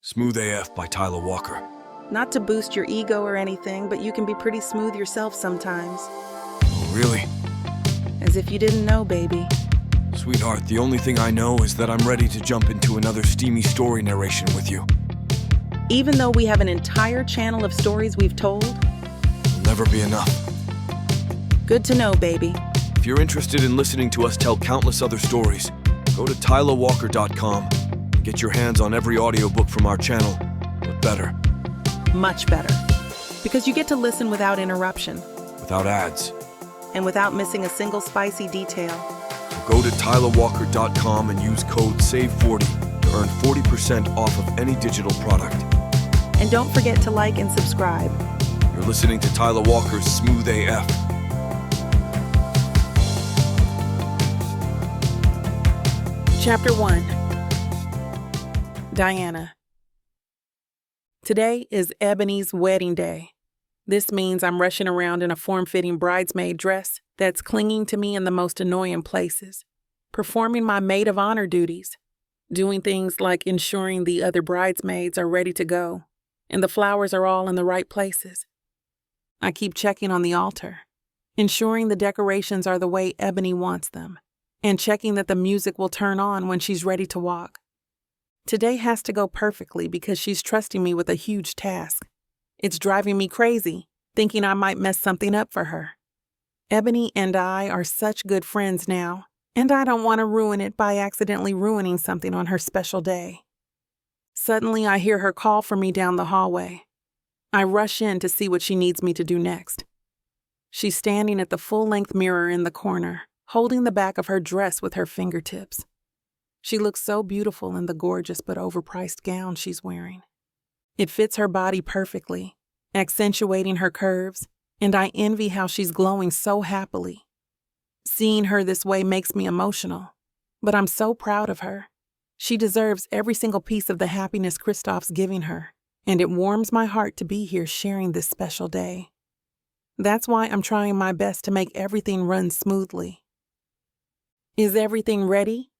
Smooth AF by Tyla Walker. Not to boost your ego or anything, but you can be pretty smooth yourself sometimes. Oh, really? As if you didn't know, baby. Sweetheart, the only thing I know is that I'm ready to jump into another steamy story narration with you. Even though we have an entire channel of stories we've told? It'll never be enough. Good to know, baby. If you're interested in listening to us tell countless other stories, go to tylawalker.com and get your hands on every audiobook from our channel, but better. Much better. Because you get to listen without interruption. Without ads. And without missing a single spicy detail. So go to tylawalker.com and use code SAVE40 to earn 40% off of any digital product. And don't forget to like and subscribe. You're listening to Tyla Walker's Smooth AF. Chapter 1. Diana. Today is Ebony's wedding day. This means I'm rushing around in a form-fitting bridesmaid dress that's clinging to me in the most annoying places, performing my maid of honor duties, doing things like ensuring the other bridesmaids are ready to go and the flowers are all in the right places. I keep checking on the altar, ensuring the decorations are the way Ebony wants them, and checking that the music will turn on when she's ready to walk. Today has to go perfectly because she's trusting me with a huge task. It's driving me crazy, thinking I might mess something up for her. Ebony and I are such good friends now, and I don't want to ruin it by accidentally ruining something on her special day. Suddenly, I hear her call for me down the hallway. I rush in to see what she needs me to do next. She's standing at the full-length mirror in the corner, holding the back of her dress with her fingertips. She looks so beautiful in the gorgeous but overpriced gown she's wearing. It fits her body perfectly, accentuating her curves, and I envy how she's glowing so happily. Seeing her this way makes me emotional, but I'm so proud of her. She deserves every single piece of the happiness Christoph's giving her, and it warms my heart to be here sharing this special day. That's why I'm trying my best to make everything run smoothly. "Is everything ready?"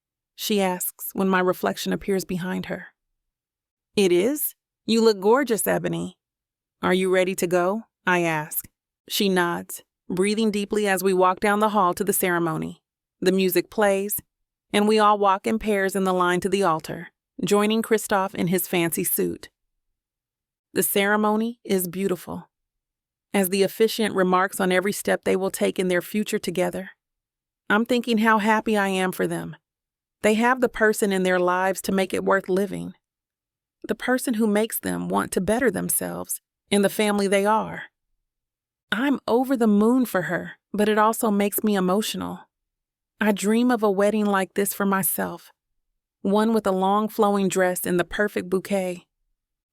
she asks when my reflection appears behind her. "It is? You look gorgeous, Ebony." "Are you ready to go?" I ask. She nods, breathing deeply as we walk down the hall to the ceremony. The music plays, and we all walk in pairs in the line to the altar, joining Christoph in his fancy suit. The ceremony is beautiful. As the officiant remarks on every step they will take in their future together, I'm thinking how happy I am for them. They have the person in their lives to make it worth living. The person who makes them want to better themselves and the family they are. I'm over the moon for her, but it also makes me emotional. I dream of a wedding like this for myself, one with a long flowing dress and the perfect bouquet.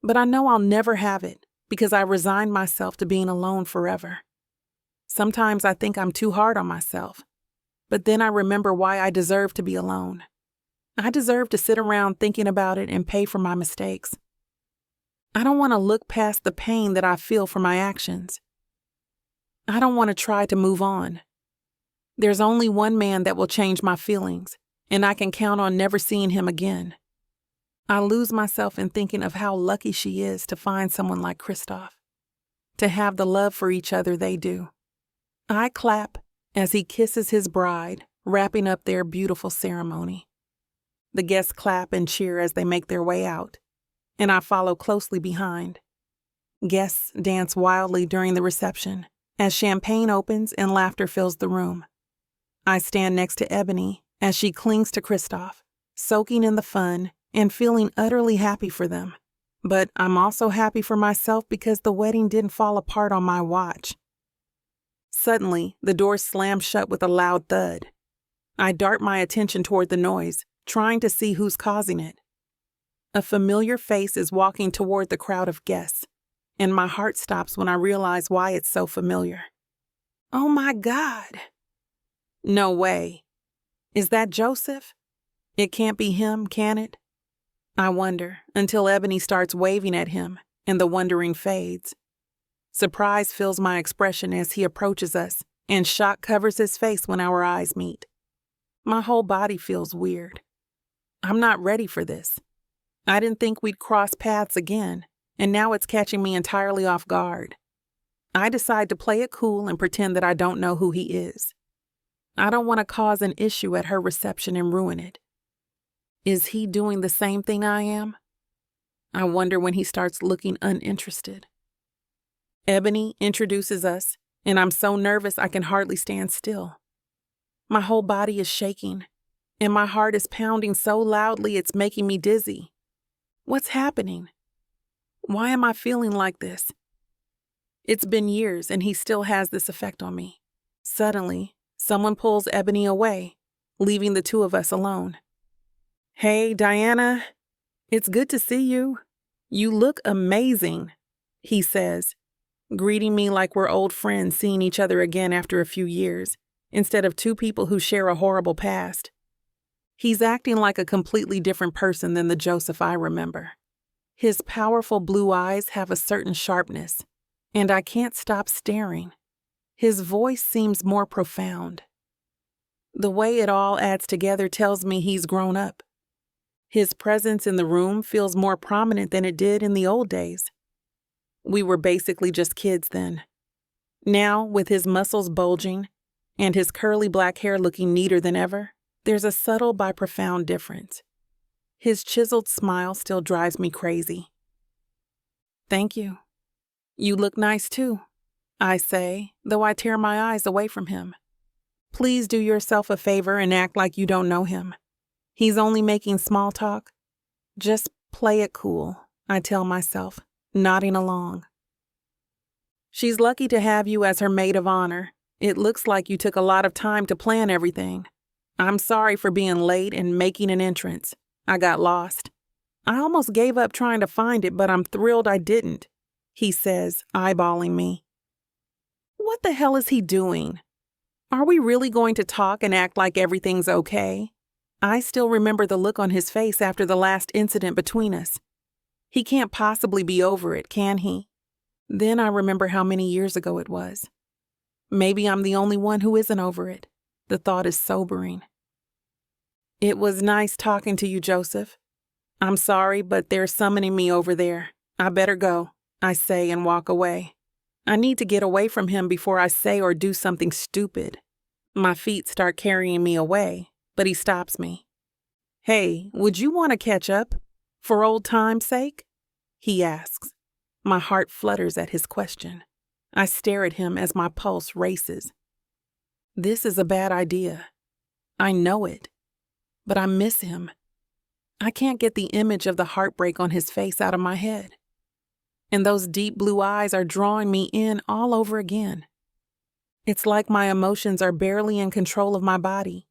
But I know I'll never have it because I resigned myself to being alone forever. Sometimes I think I'm too hard on myself, but then I remember why I deserve to be alone. I deserve to sit around thinking about it and pay for my mistakes. I don't want to look past the pain that I feel for my actions. I don't want to try to move on. There's only one man that will change my feelings, and I can count on never seeing him again. I lose myself in thinking of how lucky she is to find someone like Christoph, to have the love for each other they do. I clap as he kisses his bride, wrapping up their beautiful ceremony. The guests clap and cheer as they make their way out, and I follow closely behind. Guests dance wildly during the reception as champagne opens and laughter fills the room. I stand next to Ebony as she clings to Christoph, soaking in the fun and feeling utterly happy for them. But I'm also happy for myself because the wedding didn't fall apart on my watch. Suddenly, the door slams shut with a loud thud. I dart my attention toward the noise, trying to see who's causing it. A familiar face is walking toward the crowd of guests, and my heart stops when I realize why it's so familiar. Oh my God! No way. Is that Joseph? It can't be him, can it? I wonder, until Ebony starts waving at him, and the wondering fades. Surprise fills my expression as he approaches us, and shock covers his face when our eyes meet. My whole body feels weird. I'm not ready for this. I didn't think we'd cross paths again, and now it's catching me entirely off guard. I decide to play it cool and pretend that I don't know who he is. I don't want to cause an issue at her reception and ruin it. Is he doing the same thing I am? I wonder when he starts looking uninterested. Ebony introduces us, and I'm so nervous I can hardly stand still. My whole body is shaking, and my heart is pounding so loudly it's making me dizzy. What's happening? Why am I feeling like this? It's been years, and he still has this effect on me. Suddenly, someone pulls Ebony away, leaving the two of us alone. "Hey, Diana. It's good to see you. You look amazing," he says, greeting me like we're old friends seeing each other again after a few years, instead of two people who share a horrible past. He's acting like a completely different person than the Joseph I remember. His powerful blue eyes have a certain sharpness, and I can't stop staring. His voice seems more profound. The way it all adds together tells me he's grown up. His presence in the room feels more prominent than it did in the old days. We were basically just kids then. Now, with his muscles bulging and his curly black hair looking neater than ever, there's a subtle but profound difference. His chiseled smile still drives me crazy. "Thank you. You look nice too," I say, though I tear my eyes away from him. "Please do yourself a favor and act like you don't know him. He's only making small talk. Just play it cool," I tell myself, nodding along. "She's lucky to have you as her maid of honor. It looks like you took a lot of time to plan everything. I'm sorry for being late and making an entrance. I got lost. I almost gave up trying to find it, but I'm thrilled I didn't," he says, eyeballing me. What the hell is he doing? Are we really going to talk and act like everything's okay? I still remember the look on his face after the last incident between us. He can't possibly be over it, can he? Then I remember how many years ago it was. Maybe I'm the only one who isn't over it. The thought is sobering. "It was nice talking to you, Joseph. I'm sorry, but they're summoning me over there. I better go," I say and walk away. I need to get away from him before I say or do something stupid. My feet start carrying me away, but he stops me. "Hey, would you want to catch up? For old time's sake?" he asks. My heart flutters at his question. I stare at him as my pulse races. This is a bad idea. I know it, but I miss him. I can't get the image of the heartbreak on his face out of my head. And those deep blue eyes are drawing me in all over again. It's like my emotions are barely in control of my body.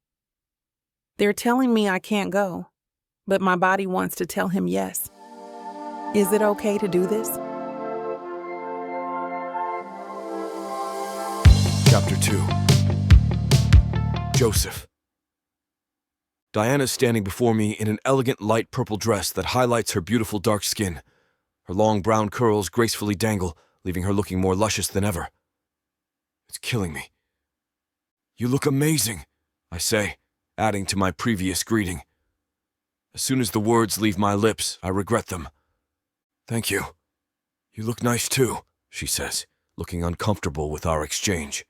They're telling me I can't go, but my body wants to tell him yes. Is it okay to do this? Chapter 2. Joseph. Diana's standing before me in an elegant light purple dress that highlights her beautiful dark skin. Her long brown curls gracefully dangle, leaving her looking more luscious than ever. It's killing me. "You look amazing," I say, adding to my previous greeting. As soon as the words leave my lips, I regret them. "Thank you. You look nice too," she says, looking uncomfortable with our exchange.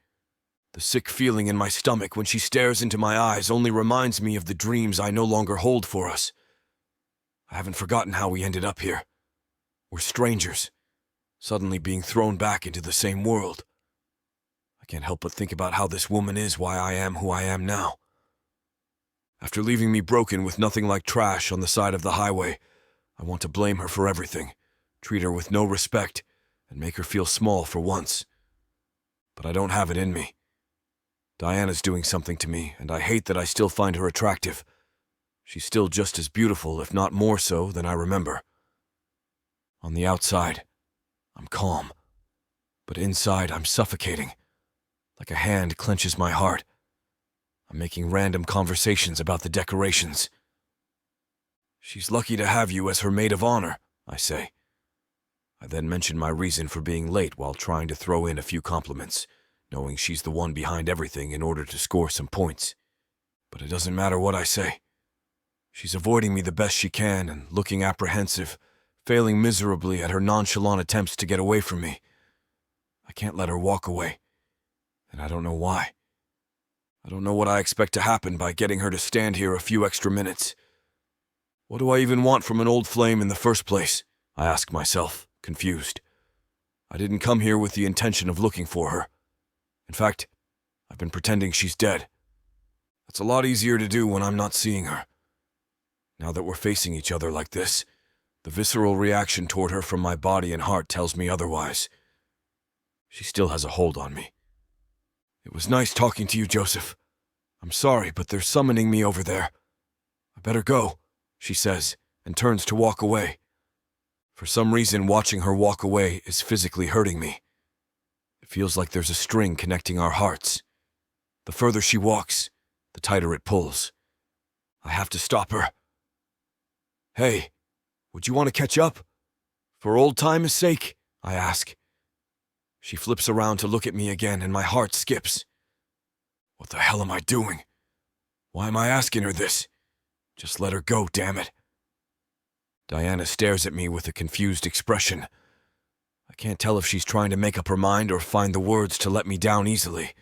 The sick feeling in my stomach when she stares into my eyes only reminds me of the dreams I no longer hold for us. I haven't forgotten how we ended up here. We're strangers, suddenly being thrown back into the same world. I can't help but think about how this woman is why I am who I am now. After leaving me broken with nothing like trash on the side of the highway, I want to blame her for everything, treat her with no respect, and make her feel small for once. But I don't have it in me. Diana's doing something to me, and I hate that I still find her attractive. She's still just as beautiful, if not more so, than I remember. On the outside, I'm calm, but inside I'm suffocating. Like a hand clenches my heart. I'm making random conversations about the decorations. "She's lucky to have you as her maid of honor," I say. I then mention my reason for being late while trying to throw in a few compliments, knowing she's the one behind everything in order to score some points. But it doesn't matter what I say. She's avoiding me the best she can and looking apprehensive, failing miserably at her nonchalant attempts to get away from me. I can't let her walk away, and I don't know why. I don't know what I expect to happen by getting her to stand here a few extra minutes. What do I even want from an old flame in the first place? I ask myself, confused. I didn't come here with the intention of looking for her. In fact, I've been pretending she's dead. That's a lot easier to do when I'm not seeing her. Now that we're facing each other like this, the visceral reaction toward her from my body and heart tells me otherwise. She still has a hold on me. It was nice talking to you, Joseph. I'm sorry, but they're summoning me over there. I better go, she says, and turns to walk away. For some reason, watching her walk away is physically hurting me. It feels like there's a string connecting our hearts. The further she walks, the tighter it pulls. I have to stop her. Hey, would you want to catch up? For old time's sake, I ask. She flips around to look at me again, and my heart skips. What the hell am I doing? Why am I asking her this? Just let her go, damn it. Diana stares at me with a confused expression. I can't tell if she's trying to make up her mind or find the words to let me down easily.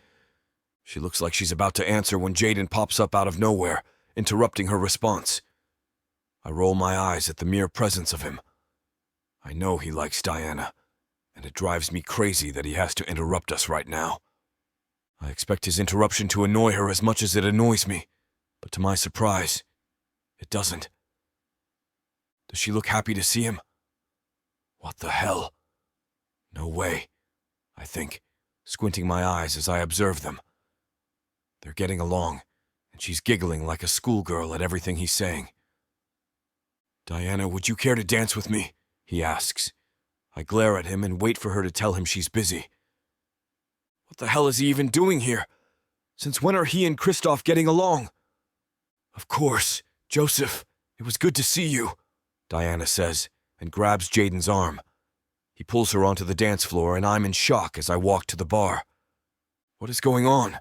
She looks like she's about to answer when Jaden pops up out of nowhere, interrupting her response. I roll my eyes at the mere presence of him. I know he likes Diana, and it drives me crazy that he has to interrupt us right now. I expect his interruption to annoy her as much as it annoys me, but to my surprise, it doesn't. Does she look happy to see him? What the hell? No way, I think, squinting my eyes as I observe them. They're getting along, and she's giggling like a schoolgirl at everything he's saying. Diana, would you care to dance with me? He asks. I glare at him and wait for her to tell him she's busy. What the hell is he even doing here? Since when are he and Christoph getting along? Of course, Joseph, it was good to see you, Diana says, and grabs Jaden's arm. He pulls her onto the dance floor, and I'm in shock as I walk to the bar. What is going on?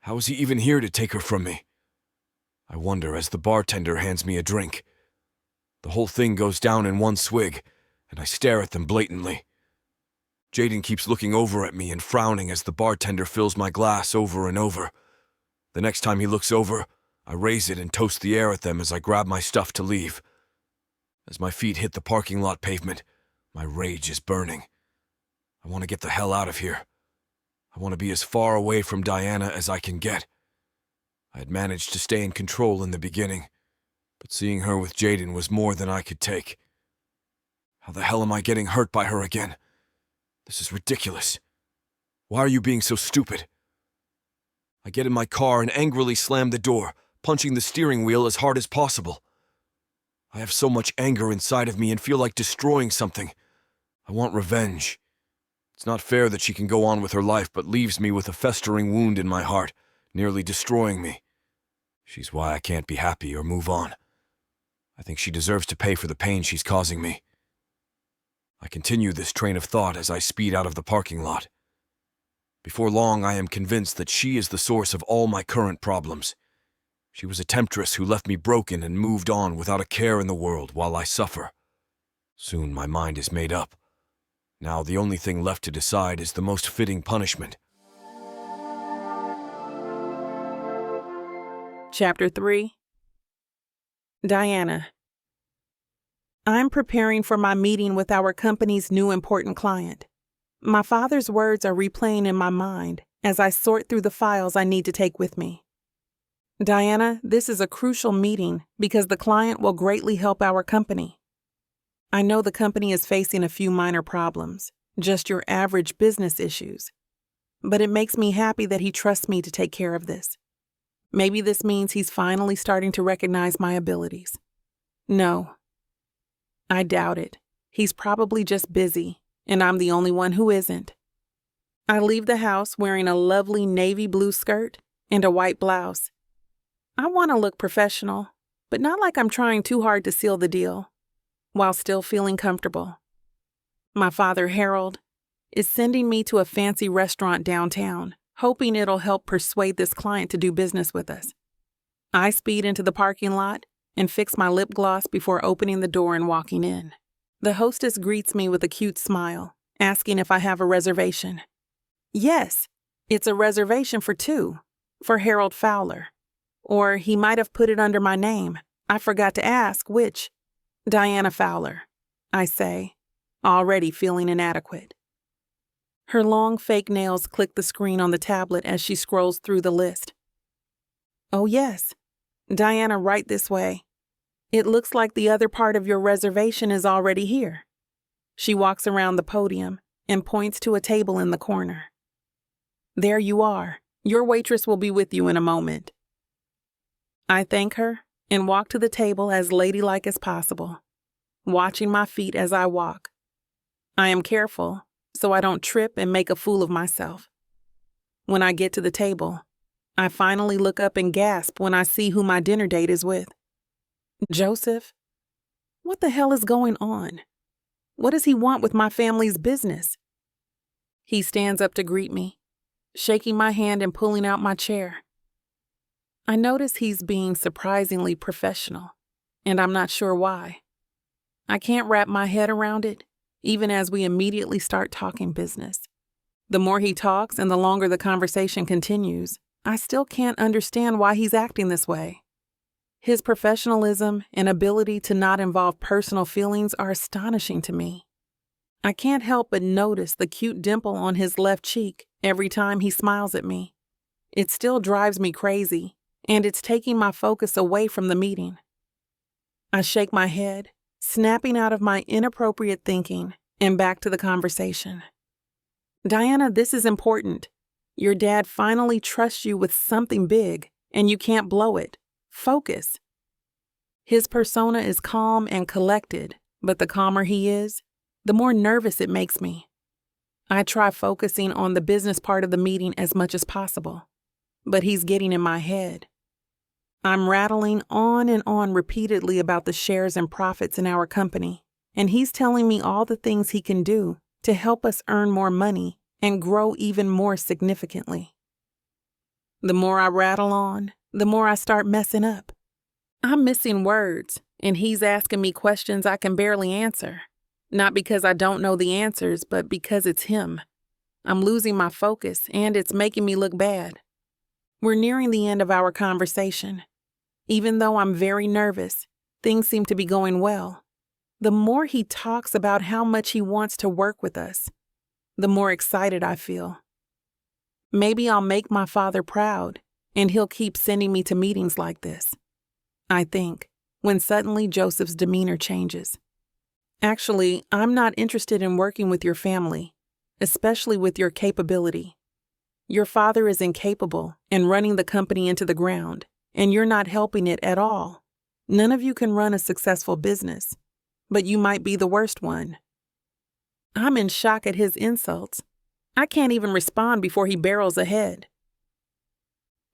How is he even here to take her from me? I wonder as the bartender hands me a drink. The whole thing goes down in one swig, and I stare at them blatantly. Jaden keeps looking over at me and frowning as the bartender fills my glass over and over. The next time he looks over, I raise it and toast the air at them as I grab my stuff to leave. As my feet hit the parking lot pavement, my rage is burning. I want to get the hell out of here. I want to be as far away from Diana as I can get. I had managed to stay in control in the beginning, but seeing her with Jaden was more than I could take. How the hell am I getting hurt by her again? This is ridiculous. Why are you being so stupid? I get in my car and angrily slam the door, punching the steering wheel as hard as possible. I have so much anger inside of me and feel like destroying something. I want revenge. It's not fair that she can go on with her life but leaves me with a festering wound in my heart, nearly destroying me. She's why I can't be happy or move on. I think she deserves to pay for the pain she's causing me. I continue this train of thought as I speed out of the parking lot. Before long, I am convinced that she is the source of all my current problems. She was a temptress who left me broken and moved on without a care in the world while I suffer. Soon my mind is made up. Now the only thing left to decide is the most fitting punishment. Chapter 3. Diana. I'm preparing for my meeting with our company's new important client. My father's words are replaying in my mind as I sort through the files I need to take with me. Diana, this is a crucial meeting because the client will greatly help our company. I know the company is facing a few minor problems, just your average business issues. But it makes me happy that he trusts me to take care of this. Maybe this means he's finally starting to recognize my abilities. No, I doubt it. He's probably just busy, and I'm the only one who isn't. I leave the house wearing a lovely navy blue skirt and a white blouse. I want to look professional, but not like I'm trying too hard to seal the deal, while still feeling comfortable. My father, Harold, is sending me to a fancy restaurant downtown, hoping it'll help persuade this client to do business with us. I speed into the parking lot, and fix my lip gloss before opening the door and walking in. The hostess greets me with a cute smile, asking if I have a reservation. Yes, it's a reservation for 2, for Harold Fowler. Or he might have put it under my name. I forgot to ask which. Diana Fowler, I say, already feeling inadequate. Her long fake nails click the screen on the tablet as she scrolls through the list. Oh yes, Diana, right this way. It looks like the other part of your reservation is already here. She walks around the podium and points to a table in the corner. There you are. Your waitress will be with you in a moment. I thank her and walk to the table as ladylike as possible, watching my feet as I walk. I am careful so I don't trip and make a fool of myself. When I get to the table, I finally look up and gasp when I see who my dinner date is with. Joseph? What the hell is going on? What does he want with my family's business? He stands up to greet me, shaking my hand and pulling out my chair. I notice he's being surprisingly professional, and I'm not sure why. I can't wrap my head around it, even as we immediately start talking business. The more he talks and the longer the conversation continues, I still can't understand why he's acting this way. His professionalism and ability to not involve personal feelings are astonishing to me. I can't help but notice the cute dimple on his left cheek every time he smiles at me. It still drives me crazy, and it's taking my focus away from the meeting. I shake my head, snapping out of my inappropriate thinking and back to the conversation. Diana, this is important. Your dad finally trusts you with something big, and you can't blow it. Focus. His persona is calm and collected, but the calmer he is, the more nervous it makes me. I try focusing on the business part of the meeting as much as possible, but he's getting in my head. I'm rattling on and on repeatedly about the shares and profits in our company, and he's telling me all the things he can do to help us earn more money and grow even more significantly. The more I rattle on, the more I start messing up. I'm missing words, and he's asking me questions I can barely answer. Not because I don't know the answers, but because it's him. I'm losing my focus, and it's making me look bad. We're nearing the end of our conversation. Even though I'm very nervous, things seem to be going well. The more he talks about how much he wants to work with us, the more excited I feel. Maybe I'll make my father proud, and he'll keep sending me to meetings like this, I think, when suddenly Joseph's demeanor changes. Actually, I'm not interested in working with your family, especially with your capability. Your father is incapable and running the company into the ground, and you're not helping it at all. None of you can run a successful business, but you might be the worst one. I'm in shock at his insults. I can't even respond before he barrels ahead.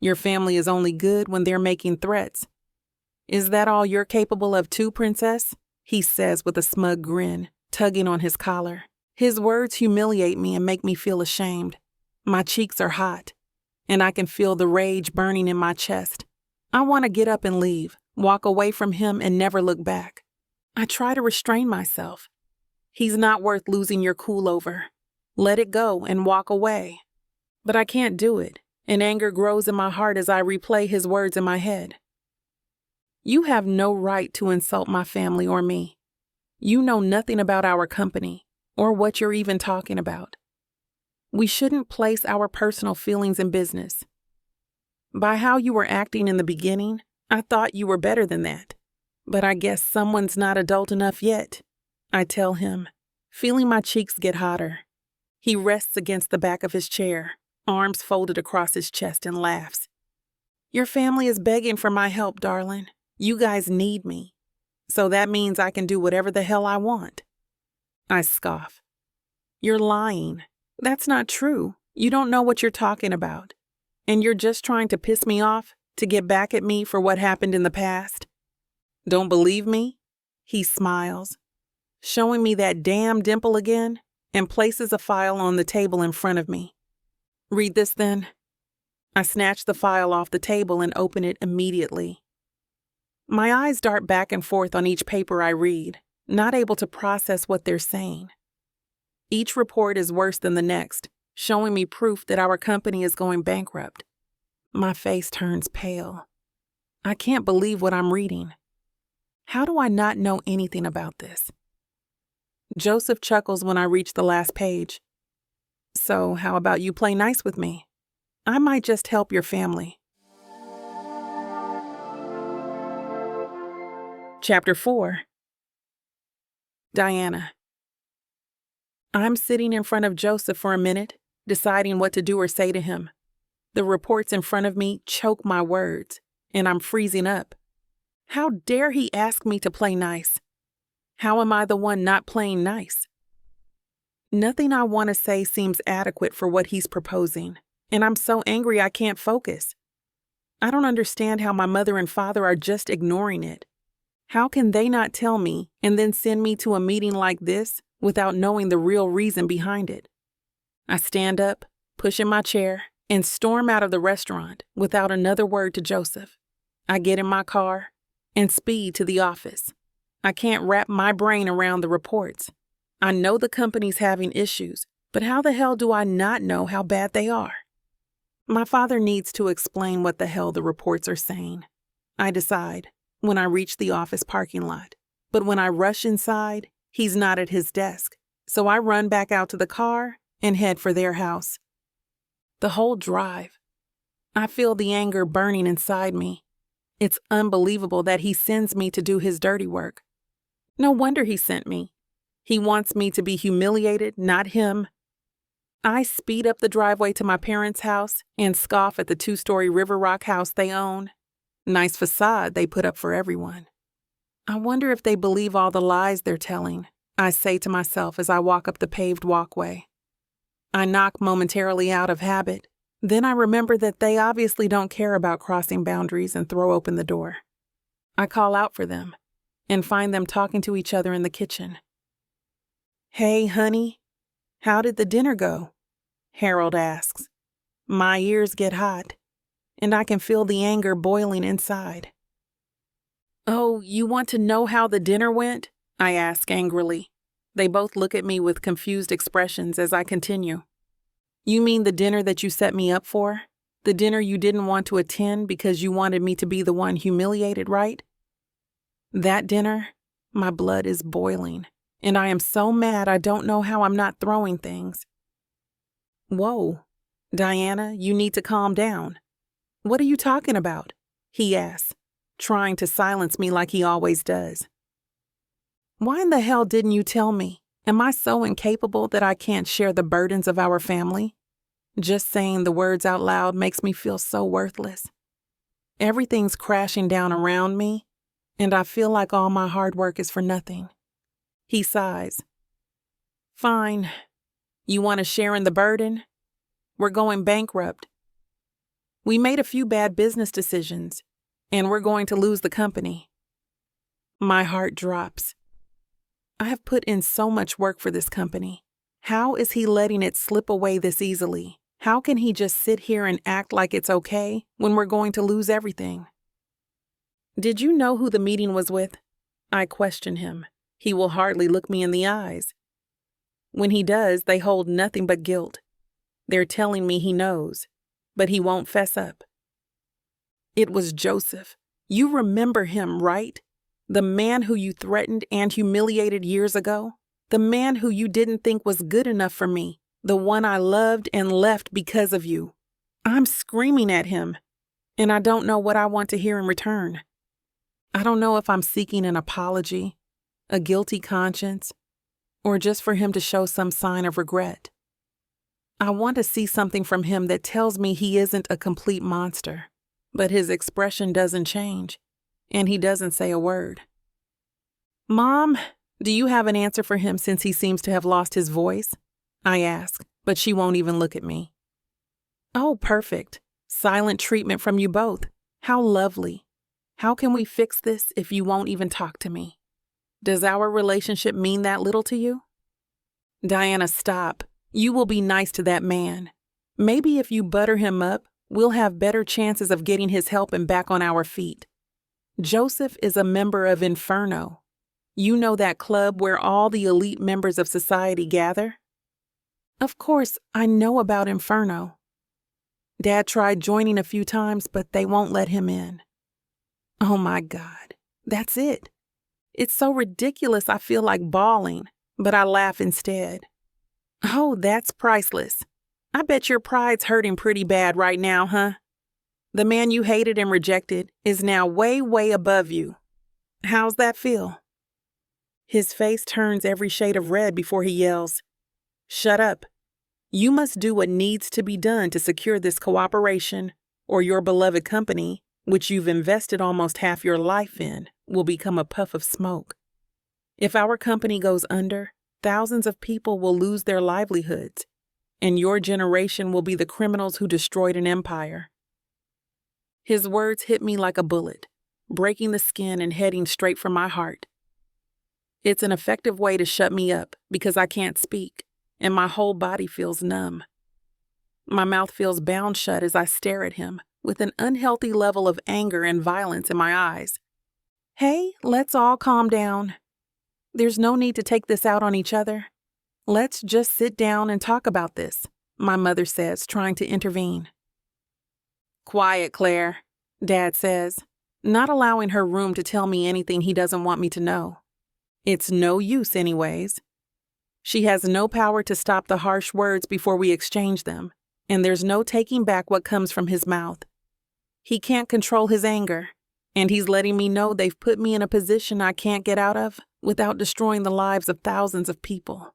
Your family is only good when they're making threats. Is that all you're capable of too, princess? He says with a smug grin, tugging on his collar. His words humiliate me and make me feel ashamed. My cheeks are hot, and I can feel the rage burning in my chest. I want to get up and leave, walk away from him and never look back. I try to restrain myself. He's not worth losing your cool over. Let it go and walk away. But I can't do it, and anger grows in my heart as I replay his words in my head. You have no right to insult my family or me. You know nothing about our company or what you're even talking about. We shouldn't place our personal feelings in business. By how you were acting in the beginning, I thought you were better than that. But I guess someone's not adult enough yet, I tell him, feeling my cheeks get hotter. He rests against the back of his chair, arms folded across his chest, and laughs. Your family is begging for my help, darling. You guys need me. So that means I can do whatever the hell I want. I scoff. You're lying. That's not true. You don't know what you're talking about. And you're just trying to piss me off to get back at me for what happened in the past. Don't believe me? He smiles, showing me that damn dimple again, and places a file on the table in front of me. Read this then. I snatch the file off the table and open it immediately. My eyes dart back and forth on each paper I read, not able to process what they're saying. Each report is worse than the next, showing me proof that our company is going bankrupt. My face turns pale. I can't believe what I'm reading. How do I not know anything about this? Joseph chuckles when I reach the last page. So, how about you play nice with me? I might just help your family. Chapter 4. Diana. I'm sitting in front of Joseph for a minute, deciding what to do or say to him. The reports in front of me choke my words, and I'm freezing up. How dare he ask me to play nice? How am I the one not playing nice? Nothing I want to say seems adequate for what he's proposing, and I'm so angry I can't focus. I don't understand how my mother and father are just ignoring it. How can they not tell me and then send me to a meeting like this without knowing the real reason behind it? I stand up, push in my chair, and storm out of the restaurant without another word to Joseph. I get in my car and speed to the office. I can't wrap my brain around the reports. I know the company's having issues, but how the hell do I not know how bad they are? My father needs to explain what the hell the reports are saying. I decide when I reach the office parking lot, but when I rush inside, he's not at his desk, so I run back out to the car and head for their house. The whole drive, I feel the anger burning inside me. It's unbelievable that he sends me to do his dirty work. No wonder he sent me. He wants me to be humiliated, not him. I speed up the driveway to my parents' house and scoff at the 2-story River Rock house they own. Nice facade they put up for everyone. I wonder if they believe all the lies they're telling, I say to myself as I walk up the paved walkway. I knock momentarily out of habit. Then I remember that they obviously don't care about crossing boundaries and throw open the door. I call out for them and find them talking to each other in the kitchen. "Hey, honey, how did the dinner go?" Harold asks. My ears get hot, and I can feel the anger boiling inside. "Oh, you want to know how the dinner went?" I ask angrily. They both look at me with confused expressions as I continue. "You mean the dinner that you set me up for? The dinner you didn't want to attend because you wanted me to be the one humiliated, right?" That dinner, my blood is boiling, and I am so mad I don't know how I'm not throwing things. "Whoa, Diana, you need to calm down. What are you talking about?" he asks, trying to silence me like he always does. Why in the hell didn't you tell me? Am I so incapable that I can't share the burdens of our family? Just saying the words out loud makes me feel so worthless. Everything's crashing down around me, and I feel like all my hard work is for nothing. He sighs. "Fine. You want to share in the burden? We're going bankrupt. We made a few bad business decisions, and we're going to lose the company." My heart drops. I have put in so much work for this company. How is he letting it slip away this easily? How can he just sit here and act like it's okay when we're going to lose everything? "Did you know who the meeting was with?" I question him. He will hardly look me in the eyes. When he does, they hold nothing but guilt. They're telling me he knows, but he won't fess up. "It was Joseph. You remember him, right? The man who you threatened and humiliated years ago? The man who you didn't think was good enough for me? The one I loved and left because of you?" I'm screaming at him, and I don't know what I want to hear in return. I don't know if I'm seeking an apology, a guilty conscience, or just for him to show some sign of regret. I want to see something from him that tells me he isn't a complete monster, but his expression doesn't change, and he doesn't say a word. "Mom, do you have an answer for him since he seems to have lost his voice?" I ask, but she won't even look at me. "Oh, perfect. Silent treatment from you both. How lovely. How can we fix this if you won't even talk to me? Does our relationship mean that little to you?" "Diana, stop. You will be nice to that man. Maybe if you butter him up, we'll have better chances of getting his help and back on our feet." Joseph is a member of Inferno. You know that club where all the elite members of society gather? Of course, I know about Inferno. Dad tried joining a few times, but they won't let him in. Oh my God, that's it. It's so ridiculous I feel like bawling, but I laugh instead. Oh, that's priceless. I bet your pride's hurting pretty bad right now, huh? The man you hated and rejected is now way, way above you. How's that feel? His face turns every shade of red before he yells, "Shut up. You must do what needs to be done to secure this cooperation, or your beloved company, which you've invested almost half your life in, will become a puff of smoke. If our company goes under, thousands of people will lose their livelihoods, and your generation will be the criminals who destroyed an empire." His words hit me like a bullet, breaking the skin and heading straight for my heart. It's an effective way to shut me up because I can't speak, and my whole body feels numb. My mouth feels bound shut as I stare at him, with an unhealthy level of anger and violence in my eyes. Hey, let's all calm down. There's no need to take this out on each other. Let's just sit down and talk about this, my mother says, trying to intervene. Quiet, Claire, Dad says, not allowing her room to tell me anything he doesn't want me to know. It's no use anyways. She has no power to stop the harsh words before we exchange them, and there's no taking back what comes from his mouth. He can't control his anger, and he's letting me know they've put me in a position I can't get out of without destroying the lives of thousands of people.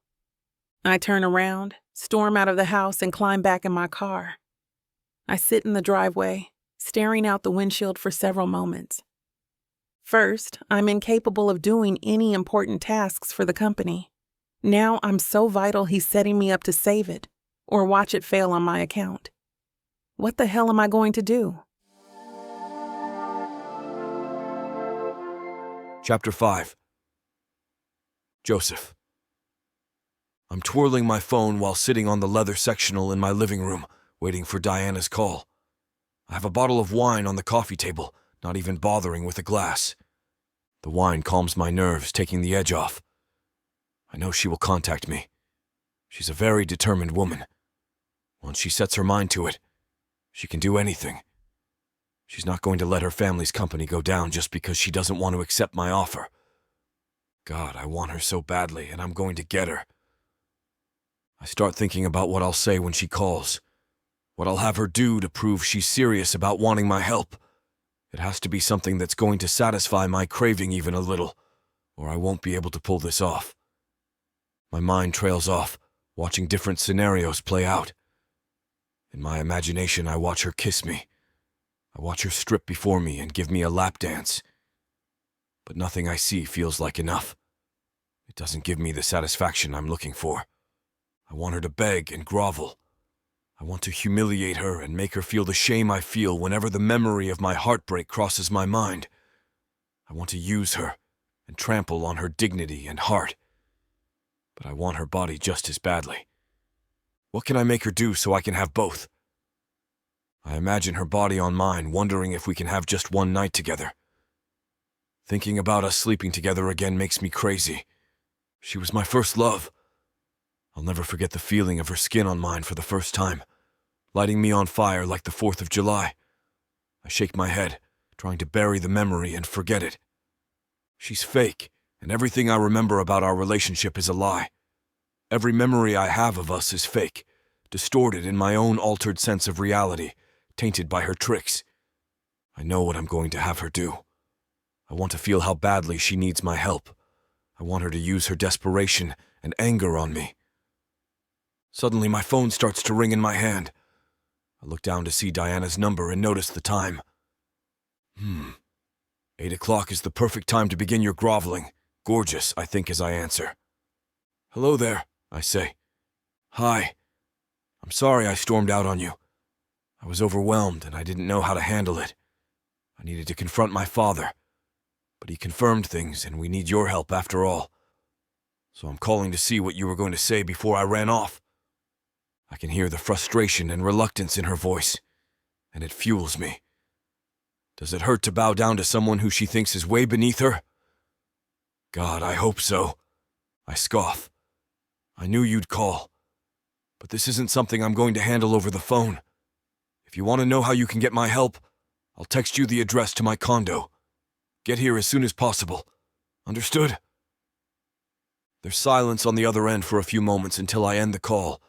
I turn around, storm out of the house, and climb back in my car. I sit in the driveway, staring out the windshield for several moments. First, I'm incapable of doing any important tasks for the company. Now I'm so vital he's setting me up to save it or watch it fail on my account. What the hell am I going to do? Chapter 5. Joseph. I'm twirling my phone while sitting on the leather sectional in my living room, waiting for Diana's call. I have a bottle of wine on the coffee table, not even bothering with a glass. The wine calms my nerves, taking the edge off. I know she will contact me. She's a very determined woman. Once she sets her mind to it, she can do anything. She's not going to let her family's company go down just because she doesn't want to accept my offer. God, I want her so badly, and I'm going to get her. I start thinking about what I'll say when she calls, what I'll have her do to prove she's serious about wanting my help. It has to be something that's going to satisfy my craving even a little, or I won't be able to pull this off. My mind trails off, watching different scenarios play out. In my imagination, I watch her kiss me. I watch her strip before me and give me a lap dance. But nothing I see feels like enough. It doesn't give me the satisfaction I'm looking for. I want her to beg and grovel. I want to humiliate her and make her feel the shame I feel whenever the memory of my heartbreak crosses my mind. I want to use her and trample on her dignity and heart. But I want her body just as badly. What can I make her do so I can have both? I imagine her body on mine, wondering if we can have just one night together. Thinking about us sleeping together again makes me crazy. She was my first love. I'll never forget the feeling of her skin on mine for the first time, lighting me on fire like the 4th of July. I shake my head, trying to bury the memory and forget it. She's fake, and everything I remember about our relationship is a lie. Every memory I have of us is fake, distorted in my own altered sense of reality, tainted by her tricks. I know what I'm going to have her do. I want to feel how badly she needs my help. I want her to use her desperation and anger on me. Suddenly, my phone starts to ring in my hand. I look down to see Diana's number and notice the time. 8 o'clock is the perfect time to begin your groveling. Gorgeous, I think, as I answer. Hello there, I say. Hi. I'm sorry I stormed out on you. I was overwhelmed and I didn't know how to handle it. I needed to confront my father, but he confirmed things and we need your help after all. So I'm calling to see what you were going to say before I ran off. I can hear the frustration and reluctance in her voice, and it fuels me. Does it hurt to bow down to someone who she thinks is way beneath her? God, I hope so. I scoff. I knew you'd call. But this isn't something I'm going to handle over the phone. If you want to know how you can get my help, I'll text you the address to my condo. Get here as soon as possible. Understood? There's silence on the other end for a few moments until I end the call,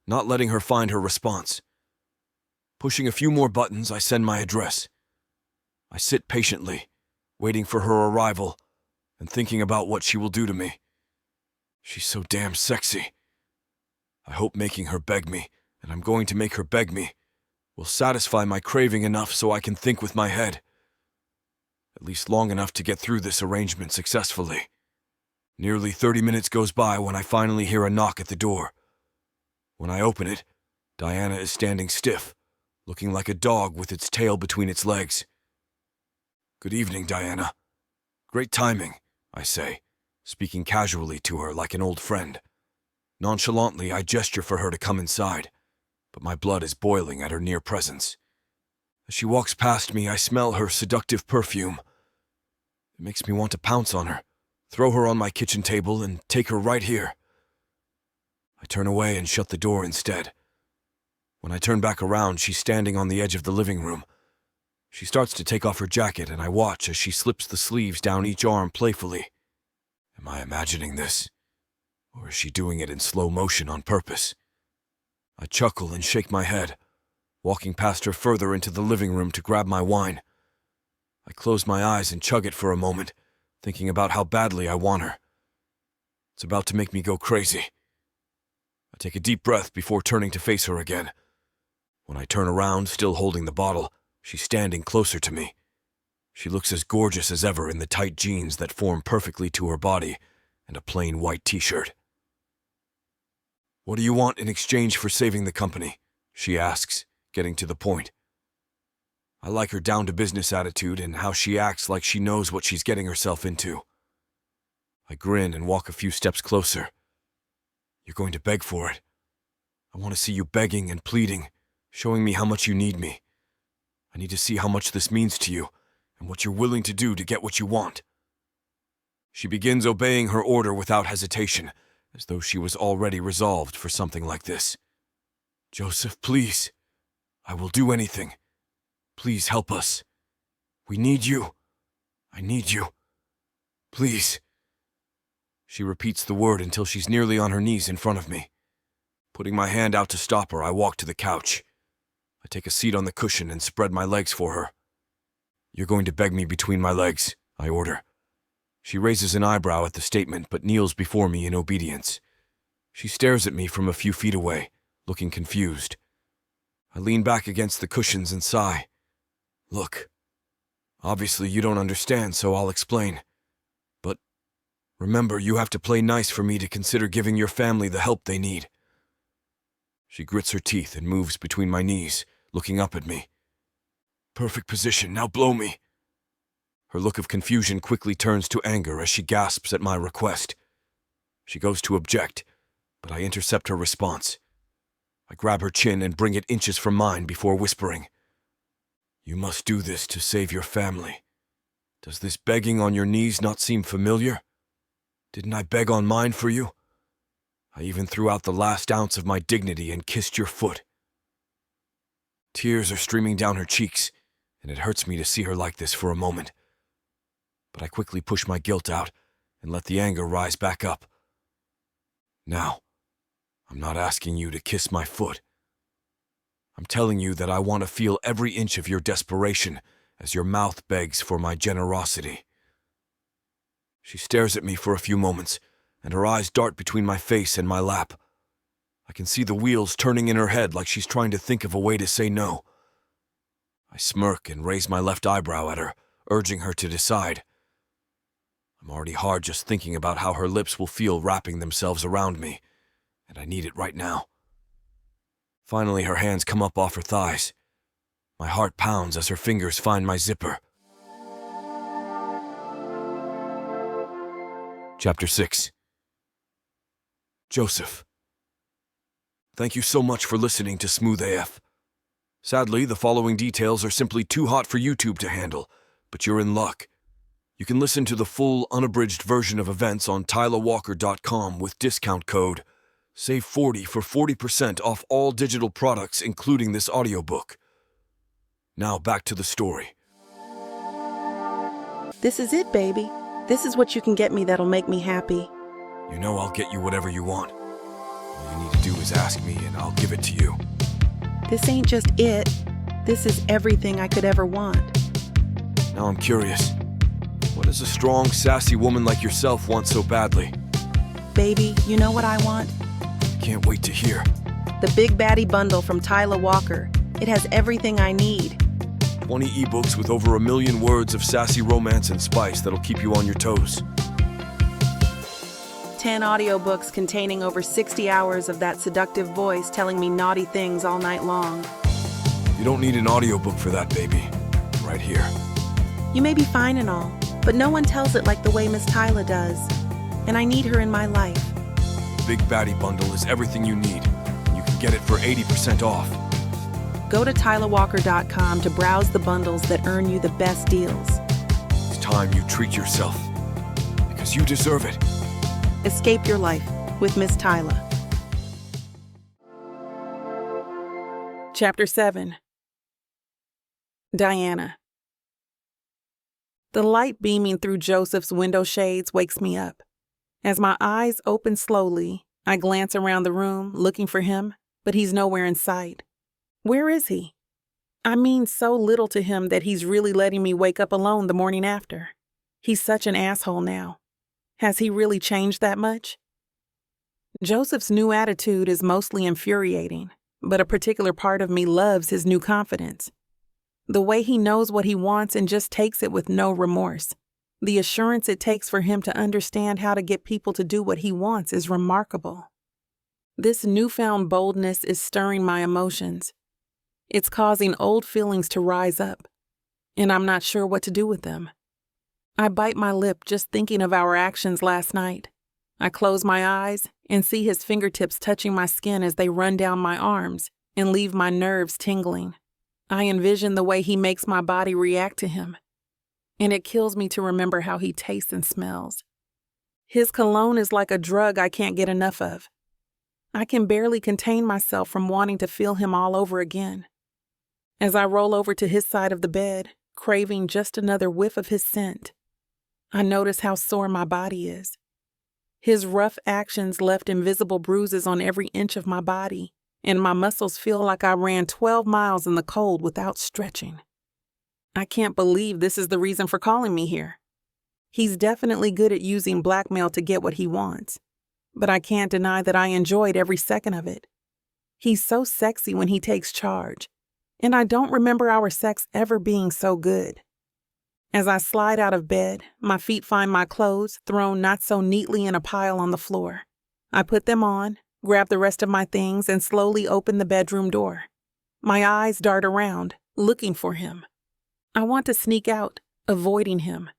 not letting her find her response. Pushing a few more buttons, I send my address. I sit patiently, waiting for her arrival, and thinking about what she will do to me. She's so damn sexy. I hope making her beg me, and I'm going to make her beg me, will satisfy my craving enough so I can think with my head. At least long enough to get through this arrangement successfully. Nearly 30 minutes goes by when I finally hear a knock at the door. When I open it, Diana is standing stiff, looking like a dog with its tail between its legs. Good evening, Diana. Great timing, I say, speaking casually to her like an old friend. Nonchalantly, I gesture for her to come inside, but my blood is boiling at her near presence. As she walks past me, I smell her seductive perfume. It makes me want to pounce on her, throw her on my kitchen table, and take her right here. I turn away and shut the door instead. When I turn back around, she's standing on the edge of the living room. She starts to take off her jacket, and I watch as she slips the sleeves down each arm playfully. Am I imagining this? Or is she doing it in slow motion on purpose? I chuckle and shake my head, walking past her further into the living room to grab my wine. I close my eyes and chug it for a moment, thinking about how badly I want her. It's about to make me go crazy. I take a deep breath before turning to face her again. When I turn around, still holding the bottle, she's standing closer to me. She looks as gorgeous as ever in the tight jeans that form perfectly to her body and a plain white t-shirt. What do you want in exchange for saving the company? She asks, getting to the point. I like her down-to-business attitude and how she acts like she knows what she's getting herself into. I grin and walk a few steps closer. You're going to beg for it. I want to see you begging and pleading, showing me how much you need me. I need to see how much this means to you and what you're willing to do to get what you want. She begins obeying her order without hesitation, as though she was already resolved for something like this. Joseph, please. I will do anything. Please help us. We need you. I need you. Please. She repeats the word until she's nearly on her knees in front of me. Putting my hand out to stop her, I walk to the couch. I take a seat on the cushion and spread my legs for her. You're going to beg me between my legs, I order. She raises an eyebrow at the statement but kneels before me in obedience. She stares at me from a few feet away, looking confused. I lean back against the cushions and sigh. Look, obviously you don't understand, so I'll explain. But remember, you have to play nice for me to consider giving your family the help they need. She grits her teeth and moves between my knees, looking up at me. Perfect position, now blow me. Her look of confusion quickly turns to anger as she gasps at my request. She goes to object, but I intercept her response. I grab her chin and bring it inches from mine before whispering. You must do this to save your family. Does this begging on your knees not seem familiar? Didn't I beg on mine for you? I even threw out the last ounce of my dignity and kissed your foot. Tears are streaming down her cheeks, and it hurts me to see her like this for a moment. But I quickly push my guilt out and let the anger rise back up. Now, I'm not asking you to kiss my foot. I'm telling you that I want to feel every inch of your desperation as your mouth begs for my generosity. She stares at me for a few moments, and her eyes dart between my face and my lap. I can see the wheels turning in her head like she's trying to think of a way to say no. I smirk and raise my left eyebrow at her, urging her to decide. I'm already hard just thinking about how her lips will feel wrapping themselves around me, and I need it right now. Finally, her hands come up off her thighs. My heart pounds as her fingers find my zipper. Chapter 6. Joseph. Thank you so much for listening to Smooth AF. Sadly, the following details are simply too hot for YouTube to handle, but you're in luck. You can listen to the full, unabridged version of events on tylawalker.com with discount code SAVE40 for 40% off all digital products, including this audiobook. Now back to the story. This is it, baby. This is what you can get me that'll make me happy. You know I'll get you whatever you want. All you need to do is ask me and I'll give it to you. This ain't just it. This is everything I could ever want. Now I'm curious. What does a strong, sassy woman like yourself want so badly? Baby, you know what I want? Can't wait to hear. The Big Baddie Bundle from Tyla Walker. It has everything I need. 20 ebooks with over 1 million words of sassy romance and spice that'll keep you on your toes. 10 audiobooks containing over 60 hours of that seductive voice telling me naughty things all night long. You don't need an audiobook for that, baby. Right here. You may be fine and all, but no one tells it like the way Miss Tyla does. And I need her in my life. The Big Baddie Bundle is everything you need. You can get it for 80% off. Go to tylawalker.com to browse the bundles that earn you the best deals. It's time you treat yourself. Because you deserve it. Escape your life with Miss Tyla. Chapter 7. Diana. The light beaming through Joseph's window shades wakes me up. As my eyes open slowly, I glance around the room looking for him, but he's nowhere in sight. Where is he? I mean so little to him that he's really letting me wake up alone the morning after. He's such an asshole now. Has he really changed that much? Joseph's new attitude is mostly infuriating, but a particular part of me loves his new confidence. The way he knows what he wants and just takes it with no remorse. The assurance it takes for him to understand how to get people to do what he wants is remarkable. This newfound boldness is stirring my emotions. It's causing old feelings to rise up, and I'm not sure what to do with them. I bite my lip just thinking of our actions last night. I close my eyes and see his fingertips touching my skin as they run down my arms and leave my nerves tingling. I envision the way he makes my body react to him, and it kills me to remember how he tastes and smells. His cologne is like a drug I can't get enough of. I can barely contain myself from wanting to feel him all over again. As I roll over to his side of the bed, craving just another whiff of his scent, I notice how sore my body is. His rough actions left invisible bruises on every inch of my body, and my muscles feel like I ran 12 miles in the cold without stretching. I can't believe this is the reason for calling me here. He's definitely good at using blackmail to get what he wants, but I can't deny that I enjoyed every second of it. He's so sexy when he takes charge, and I don't remember our sex ever being so good. As I slide out of bed, my feet find my clothes thrown not so neatly in a pile on the floor. I put them on, grab the rest of my things, and slowly open the bedroom door. My eyes dart around, looking for him. I want to sneak out, avoiding him.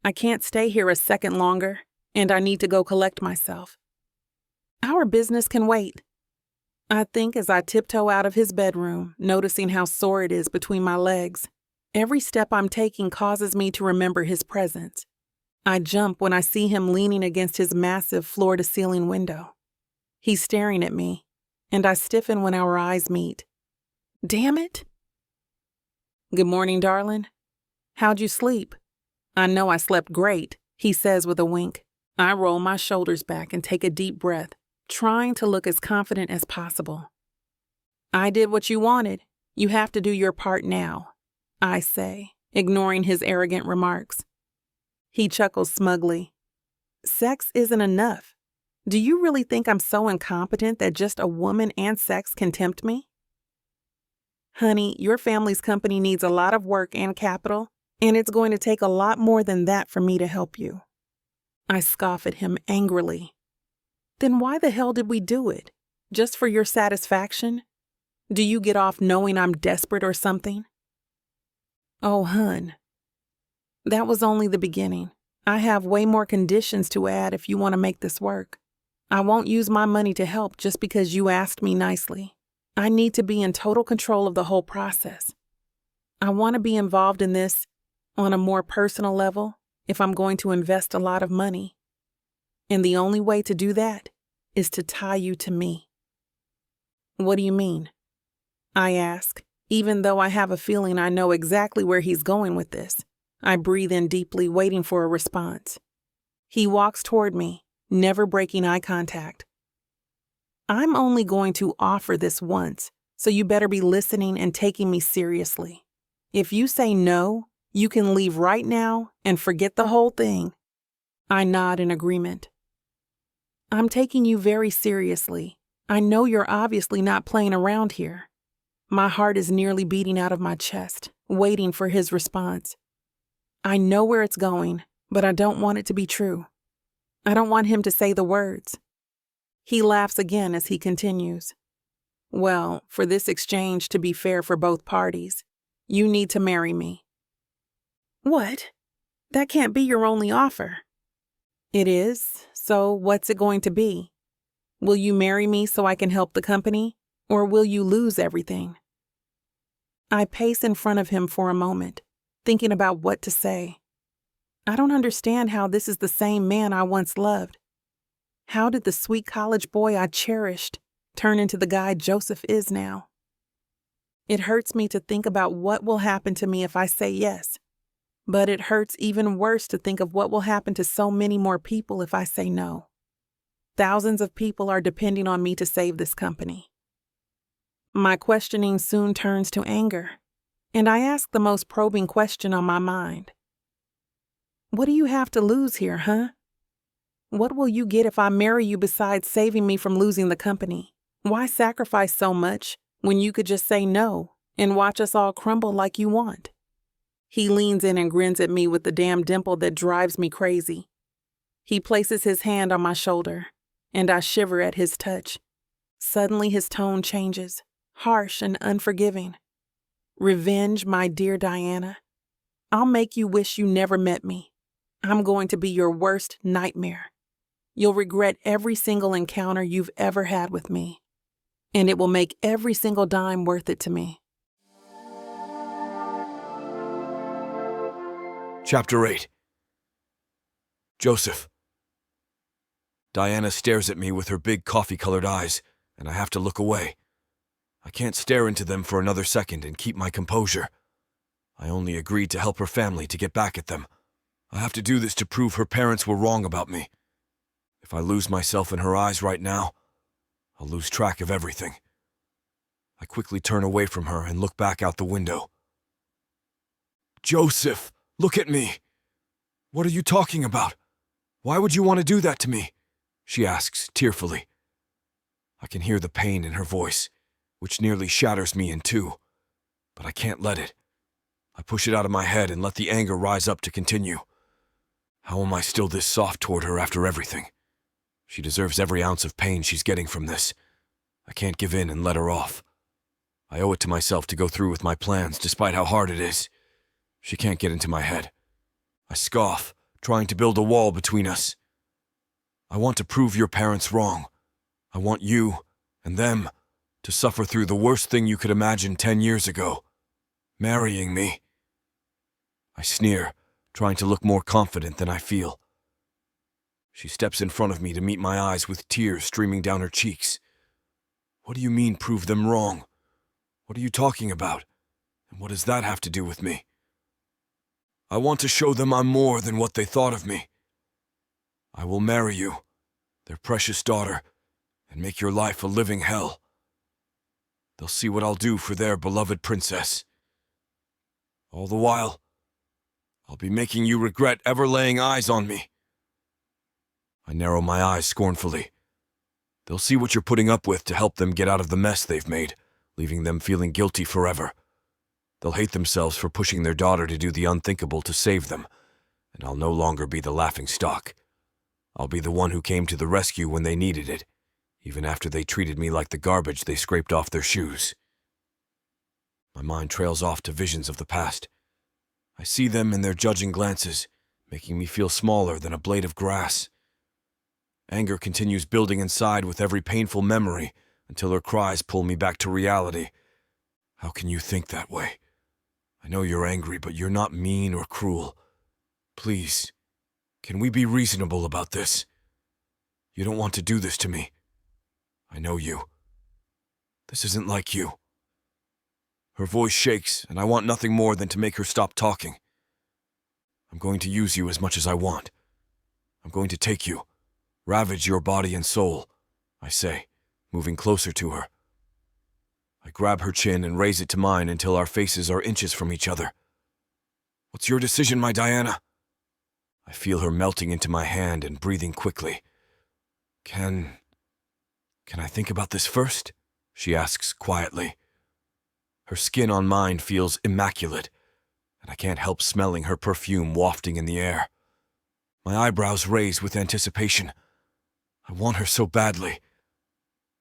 I can't stay here a second longer, and I need to go collect myself. Our business can wait. I think as I tiptoe out of his bedroom, noticing how sore it is between my legs. Every step I'm taking causes me to remember his presence. I jump when I see him leaning against his massive floor-to-ceiling window. He's staring at me, and I stiffen when our eyes meet. Damn it! Good morning, darling. How'd you sleep? I know I slept great, he says with a wink. I roll my shoulders back and take a deep breath, trying to look as confident as possible. I did what you wanted. You have to do your part now, I say, ignoring his arrogant remarks. He chuckles smugly. Sex isn't enough. Do you really think I'm so incompetent that just a woman and sex can tempt me? Honey, your family's company needs a lot of work and capital, and it's going to take a lot more than that for me to help you. I scoff at him angrily. Then why the hell did we do it? Just for your satisfaction? Do you get off knowing I'm desperate or something? Oh, hun. That was only the beginning. I have way more conditions to add if you want to make this work. I won't use my money to help just because you asked me nicely. I need to be in total control of the whole process. I want to be involved in this on a more personal level if I'm going to invest a lot of money. And the only way to do that is to tie you to me. What do you mean? I ask, even though I have a feeling I know exactly where he's going with this. I breathe in deeply, waiting for a response. He walks toward me, never breaking eye contact. I'm only going to offer this once, so you better be listening and taking me seriously. If you say no, you can leave right now and forget the whole thing. I nod in agreement. I'm taking you very seriously. I know you're obviously not playing around here. My heart is nearly beating out of my chest, waiting for his response. I know where it's going, but I don't want it to be true. I don't want him to say the words. He laughs again as he continues. Well, for this exchange to be fair for both parties, you need to marry me. What? That can't be your only offer. It is, so what's it going to be? Will you marry me so I can help the company, or will you lose everything? I pace in front of him for a moment, thinking about what to say. I don't understand how this is the same man I once loved. How did the sweet college boy I cherished turn into the guy Joseph is now? It hurts me to think about what will happen to me if I say yes, but it hurts even worse to think of what will happen to so many more people if I say no. Thousands of people are depending on me to save this company. My questioning soon turns to anger, and I ask the most probing question on my mind. What do you have to lose here, huh? What will you get if I marry you besides saving me from losing the company? Why sacrifice so much when you could just say no and watch us all crumble like you want? He leans in and grins at me with the damn dimple that drives me crazy. He places his hand on my shoulder, and I shiver at his touch. Suddenly his tone changes, harsh and unforgiving. Revenge, my dear Diana. I'll make you wish you never met me. I'm going to be your worst nightmare. You'll regret every single encounter you've ever had with me, and it will make every single dime worth it to me. Chapter 8. Joseph. Diana stares at me with her big coffee-colored eyes, and I have to look away. I can't stare into them for another second and keep my composure. I only agreed to help her family to get back at them. I have to do this to prove her parents were wrong about me. If I lose myself in her eyes right now, I'll lose track of everything. I quickly turn away from her and look back out the window. Joseph, look at me. What are you talking about? Why would you want to do that to me? She asks tearfully. I can hear the pain in her voice, which nearly shatters me in two, but I can't let it. I push it out of my head and let the anger rise up to continue. How am I still this soft toward her after everything? She deserves every ounce of pain she's getting from this. I can't give in and let her off. I owe it to myself to go through with my plans, despite how hard it is. She can't get into my head. I scoff, trying to build a wall between us. I want to prove your parents wrong. I want you, and them, to suffer through the worst thing you could imagine 10 years ago. Marrying me. I sneer, trying to look more confident than I feel. She steps in front of me to meet my eyes with tears streaming down her cheeks. What do you mean, prove them wrong? What are you talking about? And what does that have to do with me? I want to show them I'm more than what they thought of me. I will marry you, their precious daughter, and make your life a living hell. They'll see what I'll do for their beloved princess. All the while, I'll be making you regret ever laying eyes on me. I narrow my eyes scornfully. They'll see what you're putting up with to help them get out of the mess they've made, leaving them feeling guilty forever. They'll hate themselves for pushing their daughter to do the unthinkable to save them, and I'll no longer be the laughingstock. I'll be the one who came to the rescue when they needed it, even after they treated me like the garbage they scraped off their shoes. My mind trails off to visions of the past. I see them in their judging glances, making me feel smaller than a blade of grass. Anger continues building inside with every painful memory, until her cries pull me back to reality. How can you think that way? I know you're angry, but you're not mean or cruel. Please, can we be reasonable about this? You don't want to do this to me. I know you. This isn't like you. Her voice shakes, and I want nothing more than to make her stop talking. I'm going to use you as much as I want. I'm going to take you, ravage your body and soul, I say, moving closer to her. I grab her chin and raise it to mine until our faces are inches from each other. What's your decision, my Diana? I feel her melting into my hand and breathing quickly. Can I think about this first? She asks quietly. Her skin on mine feels immaculate, and I can't help smelling her perfume wafting in the air. My eyebrows raise with anticipation. I want her so badly.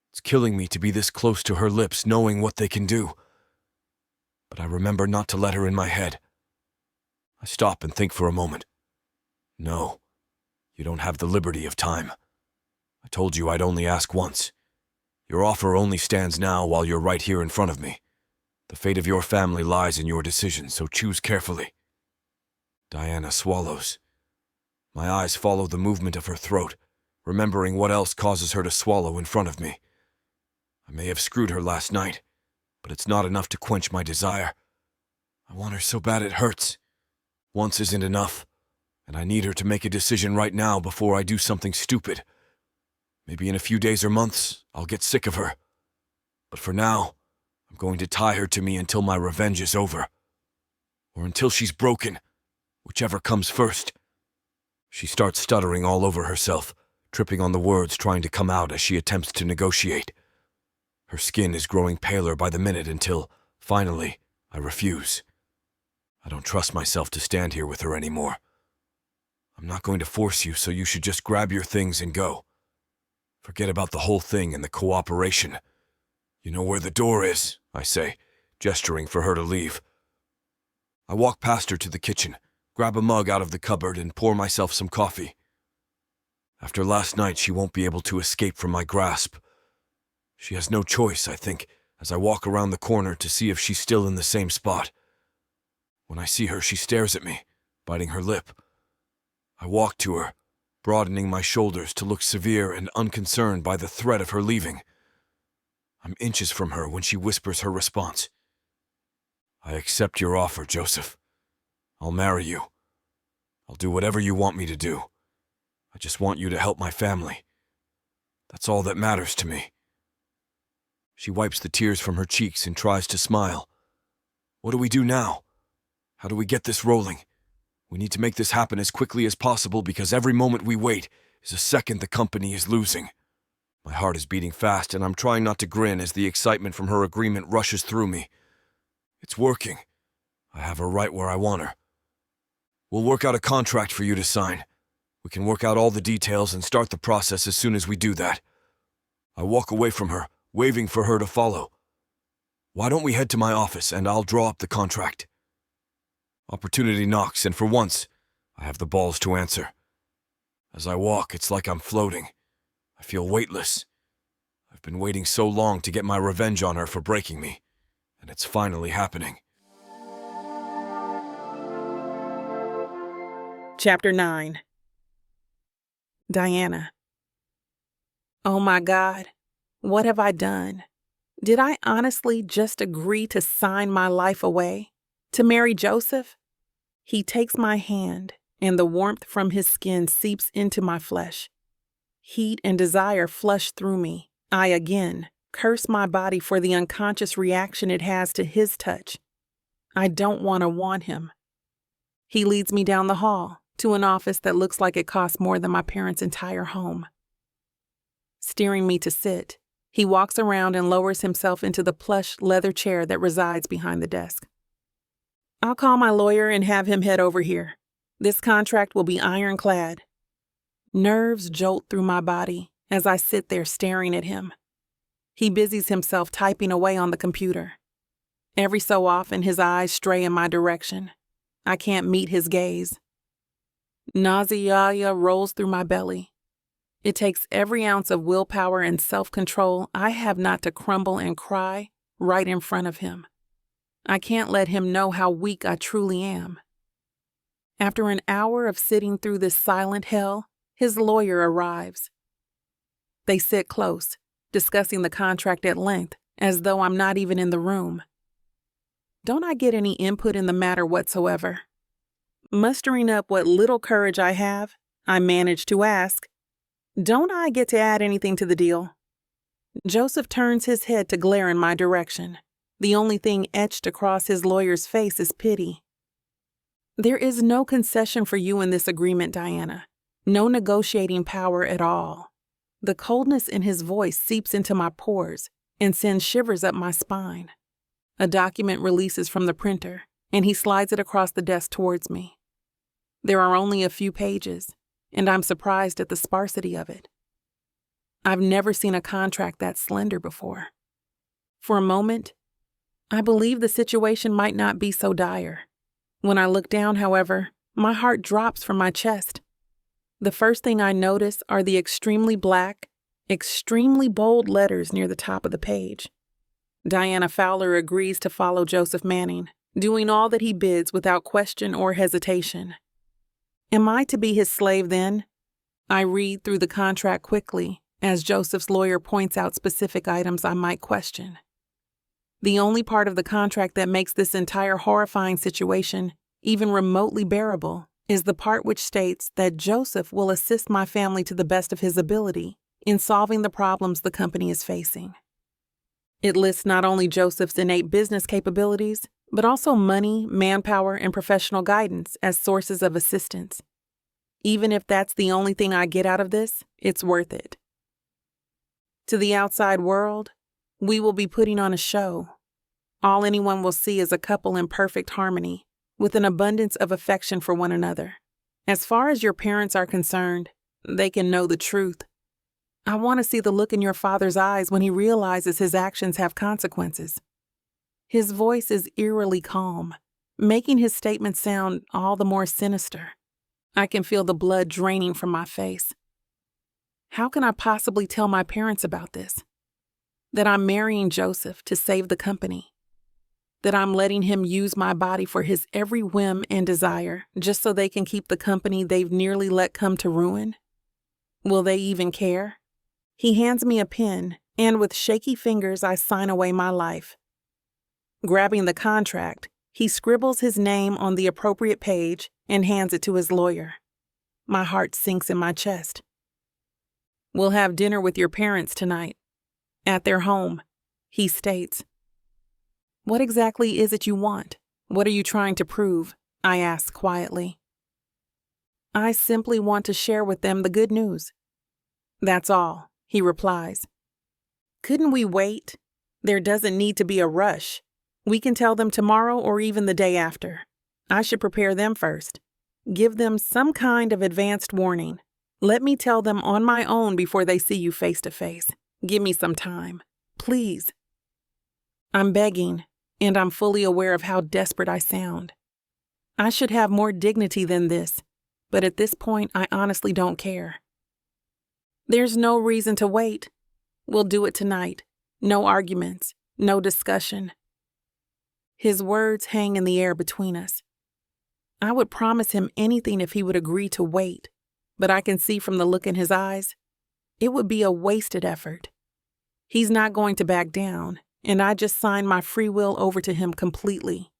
It's killing me to be this close to her lips, knowing what they can do. But I remember not to let her in my head. I stop and think for a moment. No, you don't have the liberty of time. I told you I'd only ask once. Your offer only stands now while you're right here in front of me. The fate of your family lies in your decision, so choose carefully. Diana swallows. My eyes follow the movement of her throat, remembering what else causes her to swallow in front of me. I may have screwed her last night, but it's not enough to quench my desire. I want her so bad it hurts. Once isn't enough, and I need her to make a decision right now before I do something stupid. Maybe in a few days or months, I'll get sick of her. But for now, I'm going to tie her to me until my revenge is over. Or until she's broken, whichever comes first. She starts stuttering all over herself, tripping on the words trying to come out as she attempts to negotiate. Her skin is growing paler by the minute until, finally, I refuse. I don't trust myself to stand here with her anymore. I'm not going to force you, so you should just grab your things and go. Forget about the whole thing and the cooperation. You know where the door is, I say, gesturing for her to leave. I walk past her to the kitchen, grab a mug out of the cupboard, and pour myself some coffee. After last night, she won't be able to escape from my grasp. She has no choice, I think, as I walk around the corner to see if she's still in the same spot. When I see her, she stares at me, biting her lip. I walk to her, broadening my shoulders to look severe and unconcerned by the threat of her leaving. I'm inches from her when she whispers her response. I accept your offer, Joseph. I'll marry you. I'll do whatever you want me to do. I just want you to help my family. That's all that matters to me. She wipes the tears from her cheeks and tries to smile. What do we do now? How do we get this rolling? We need to make this happen as quickly as possible because every moment we wait is a second the company is losing. My heart is beating fast and I'm trying not to grin as the excitement from her agreement rushes through me. It's working. I have her right where I want her. We'll work out a contract for you to sign. We can work out all the details and start the process as soon as we do that. I walk away from her, waving for her to follow. Why don't we head to my office and I'll draw up the contract? Opportunity knocks, and for once, I have the balls to answer. As I walk, it's like I'm floating. I feel weightless. I've been waiting so long to get my revenge on her for breaking me, and it's finally happening. Chapter 9. Diana. Oh my God, what have I done? Did I honestly just agree to sign my life away? To marry Joseph? He takes my hand, and the warmth from his skin seeps into my flesh. Heat and desire flush through me. I again curse my body for the unconscious reaction it has to his touch. I don't want him. He leads me down the hall to an office that looks like it costs more than my parents' entire home. Steering me to sit, he walks around and lowers himself into the plush leather chair that resides behind the desk. I'll call my lawyer and have him head over here. This contract will be ironclad. Nerves jolt through my body as I sit there staring at him. He busies himself typing away on the computer. Every so often, his eyes stray in my direction. I can't meet his gaze. Nausea rolls through my belly. It takes every ounce of willpower and self-control I have not to crumble and cry right in front of him. I can't let him know how weak I truly am. After an hour of sitting through this silent hell, his lawyer arrives. They sit close, discussing the contract at length, as though I'm not even in the room. Don't I get any input in the matter whatsoever? Mustering up what little courage I have, I manage to ask, don't I get to add anything to the deal? Joseph turns his head to glare in my direction. The only thing etched across his lawyer's face is pity. There is no concession for you in this agreement, Diana. No negotiating power at all. The coldness in his voice seeps into my pores and sends shivers up my spine. A document releases from the printer, and he slides it across the desk towards me. There are only a few pages, and I'm surprised at the sparsity of it. I've never seen a contract that slender before. For a moment, I believe the situation might not be so dire. When I look down, however, my heart drops from my chest. The first thing I notice are the extremely black, extremely bold letters near the top of the page. Diana Fowler agrees to follow Joseph Manning, doing all that he bids without question or hesitation. Am I to be his slave then? I read through the contract quickly as Joseph's lawyer points out specific items I might question. The only part of the contract that makes this entire horrifying situation even remotely bearable is the part which states that Joseph will assist my family to the best of his ability in solving the problems the company is facing. It lists not only Joseph's innate business capabilities, but also money, manpower, and professional guidance as sources of assistance. Even if that's the only thing I get out of this, it's worth it. To the outside world, we will be putting on a show. All anyone will see is a couple in perfect harmony, with an abundance of affection for one another. As far as your parents are concerned, they can know the truth. I want to see the look in your father's eyes when he realizes his actions have consequences. His voice is eerily calm, making his statement sound all the more sinister. I can feel the blood draining from my face. How can I possibly tell my parents about this? That I'm marrying Joseph to save the company. That I'm letting him use my body for his every whim and desire just so they can keep the company they've nearly let come to ruin? Will they even care? He hands me a pen, and with shaky fingers I sign away my life. Grabbing the contract, he scribbles his name on the appropriate page and hands it to his lawyer. My heart sinks in my chest. We'll have dinner with your parents tonight. At their home, he states. What exactly is it you want? What are you trying to prove? I ask quietly. I simply want to share with them the good news. That's all, he replies. Couldn't we wait? There doesn't need to be a rush. We can tell them tomorrow or even the day after. I should prepare them first. Give them some kind of advanced warning. Let me tell them on my own before they see you face to face. Give me some time, please. I'm begging, and I'm fully aware of how desperate I sound. I should have more dignity than this, but at this point I honestly don't care. There's no reason to wait. We'll do it tonight. No arguments, no discussion. His words hang in the air between us. I would promise him anything if he would agree to wait, but I can see from the look in his eyes, it would be a wasted effort. He's not going to back down, and I just sign my free will over to him completely.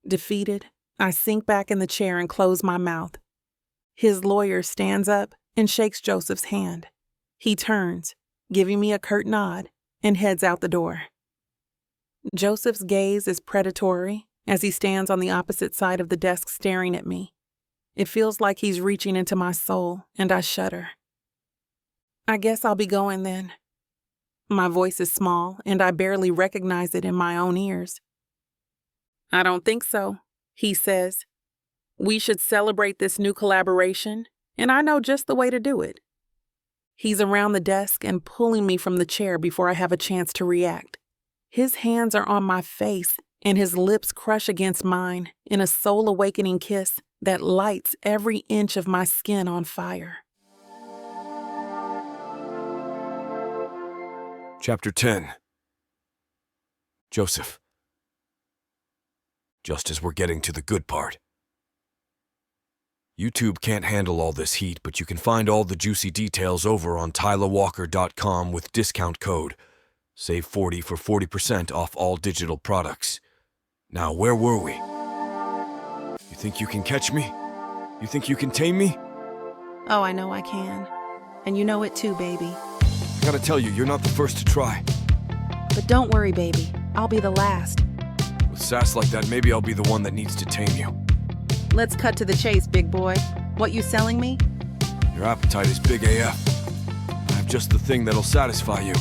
Defeated, I sink back in the chair and close my mouth. His lawyer stands up and shakes Joseph's hand. He turns, giving me a curt nod, and heads out the door. Joseph's gaze is predatory as he stands on the opposite side of the desk staring at me. It feels like he's reaching into my soul, and I shudder. I guess I'll be going then. My voice is small, and I barely recognize it in my own ears. I don't think so, he says. We should celebrate this new collaboration, and I know just the way to do it. He's around the desk and pulling me from the chair before I have a chance to react. His hands are on my face, and his lips crush against mine in a soul-awakening kiss that lights every inch of my skin on fire. Chapter 10. Joseph. Just as we're getting to the good part. YouTube can't handle all this heat, but you can find all the juicy details over on TylaWalker.com with discount code. Save 40 for 40% off all digital products. Now, where were we? You think you can catch me? You think you can tame me? Oh, I know I can. And you know it too, baby. I gotta tell you, you're not the first to try. But don't worry, baby. I'll be the last. With sass like that, maybe I'll be the one that needs to tame you. Let's cut to the chase, big boy. What you selling me? Your appetite is big AF. I have just the thing that'll satisfy you.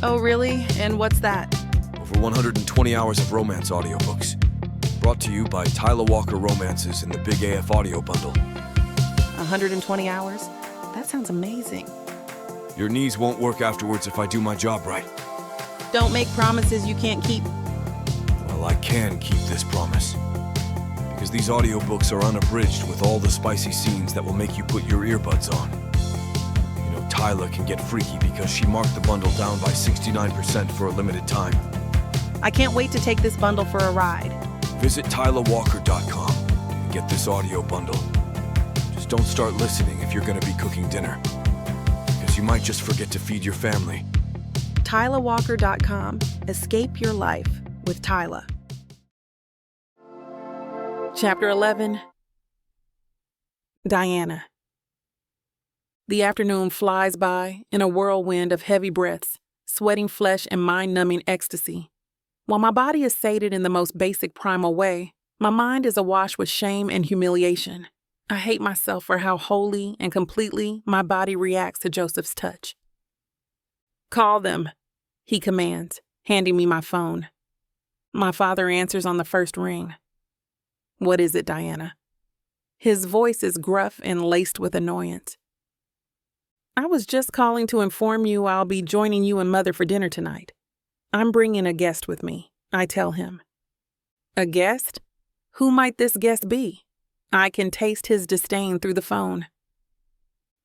Oh, really? And what's that? Over 120 hours of romance audiobooks. Brought to you by Tyla Walker Romances in the Big AF Audio Bundle. 120 hours? That sounds amazing. Your knees won't work afterwards if I do my job right. Don't make promises you can't keep. Well, I can keep this promise. Because these audiobooks are unabridged with all the spicy scenes that will make you put your earbuds on. You know, Tyla can get freaky because she marked the bundle down by 69% for a limited time. I can't wait to take this bundle for a ride. Visit TylaWalker.com and get this audio bundle. Just don't start listening if you're going to be cooking dinner. Because you might just forget to feed your family. TylaWalker.com. Escape your life with Tyla. Chapter 11. Diana. The afternoon flies by in a whirlwind of heavy breaths, sweating flesh and mind-numbing ecstasy. While my body is sated in the most basic primal way, my mind is awash with shame and humiliation. I hate myself for how wholly and completely my body reacts to Joseph's touch. "Call them," he commands, handing me my phone. My father answers on the first ring. "What is it, Diana?" His voice is gruff and laced with annoyance. "I was just calling to inform you I'll be joining you and Mother for dinner tonight. I'm bringing a guest with me," I tell him. "A guest? Who might this guest be?" I can taste his disdain through the phone.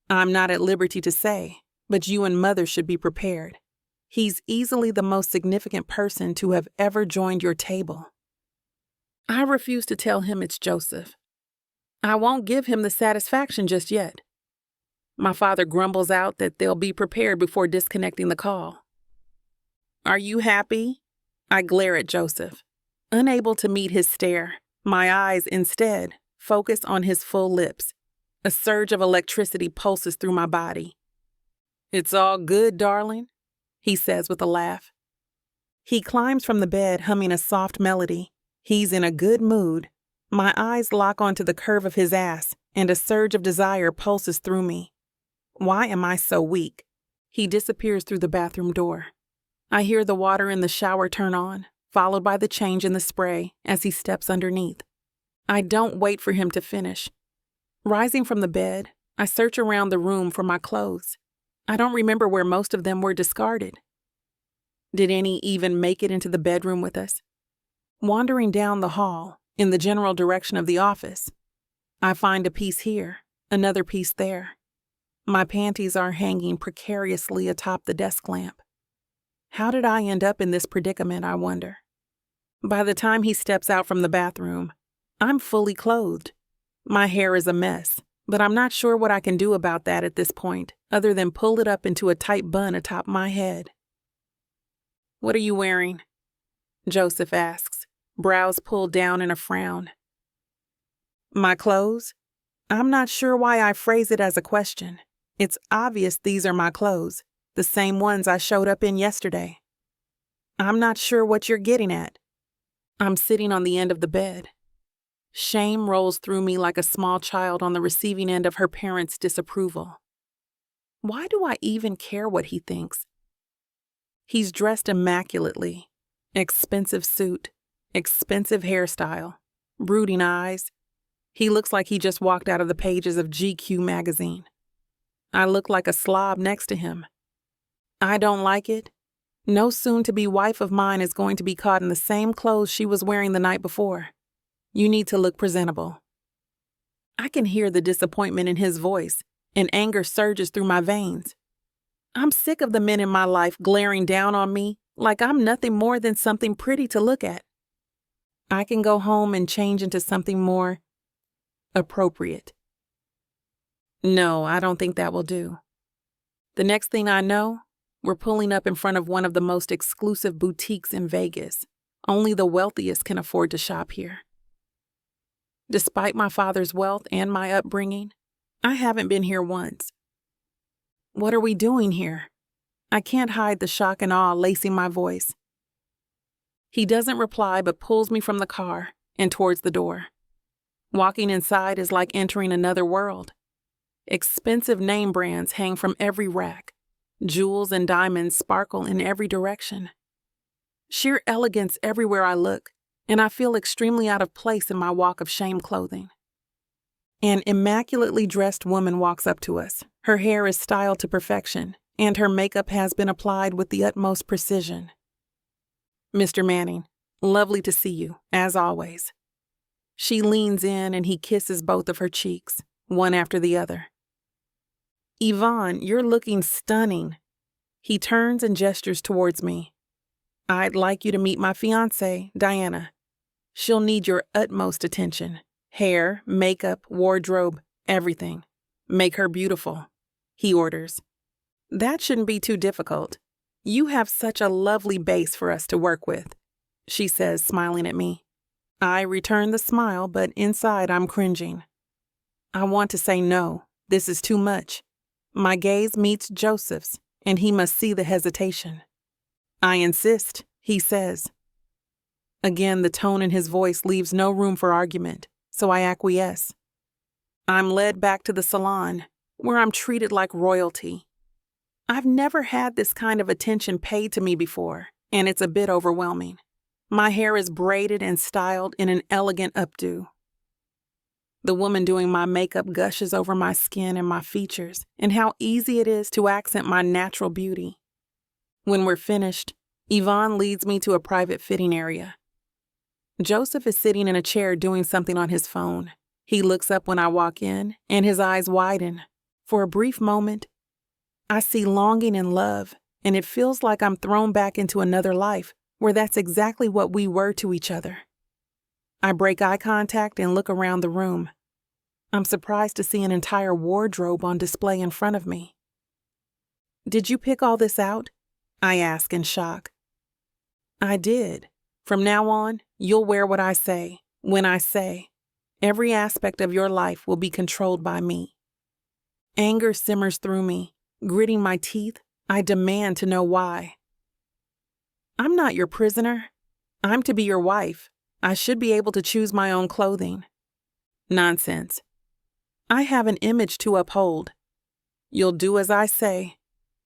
"I'm not at liberty to say, but you and Mother should be prepared. He's easily the most significant person to have ever joined your table." I refuse to tell him it's Joseph. I won't give him the satisfaction just yet. My father grumbles out that they'll be prepared before disconnecting the call. "Are you happy?" I glare at Joseph, unable to meet his stare. My eyes, instead, focus on his full lips. A surge of electricity pulses through my body. "It's all good, darling," he says with a laugh. He climbs from the bed, humming a soft melody. He's in a good mood. My eyes lock onto the curve of his ass, and a surge of desire pulses through me. Why am I so weak? He disappears through the bathroom door. I hear the water in the shower turn on, followed by the change in the spray as he steps underneath. I don't wait for him to finish. Rising from the bed, I search around the room for my clothes. I don't remember where most of them were discarded. Did any even make it into the bedroom with us? Wandering down the hall, in the general direction of the office, I find a piece here, another piece there. My panties are hanging precariously atop the desk lamp. How did I end up in this predicament, I wonder? By the time he steps out from the bathroom, I'm fully clothed. My hair is a mess, but I'm not sure what I can do about that at this point, other than pull it up into a tight bun atop my head. "What are you wearing?" Joseph asks, brows pulled down in a frown. "My clothes?" I'm not sure why I phrase it as a question. It's obvious these are my clothes, the same ones I showed up in yesterday. I'm not sure what you're getting at. I'm sitting on the end of the bed. Shame rolls through me like a small child on the receiving end of her parents' disapproval. Why do I even care what he thinks? He's dressed immaculately. Expensive suit, expensive hairstyle, brooding eyes. He looks like he just walked out of the pages of GQ magazine. I look like a slob next to him. I don't like it. No soon-to-be wife of mine is going to be caught in the same clothes she was wearing the night before. You need to look presentable. I can hear the disappointment in his voice, and anger surges through my veins. I'm sick of the men in my life glaring down on me like I'm nothing more than something pretty to look at. I can go home and change into something more appropriate. No, I don't think that will do. The next thing I know, we're pulling up in front of one of the most exclusive boutiques in Vegas. Only the wealthiest can afford to shop here. Despite my father's wealth and my upbringing, I haven't been here once. What are we doing here? I can't hide the shock and awe lacing my voice. He doesn't reply but pulls me from the car and towards the door. Walking inside is like entering another world. Expensive name brands hang from every rack. Jewels and diamonds sparkle in every direction. Sheer elegance everywhere I look, and I feel extremely out of place in my walk of shame clothing. An immaculately dressed woman walks up to us. Her hair is styled to perfection, and her makeup has been applied with the utmost precision. Mr. Manning, lovely to see you, as always. She leans in and he kisses both of her cheeks, one after the other. Yvonne, you're looking stunning. He turns and gestures towards me. I'd like you to meet my fiancée, Diana. She'll need your utmost attention. Hair, makeup, wardrobe, everything. Make her beautiful, he orders. That shouldn't be too difficult. You have such a lovely base for us to work with, she says, smiling at me. I return the smile, but inside I'm cringing. I want to say no, this is too much. My gaze meets Joseph's, and he must see the hesitation. I insist, he says. Again, the tone in his voice leaves no room for argument, so I acquiesce. I'm led back to the salon, where I'm treated like royalty. I've never had this kind of attention paid to me before, and it's a bit overwhelming. My hair is braided and styled in an elegant updo. The woman doing my makeup gushes over my skin and my features, and how easy it is to accent my natural beauty. When we're finished, Yvonne leads me to a private fitting area. Joseph is sitting in a chair doing something on his phone. He looks up when I walk in, and his eyes widen. For a brief moment, I see longing and love, and it feels like I'm thrown back into another life where that's exactly what we were to each other. I break eye contact and look around the room. I'm surprised to see an entire wardrobe on display in front of me. Did you pick all this out? I ask in shock. I did. From now on, you'll wear what I say, when I say. Every aspect of your life will be controlled by me. Anger simmers through me. Gritting my teeth, I demand to know why. I'm not your prisoner. I'm to be your wife. I should be able to choose my own clothing. Nonsense. I have an image to uphold. You'll do as I say.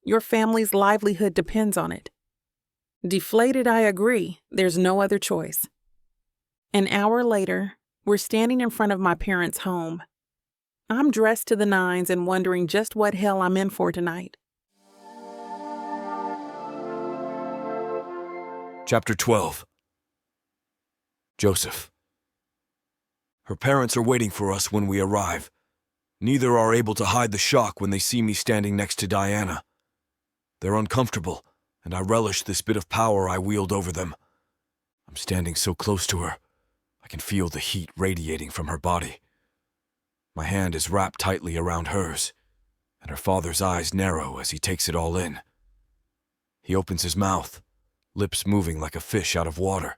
Your family's livelihood depends on it. Deflated, I agree. There's no other choice. An hour later, we're standing in front of my parents' home. I'm dressed to the nines and wondering just what hell I'm in for tonight. Chapter 12. Joseph. Her parents are waiting for us when we arrive. Neither are able to hide the shock when they see me standing next to Diana. They're uncomfortable, and I relish this bit of power I wield over them. I'm standing so close to her, I can feel the heat radiating from her body. My hand is wrapped tightly around hers, and her father's eyes narrow as he takes it all in. He opens his mouth, lips moving like a fish out of water.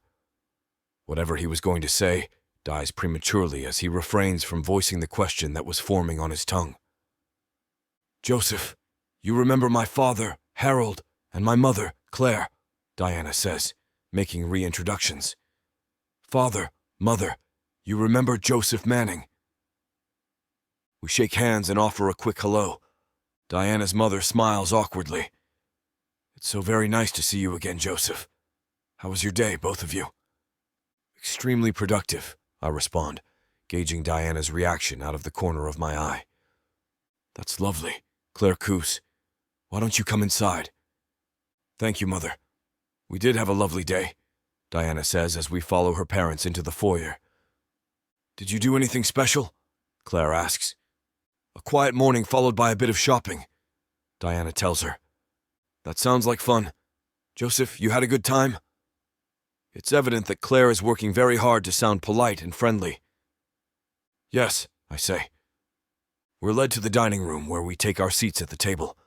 Whatever he was going to say dies prematurely as he refrains from voicing the question that was forming on his tongue. Joseph, you remember my father, Harold, and my mother, Claire, Diana says, making reintroductions. Father, mother, you remember Joseph Manning? We shake hands and offer a quick hello. Diana's mother smiles awkwardly. It's so very nice to see you again, Joseph. How was your day, both of you? Extremely productive, I respond, gauging Diana's reaction out of the corner of my eye. That's lovely, Claire coos. Why don't you come inside? Thank you, Mother. We did have a lovely day, Diana says as we follow her parents into the foyer. Did you do anything special? Claire asks. A quiet morning followed by a bit of shopping, Diana tells her. That sounds like fun. Joseph, you had a good time? It's evident that Claire is working very hard to sound polite and friendly. Yes, I say. We're led to the dining room where we take our seats at the table.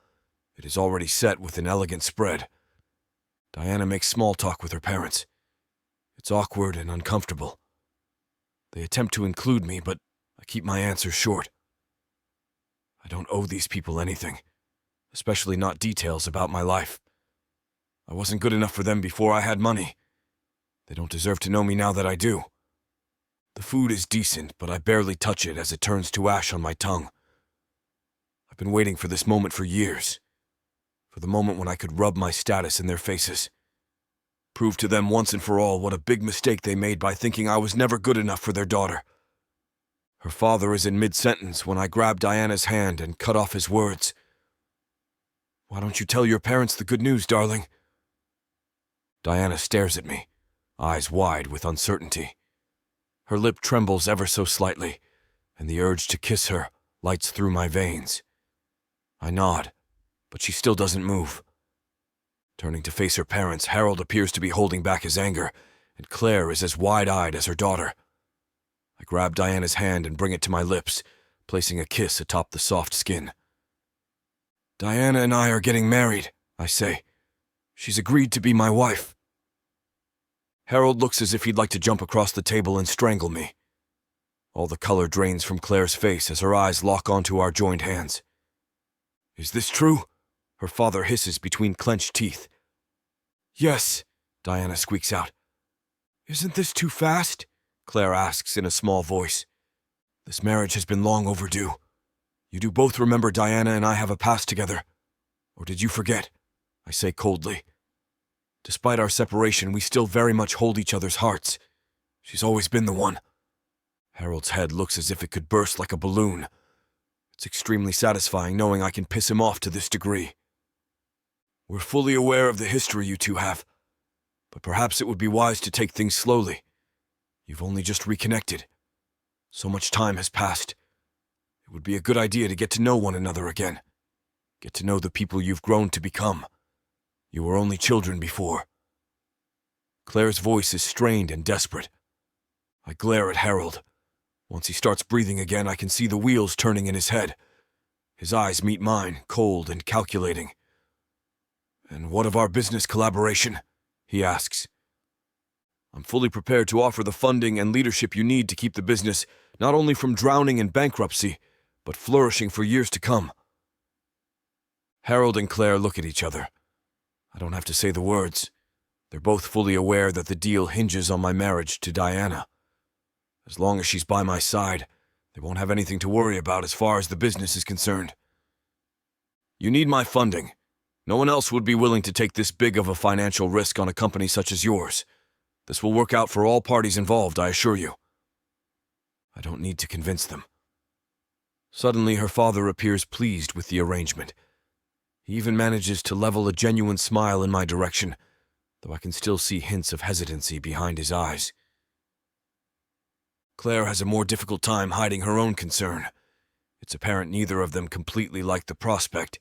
It is already set with an elegant spread. Diana makes small talk with her parents. It's awkward and uncomfortable. They attempt to include me, but I keep my answers short. I don't owe these people anything, especially not details about my life. I wasn't good enough for them before I had money. They don't deserve to know me now that I do. The food is decent, but I barely touch it as it turns to ash on my tongue. I've been waiting for this moment for years. For the moment when I could rub my status in their faces. Prove to them once and for all what a big mistake they made by thinking I was never good enough for their daughter. Her father is in mid-sentence when I grab Diana's hand and cut off his words. Why don't you tell your parents the good news, darling? Diana stares at me, eyes wide with uncertainty. Her lip trembles ever so slightly, and the urge to kiss her lights through my veins. I nod, but she still doesn't move. Turning to face her parents, Harold appears to be holding back his anger, and Claire is as wide-eyed as her daughter. I grab Diana's hand and bring it to my lips, placing a kiss atop the soft skin. Diana and I are getting married, I say. She's agreed to be my wife. Harold looks as if he'd like to jump across the table and strangle me. All the color drains from Claire's face as her eyes lock onto our joined hands. Is this true? Her father hisses between clenched teeth. Yes, Diana squeaks out. Isn't this too fast? Claire asks in a small voice. This marriage has been long overdue. You do both remember Diana and I have a past together. Or did you forget? I say coldly. Despite our separation, we still very much hold each other's hearts. She's always been the one. Harold's head looks as if it could burst like a balloon. It's extremely satisfying knowing I can piss him off to this degree. We're fully aware of the history you two have, but perhaps it would be wise to take things slowly. You've only just reconnected. So much time has passed. It would be a good idea to get to know one another again. Get to know the people you've grown to become. You were only children before. Claire's voice is strained and desperate. I glare at Harold. Once he starts breathing again, I can see the wheels turning in his head. His eyes meet mine, cold and calculating. And what of our business collaboration? He asks. I'm fully prepared to offer the funding and leadership you need to keep the business not only from drowning in bankruptcy, but flourishing for years to come. Harold and Claire look at each other. I don't have to say the words. They're both fully aware that the deal hinges on my marriage to Diana. As long as she's by my side, they won't have anything to worry about as far as the business is concerned. You need my funding. No one else would be willing to take this big of a financial risk on a company such as yours. This will work out for all parties involved, I assure you. I don't need to convince them. Suddenly, her father appears pleased with the arrangement. He even manages to level a genuine smile in my direction, though I can still see hints of hesitancy behind his eyes. Claire has a more difficult time hiding her own concern. It's apparent neither of them completely like the prospect,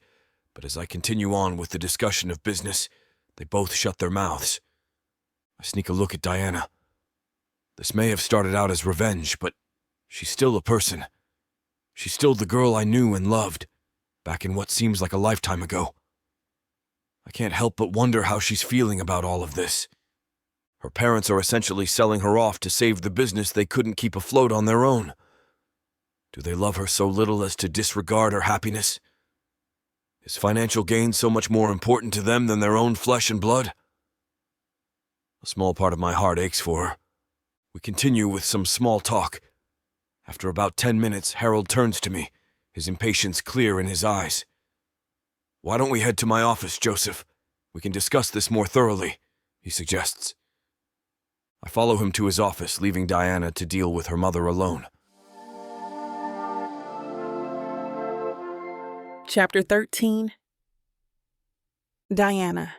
but as I continue on with the discussion of business, they both shut their mouths. I sneak a look at Diana. This may have started out as revenge, but she's still a person. She's still the girl I knew and loved, back in what seems like a lifetime ago. I can't help but wonder how she's feeling about all of this. Her parents are essentially selling her off to save the business they couldn't keep afloat on their own. Do they love her so little as to disregard her happiness? Is financial gain so much more important to them than their own flesh and blood? A small part of my heart aches for her. We continue with some small talk. After about 10 minutes, Harold turns to me, his impatience clear in his eyes. Why don't we head to my office, Joseph? We can discuss this more thoroughly, he suggests. I follow him to his office, leaving Diana to deal with her mother alone. Chapter 13. Diana.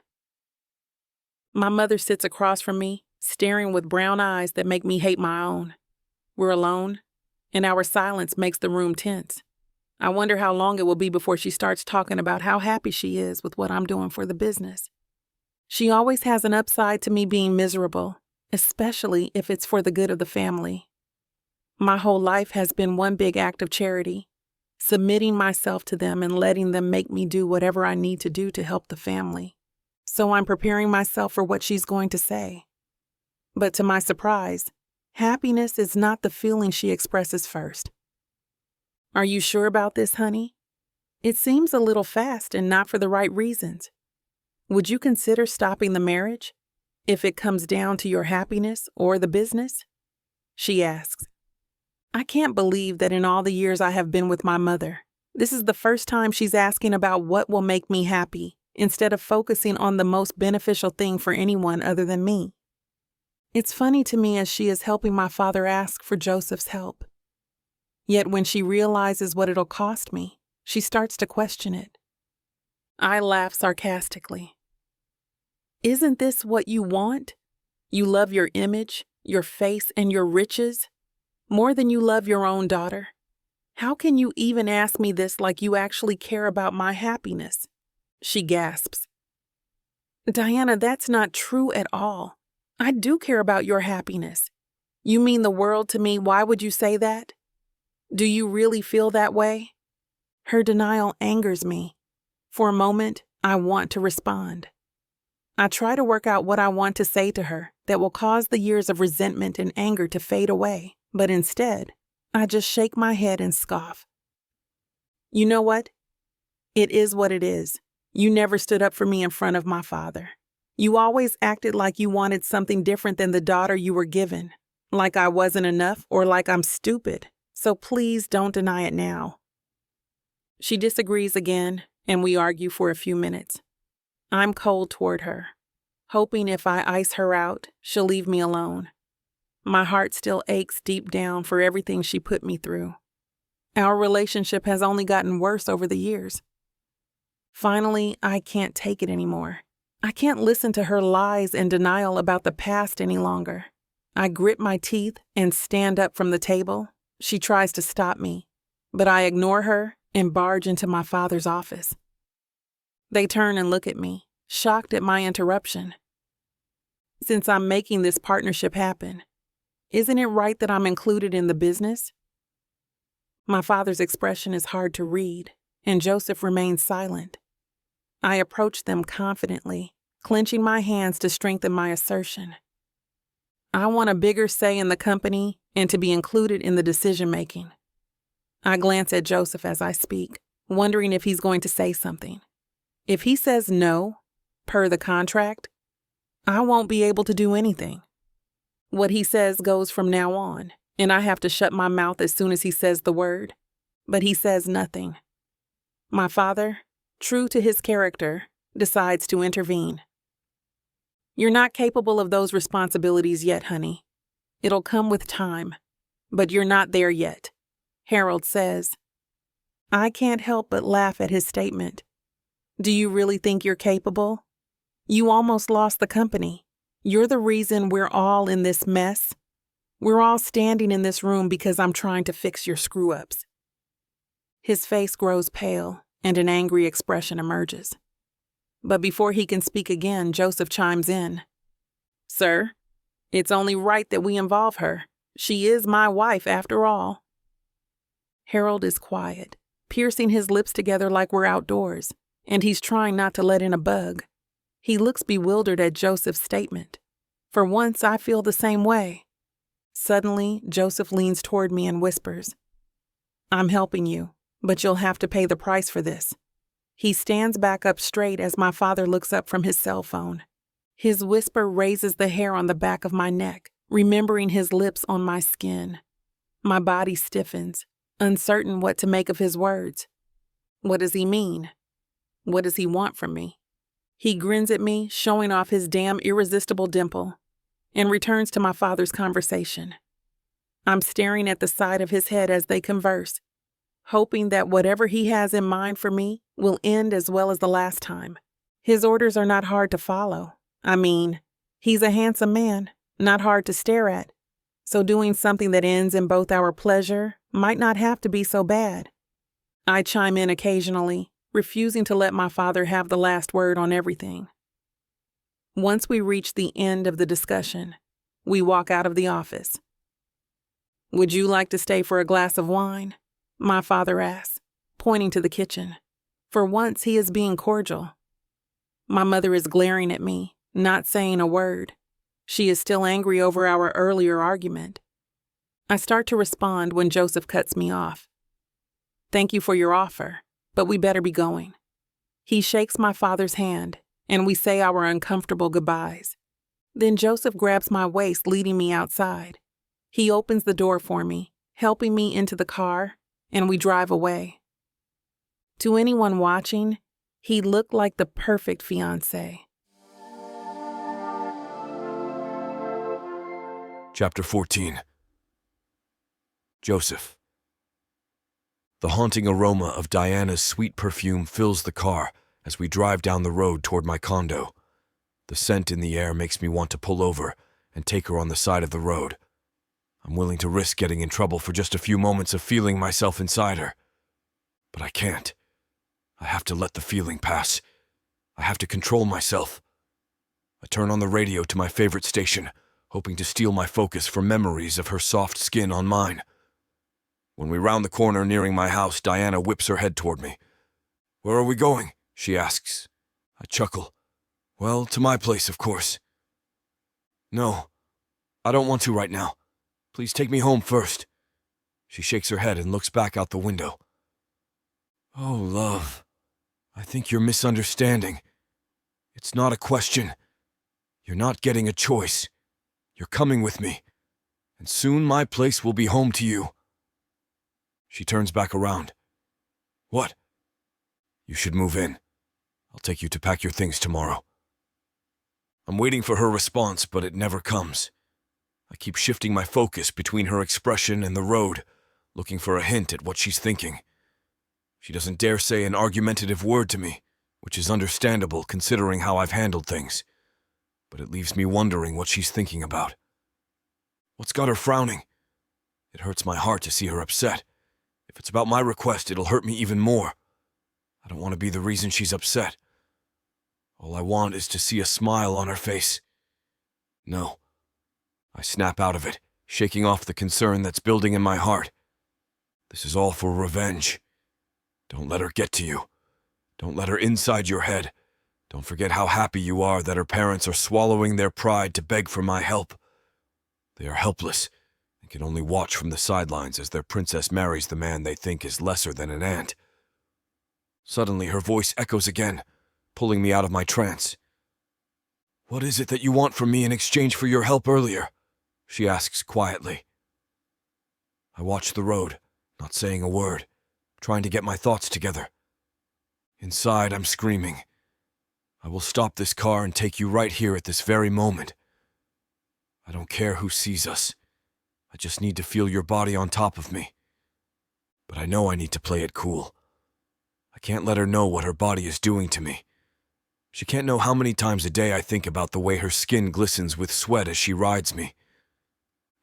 My mother sits across from me, staring with brown eyes that make me hate my own. We're alone, and our silence makes the room tense. I wonder how long it will be before she starts talking about how happy she is with what I'm doing for the business. She always has an upside to me being miserable, especially if it's for the good of the family. My whole life has been one big act of charity, submitting myself to them and letting them make me do whatever I need to do to help the family. So I'm preparing myself for what she's going to say. But to my surprise, happiness is not the feeling she expresses first. Are you sure about this, honey? It seems a little fast and not for the right reasons. Would you consider stopping the marriage if it comes down to your happiness or the business? She asks. I can't believe that in all the years I have been with my mother, this is the first time she's asking about what will make me happy instead of focusing on the most beneficial thing for anyone other than me. It's funny to me as she is helping my father ask for Joseph's help. Yet when she realizes what it'll cost me, she starts to question it. I laugh sarcastically. Isn't this what you want? You love your image, your face, and your riches more than you love your own daughter. How can you even ask me this like you actually care about my happiness? She gasps. Diana, that's not true at all. I do care about your happiness. You mean the world to me. Why would you say that? Do you really feel that way? Her denial angers me. For a moment, I want to respond. I try to work out what I want to say to her that will cause the years of resentment and anger to fade away, but instead, I just shake my head and scoff. You know what? It is what it is. You never stood up for me in front of my father. You always acted like you wanted something different than the daughter you were given, like I wasn't enough or like I'm stupid. So please don't deny it now. She disagrees again, and we argue for a few minutes. I'm cold toward her, hoping if I ice her out, she'll leave me alone. My heart still aches deep down for everything she put me through. Our relationship has only gotten worse over the years. Finally, I can't take it anymore. I can't listen to her lies and denial about the past any longer. I grit my teeth and stand up from the table. She tries to stop me, but I ignore her and barge into my father's office. They turn and look at me, shocked at my interruption. Since I'm making this partnership happen, isn't it right that I'm included in the business? My father's expression is hard to read, and Joseph remains silent. I approach them confidently, clenching my hands to strengthen my assertion. I want a bigger say in the company and to be included in the decision-making. I glance at Joseph as I speak, wondering if he's going to say something. If he says no, per the contract, I won't be able to do anything. What he says goes from now on, and I have to shut my mouth as soon as he says the word. But he says nothing. My father, true to his character, decides to intervene. You're not capable of those responsibilities yet, honey. It'll come with time, but you're not there yet, Harold says. I can't help but laugh at his statement. Do you really think you're capable? You almost lost the company. You're the reason we're all in this mess. We're all standing in this room because I'm trying to fix your screw-ups. His face grows pale, and an angry expression emerges. But before he can speak again, Joseph chimes in. Sir, it's only right that we involve her. She is my wife, after all. Harold is quiet, piercing his lips together like we're outdoors, and he's trying not to let in a bug. He looks bewildered at Joseph's statement. For once, I feel the same way. Suddenly, Joseph leans toward me and whispers, I'm helping you, but you'll have to pay the price for this. He stands back up straight as my father looks up from his cell phone. His whisper raises the hair on the back of my neck, remembering his lips on my skin. My body stiffens, uncertain what to make of his words. What does he mean? What does he want from me? He grins at me, showing off his damn irresistible dimple, and returns to my father's conversation. I'm staring at the side of his head as they converse, hoping that whatever he has in mind for me will end as well as the last time. His orders are not hard to follow. I mean, he's a handsome man, not hard to stare at. So doing something that ends in both our pleasure might not have to be so bad. I chime in occasionally, refusing to let my father have the last word on everything. Once we reach the end of the discussion, we walk out of the office. "Would you like to stay for a glass of wine?" my father asks, pointing to the kitchen. For once, he is being cordial. My mother is glaring at me, not saying a word. She is still angry over our earlier argument. I start to respond when Joseph cuts me off. "Thank you for your offer, but we better be going." He shakes my father's hand, and we say our uncomfortable goodbyes. Then Joseph grabs my waist, leading me outside. He opens the door for me, helping me into the car, and we drive away. To anyone watching, he looked like the perfect fiancé. Chapter 14. Joseph. The haunting aroma of Diana's sweet perfume fills the car as we drive down the road toward my condo. The scent in the air makes me want to pull over and take her on the side of the road. I'm willing to risk getting in trouble for just a few moments of feeling myself inside her. But I can't. I have to let the feeling pass. I have to control myself. I turn on the radio to my favorite station, hoping to steal my focus from memories of her soft skin on mine. When we round the corner nearing my house, Diana whips her head toward me. "Where are we going?" she asks. I chuckle. "Well, to my place, of course." "No, I don't want to right now. Please take me home first." She shakes her head and looks back out the window. "Oh, love, I think you're misunderstanding. It's not a question. You're not getting a choice. You're coming with me, and soon my place will be home to you." She turns back around. "What?" "You should move in. I'll take you to pack your things tomorrow." I'm waiting for her response, but it never comes. I keep shifting my focus between her expression and the road, looking for a hint at what she's thinking. She doesn't dare say an argumentative word to me, which is understandable considering how I've handled things. But it leaves me wondering what she's thinking about. What's got her frowning? It hurts my heart to see her upset. If it's about my request, it'll hurt me even more. I don't want to be the reason she's upset. All I want is to see a smile on her face. No. I snap out of it, shaking off the concern that's building in my heart. This is all for revenge. Don't let her get to you. Don't let her inside your head. Don't forget how happy you are that her parents are swallowing their pride to beg for my help. They are helpless and can only watch from the sidelines as their princess marries the man they think is lesser than an ant. Suddenly her voice echoes again, pulling me out of my trance. "What is it that you want from me in exchange for your help earlier?" she asks quietly. I watch the road, not saying a word, trying to get my thoughts together. Inside, I'm screaming. I will stop this car and take you right here at this very moment. I don't care who sees us. I just need to feel your body on top of me. But I know I need to play it cool. I can't let her know what her body is doing to me. She can't know how many times a day I think about the way her skin glistens with sweat as she rides me.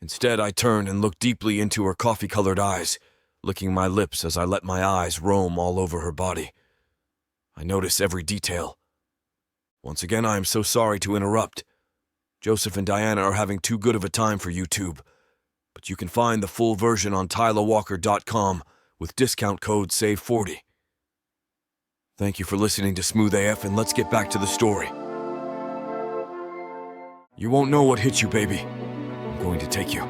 Instead, I turn and look deeply into her coffee-colored eyes, licking my lips as I let my eyes roam all over her body. I notice every detail. Once again, I am so sorry to interrupt. Joseph and Diana are having too good of a time for YouTube, but you can find the full version on TylaWalker.com with discount code SAVE40. Thank you for listening to Smooth AF, and let's get back to the story. You won't know what hit you, baby. I'm going to take you,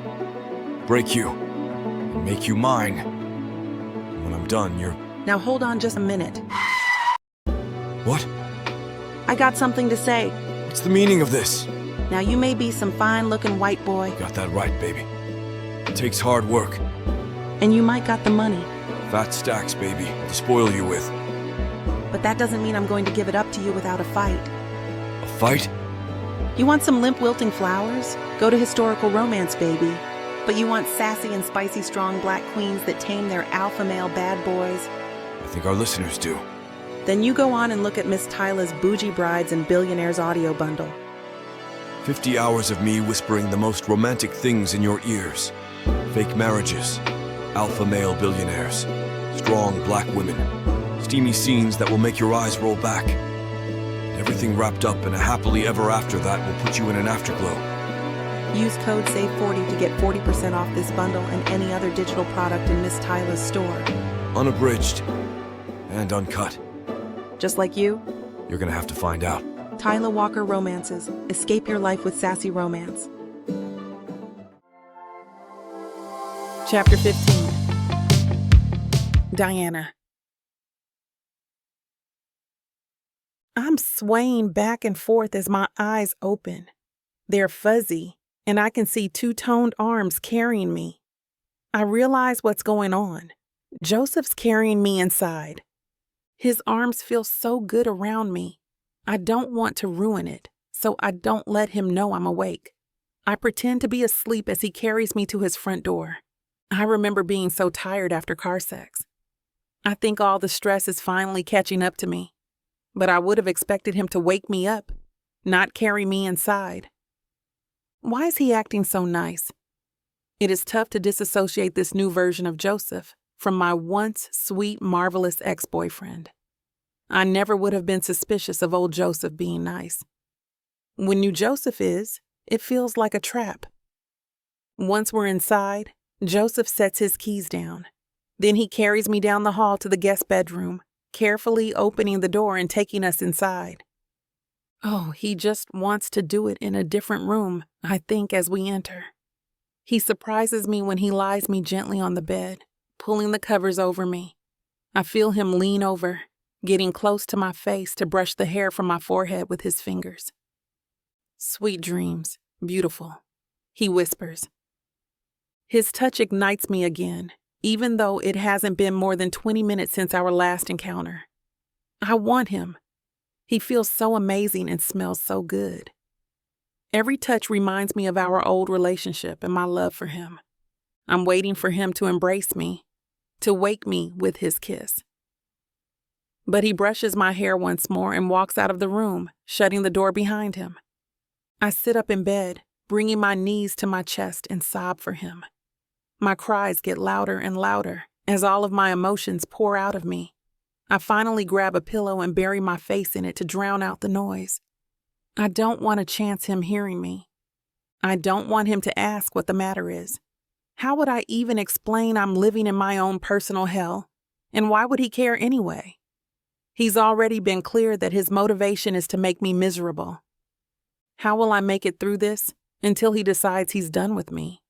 break you, and make you mine. And when I'm done, you're... Now hold on just a minute. What? I got something to say. What's the meaning of this? Now you may be some fine-looking white boy, Got that right, baby. It takes hard work. and you might got the money, Fat stacks, baby, to spoil you with. but that doesn't mean I'm going to give it up to you without a fight. A fight? You want some limp wilting flowers? Go to historical romance, baby. But you want sassy and spicy strong black queens that tame their alpha male bad boys? I think our listeners do. Then you go on and look at Miss Tyla's Bougie Brides and Billionaires audio bundle. 50 hours of me whispering the most romantic things in your ears. Fake marriages, alpha male billionaires, Strong black women. Steamy scenes that will make your eyes roll back. And everything wrapped up in a happily ever after that will put you in an afterglow. Use code SAVE40 to get 40% off this bundle and any other digital product in Miss Tyla's store. Unabridged and uncut. Just like you, You're gonna have to find out. Tyla Walker Romances. Escape your life with sassy romance. Chapter 15. Diana. I'm swaying back and forth as my eyes open. They're fuzzy, and I can see two-toned arms carrying me. I realize what's going on. Joseph's carrying me inside. His arms feel so good around me. I don't want to ruin it, so I don't let him know I'm awake. I pretend to be asleep as he carries me to his front door. I remember being so tired after car sex. I think all the stress is finally catching up to me, but I would have expected him to wake me up, not carry me inside. Why is he acting so nice? It is tough to disassociate this new version of Joseph from my once sweet, marvelous ex-boyfriend. I never would have been suspicious of old Joseph being nice. When new Joseph is, it feels like a trap. Once we're inside, Joseph sets his keys down. Then he carries me down the hall to the guest bedroom, carefully opening the door and taking us inside. Oh, he just wants to do it in a different room, I think, as we enter. He surprises me when he lies me gently on the bed, pulling the covers over me. I feel him lean over, getting close to my face to brush the hair from my forehead with his fingers. Sweet dreams, beautiful, he whispers. His touch ignites me again, even though it hasn't been more than 20 minutes since our last encounter. I want him. He feels so amazing and smells so good. Every touch reminds me of our old relationship and my love for him. I'm waiting for him to embrace me, to wake me with his kiss. But he brushes my hair once more and walks out of the room, shutting the door behind him. I sit up in bed, bringing my knees to my chest and sob for him. My cries get louder and louder as all of my emotions pour out of me. I finally grab a pillow and bury my face in it to drown out the noise. I don't want to chance him hearing me. I don't want him to ask what the matter is. How would I even explain I'm living in my own personal hell? And why would he care anyway? He's already been clear that his motivation is to make me miserable. How will I make it through this until he decides he's done with me?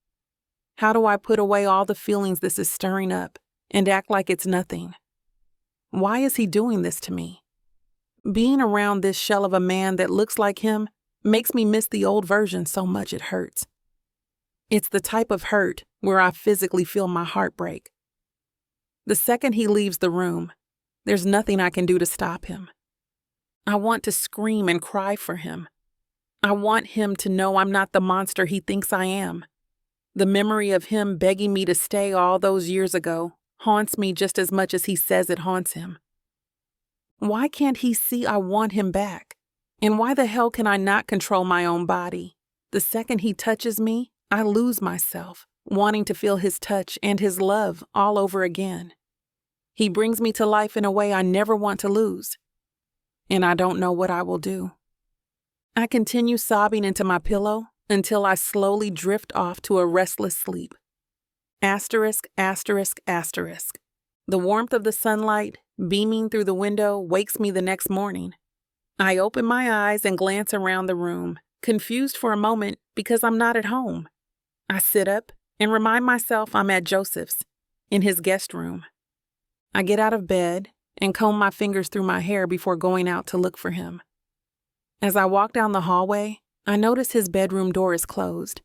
How do I put away all the feelings this is stirring up and act like it's nothing? Why is he doing this to me? Being around this shell of a man that looks like him makes me miss the old version so much it hurts. It's the type of hurt where I physically feel my heart break. The second he leaves the room, there's nothing I can do to stop him. I want to scream and cry for him. I want him to know I'm not the monster he thinks I am. The memory of him begging me to stay all those years ago haunts me just as much as he says it haunts him. Why can't he see I want him back? And why the hell can I not control my own body? The second he touches me, I lose myself, wanting to feel his touch and his love all over again. He brings me to life in a way I never want to lose. And I don't know what I will do. I continue sobbing into my pillow until I slowly drift off to a restless sleep. Asterisk, asterisk, asterisk. The warmth of the sunlight beaming through the window wakes me the next morning. I open my eyes and glance around the room, confused for a moment because I'm not at home. I sit up and remind myself I'm at Joseph's, in his guest room. I get out of bed and comb my fingers through my hair before going out to look for him. As I walk down the hallway, I notice his bedroom door is closed.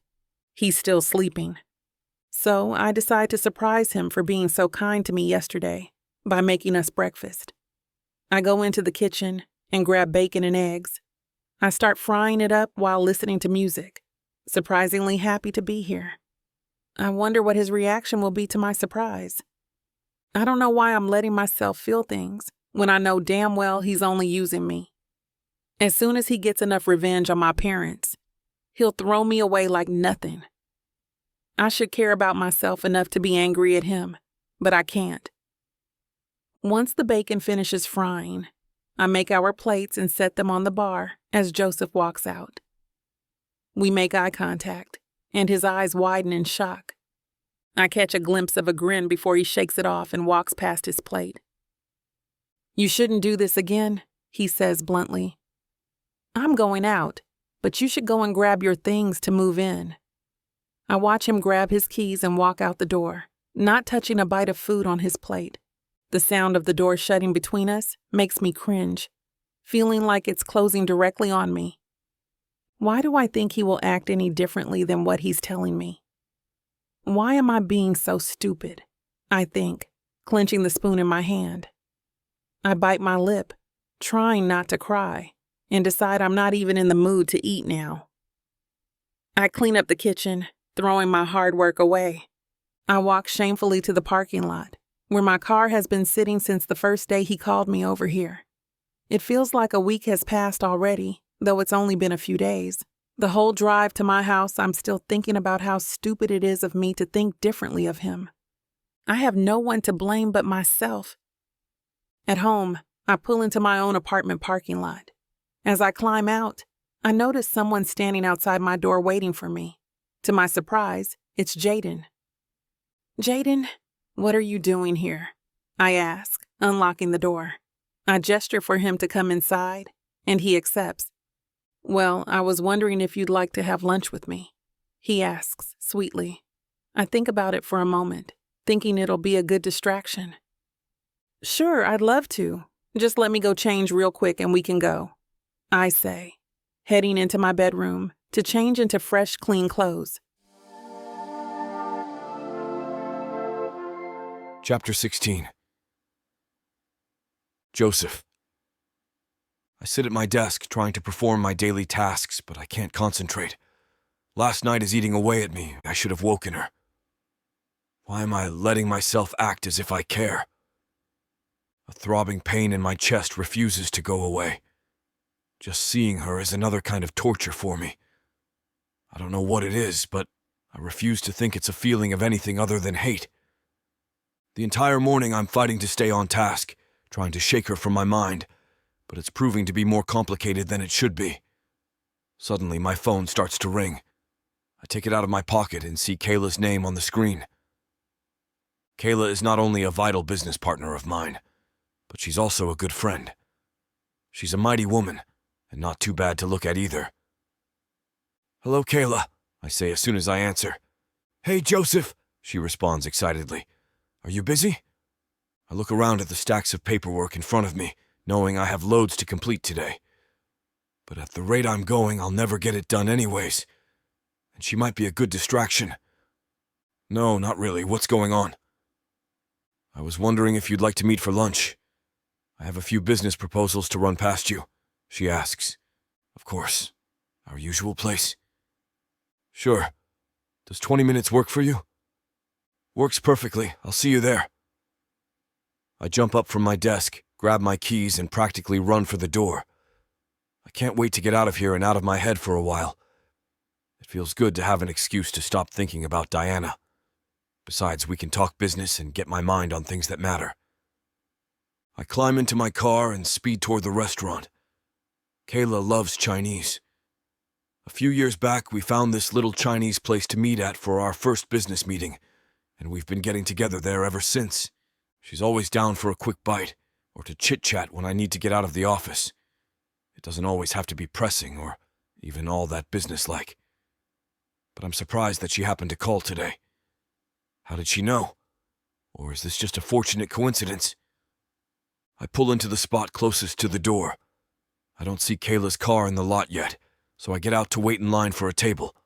He's still sleeping. So I decide to surprise him for being so kind to me yesterday by making us breakfast. I go into the kitchen and grab bacon and eggs. I start frying it up while listening to music, surprisingly happy to be here. I wonder what his reaction will be to my surprise. I don't know why I'm letting myself feel things when I know damn well he's only using me. As soon as he gets enough revenge on my parents, he'll throw me away like nothing. I should care about myself enough to be angry at him, but I can't. Once the bacon finishes frying, I make our plates and set them on the bar as Joseph walks out. We make eye contact, and his eyes widen in shock. I catch a glimpse of a grin before he shakes it off and walks past his plate. "You shouldn't do this again," he says bluntly. "I'm going out, but you should go and grab your things to move in." I watch him grab his keys and walk out the door, not touching a bite of food on his plate. The sound of the door shutting between us makes me cringe, feeling like it's closing directly on me. Why do I think he will act any differently than what he's telling me? Why am I being so stupid? I think, clenching the spoon in my hand. I bite my lip, trying not to cry, and decide I'm not even in the mood to eat now. I clean up the kitchen, throwing my hard work away. I walk shamefully to the parking lot, where my car has been sitting since the first day he called me over here. It feels like a week has passed already, though it's only been a few days. The whole drive to my house, I'm still thinking about how stupid it is of me to think differently of him. I have no one to blame but myself. At home, I pull into my own apartment parking lot. As I climb out, I notice someone standing outside my door waiting for me. To my surprise, it's Jaden. "Jaden, what are you doing here?" I ask, unlocking the door. I gesture for him to come inside, and he accepts. "Well, I was wondering if you'd like to have lunch with me," he asks sweetly. I think about it for a moment, thinking it'll be a good distraction. "Sure, I'd love to. Just let me go change real quick and we can go," I say, heading into my bedroom to change into fresh, clean clothes. Chapter 16. Joseph. I sit at my desk trying to perform my daily tasks, but I can't concentrate. Last night is eating away at me. I should have woken her. Why am I letting myself act as if I care? A throbbing pain in my chest refuses to go away. Just seeing her is another kind of torture for me. I don't know what it is, but I refuse to think it's a feeling of anything other than hate. The entire morning I'm fighting to stay on task, trying to shake her from my mind, but it's proving to be more complicated than it should be. Suddenly, my phone starts to ring. I take it out of my pocket and see Kayla's name on the screen. Kayla is not only a vital business partner of mine, but she's also a good friend. She's a mighty woman, and not too bad to look at either. "Hello, Kayla," I say as soon as I answer. "Hey, Joseph," she responds excitedly. "Are you busy?" I look around at the stacks of paperwork in front of me, knowing I have loads to complete today. But at the rate I'm going, I'll never get it done anyways. And she might be a good distraction. No, not really. What's going on? I was wondering if you'd like to meet for lunch. I have a few business proposals to run past you, she asks. Of course. Our usual place. Sure. Does 20 minutes work for you? Works perfectly. I'll see you there. I jump up from my desk, grab my keys, and practically run for the door. I can't wait to get out of here and out of my head for a while. It feels good to have an excuse to stop thinking about Diana. Besides, we can talk business and get my mind on things that matter. I climb into my car and speed toward the restaurant. Kayla loves Chinese. A few years back, we found this little Chinese place to meet at for our first business meeting, and we've been getting together there ever since. She's always down for a quick bite, or to chit-chat when I need to get out of the office. It doesn't always have to be pressing or even all that businesslike. But I'm surprised that she happened to call today. How did she know? Or is this just a fortunate coincidence? I pull into the spot closest to the door. I don't see Kayla's car in the lot yet, so I get out to wait in line for a table.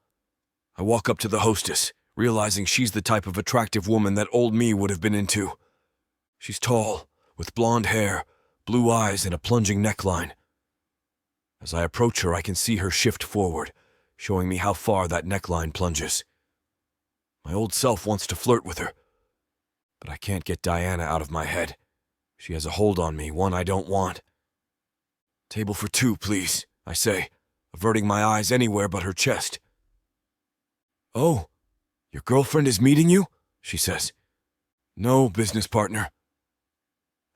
I walk up to the hostess, realizing she's the type of attractive woman that old me would have been into. She's tall, with blonde hair, blue eyes, and a plunging neckline. As I approach her, I can see her shift forward, showing me how far that neckline plunges. My old self wants to flirt with her, but I can't get Diana out of my head. She has a hold on me, one I don't want. "Table for two, please," I say, averting my eyes anywhere but her chest. "Oh, your girlfriend is meeting you?" she says. "No, business partner."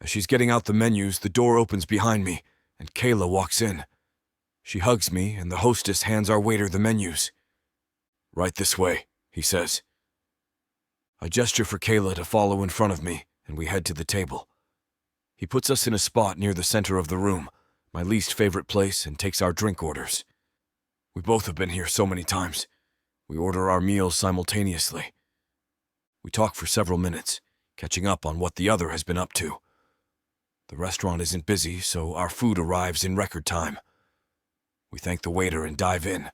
As she's getting out the menus, the door opens behind me, and Kayla walks in. She hugs me, and the hostess hands our waiter the menus. "Right this way," he says. I gesture for Kayla to follow in front of me, and we head to the table. He puts us in a spot near the center of the room, my least favorite place, and takes our drink orders. We both have been here so many times. We order our meals simultaneously. We talk for several minutes, catching up on what the other has been up to. The restaurant isn't busy, so our food arrives in record time. We thank the waiter and dive in.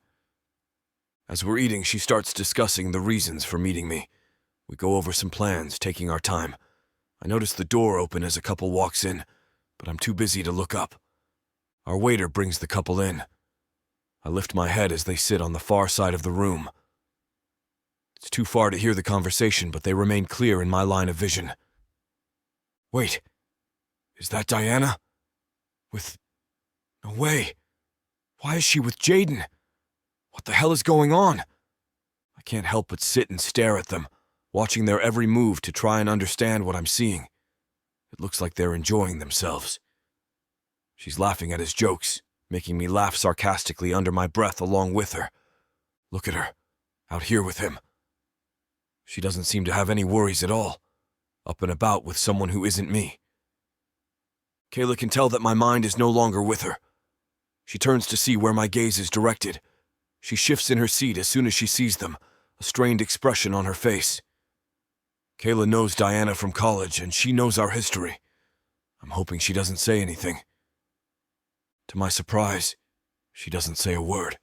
As we're eating, she starts discussing the reasons for meeting me. We go over some plans, taking our time. I notice the door open as a couple walks in, but I'm too busy to look up. Our waiter brings the couple in. I lift my head as they sit on the far side of the room. It's too far to hear the conversation, but they remain clear in my line of vision. Wait, is that Diana? No way. Why is she with Jaden? What the hell is going on? I can't help but sit and stare at them, watching their every move to try and understand what I'm seeing. It looks like they're enjoying themselves. She's laughing at his jokes, making me laugh sarcastically under my breath along with her. Look at her, out here with him. She doesn't seem to have any worries at all, up and about with someone who isn't me. Kayla can tell that my mind is no longer with her. She turns to see where my gaze is directed. She shifts in her seat as soon as she sees them, a strained expression on her face. Kayla knows Diana from college, and she knows our history. I'm hoping she doesn't say anything. To my surprise, she doesn't say a word.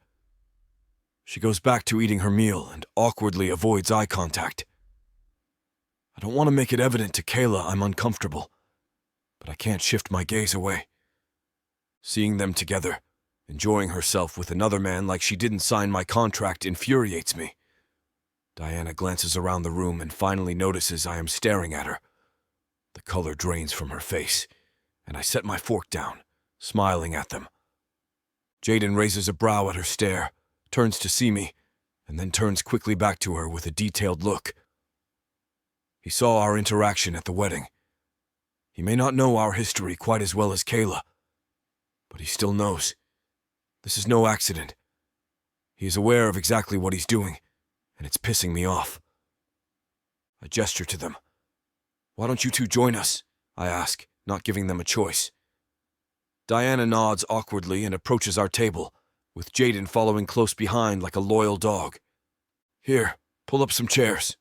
She goes back to eating her meal and awkwardly avoids eye contact. I don't want to make it evident to Kayla I'm uncomfortable, but I can't shift my gaze away. Seeing them together, enjoying herself with another man like she didn't sign my contract, infuriates me. Diana glances around the room and finally notices I am staring at her. The color drains from her face, and I set my fork down, smiling at them. Jaden raises a brow at her stare, turns to see me, and then turns quickly back to her with a detailed look. He saw our interaction at the wedding. He may not know our history quite as well as Kayla, but he still knows. This is no accident. He is aware of exactly what he's doing, and it's pissing me off. I gesture to them. "Why don't you two join us?" I ask, not giving them a choice. Diana nods awkwardly and approaches our table, with Jaden following close behind like a loyal dog. "Here, pull up some chairs."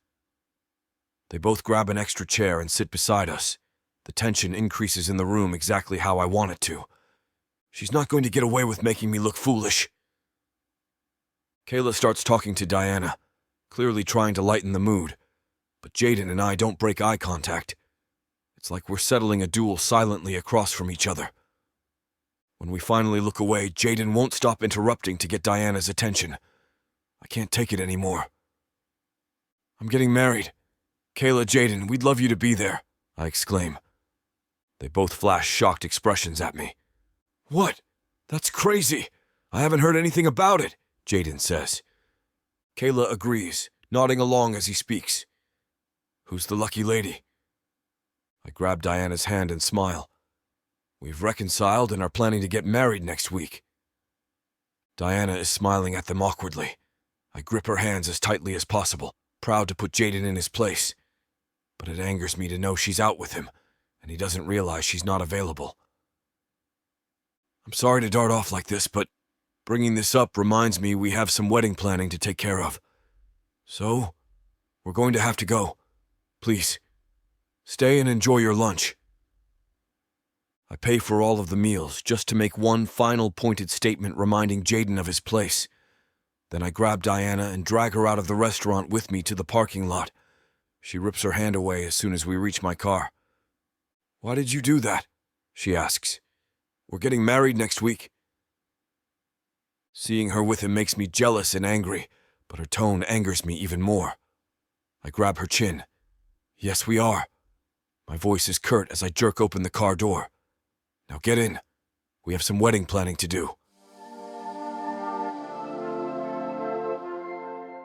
They both grab an extra chair and sit beside us. The tension increases in the room exactly how I want it to. She's not going to get away with making me look foolish. Kayla starts talking to Diana, clearly trying to lighten the mood, but Jaden and I don't break eye contact. It's like we're settling a duel silently across from each other. When we finally look away, Jaden won't stop interrupting to get Diana's attention. I can't take it anymore. "I'm getting married. Kayla, Jaden, we'd love you to be there," I exclaim. They both flash shocked expressions at me. "What? That's crazy. I haven't heard anything about it," Jaden says. Kayla agrees, nodding along as he speaks. "Who's the lucky lady?" I grab Diana's hand and smile. "We've reconciled and are planning to get married next week." Diana is smiling at them awkwardly. I grip her hands as tightly as possible, proud to put Jaden in his place. But it angers me to know she's out with him, and he doesn't realize she's not available. "I'm sorry to dart off like this, but bringing this up reminds me we have some wedding planning to take care of. So, we're going to have to go. Please, stay and enjoy your lunch." I pay for all of the meals just to make one final pointed statement reminding Jaden of his place. Then I grab Diana and drag her out of the restaurant with me to the parking lot. She rips her hand away as soon as we reach my car. "Why did you do that?" she asks. "We're getting married next week." Seeing her with him makes me jealous and angry, but her tone angers me even more. I grab her chin. "Yes, we are." My voice is curt as I jerk open the car door. "Now get in. We have some wedding planning to do."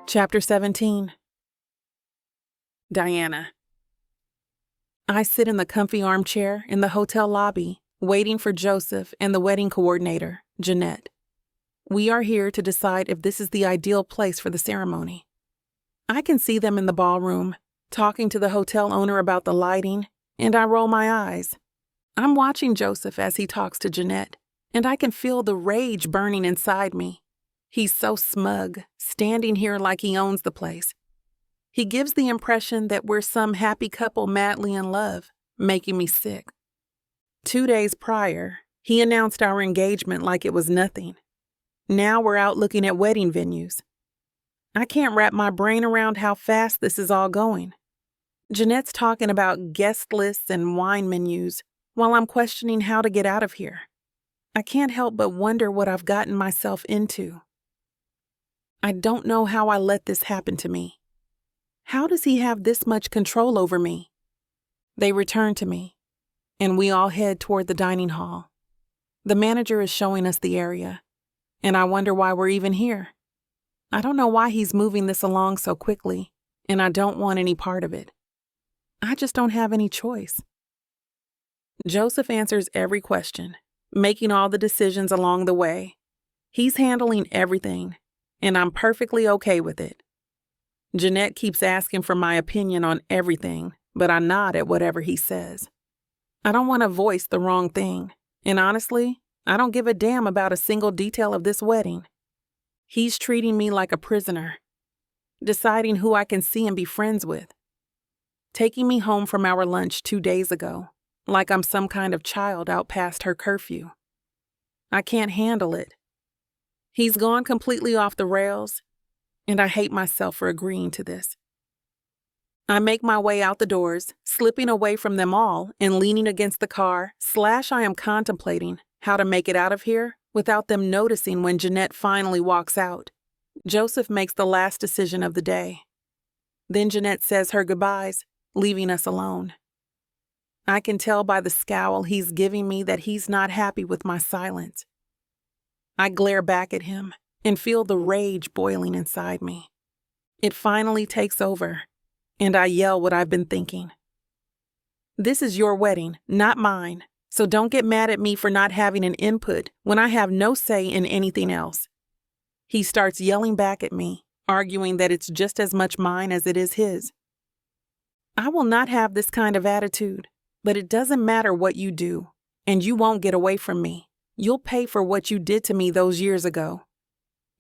Chapter 17. Diana. I sit in the comfy armchair in the hotel lobby, waiting for Joseph and the wedding coordinator, Jeanette. We are here to decide if this is the ideal place for the ceremony. I can see them in the ballroom, talking to the hotel owner about the lighting, and I roll my eyes. I'm watching Joseph as he talks to Jeanette, and I can feel the rage burning inside me. He's so smug, standing here like he owns the place. He gives the impression that we're some happy couple madly in love, making me sick. 2 days prior, he announced our engagement like it was nothing. Now we're out looking at wedding venues. I can't wrap my brain around how fast this is all going. Jeanette's talking about guest lists and wine menus while I'm questioning how to get out of here. I can't help but wonder what I've gotten myself into. I don't know how I let this happen to me. How does he have this much control over me? They return to me, and we all head toward the dining hall. The manager is showing us the area, and I wonder why we're even here. I don't know why he's moving this along so quickly, and I don't want any part of it. I just don't have any choice. Joseph answers every question, making all the decisions along the way. He's handling everything, and I'm perfectly okay with it. Jeanette keeps asking for my opinion on everything, but I nod at whatever he says. I don't want to voice the wrong thing, and honestly, I don't give a damn about a single detail of this wedding. He's treating me like a prisoner, deciding who I can see and be friends with, taking me home from our lunch 2 days ago, like I'm some kind of child out past her curfew. I can't handle it. He's gone completely off the rails, and I hate myself for agreeing to this. I make my way out the doors, slipping away from them all and leaning against the car, I am contemplating how to make it out of here without them noticing when Jeanette finally walks out. Joseph makes the last decision of the day. Then Jeanette says her goodbyes, leaving us alone. I can tell by the scowl he's giving me that he's not happy with my silence. I glare back at him and feel the rage boiling inside me. It finally takes over, and I yell what I've been thinking. This is your wedding, not mine, so don't get mad at me for not having an input when I have no say in anything else. He starts yelling back at me, arguing that it's just as much mine as it is his. I will not have this kind of attitude, but it doesn't matter what you do, and you won't get away from me. You'll pay for what you did to me those years ago.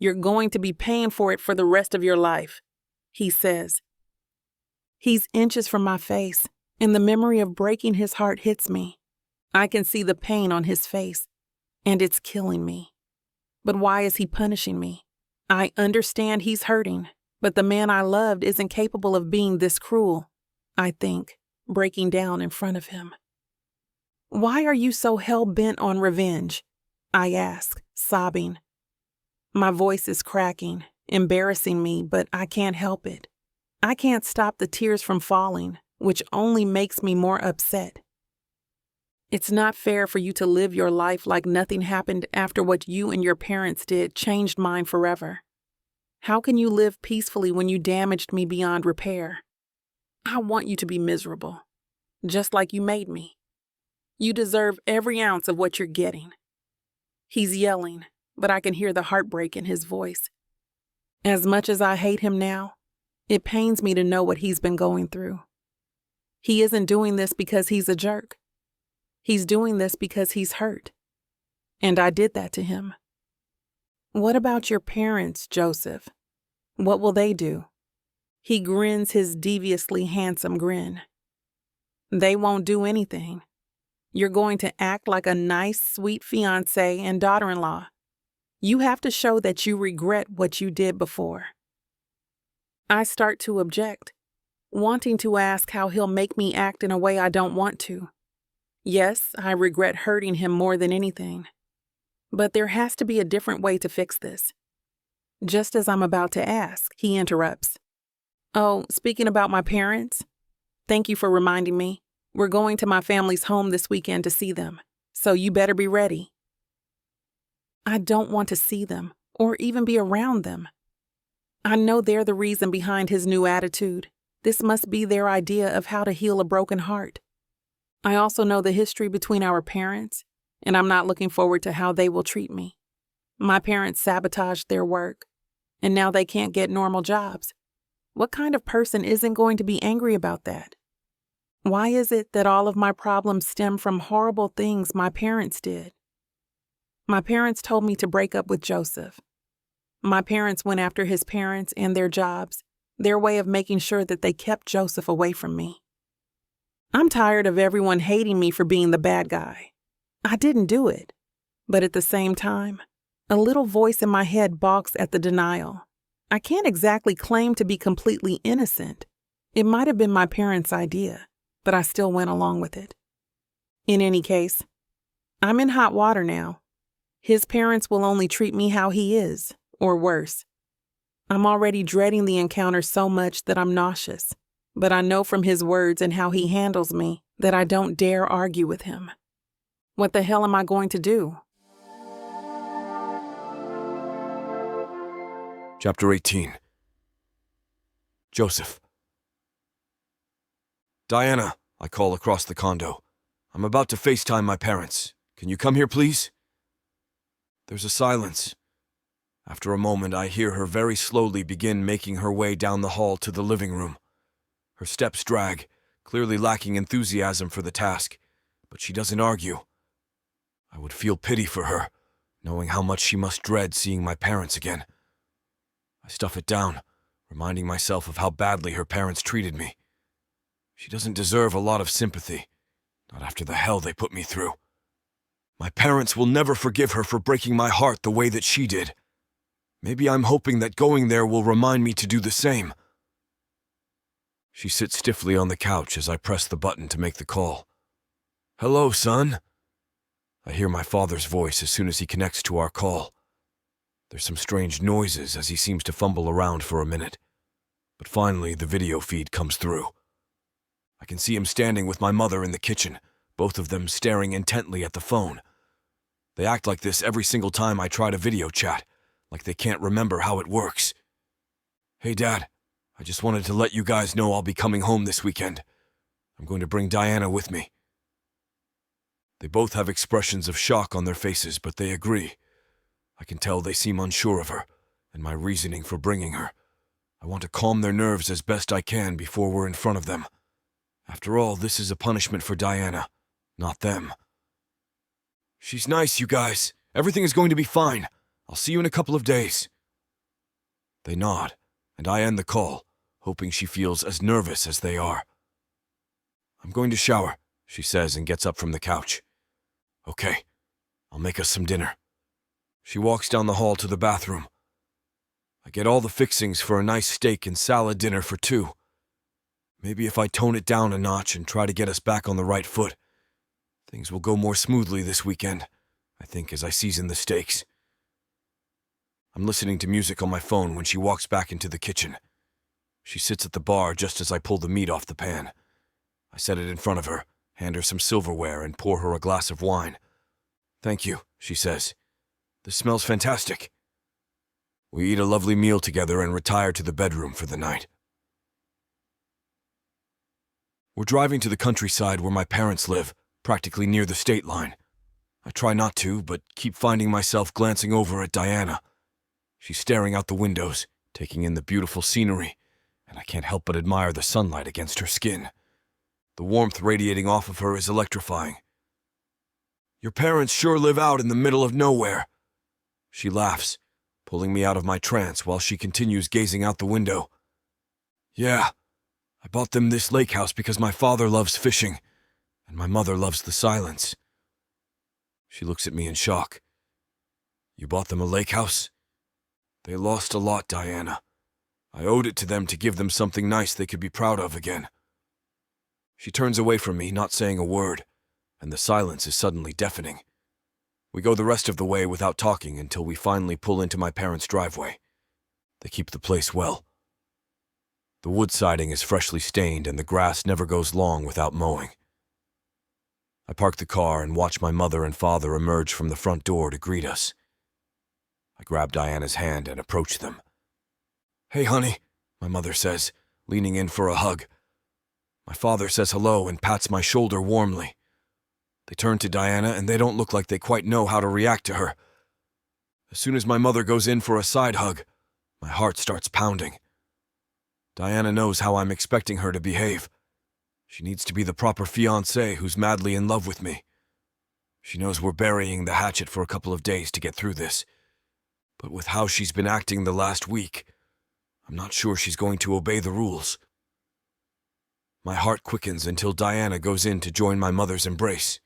You're going to be paying for it for the rest of your life, he says. He's inches from my face, and the memory of breaking his heart hits me. I can see the pain on his face, and it's killing me. But why is he punishing me? I understand he's hurting, but the man I loved isn't capable of being this cruel, I think, breaking down in front of him. Why are you so hell-bent on revenge? I ask, sobbing. My voice is cracking, embarrassing me, but I can't help it. I can't stop the tears from falling, which only makes me more upset. It's not fair for you to live your life like nothing happened after what you and your parents did changed mine forever. How can you live peacefully when you damaged me beyond repair? I want you to be miserable, just like you made me. You deserve every ounce of what you're getting. He's yelling, but I can hear the heartbreak in his voice. As much as I hate him now, it pains me to know what he's been going through. He isn't doing this because he's a jerk. He's doing this because he's hurt. And I did that to him. What about your parents, Joseph? What will they do? He grins his deviously handsome grin. They won't do anything. You're going to act like a nice, sweet fiancé and daughter-in-law. You have to show that you regret what you did before. I start to object, wanting to ask how he'll make me act in a way I don't want to. Yes, I regret hurting him more than anything. But there has to be a different way to fix this. Just as I'm about to ask, he interrupts. Oh, speaking about my parents, thank you for reminding me. We're going to my family's home this weekend to see them, so you better be ready. I don't want to see them or even be around them. I know they're the reason behind his new attitude. This must be their idea of how to heal a broken heart. I also know the history between our parents, and I'm not looking forward to how they will treat me. My parents sabotaged their work, and now they can't get normal jobs. What kind of person isn't going to be angry about that? Why is it that all of my problems stem from horrible things my parents did? My parents told me to break up with Joseph. My parents went after his parents and their jobs, their way of making sure that they kept Joseph away from me. I'm tired of everyone hating me for being the bad guy. I didn't do it. But at the same time, a little voice in my head balks at the denial. I can't exactly claim to be completely innocent. It might have been my parents' idea, but I still went along with it. In any case, I'm in hot water now. His parents will only treat me how he is, or worse. I'm already dreading the encounter so much that I'm nauseous, but I know from his words and how he handles me that I don't dare argue with him. What the hell am I going to do? Chapter 18. Joseph. Diana, I call across the condo. I'm about to FaceTime my parents. Can you come here, please? There's a silence. After a moment, I hear her very slowly begin making her way down the hall to the living room. Her steps drag, clearly lacking enthusiasm for the task, but she doesn't argue. I would feel pity for her, knowing how much she must dread seeing my parents again. I stuff it down, reminding myself of how badly her parents treated me. She doesn't deserve a lot of sympathy, not after the hell they put me through. My parents will never forgive her for breaking my heart the way that she did. Maybe I'm hoping that going there will remind me to do the same. She sits stiffly on the couch as I press the button to make the call. Hello, son. I hear my father's voice as soon as he connects to our call. There's some strange noises as he seems to fumble around for a minute. But finally, the video feed comes through. I can see him standing with my mother in the kitchen, both of them staring intently at the phone. They act like this every single time I try to video chat, like they can't remember how it works. Hey, Dad, I just wanted to let you guys know I'll be coming home this weekend. I'm going to bring Diana with me. They both have expressions of shock on their faces, but they agree. I can tell they seem unsure of her, and my reasoning for bringing her. I want to calm their nerves as best I can before we're in front of them. After all, this is a punishment for Diana, not them. She's nice, you guys. Everything is going to be fine. I'll see you in a couple of days. They nod, and I end the call, hoping she feels as nervous as they are. I'm going to shower, she says and gets up from the couch. Okay, I'll make us some dinner. She walks down the hall to the bathroom. I get all the fixings for a nice steak and salad dinner for two. Maybe if I tone it down a notch and try to get us back on the right foot, things will go more smoothly this weekend, I think, as I season the steaks. I'm listening to music on my phone when she walks back into the kitchen. She sits at the bar just as I pull the meat off the pan. I set it in front of her, hand her some silverware, and pour her a glass of wine. Thank you, she says. This smells fantastic. We eat a lovely meal together and retire to the bedroom for the night. We're driving to the countryside where my parents live, practically near the state line. I try not to, but keep finding myself glancing over at Diana. She's staring out the windows, taking in the beautiful scenery, and I can't help but admire the sunlight against her skin. The warmth radiating off of her is electrifying. Your parents sure live out in the middle of nowhere. She laughs, pulling me out of my trance while she continues gazing out the window. Yeah, I bought them this lake house because my father loves fishing, and my mother loves the silence. She looks at me in shock. You bought them a lake house? They lost a lot, Diana. I owed it to them to give them something nice they could be proud of again. She turns away from me, not saying a word, and the silence is suddenly deafening. We go the rest of the way without talking until we finally pull into my parents' driveway. They keep the place well. The wood siding is freshly stained and the grass never goes long without mowing. I park the car and watch my mother and father emerge from the front door to greet us. I grab Diana's hand and approach them. Hey, honey, my mother says, leaning in for a hug. My father says hello and pats my shoulder warmly. They turn to Diana and they don't look like they quite know how to react to her. As soon as my mother goes in for a side hug, my heart starts pounding. Diana knows how I'm expecting her to behave. She needs to be the proper fiancée who's madly in love with me. She knows we're burying the hatchet for a couple of days to get through this. But with how she's been acting the last week, I'm not sure she's going to obey the rules. My heart quickens until Diana goes in to join my mother's embrace.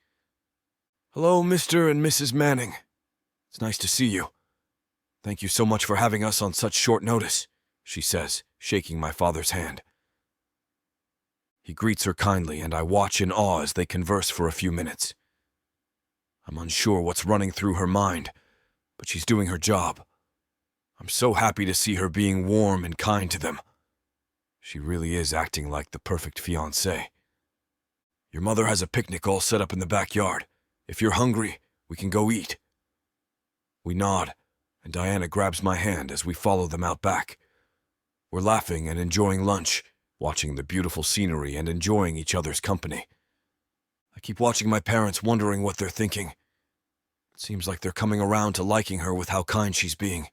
"Hello, Mr. and Mrs. Manning. It's nice to see you. Thank you so much for having us on such short notice," she says, shaking my father's hand. He greets her kindly, and I watch in awe as they converse for a few minutes. I'm unsure what's running through her mind, but she's doing her job. I'm so happy to see her being warm and kind to them. She really is acting like the perfect fiancée. "Your mother has a picnic all set up in the backyard. If you're hungry, we can go eat." We nod, and Diana grabs my hand as we follow them out back. We're laughing and enjoying lunch, watching the beautiful scenery and enjoying each other's company. I keep watching my parents, wondering what they're thinking. It seems like they're coming around to liking her with how kind she's being.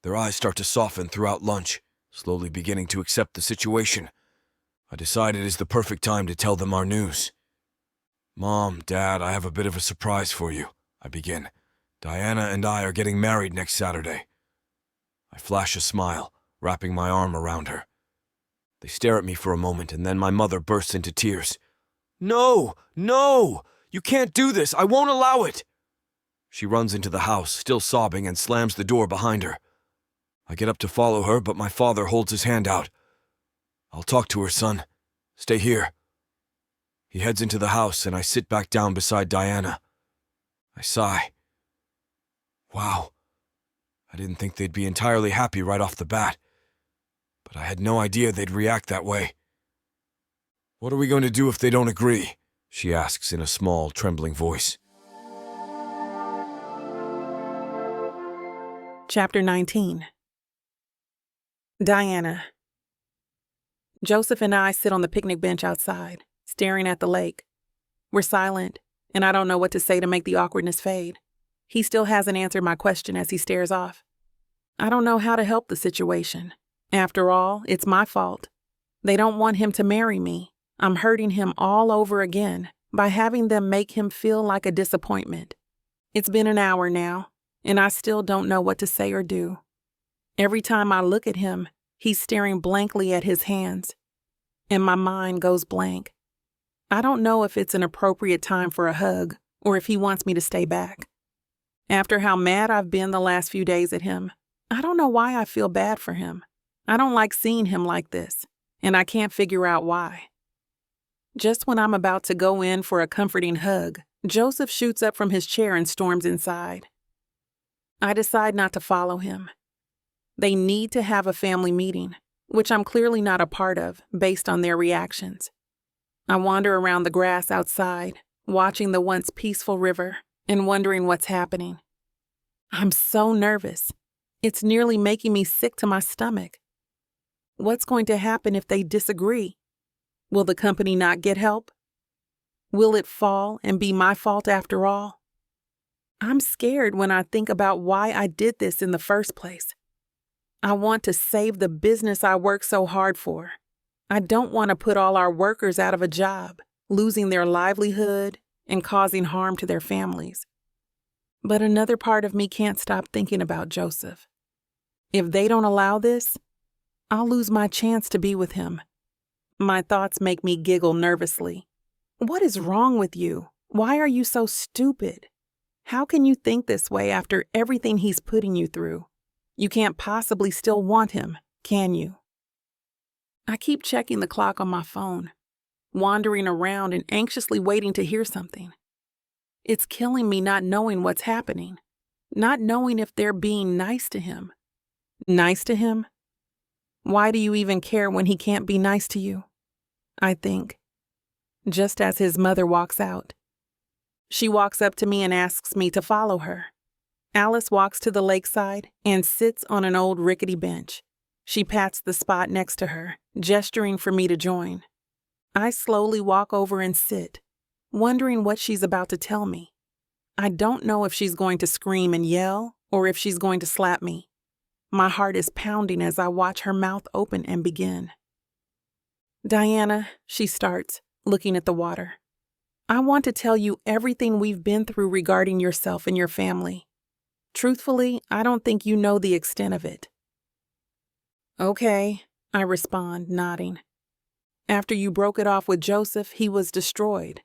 Their eyes start to soften throughout lunch, slowly beginning to accept the situation. I decide it is the perfect time to tell them our news. "Mom, Dad, I have a bit of a surprise for you," I begin. "Diana and I are getting married next Saturday." I flash a smile, wrapping my arm around her. They stare at me for a moment, and then my mother bursts into tears. "No! No! You can't do this! I won't allow it!" She runs into the house, still sobbing, and slams the door behind her. I get up to follow her, but my father holds his hand out. "I'll talk to her, son. Stay here." He heads into the house, and I sit back down beside Diana. I sigh. Wow. I didn't think they'd be entirely happy right off the bat, but I had no idea they'd react that way. "What are we going to do if they don't agree?" she asks in a small, trembling voice. Chapter 19. Diana. Joseph and I sit on the picnic bench outside, staring at the lake. We're silent, and I don't know what to say to make the awkwardness fade. He still hasn't answered my question as he stares off. I don't know how to help the situation. After all, it's my fault. They don't want him to marry me. I'm hurting him all over again by having them make him feel like a disappointment. It's been an hour now, and I still don't know what to say or do. Every time I look at him, he's staring blankly at his hands, and my mind goes blank. I don't know if it's an appropriate time for a hug or if he wants me to stay back. After how mad I've been the last few days at him, I don't know why I feel bad for him. I don't like seeing him like this, and I can't figure out why. Just when I'm about to go in for a comforting hug, Joseph shoots up from his chair and storms inside. I decide not to follow him. They need to have a family meeting, which I'm clearly not a part of based on their reactions. I wander around the grass outside, watching the once peaceful river and wondering what's happening. I'm so nervous. It's nearly making me sick to my stomach. What's going to happen if they disagree? Will the company not get help? Will it fall and be my fault after all? I'm scared when I think about why I did this in the first place. I want to save the business I worked so hard for. I don't want to put all our workers out of a job, losing their livelihood and causing harm to their families. But another part of me can't stop thinking about Joseph. If they don't allow this, I'll lose my chance to be with him. My thoughts make me giggle nervously. What is wrong with you? Why are you so stupid? How can you think this way after everything he's putting you through? You can't possibly still want him, can you? I keep checking the clock on my phone, wandering around and anxiously waiting to hear something. It's killing me not knowing what's happening, not knowing if they're being nice to him. Nice to him? Why do you even care when he can't be nice to you? I think, just as his mother walks out. She walks up to me and asks me to follow her. Alice walks to the lakeside and sits on an old rickety bench. She pats the spot next to her, gesturing for me to join. I slowly walk over and sit, wondering what she's about to tell me. I don't know if she's going to scream and yell or if she's going to slap me. My heart is pounding as I watch her mouth open and begin. Diana, she starts, looking at the water. I want to tell you everything we've been through regarding yourself and your family. Truthfully, I don't think you know the extent of it. Okay, I respond, nodding. After you broke it off with Joseph, he was destroyed.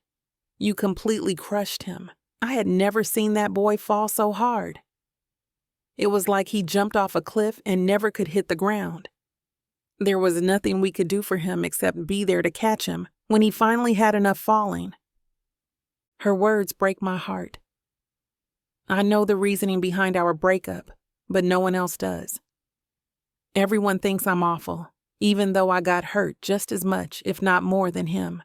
You completely crushed him. I had never seen that boy fall so hard. It was like he jumped off a cliff and never could hit the ground. There was nothing we could do for him except be there to catch him when he finally had enough falling. Her words break my heart. I know the reasoning behind our breakup, but no one else does. Everyone thinks I'm awful, even though I got hurt just as much, if not more, than him.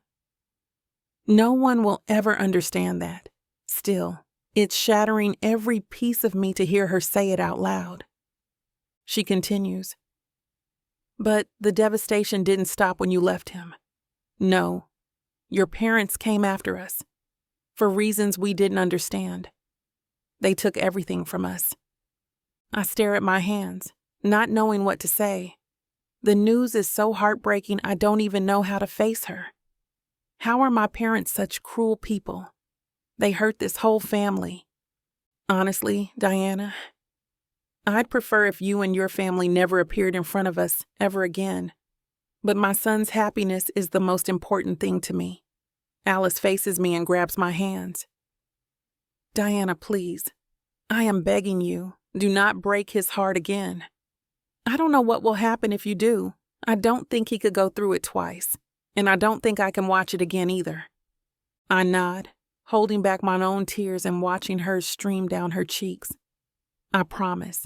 No one will ever understand that. Still, it's shattering every piece of me to hear her say it out loud. She continues. But the devastation didn't stop when you left him. No, your parents came after us, for reasons we didn't understand. They took everything from us. I stare at my hands, not knowing what to say. The news is so heartbreaking I don't even know how to face her. How are my parents such cruel people? They hurt this whole family. Honestly, Diana, I'd prefer if you and your family never appeared in front of us ever again. But my son's happiness is the most important thing to me. Alice faces me and grabs my hands. Diana, please. I am begging you, do not break his heart again. I don't know what will happen if you do. I don't think he could go through it twice, and I don't think I can watch it again either. I nod, holding back my own tears and watching hers stream down her cheeks. I promise.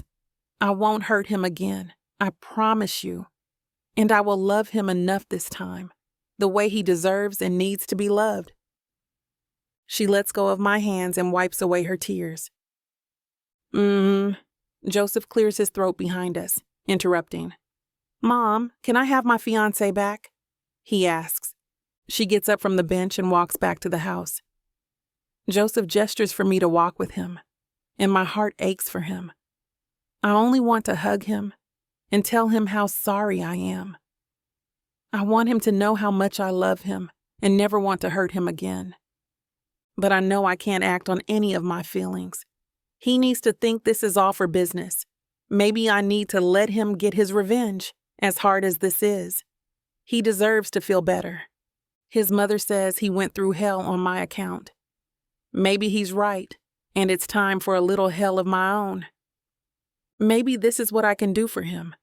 I won't hurt him again. I promise you. And I will love him enough this time, the way he deserves and needs to be loved. She lets go of my hands and wipes away her tears. Joseph clears his throat behind us, interrupting. Mom, can I have my fiancé back? He asks. She gets up from the bench and walks back to the house. Joseph gestures for me to walk with him, and my heart aches for him. I only want to hug him and tell him how sorry I am. I want him to know how much I love him and never want to hurt him again. But I know I can't act on any of my feelings. He needs to think this is all for business. Maybe I need to let him get his revenge, as hard as this is. He deserves to feel better. His mother says he went through hell on my account. Maybe he's right, and it's time for a little hell of my own. Maybe this is what I can do for him,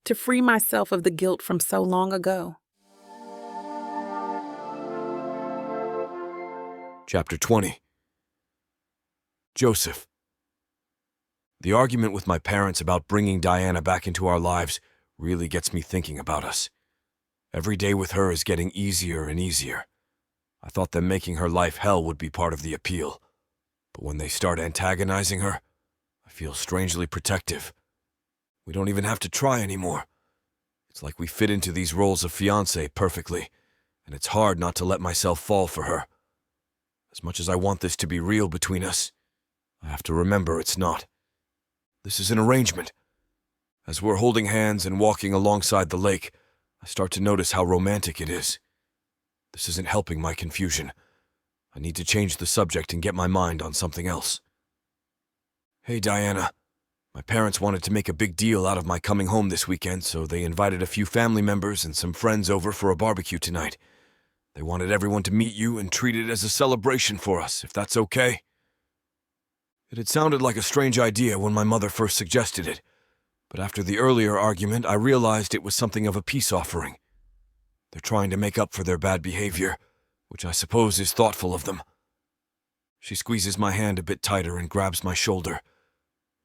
to free myself of the guilt from so long ago. Chapter 20. Joseph. The argument with my parents about bringing Diana back into our lives really gets me thinking about us. Every day with her is getting easier and easier. I thought that making her life hell would be part of the appeal, but when they start antagonizing her, I feel strangely protective. We don't even have to try anymore. It's like we fit into these roles of fiancé perfectly, and it's hard not to let myself fall for her. As much as I want this to be real between us, I have to remember it's not. This is an arrangement. As we're holding hands and walking alongside the lake, I start to notice how romantic it is. This isn't helping my confusion. I need to change the subject and get my mind on something else. Hey, Diana. My parents wanted to make a big deal out of my coming home this weekend, so they invited a few family members and some friends over for a barbecue tonight. They wanted everyone to meet you and treat it as a celebration for us, if that's okay. It had sounded like a strange idea when my mother first suggested it, but after the earlier argument, I realized it was something of a peace offering. They're trying to make up for their bad behavior, which I suppose is thoughtful of them. She squeezes my hand a bit tighter and grabs my shoulder.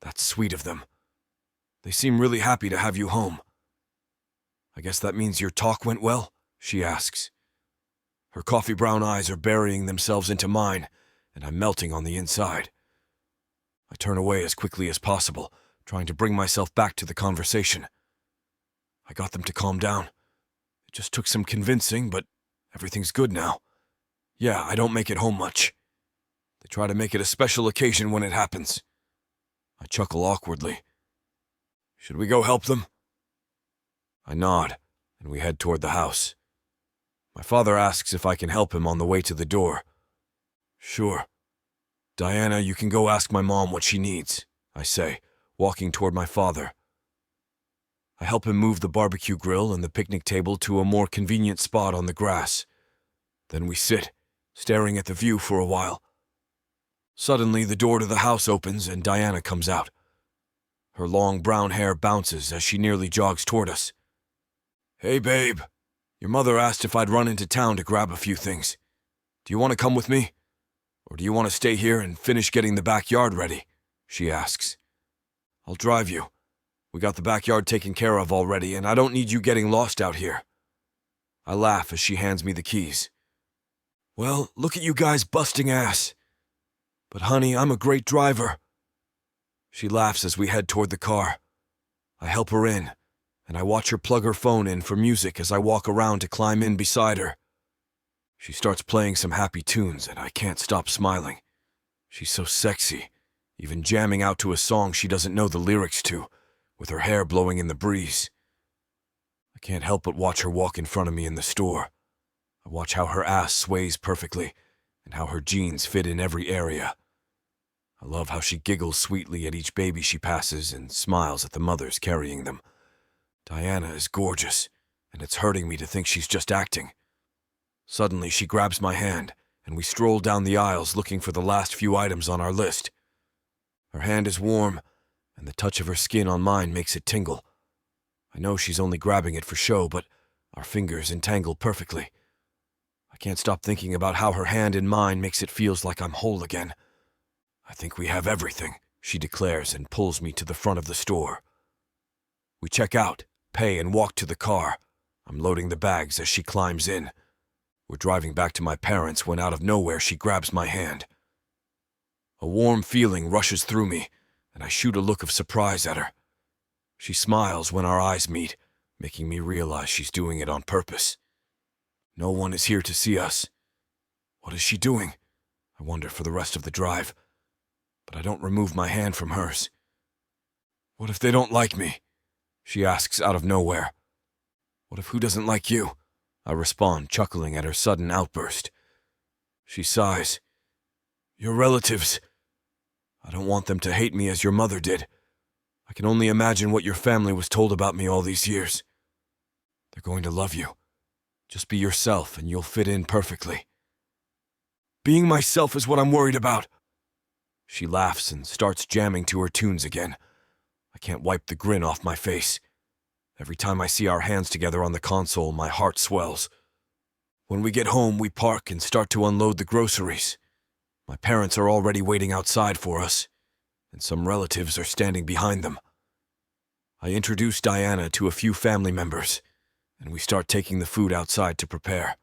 That's sweet of them. They seem really happy to have you home. I guess that means your talk went well? She asks. Her coffee brown eyes are burying themselves into mine, and I'm melting on the inside. I turn away as quickly as possible, trying to bring myself back to the conversation. I got them to calm down. It just took some convincing, but everything's good now. Yeah, I don't make it home much. They try to make it a special occasion when it happens. I chuckle awkwardly. Should we go help them? I nod, and we head toward the house. My father asks if I can help him on the way to the door. Sure. Diana, you can go ask my mom what she needs, I say, walking toward my father. I help him move the barbecue grill and the picnic table to a more convenient spot on the grass. Then we sit, staring at the view for a while. Suddenly, the door to the house opens and Diana comes out. Her long brown hair bounces as she nearly jogs toward us. Hey, babe. Your mother asked if I'd run into town to grab a few things. Do you want to come with me? Or do you want to stay here and finish getting the backyard ready? She asks. I'll drive you. We got the backyard taken care of already, and I don't need you getting lost out here. I laugh as she hands me the keys. Well, look at you guys busting ass. But honey, I'm a great driver. She laughs as we head toward the car. I help her in, and I watch her plug her phone in for music as I walk around to climb in beside her. She starts playing some happy tunes, and I can't stop smiling. She's so sexy, even jamming out to a song she doesn't know the lyrics to, with her hair blowing in the breeze. I can't help but watch her walk in front of me in the store. I watch how her ass sways perfectly, and how her jeans fit in every area. I love how she giggles sweetly at each baby she passes and smiles at the mothers carrying them. Diana is gorgeous, and it's hurting me to think she's just acting. Suddenly, she grabs my hand, and we stroll down the aisles looking for the last few items on our list. Her hand is warm, and the touch of her skin on mine makes it tingle. I know she's only grabbing it for show, but our fingers entangle perfectly. I can't stop thinking about how her hand in mine makes it feel like I'm whole again. I think we have everything, she declares and pulls me to the front of the store. We check out, pay, and walk to the car. I'm loading the bags as she climbs in. We're driving back to my parents when out of nowhere she grabs my hand. A warm feeling rushes through me, and I shoot a look of surprise at her. She smiles when our eyes meet, making me realize she's doing it on purpose. No one is here to see us. What is she doing? I wonder for the rest of the drive, but I don't remove my hand from hers. What if they don't like me? She asks out of nowhere. What if who doesn't like you? I respond, chuckling at her sudden outburst. She sighs. Your relatives. I don't want them to hate me as your mother did. I can only imagine what your family was told about me all these years. They're going to love you. Just be yourself and you'll fit in perfectly. Being myself is what I'm worried about. She laughs and starts jamming to her tunes again. I can't wipe the grin off my face. Every time I see our hands together on the console, my heart swells. When we get home, we park and start to unload the groceries. My parents are already waiting outside for us, and some relatives are standing behind them. I introduce Diana to a few family members, and we start taking the food outside to prepare.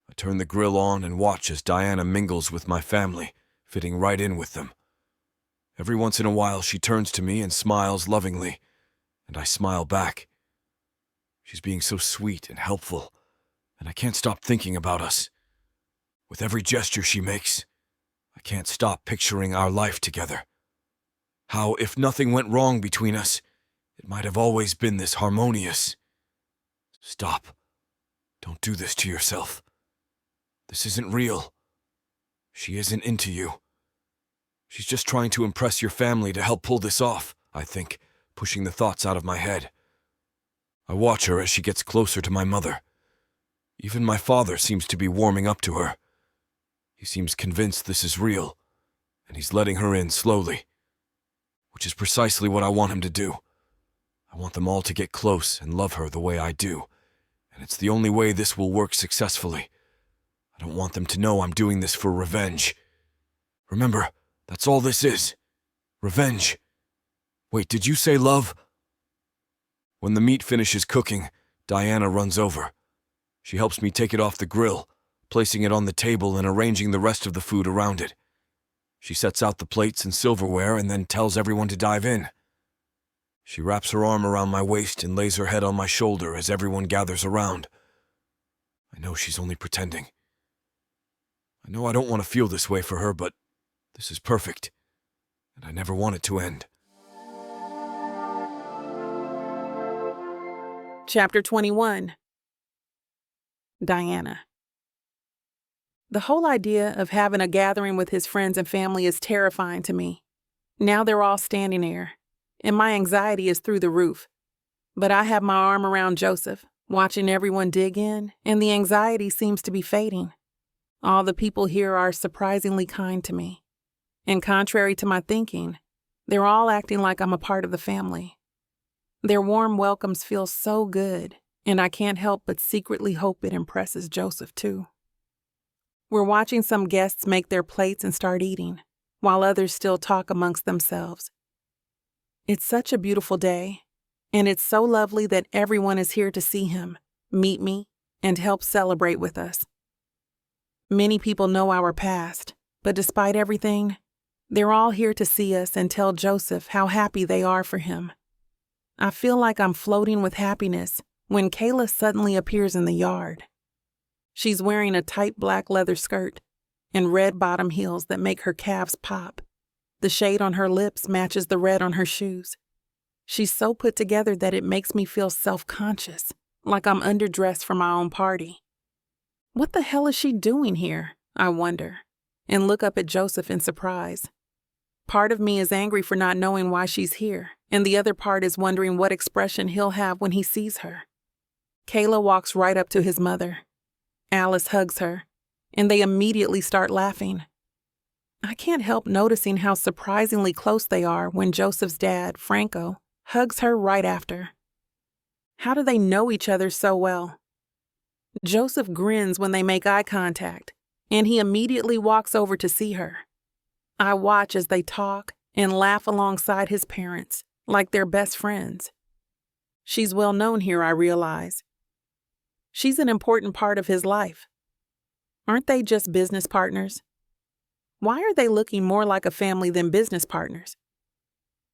I turn the grill on and watch as Diana mingles with my family, fitting right in with them. Every once in a while, she turns to me and smiles lovingly, and I smile back. She's being so sweet and helpful, and I can't stop thinking about us. With every gesture she makes, I can't stop picturing our life together. How, if nothing went wrong between us, it might have always been this harmonious. Stop. Don't do this to yourself. This isn't real. She isn't into you. She's just trying to impress your family to help pull this off, I think, pushing the thoughts out of my head. I watch her as she gets closer to my mother. Even my father seems to be warming up to her. He seems convinced this is real, and he's letting her in slowly, which is precisely what I want him to do. I want them all to get close and love her the way I do, and it's the only way this will work successfully. I don't want them to know I'm doing this for revenge. Remember, that's all this is. Revenge. Wait, did you say love? When the meat finishes cooking, Diana runs over. She helps me take it off the grill, placing it on the table and arranging the rest of the food around it. She sets out the plates and silverware and then tells everyone to dive in. She wraps her arm around my waist and lays her head on my shoulder as everyone gathers around. I know she's only pretending. I know I don't want to feel this way for her, but this is perfect, and I never want it to end. Chapter 21. Diana. The whole idea of having a gathering with his friends and family is terrifying to me. Now they're all standing there, and my anxiety is through the roof. But I have my arm around Joseph, watching everyone dig in, and the anxiety seems to be fading. All the people here are surprisingly kind to me. And contrary to my thinking, they're all acting like I'm a part of the family. Their warm welcomes feel so good, and I can't help but secretly hope it impresses Joseph too. We're watching some guests make their plates and start eating, while others still talk amongst themselves. It's such a beautiful day, and it's so lovely that everyone is here to see him, meet me, and help celebrate with us. Many people know our past, but despite everything, they're all here to see us and tell Joseph how happy they are for him. I feel like I'm floating with happiness when Kayla suddenly appears in the yard. She's wearing a tight black leather skirt and red bottom heels that make her calves pop. The shade on her lips matches the red on her shoes. She's so put together that it makes me feel self-conscious, like I'm underdressed for my own party. What the hell is she doing here, I wonder, and look up at Joseph in surprise. Part of me is angry for not knowing why she's here, and the other part is wondering what expression he'll have when he sees her. Kayla walks right up to his mother. Alice hugs her, and they immediately start laughing. I can't help noticing how surprisingly close they are when Joseph's dad, Franco, hugs her right after. How do they know each other so well? Joseph grins when they make eye contact, and he immediately walks over to see her. I watch as they talk and laugh alongside his parents, like they're best friends. She's well known here, I realize. She's an important part of his life. Aren't they just business partners? Why are they looking more like a family than business partners?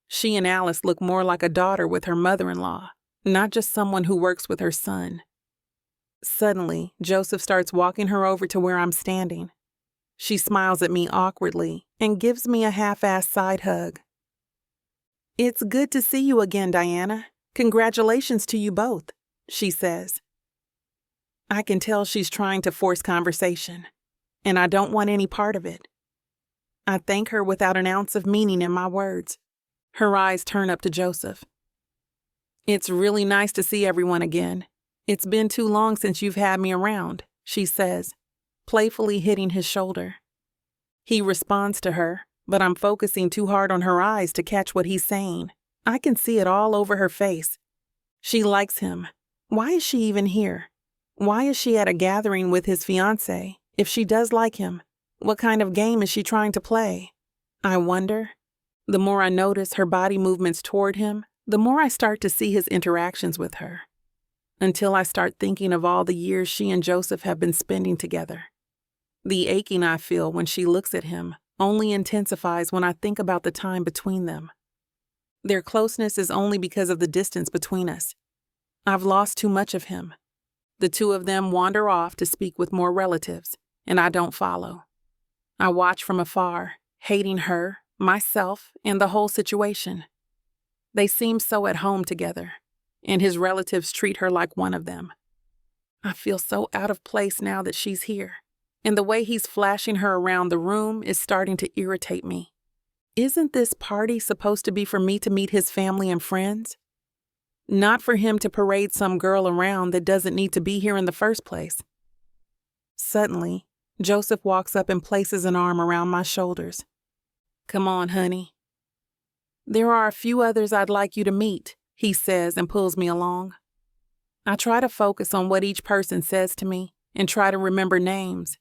She and Alice look more like a daughter with her mother-in-law, not just someone who works with her son. Suddenly, Joseph starts walking her over to where I'm standing. She smiles at me awkwardly and gives me a half-assed side hug. "It's good to see you again, Diana. Congratulations to you both," she says. I can tell she's trying to force conversation, and I don't want any part of it. I thank her without an ounce of meaning in my words. Her eyes turn up to Joseph. "It's really nice to see everyone again. It's been too long since you've had me around," she says, playfully hitting his shoulder. He responds to her, but I'm focusing too hard on her eyes to catch what he's saying. I can see it all over her face. She likes him. Why is she even here? Why is she at a gathering with his fiancé? If she does like him, what kind of game is she trying to play? I wonder. The more I notice her body movements toward him, the more I start to see his interactions with her. Until I start thinking of all the years she and Joseph have been spending together. The aching I feel when she looks at him only intensifies when I think about the time between them. Their closeness is only because of the distance between us. I've lost too much of him. The two of them wander off to speak with more relatives, and I don't follow. I watch from afar, hating her, myself, and the whole situation. They seem so at home together, and his relatives treat her like one of them. I feel so out of place now that she's here, and the way he's flashing her around the room is starting to irritate me. Isn't this party supposed to be for me to meet his family and friends? Not for him to parade some girl around that doesn't need to be here in the first place. Suddenly, Joseph walks up and places an arm around my shoulders. "Come on, honey." "There are a few others I'd like you to meet," he says and pulls me along. I try to focus on what each person says to me and try to remember names,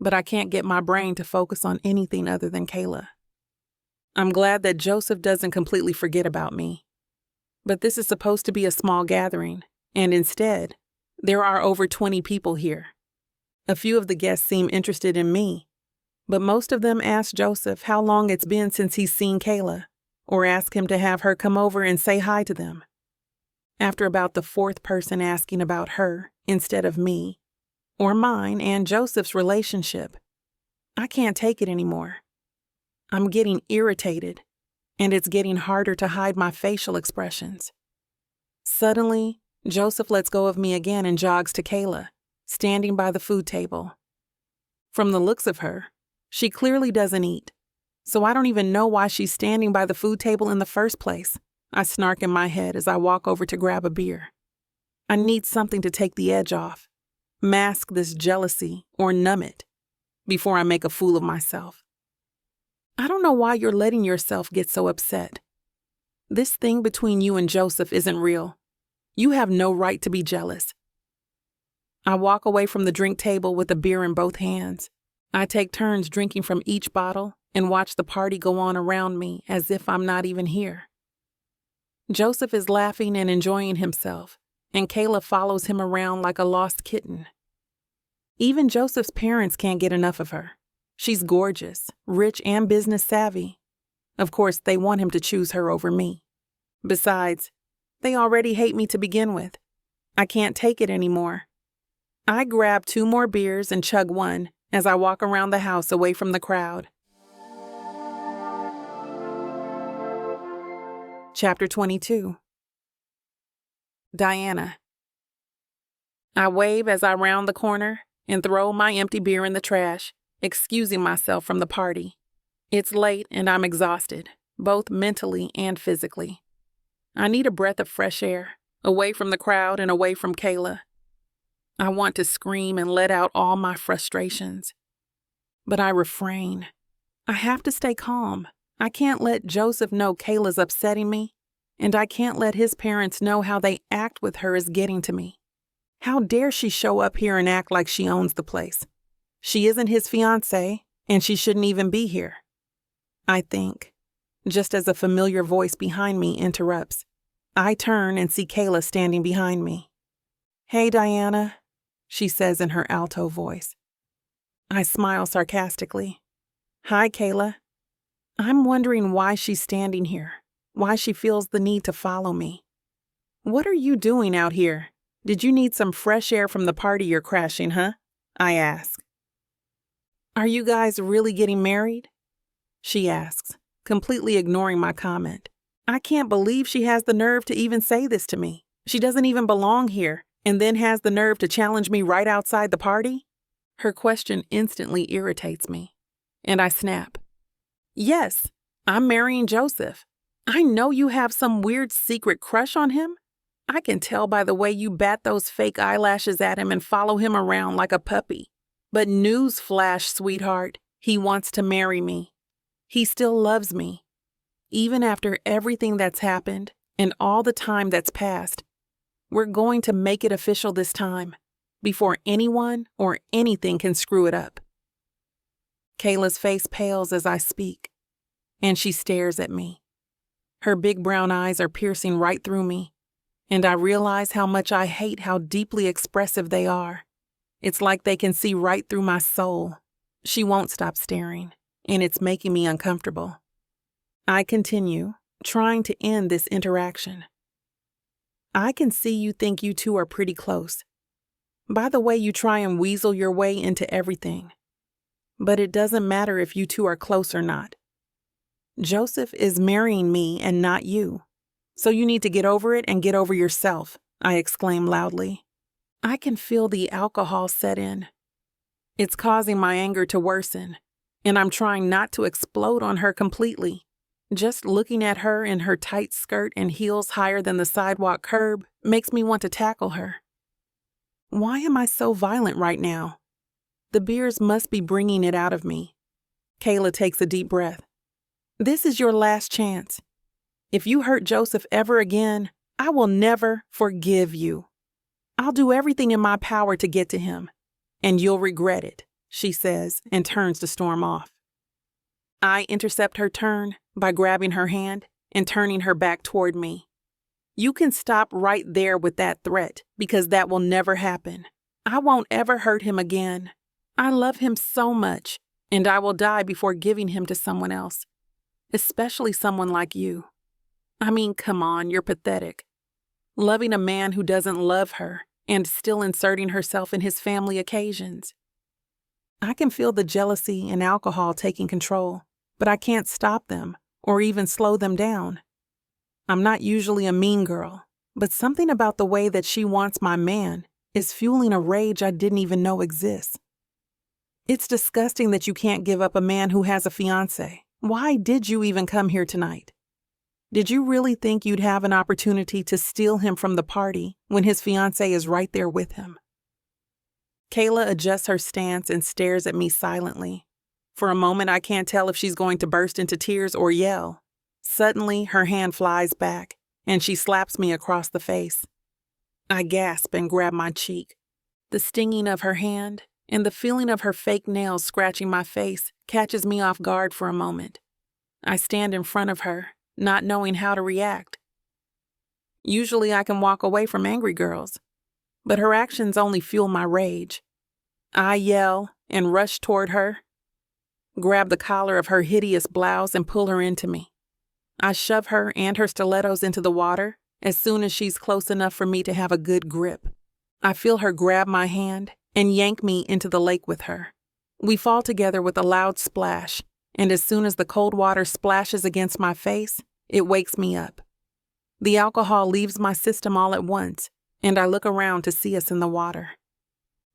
but I can't get my brain to focus on anything other than Kayla. I'm glad that Joseph doesn't completely forget about me. But this is supposed to be a small gathering, and instead, there are over 20 people here. A few of the guests seem interested in me, but most of them ask Joseph how long it's been since he's seen Kayla, or ask him to have her come over and say hi to them. After about the fourth person asking about her instead of me, or mine and Joseph's relationship, I can't take it anymore. I'm getting irritated, and it's getting harder to hide my facial expressions. Suddenly, Joseph lets go of me again and jogs to Kayla, standing by the food table. From the looks of her, she clearly doesn't eat, so I don't even know why she's standing by the food table in the first place. I snark in my head as I walk over to grab a beer. I need something to take the edge off, mask this jealousy or numb it, before I make a fool of myself. I don't know why you're letting yourself get so upset. This thing between you and Joseph isn't real. You have no right to be jealous. I walk away from the drink table with a beer in both hands. I take turns drinking from each bottle and watch the party go on around me as if I'm not even here. Joseph is laughing and enjoying himself, and Kayla follows him around like a lost kitten. Even Joseph's parents can't get enough of her. She's gorgeous, rich, and business savvy. Of course, they want him to choose her over me. Besides, they already hate me to begin with. I can't take it anymore. I grab 2 more beers and chug one as I walk around the house away from the crowd. Chapter 22. Diana. I wave as I round the corner and throw my empty beer in the trash, excusing myself from the party. It's late and I'm exhausted, both mentally and physically. I need a breath of fresh air, away from the crowd and away from Kayla. I want to scream and let out all my frustrations, but I refrain. I have to stay calm. I can't let Joseph know Kayla's upsetting me, and I can't let his parents know how they act with her is getting to me. How dare she show up here and act like she owns the place? She isn't his fiancée, and she shouldn't even be here. I think, just as a familiar voice behind me interrupts. I turn and see Kayla standing behind me. "Hey, Diana," she says in her alto voice. I smile sarcastically. "Hi, Kayla." I'm wondering why she's standing here, why she feels the need to follow me. "What are you doing out here? Did you need some fresh air from the party you're crashing, huh?" I ask. "Are you guys really getting married?" she asks, completely ignoring my comment. I can't believe she has the nerve to even say this to me. She doesn't even belong here, and then has the nerve to challenge me right outside the party? Her question instantly irritates me, and I snap. "Yes, I'm marrying Joseph. I know you have some weird secret crush on him. I can tell by the way you bat those fake eyelashes at him and follow him around like a puppy. But newsflash, sweetheart, he wants to marry me. He still loves me. Even after everything that's happened and all the time that's passed, we're going to make it official this time, before anyone or anything can screw it up." Kayla's face pales as I speak, and she stares at me. Her big brown eyes are piercing right through me, and I realize how much I hate how deeply expressive they are. It's like they can see right through my soul. She won't stop staring, and it's making me uncomfortable. I continue, trying to end this interaction. "I can see you think you two are pretty close. By the way you try and weasel your way into everything. But it doesn't matter if you two are close or not. Joseph is marrying me and not you. So you need to get over it and get over yourself," I exclaim loudly. I can feel the alcohol set in. It's causing my anger to worsen, and I'm trying not to explode on her completely. Just looking at her in her tight skirt and heels higher than the sidewalk curb makes me want to tackle her. Why am I so violent right now? The beers must be bringing it out of me. Kayla takes a deep breath. "This is your last chance. If you hurt Joseph ever again, I will never forgive you. I'll do everything in my power to get to him, and you'll regret it," she says and turns to storm off. I intercept her turn by grabbing her hand and turning her back toward me. "You can stop right there with that threat, because that will never happen. I won't ever hurt him again. I love him so much, and I will die before giving him to someone else. especially someone like you. I mean, come on, you're pathetic. Loving a man who doesn't love her and still inserting herself in his family occasions. I can feel the jealousy and alcohol taking control, but I can't stop them or even slow them down. I'm not usually a mean girl, but something about the way that she wants my man is fueling a rage I didn't even know exists. It's disgusting that you can't give up a man who has a fiancé. Why did you even come here tonight? Did you really think you'd have an opportunity to steal him from the party when his fiancé is right there with him? Kayla adjusts her stance and stares at me silently. For a moment, I can't tell if she's going to burst into tears or yell. Suddenly, her hand flies back, and she slaps me across the face. I gasp and grab my cheek. The stinging of her hand and the feeling of her fake nails scratching my face catches me off guard for a moment. I stand in front of her, not knowing how to react. Usually I can walk away from angry girls, but her actions only fuel my rage. I yell and rush toward her, grab the collar of her hideous blouse and pull her into me. I shove her and her stilettos into the water as soon as she's close enough for me to have a good grip. I feel her grab my hand and yank me into the lake with her. We fall together with a loud splash, and as soon as the cold water splashes against my face, it wakes me up. The alcohol leaves my system all at once, and I look around to see us in the water.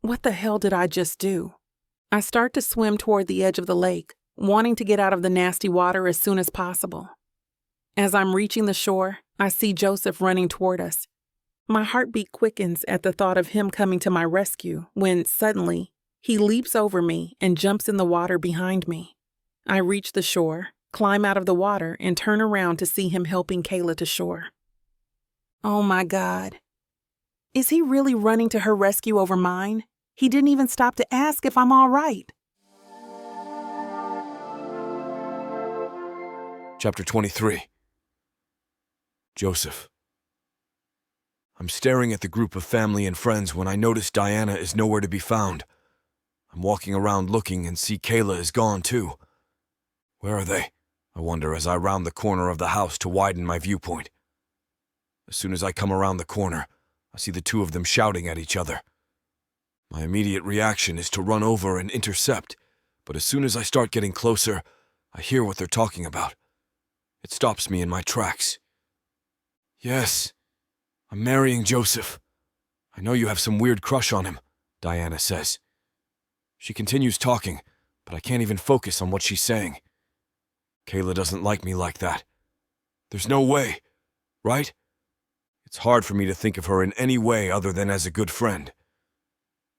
What the hell did I just do? I start to swim toward the edge of the lake, wanting to get out of the nasty water as soon as possible. As I'm reaching the shore, I see Joseph running toward us. My heartbeat quickens at the thought of him coming to my rescue when, suddenly, he leaps over me and jumps in the water behind me. I reach the shore, climb out of the water, and turn around to see him helping Kayla to shore. Oh my God. Is he really running to her rescue over mine? He didn't even stop to ask if I'm all right. Chapter 23. Joseph. I'm staring at the group of family and friends when I notice Diana is nowhere to be found. I'm walking around looking and see Kayla is gone too. Where are they? I wonder as I round the corner of the house to widen my viewpoint. As soon as I come around the corner, I see the two of them shouting at each other. My immediate reaction is to run over and intercept, but as soon as I start getting closer, I hear what they're talking about. It stops me in my tracks. Yes, I'm marrying Joseph. I know you have some weird crush on him, Diana says. She continues talking, but I can't even focus on what she's saying. Kayla doesn't like me like that. There's no way, right? It's hard for me to think of her in any way other than as a good friend.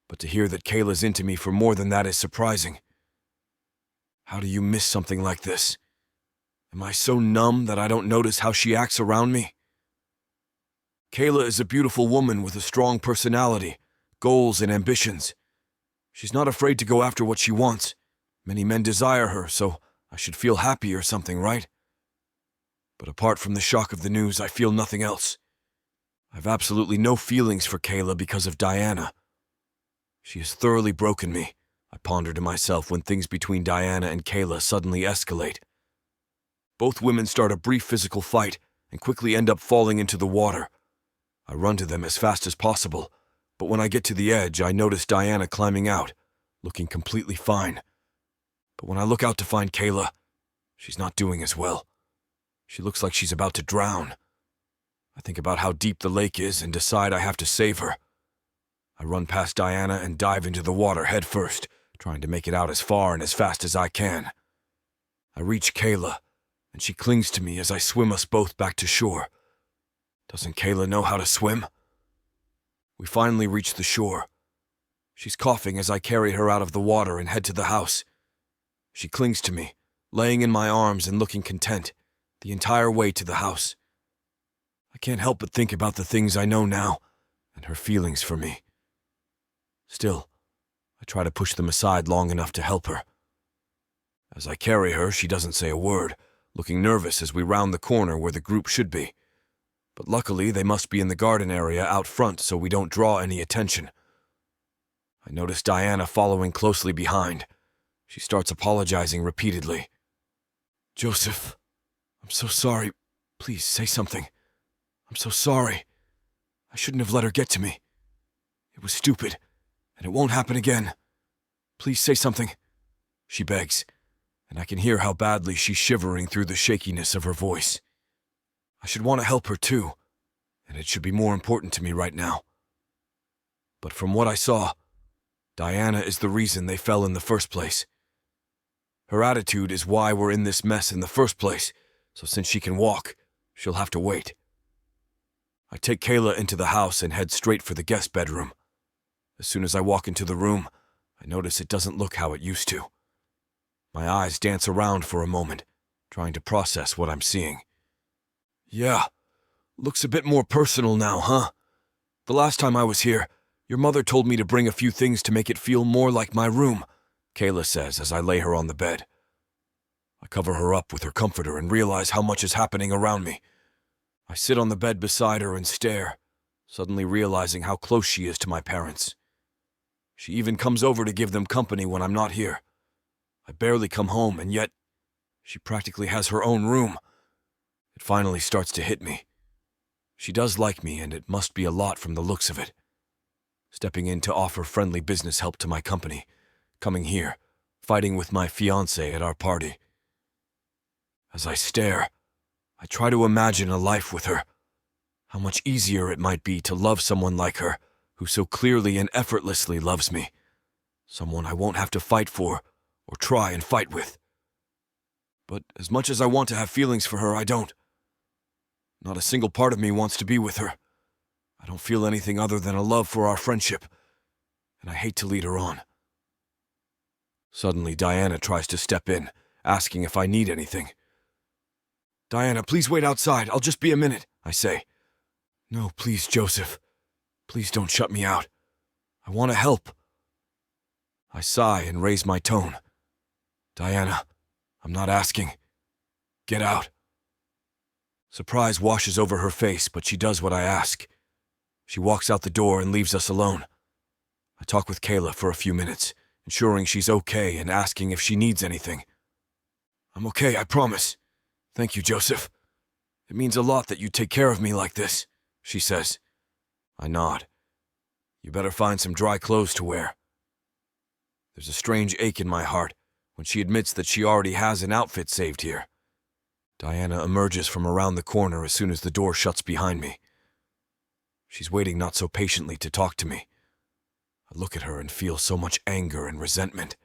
But to hear that Kayla's into me for more than that is surprising. How do you miss something like this? Am I so numb that I don't notice how she acts around me? Kayla is a beautiful woman with a strong personality, goals, and ambitions. She's not afraid to go after what she wants. Many men desire her, so I should feel happy or something, right? But apart from the shock of the news, I feel nothing else. I've absolutely no feelings for Kayla because of Diana. She has thoroughly broken me, I ponder to myself when things between Diana and Kayla suddenly escalate. Both women start a brief physical fight and quickly end up falling into the water. I run to them as fast as possible, but when I get to the edge, I notice Diana climbing out, looking completely fine. But when I look out to find Kayla, she's not doing as well. She looks like she's about to drown. I think about how deep the lake is and decide I have to save her. I run past Diana and dive into the water head first, trying to make it out as far and as fast as I can. I reach Kayla, and she clings to me as I swim us both back to shore. Doesn't Kayla know how to swim? We finally reach the shore. She's coughing as I carry her out of the water and head to the house. She clings to me, laying in my arms and looking content, the entire way to the house. I can't help but think about the things I know now, and her feelings for me. Still, I try to push them aside long enough to help her. As I carry her, she doesn't say a word, looking nervous as we round the corner where the group should be. But luckily, they must be in the garden area out front so we don't draw any attention. I notice Diana following closely behind. She starts apologizing repeatedly. Joseph, I'm so sorry. Please say something. I'm so sorry. I shouldn't have let her get to me. It was stupid, and it won't happen again. Please say something, she begs, and I can hear how badly she's shivering through the shakiness of her voice. I should want to help her too, and it should be more important to me right now. But from what I saw, Diana is the reason they fell in the first place. Her attitude is why we're in this mess in the first place, so since she can walk, she'll have to wait. I take Kayla into the house and head straight for the guest bedroom. As soon as I walk into the room, I notice it doesn't look how it used to. My eyes dance around for a moment, trying to process what I'm seeing. Yeah, looks a bit more personal now, huh? The last time I was here, your mother told me to bring a few things to make it feel more like my room, Kayla says as I lay her on the bed. I cover her up with her comforter and realize how much is happening around me. I sit on the bed beside her and stare, suddenly realizing how close she is to my parents. She even comes over to give them company when I'm not here. I barely come home, and yet she practically has her own room. It finally starts to hit me. She does like me, and it must be a lot from the looks of it. Stepping in to offer friendly business help to my company, coming here, fighting with my fiancé at our party. As I stare, I try to imagine a life with her. How much easier it might be to love someone like her, who so clearly and effortlessly loves me. Someone I won't have to fight for, or try and fight with. But as much as I want to have feelings for her, I don't. Not a single part of me wants to be with her. I don't feel anything other than a love for our friendship, and I hate to lead her on. Suddenly, Diana tries to step in, asking if I need anything. Diana, please wait outside. I'll just be a minute, I say. No, please, Joseph. Please don't shut me out. I want to help. I sigh and raise my tone. Diana, I'm not asking. Get out. Surprise washes over her face, but she does what I ask. She walks out the door and leaves us alone. I talk with Kayla for a few minutes, ensuring she's okay and asking if she needs anything. I'm okay, I promise. Thank you, Joseph. It means a lot that you take care of me like this, she says. I nod. You better find some dry clothes to wear. There's a strange ache in my heart when she admits that she already has an outfit saved here. Diana emerges from around the corner as soon as the door shuts behind me. She's waiting not so patiently to talk to me. I look at her and feel so much anger and resentment.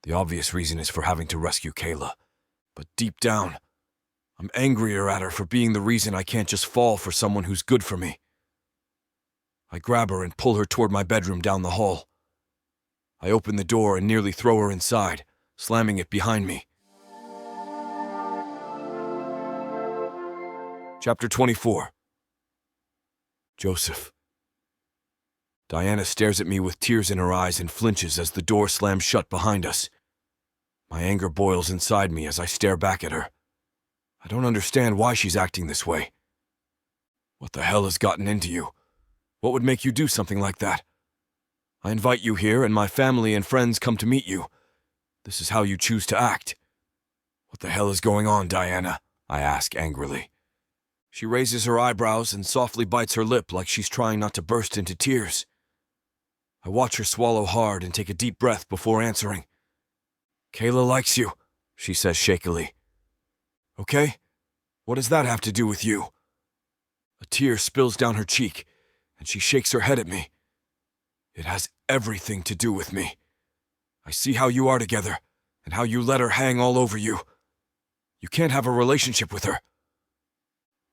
The obvious reason is for having to rescue Kayla, but deep down, I'm angrier at her for being the reason I can't just fall for someone who's good for me. I grab her and pull her toward my bedroom down the hall. I open the door and nearly throw her inside, slamming it behind me. Chapter 24. Joseph. Diana stares at me with tears in her eyes and flinches as the door slams shut behind us. My anger boils inside me as I stare back at her. I don't understand why she's acting this way. What the hell has gotten into you? What would make you do something like that? I invite you here and my family and friends come to meet you. This is how you choose to act. What the hell is going on, Diana? I ask angrily. She raises her eyebrows and softly bites her lip like she's trying not to burst into tears. I watch her swallow hard and take a deep breath before answering. Kayla likes you, she says shakily. Okay? What does that have to do with you? A tear spills down her cheek, and she shakes her head at me. It has everything to do with me. I see how you are together, and how you let her hang all over you. You can't have a relationship with her.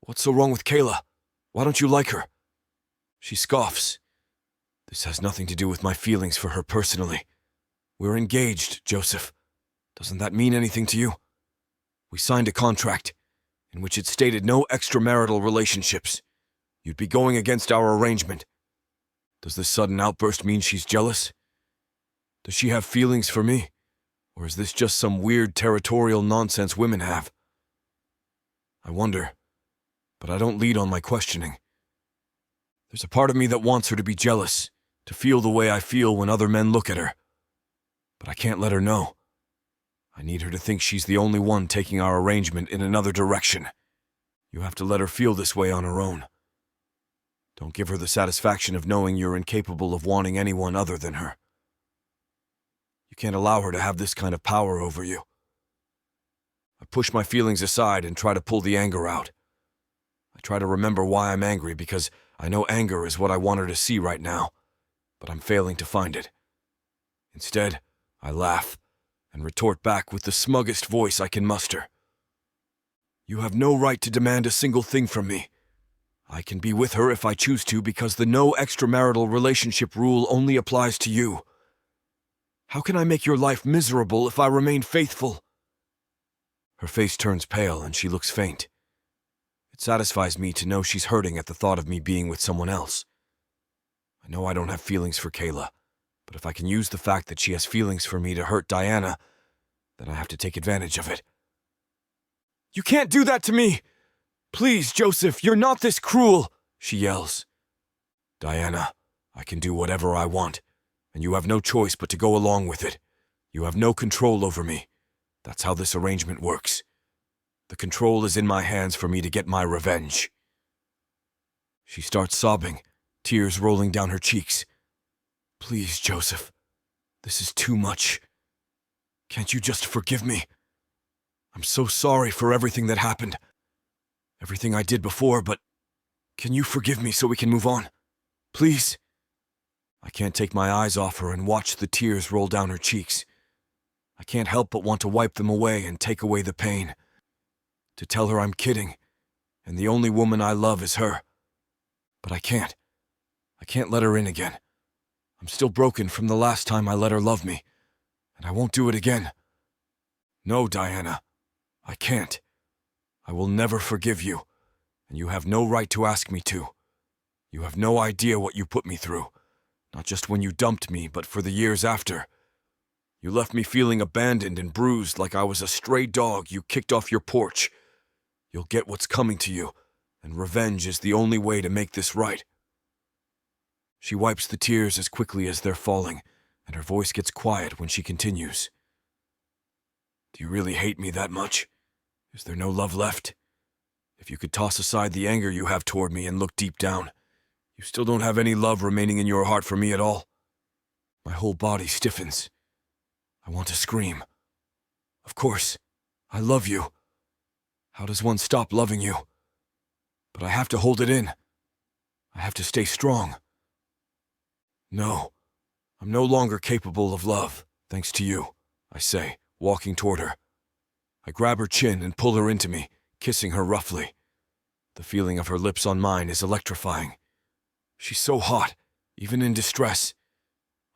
What's so wrong with Kayla? Why don't you like her? She scoffs. This has nothing to do with my feelings for her personally. We're engaged, Joseph. Doesn't that mean anything to you? We signed a contract in which it stated no extramarital relationships. You'd be going against our arrangement. Does this sudden outburst mean she's jealous? Does she have feelings for me? Or is this just some weird territorial nonsense women have? I wonder, but I don't lead on my questioning. There's a part of me that wants her to be jealous, to feel the way I feel when other men look at her. But I can't let her know. I need her to think she's the only one taking our arrangement in another direction. You have to let her feel this way on her own. Don't give her the satisfaction of knowing you're incapable of wanting anyone other than her. You can't allow her to have this kind of power over you. I push my feelings aside and try to pull the anger out. I try to remember why I'm angry because I know anger is what I want her to see right now, but I'm failing to find it. Instead, I laugh and retort back with the smuggest voice I can muster. You have no right to demand a single thing from me. I can be with her if I choose to because the no extramarital relationship rule only applies to you. How can I make your life miserable if I remain faithful? Her face turns pale and she looks faint. It satisfies me to know she's hurting at the thought of me being with someone else. I know I don't have feelings for Kayla, but if I can use the fact that she has feelings for me to hurt Diana, then I have to take advantage of it. You can't do that to me! Please, Joseph, you're not this cruel, she yells. Diana, I can do whatever I want, and you have no choice but to go along with it. You have no control over me. That's how this arrangement works. The control is in my hands for me to get my revenge. She starts sobbing, tears rolling down her cheeks. Please, Joseph, this is too much. Can't you just forgive me? I'm so sorry for everything that happened. Everything I did before, but can you forgive me so we can move on? Please? I can't take my eyes off her and watch the tears roll down her cheeks. I can't help but want to wipe them away and take away the pain. To tell her I'm kidding, and the only woman I love is her. But I can't. I can't let her in again. I'm still broken from the last time I let her love me, and I won't do it again. No, Diana, I can't. I will never forgive you, and you have no right to ask me to. You have no idea what you put me through, not just when you dumped me, but for the years after. You left me feeling abandoned and bruised like I was a stray dog you kicked off your porch. You'll get what's coming to you, and revenge is the only way to make this right. She wipes the tears as quickly as they're falling, and her voice gets quiet when she continues. Do you really hate me that much? Is there no love left? If you could toss aside the anger you have toward me and look deep down, you still don't have any love remaining in your heart for me at all. My whole body stiffens. I want to scream. Of course, I love you. How does one stop loving you? But I have to hold it in. I have to stay strong. No, I'm no longer capable of love, thanks to you, I say, walking toward her. I grab her chin and pull her into me, kissing her roughly. The feeling of her lips on mine is electrifying. She's so hot, even in distress.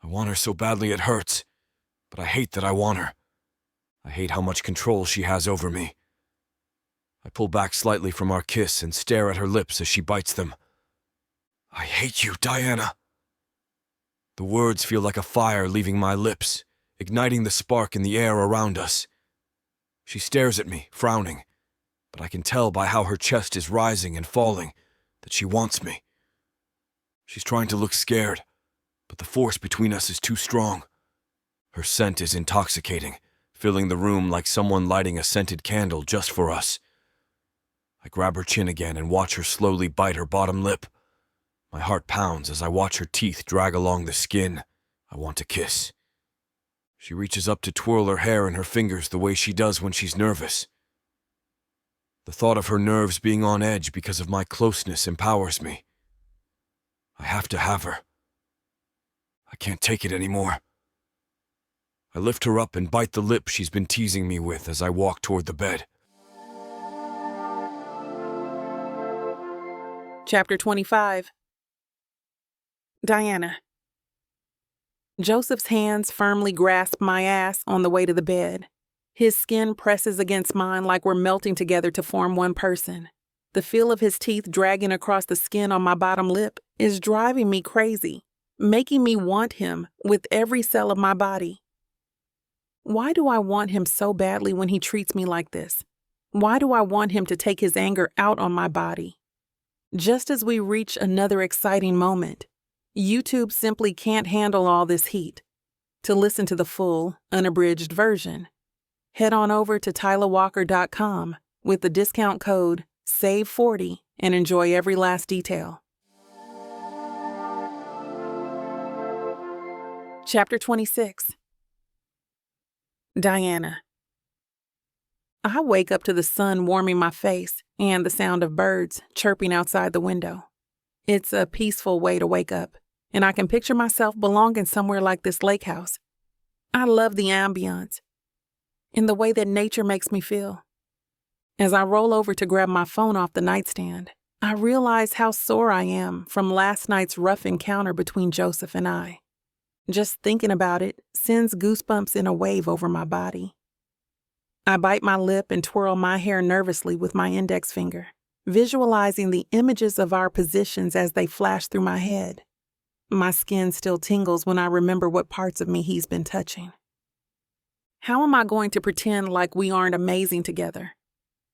I want her so badly it hurts, but I hate that I want her. I hate how much control she has over me. I pull back slightly from our kiss and stare at her lips as she bites them. I hate you, Diana. The words feel like a fire leaving my lips, igniting the spark in the air around us. She stares at me, frowning, but I can tell by how her chest is rising and falling that she wants me. She's trying to look scared, but the force between us is too strong. Her scent is intoxicating, filling the room like someone lighting a scented candle just for us. I grab her chin again and watch her slowly bite her bottom lip. My heart pounds as I watch her teeth drag along the skin. I want to kiss. She reaches up to twirl her hair in her fingers the way she does when she's nervous. The thought of her nerves being on edge because of my closeness empowers me. I have to have her. I can't take it anymore. I lift her up and bite the lip she's been teasing me with as I walk toward the bed. Chapter 25. Diana. Joseph's hands firmly grasp my ass on the way to the bed. His skin presses against mine like we're melting together to form one person. The feel of his teeth dragging across the skin on my bottom lip is driving me crazy, making me want him with every cell of my body. Why do I want him so badly when he treats me like this? Why do I want him to take his anger out on my body? Just as we reach another exciting moment, YouTube simply can't handle all this heat. To listen to the full, unabridged version, Head on over to tylawalker.com with the discount code SAVE40 and enjoy every last detail. Chapter 26. Diana. I wake up to the sun warming my face and the sound of birds chirping outside the window. It's a peaceful way to wake up, and I can picture myself belonging somewhere like this lake house. I love the ambiance and the way that nature makes me feel. As I roll over to grab my phone off the nightstand, I realize how sore I am from last night's rough encounter between Joseph and I. Just thinking about it sends goosebumps in a wave over my body. I bite my lip and twirl my hair nervously with my index finger, visualizing the images of our positions as they flash through my head. My skin still tingles when I remember what parts of me he's been touching. How am I going to pretend like we aren't amazing together?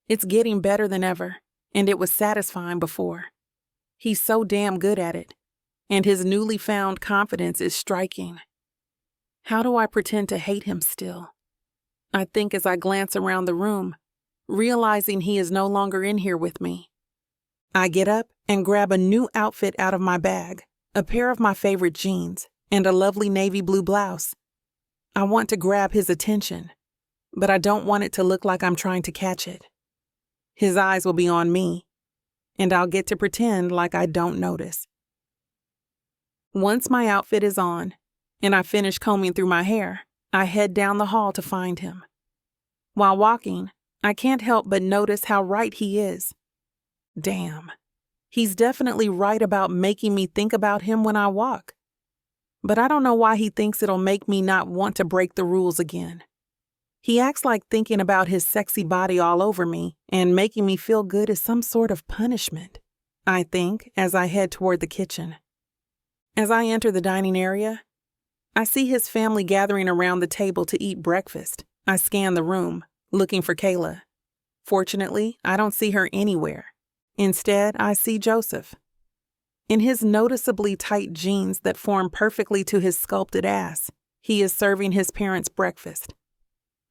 It's getting better than ever, and it was satisfying before. He's so damn good at it, and his newly found confidence is striking. How do I pretend to hate him still? I think as I glance around the room, realizing he is no longer in here with me. I get up and grab a new outfit out of my bag, a pair of my favorite jeans, and a lovely navy blue blouse. I want to grab his attention, but I don't want it to look like I'm trying to catch it. His eyes will be on me, and I'll get to pretend like I don't notice. Once my outfit is on, and I finish combing through my hair, I head down the hall to find him. While walking, I can't help but notice how right he is. Damn, he's definitely right about making me think about him when I walk. But I don't know why he thinks it'll make me not want to break the rules again. He acts like thinking about his sexy body all over me and making me feel good is some sort of punishment, I think, as I head toward the kitchen. As I enter the dining area, I see his family gathering around the table to eat breakfast. I scan the room, looking for Kayla. Fortunately, I don't see her anywhere. Instead, I see Joseph. In his noticeably tight jeans that form perfectly to his sculpted ass, he is serving his parents' breakfast.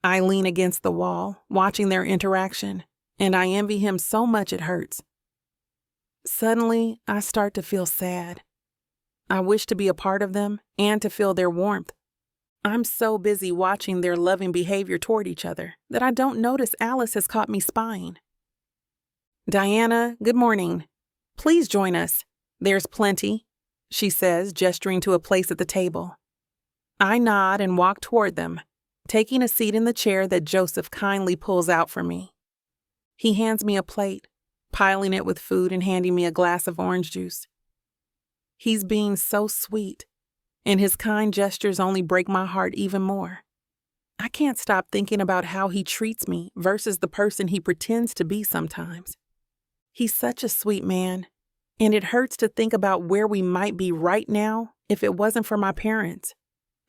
I lean against the wall, watching their interaction, and I envy him so much it hurts. Suddenly, I start to feel sad. I wish to be a part of them and to feel their warmth. I'm so busy watching their loving behavior toward each other that I don't notice Alice has caught me spying. "Diana, good morning. Please join us. There's plenty," she says, gesturing to a place at the table. I nod and walk toward them, taking a seat in the chair that Joseph kindly pulls out for me. He hands me a plate, piling it with food and handing me a glass of orange juice. He's being so sweet, and his kind gestures only break my heart even more. I can't stop thinking about how he treats me versus the person he pretends to be sometimes. He's such a sweet man, and it hurts to think about where we might be right now if it wasn't for my parents.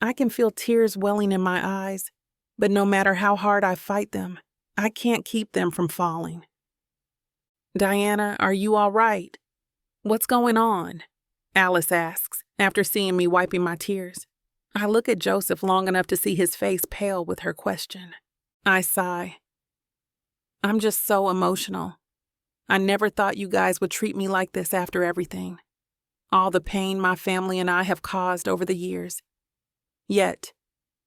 I can feel tears welling in my eyes, but no matter how hard I fight them, I can't keep them from falling. "Diana, are you all right? What's going on?" Alice asks, after seeing me wiping my tears. I look at Joseph long enough to see his face pale with her question. I sigh. "I'm just so emotional. I never thought you guys would treat me like this after everything. All the pain my family and I have caused over the years. Yet,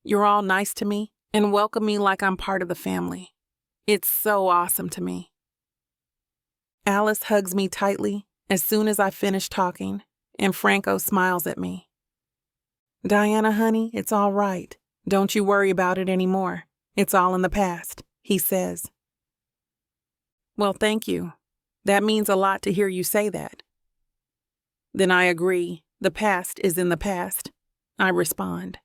you're all nice to me and welcome me like I'm part of the family. It's so awesome to me." Alice hugs me tightly as soon as I finish talking, and Franco smiles at me. "Diana, honey, it's all right. Don't you worry about it anymore. It's all in the past," he says. "Well, thank you. That means a lot to hear you say that." "Then I agree. The past is in the past," I respond.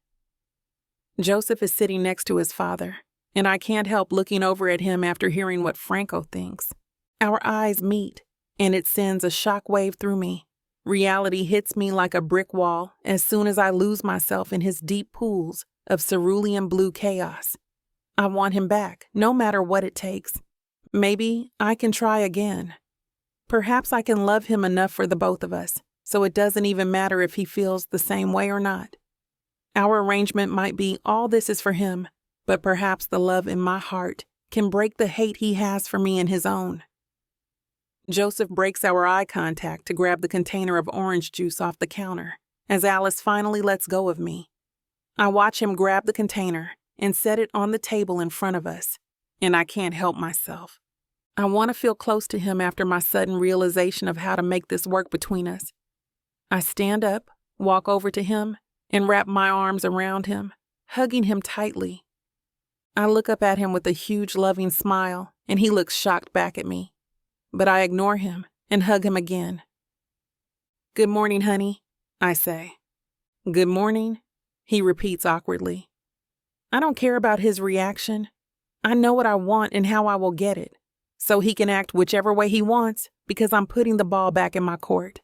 Joseph is sitting next to his father, and I can't help looking over at him after hearing what Franco thinks. Our eyes meet, and it sends a shockwave through me. Reality hits me like a brick wall as soon as I lose myself in his deep pools of cerulean blue chaos. I want him back, no matter what it takes. Maybe I can try again. Perhaps I can love him enough for the both of us, so it doesn't even matter if he feels the same way or not. Our arrangement might be all this is for him, but perhaps the love in my heart can break the hate he has for me in his own. Joseph breaks our eye contact to grab the container of orange juice off the counter as Alice finally lets go of me. I watch him grab the container and set it on the table in front of us, and I can't help myself. I want to feel close to him after my sudden realization of how to make this work between us. I stand up, walk over to him, and wrap my arms around him, hugging him tightly. I look up at him with a huge loving smile, and he looks shocked back at me. But I ignore him and hug him again. "Good morning, honey," I say. "Good morning," he repeats awkwardly. I don't care about his reaction. I know what I want and how I will get it, so he can act whichever way he wants because I'm putting the ball back in my court.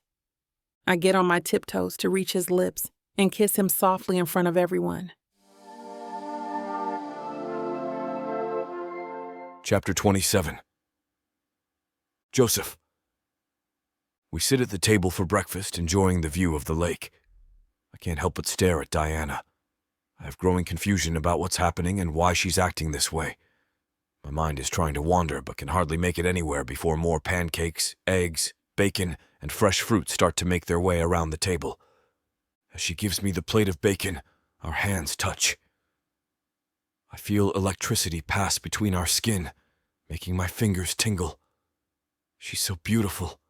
I get on my tiptoes to reach his lips and kiss him softly in front of everyone. Chapter 27. Joseph. We sit at the table for breakfast, enjoying the view of the lake. I can't help but stare at Diana. I have growing confusion about what's happening and why she's acting this way. My mind is trying to wander, but can hardly make it anywhere before more pancakes, eggs, bacon, and fresh fruit start to make their way around the table. As she gives me the plate of bacon, our hands touch. I feel electricity pass between our skin, making my fingers tingle. She's so beautiful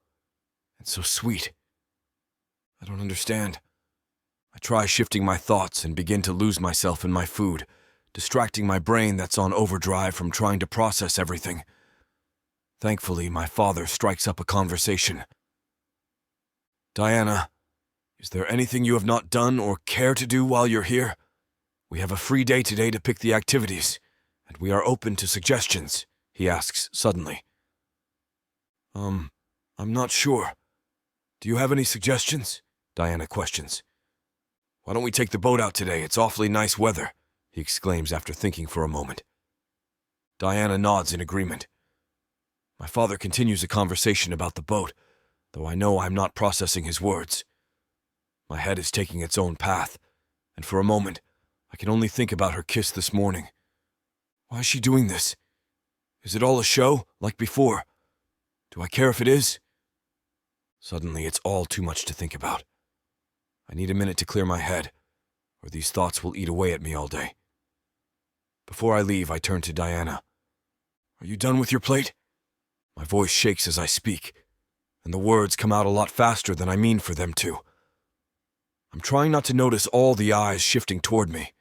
and so sweet. I don't understand. I try shifting my thoughts and begin to lose myself in my food, distracting my brain that's on overdrive from trying to process everything. Thankfully, my father strikes up a conversation. "Diana, is there anything you have not done or care to do while you're here? We have a free day today to pick the activities, and we are open to suggestions," he asks suddenly. I'm not sure. Do you have any suggestions?" Diana questions. "Why don't we take the boat out today? It's awfully nice weather," he exclaims after thinking for a moment. Diana nods in agreement. My father continues a conversation about the boat, though I know I'm not processing his words. My head is taking its own path, and for a moment, I can only think about her kiss this morning. Why is she doing this? Is it all a show, like before? Do I care if it is? Suddenly, it's all too much to think about. I need a minute to clear my head, or these thoughts will eat away at me all day. Before I leave, I turn to Diana. "Are you done with your plate?" My voice shakes as I speak, and the words come out a lot faster than I mean for them to. I'm trying not to notice all the eyes shifting toward me.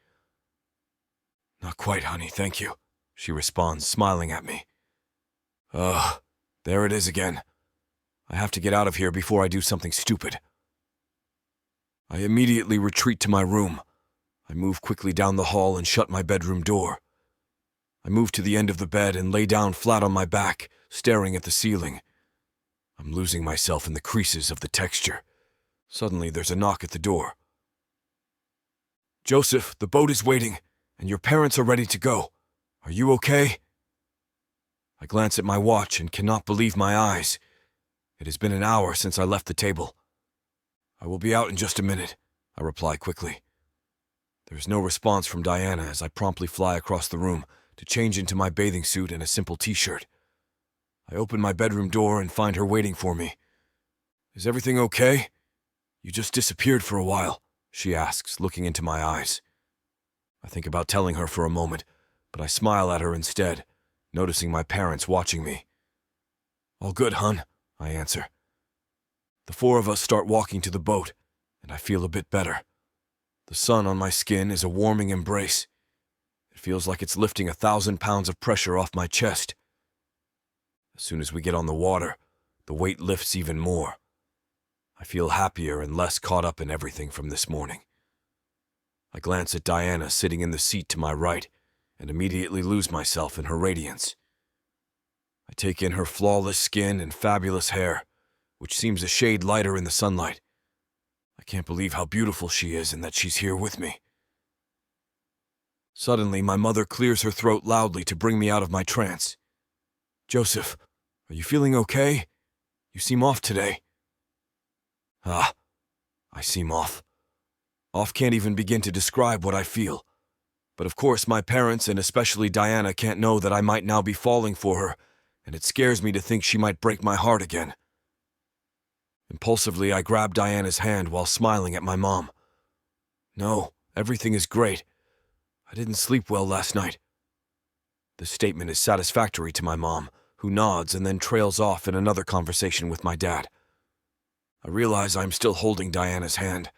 "Not quite, honey, thank you," she responds, smiling at me. Ugh, there it is again. I have to get out of here before I do something stupid. I immediately retreat to my room. I move quickly down the hall and shut my bedroom door. I move to the end of the bed and lay down flat on my back, staring at the ceiling. I'm losing myself in the creases of the texture. Suddenly, there's a knock at the door. "Joseph, the boat is waiting, and your parents are ready to go. Are you okay?" I glance at my watch and cannot believe my eyes. It has been an hour since I left the table. "I will be out in just a minute," I reply quickly. There is no response from Diana as I promptly fly across the room to change into my bathing suit and a simple t-shirt. I open my bedroom door and find her waiting for me. "Is everything okay? You just disappeared for a while," she asks, looking into my eyes. I think about telling her for a moment, but I smile at her instead, noticing my parents watching me. "All good, hun," I answer. The four of us start walking to the boat, and I feel a bit better. The sun on my skin is a warming embrace. It feels like it's lifting 1,000 pounds of pressure off my chest. As soon as we get on the water, the weight lifts even more. I feel happier and less caught up in everything from this morning. I glance at Diana sitting in the seat to my right and immediately lose myself in her radiance. I take in her flawless skin and fabulous hair, which seems a shade lighter in the sunlight. I can't believe how beautiful she is and that she's here with me. Suddenly, my mother clears her throat loudly to bring me out of my trance. "Joseph, are you feeling okay? You seem off today." I seem off. Off can't even begin to describe what I feel. But of course my parents and especially Diana can't know that I might now be falling for her, and it scares me to think she might break my heart again. Impulsively, I grab Diana's hand while smiling at my mom. No, everything is great. I didn't sleep well last night. This statement is satisfactory to my mom, who nods and then trails off in another conversation with my dad. I realize I'm still holding Diana's hand,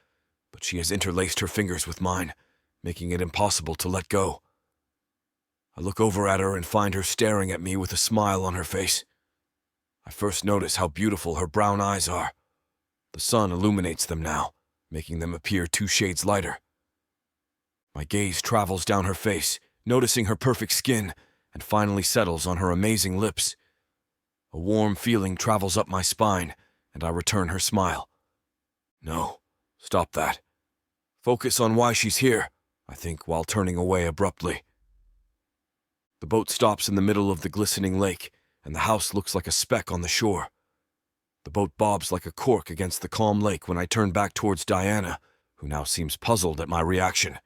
but she has interlaced her fingers with mine, making it impossible to let go. I look over at her and find her staring at me with a smile on her face. I first notice how beautiful her brown eyes are. The sun illuminates them now, making them appear 2 shades lighter. My gaze travels down her face, noticing her perfect skin, and finally settles on her amazing lips. A warm feeling travels up my spine, and I return her smile. No, stop that. Focus on why she's here, I think, while turning away abruptly. The boat stops in the middle of the glistening lake, and the house looks like a speck on the shore. The boat bobs like a cork against the calm lake when I turn back towards Diana, who now seems puzzled at my reaction.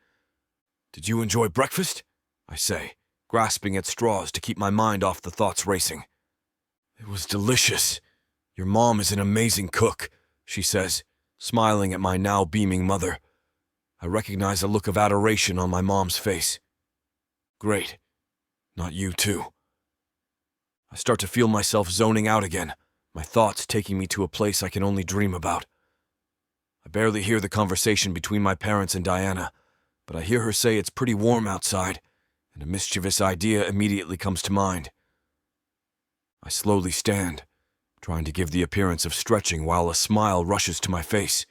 "Did you enjoy breakfast?" I say, grasping at straws to keep my mind off the thoughts racing. "It was delicious. Your mom is an amazing cook," she says, smiling at my now beaming mother. I recognize a look of adoration on my mom's face. "Great. Not you too." I start to feel myself zoning out again, my thoughts taking me to a place I can only dream about. I barely hear the conversation between my parents and Diana, but I hear her say it's pretty warm outside, and a mischievous idea immediately comes to mind. I slowly stand, trying to give the appearance of stretching while a smile rushes to my face.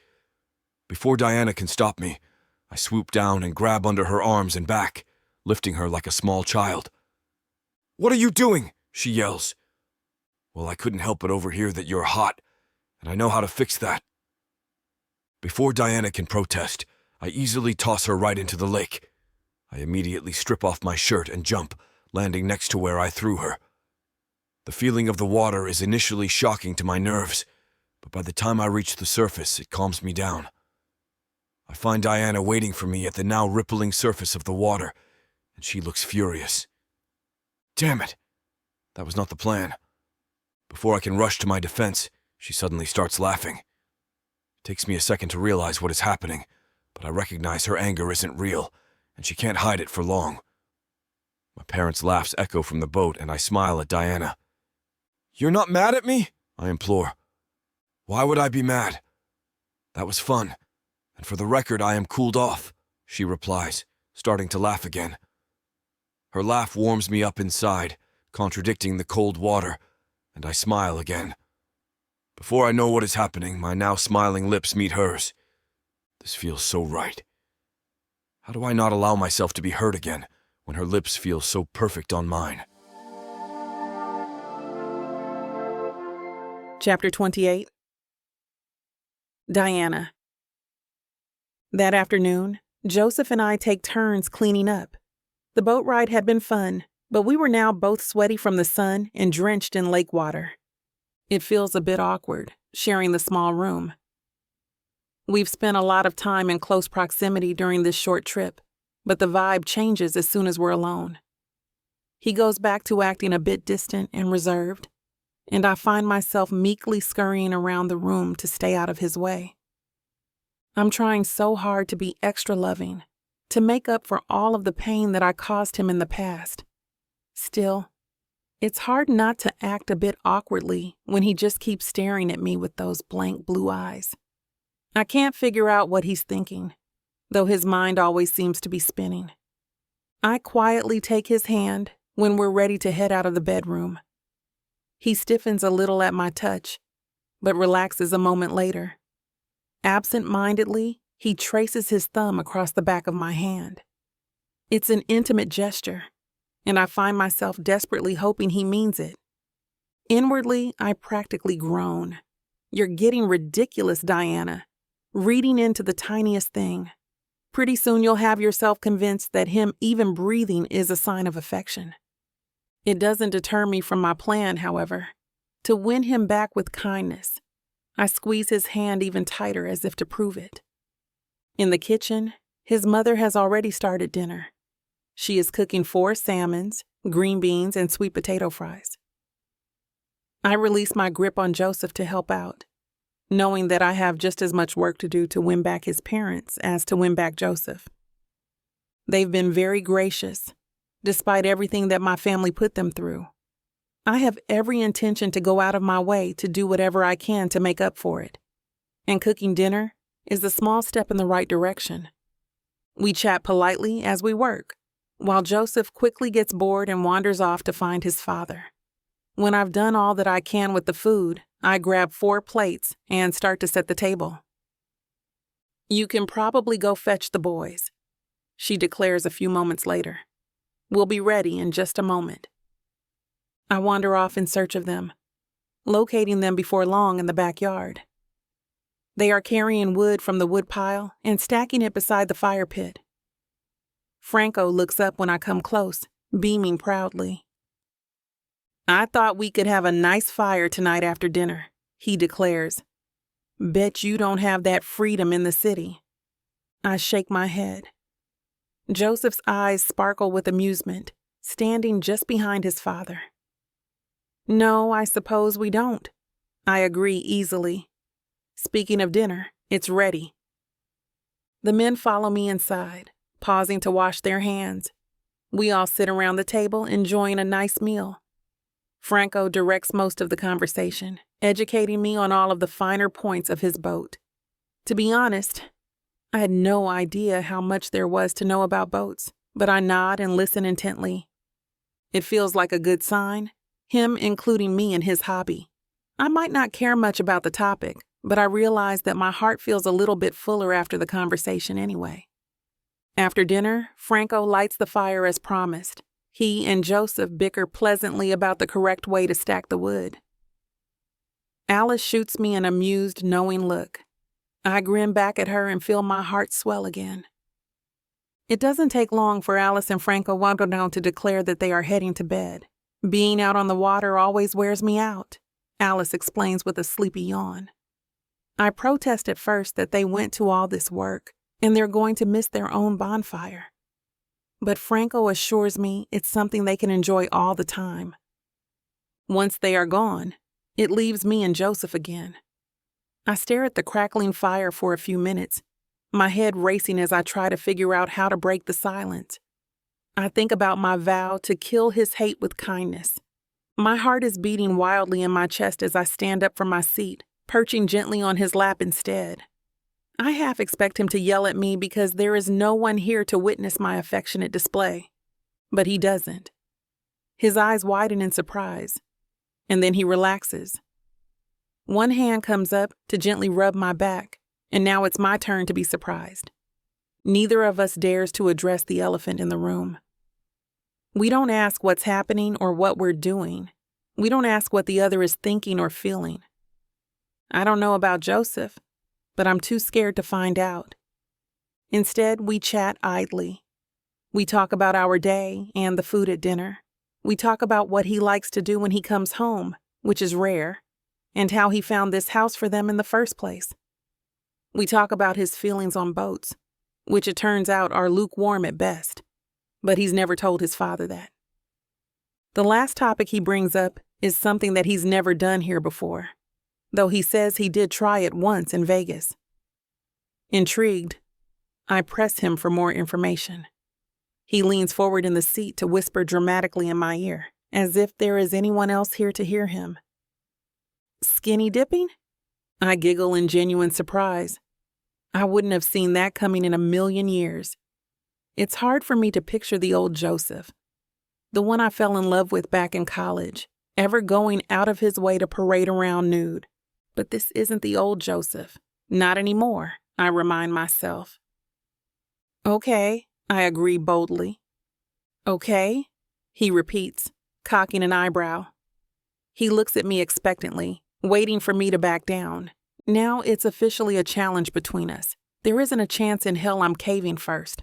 Before Diana can stop me, I swoop down and grab under her arms and back, lifting her like a small child. "What are you doing?" she yells. "Well, I couldn't help but overhear that you're hot, and I know how to fix that." Before Diana can protest, I easily toss her right into the lake. I immediately strip off my shirt and jump, landing next to where I threw her. The feeling of the water is initially shocking to my nerves, but by the time I reach the surface, it calms me down. I find Diana waiting for me at the now rippling surface of the water, and she looks furious. Damn it! That was not the plan. Before I can rush to my defense, she suddenly starts laughing. It takes me a second to realize what is happening, but I recognize her anger isn't real, and she can't hide it for long. My parents' laughs echo from the boat, and I smile at Diana. "You're not mad at me?" I implore. "Why would I be mad? That was fun, and for the record, I am cooled off," she replies, starting to laugh again. Her laugh warms me up inside, contradicting the cold water, and I smile again. Before I know what is happening, my now smiling lips meet hers. This feels so right. How do I not allow myself to be hurt again when her lips feel so perfect on mine? Chapter 28. Diana. That afternoon, Joseph and I take turns cleaning up. The boat ride had been fun, but we were now both sweaty from the sun and drenched in lake water. It feels a bit awkward, sharing the small room. We've spent a lot of time in close proximity during this short trip, but the vibe changes as soon as we're alone. He goes back to acting a bit distant and reserved, and I find myself meekly scurrying around the room to stay out of his way. I'm trying so hard to be extra loving, to make up for all of the pain that I caused him in the past. Still, it's hard not to act a bit awkwardly when he just keeps staring at me with those blank blue eyes. I can't figure out what he's thinking, though his mind always seems to be spinning. I quietly take his hand when we're ready to head out of the bedroom. He stiffens a little at my touch, but relaxes a moment later. Absent-mindedly, he traces his thumb across the back of my hand. It's an intimate gesture, and I find myself desperately hoping he means it. Inwardly, I practically groan. "You're getting ridiculous, Diana. Reading into the tiniest thing. Pretty soon you'll have yourself convinced that him even breathing is a sign of affection." It doesn't deter me from my plan, however, to win him back with kindness. I squeeze his hand even tighter as if to prove it. In the kitchen, his mother has already started dinner. She is cooking 4 salmons, green beans, and sweet potato fries. I release my grip on Joseph to help out, knowing that I have just as much work to do to win back his parents as to win back Joseph. They've been very gracious, despite everything that my family put them through. I have every intention to go out of my way to do whatever I can to make up for it. And cooking dinner is a small step in the right direction. We chat politely as we work, while Joseph quickly gets bored and wanders off to find his father. When I've done all that I can with the food, I grab 4 plates and start to set the table. "You can probably go fetch the boys," she declares a few moments later. "We'll be ready in just a moment." I wander off in search of them, locating them before long in the backyard. They are carrying wood from the woodpile and stacking it beside the fire pit. Franco looks up when I come close, beaming proudly. "I thought we could have a nice fire tonight after dinner," he declares. "Bet you don't have that freedom in the city." I shake my head. Joseph's eyes sparkle with amusement, standing just behind his father. "No, I suppose we don't," I agree easily. "Speaking of dinner, it's ready." The men follow me inside, pausing to wash their hands. We all sit around the table enjoying a nice meal. Franco directs most of the conversation, educating me on all of the finer points of his boat. To be honest, I had no idea how much there was to know about boats, but I nod and listen intently. It feels like a good sign, him including me in his hobby. I might not care much about the topic, but I realize that my heart feels a little bit fuller after the conversation anyway. After dinner, Franco lights the fire as promised. He and Joseph bicker pleasantly about the correct way to stack the wood. Alice shoots me an amused, knowing look. I grin back at her and feel my heart swell again. It doesn't take long for Alice and Franco wander down to declare that they are heading to bed. "Being out on the water always wears me out," Alice explains with a sleepy yawn. I protest at first that they went to all this work, and they're going to miss their own bonfire. But Franco assures me it's something they can enjoy all the time. Once they are gone, it leaves me and Joseph again. I stare at the crackling fire for a few minutes, my head racing as I try to figure out how to break the silence. I think about my vow to kill his hate with kindness. My heart is beating wildly in my chest as I stand up from my seat, perching gently on his lap instead. I half expect him to yell at me because there is no one here to witness my affectionate display. But he doesn't. His eyes widen in surprise, and then he relaxes. One hand comes up to gently rub my back, and now it's my turn to be surprised. Neither of us dares to address the elephant in the room. We don't ask what's happening or what we're doing. We don't ask what the other is thinking or feeling. I don't know about Joseph, but I'm too scared to find out. Instead, we chat idly. We talk about our day and the food at dinner. We talk about what he likes to do when he comes home, which is rare, and how he found this house for them in the first place. We talk about his feelings on boats, which it turns out are lukewarm at best, but he's never told his father that. The last topic he brings up is something that he's never done here before, though he says he did try it once in Vegas. Intrigued, I press him for more information. He leans forward in the seat to whisper dramatically in my ear, as if there is anyone else here to hear him. Skinny dipping? I giggle in genuine surprise. I wouldn't have seen that coming in a million years. It's hard for me to picture the old Joseph, the one I fell in love with back in college, ever going out of his way to parade around nude. But this isn't the old Joseph. Not anymore, I remind myself. Okay, I agree boldly. Okay, he repeats, cocking an eyebrow. He looks at me expectantly, waiting for me to back down. Now it's officially a challenge between us. There isn't a chance in hell I'm caving first.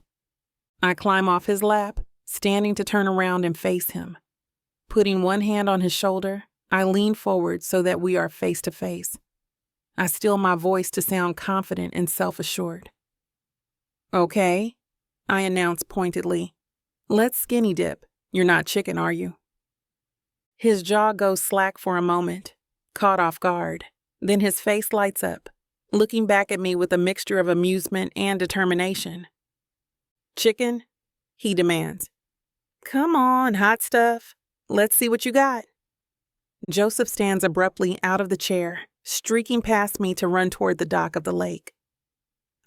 I climb off his lap, standing to turn around and face him. Putting one hand on his shoulder, I lean forward so that we are face to face. I still my voice to sound confident and self-assured. Okay, I announce pointedly. Let's skinny dip. You're not chicken, are you? His jaw goes slack for a moment, caught off guard. Then his face lights up, looking back at me with a mixture of amusement and determination. Chicken? He demands. Come on, hot stuff. Let's see what you got. Joseph stands abruptly out of the chair, streaking past me to run toward the dock of the lake.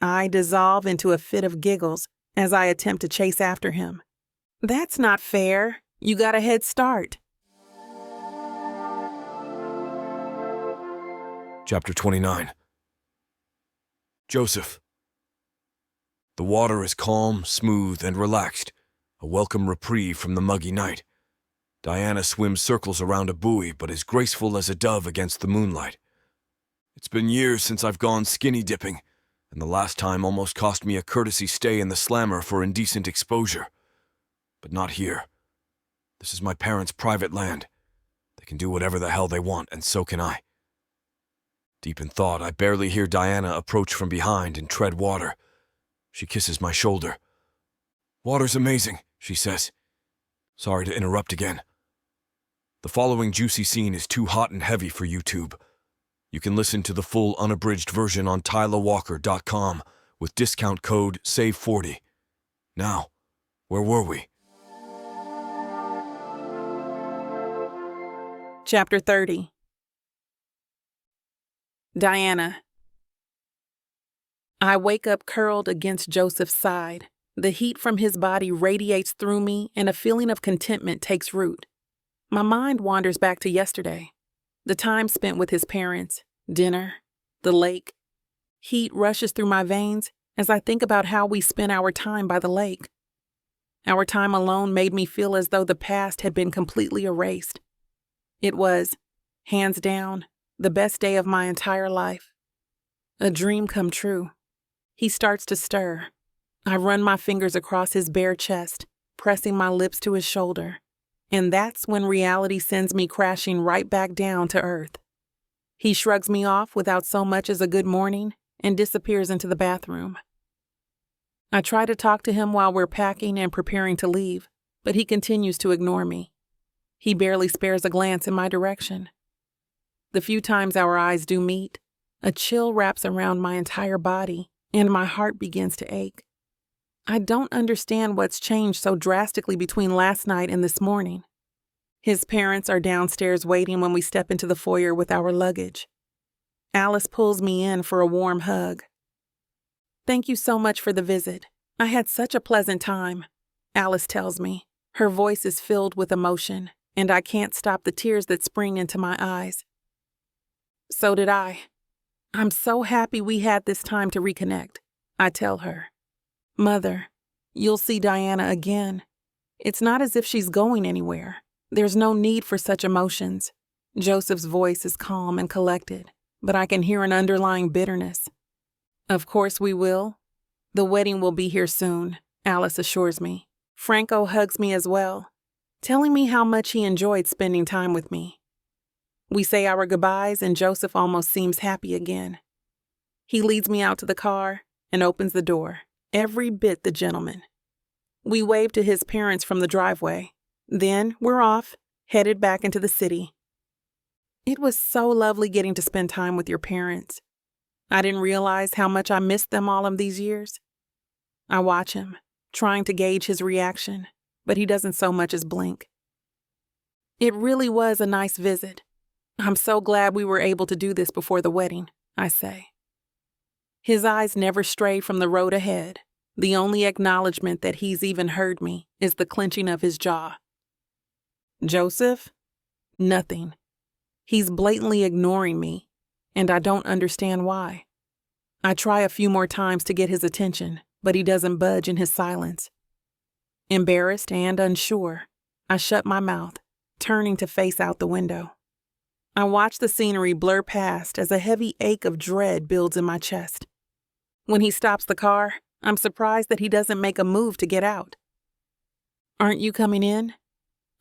I dissolve into a fit of giggles as I attempt to chase after him. That's not fair. You got a head start. Chapter 29. Joseph. The water is calm, smooth, and relaxed, a welcome reprieve from the muggy night. Diana swims circles around a buoy, but is graceful as a dove against the moonlight. It's been years since I've gone skinny dipping, and the last time almost cost me a courtesy stay in the slammer for indecent exposure. But not here. This is my parents' private land. They can do whatever the hell they want, and so can I. Deep in thought, I barely hear Diana approach from behind and tread water. She kisses my shoulder. Water's amazing, she says. Sorry to interrupt again. The following juicy scene is too hot and heavy for YouTube. You can listen to the full unabridged version on tylawalker.com with discount code SAVE40. Now, where were we? Chapter 30. Diana. I wake up curled against Joseph's side. The heat from his body radiates through me, and a feeling of contentment takes root. My mind wanders back to yesterday, the time spent with his parents, dinner, the lake. Heat rushes through my veins as I think about how we spent our time by the lake. Our time alone made me feel as though the past had been completely erased. It was, hands down, the best day of my entire life. A dream come true. He starts to stir. I run my fingers across his bare chest, pressing my lips to his shoulder. And that's when reality sends me crashing right back down to earth. He shrugs me off without so much as a good morning and disappears into the bathroom. I try to talk to him while we're packing and preparing to leave, but he continues to ignore me. He barely spares a glance in my direction. The few times our eyes do meet, a chill wraps around my entire body, and my heart begins to ache. I don't understand what's changed so drastically between last night and this morning. His parents are downstairs waiting when we step into the foyer with our luggage. Alice pulls me in for a warm hug. Thank you so much for the visit. I had such a pleasant time, Alice tells me. Her voice is filled with emotion, and I can't stop the tears that spring into my eyes. So did I. I'm so happy we had this time to reconnect, I tell her. Mother, you'll see Diana again. It's not as if she's going anywhere. There's no need for such emotions. Joseph's voice is calm and collected, but I can hear an underlying bitterness. Of course we will. The wedding will be here soon, Alice assures me. Franco hugs me as well, telling me how much he enjoyed spending time with me. We say our goodbyes and Joseph almost seems happy again. He leads me out to the car and opens the door, every bit the gentleman. We wave to his parents from the driveway. Then we're off, headed back into the city. It was so lovely getting to spend time with your parents. I didn't realize how much I missed them all of these years. I watch him, trying to gauge his reaction, but he doesn't so much as blink. It really was a nice visit. I'm so glad we were able to do this before the wedding, I say. His eyes never stray from the road ahead. The only acknowledgement that he's even heard me is the clenching of his jaw. Joseph? Nothing. He's blatantly ignoring me, and I don't understand why. I try a few more times to get his attention, but he doesn't budge in his silence. Embarrassed and unsure, I shut my mouth, turning to face out the window. I watch the scenery blur past as a heavy ache of dread builds in my chest. When he stops the car, I'm surprised that he doesn't make a move to get out. Aren't you coming in?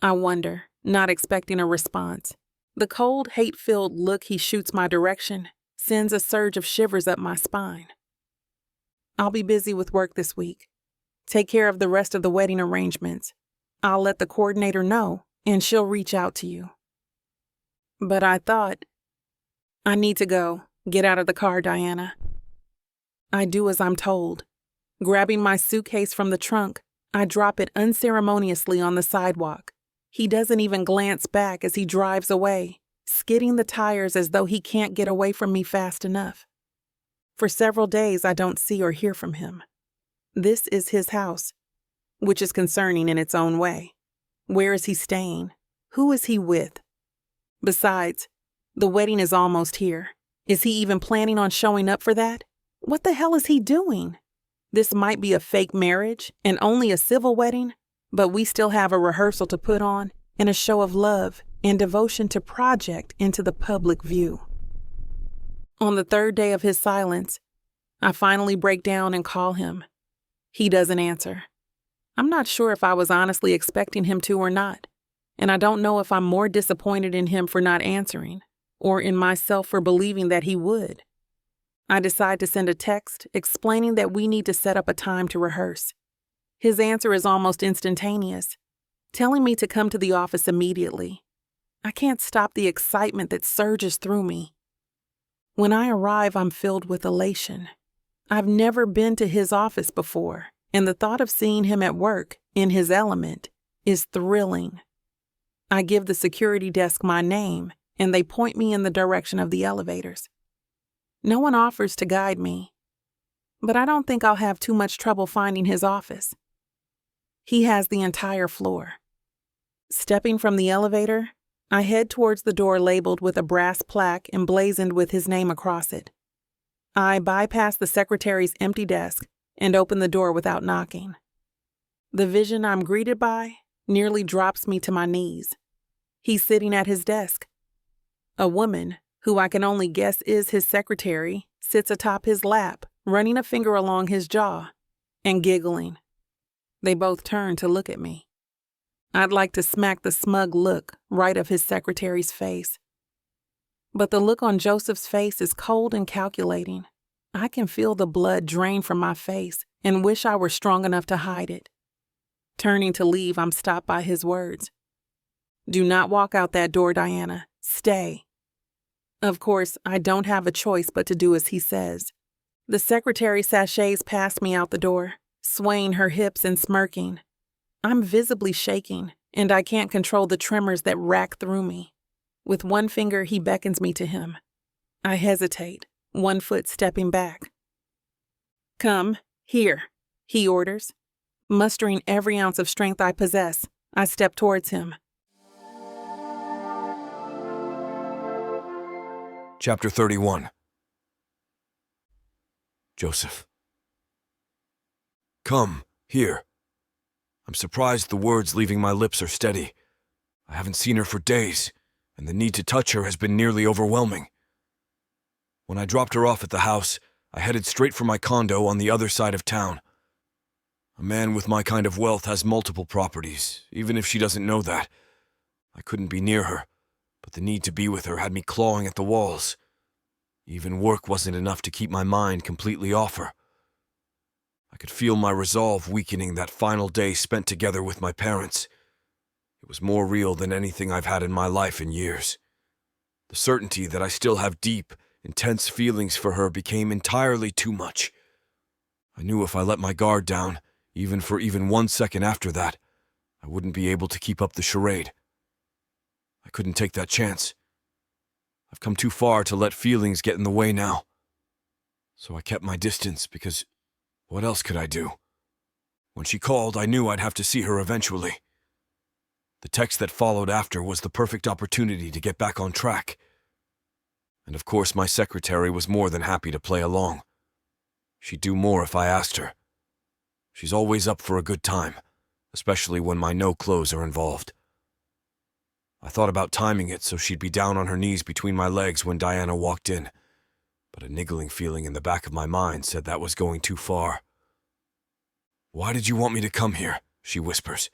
I wonder, not expecting a response. The cold, hate-filled look he shoots my direction sends a surge of shivers up my spine. I'll be busy with work this week. Take care of the rest of the wedding arrangements. I'll let the coordinator know, and she'll reach out to you." But I thought, "I need to go. Get out of the car, Diana." I do as I'm told. Grabbing my suitcase from the trunk, I drop it unceremoniously on the sidewalk. He doesn't even glance back as he drives away, skidding the tires as though he can't get away from me fast enough. For several days, I don't see or hear from him. This is his house, which is concerning in its own way. Where is he staying? Who is he with? Besides, the wedding is almost here. Is he even planning on showing up for that? What the hell is he doing? This might be a fake marriage and only a civil wedding, but we still have a rehearsal to put on and a show of love and devotion to project into the public view. On the third day of his silence, I finally break down and call him. He doesn't answer. I'm not sure if I was honestly expecting him to or not, and I don't know if I'm more disappointed in him for not answering or in myself for believing that he would. I decide to send a text explaining that we need to set up a time to rehearse. His answer is almost instantaneous, telling me to come to the office immediately. I can't stop the excitement that surges through me. When I arrive, I'm filled with elation. I've never been to his office before, and the thought of seeing him at work, in his element, is thrilling. I give the security desk my name, and they point me in the direction of the elevators. No one offers to guide me, but I don't think I'll have too much trouble finding his office. He has the entire floor. Stepping from the elevator, I head towards the door labeled with a brass plaque emblazoned with his name across it. I bypass the secretary's empty desk and open the door without knocking. The vision I'm greeted by nearly drops me to my knees. He's sitting at his desk. A woman, who I can only guess is his secretary, sits atop his lap, running a finger along his jaw and giggling. They both turn to look at me. I'd like to smack the smug look right of his secretary's face. But the look on Joseph's face is cold and calculating. I can feel the blood drain from my face and wish I were strong enough to hide it. Turning to leave, I'm stopped by his words. "Do not walk out that door, Diana. Stay." Of course, I don't have a choice but to do as he says. The secretary sachets past me out the door, swaying her hips and smirking. I'm visibly shaking, and I can't control the tremors that rack through me. With one finger, he beckons me to him. I hesitate, one foot stepping back. "Come, here," he orders. Mustering every ounce of strength I possess, I step towards him. Chapter 31. Joseph. "Come, here." I'm surprised the words leaving my lips are steady. I haven't seen her for days, and the need to touch her has been nearly overwhelming. When I dropped her off at the house, I headed straight for my condo on the other side of town. A man with my kind of wealth has multiple properties, even if she doesn't know that. I couldn't be near her, but the need to be with her had me clawing at the walls. Even work wasn't enough to keep my mind completely off her. I could feel my resolve weakening that final day spent together with my parents. It was more real than anything I've had in my life in years. The certainty that I still have deep, intense feelings for her became entirely too much. I knew if I let my guard down, even for 1 second after that, I wouldn't be able to keep up the charade. I couldn't take that chance. I've come too far to let feelings get in the way now. So I kept my distance because what else could I do? When she called, I knew I'd have to see her eventually. The text that followed after was the perfect opportunity to get back on track. And of course, my secretary was more than happy to play along. She'd do more if I asked her. She's always up for a good time, especially when my no clothes are involved. I thought about timing it so she'd be down on her knees between my legs when Diana walked in, but a niggling feeling in the back of my mind said that was going too far. "Why did you want me to come here?" she whispers.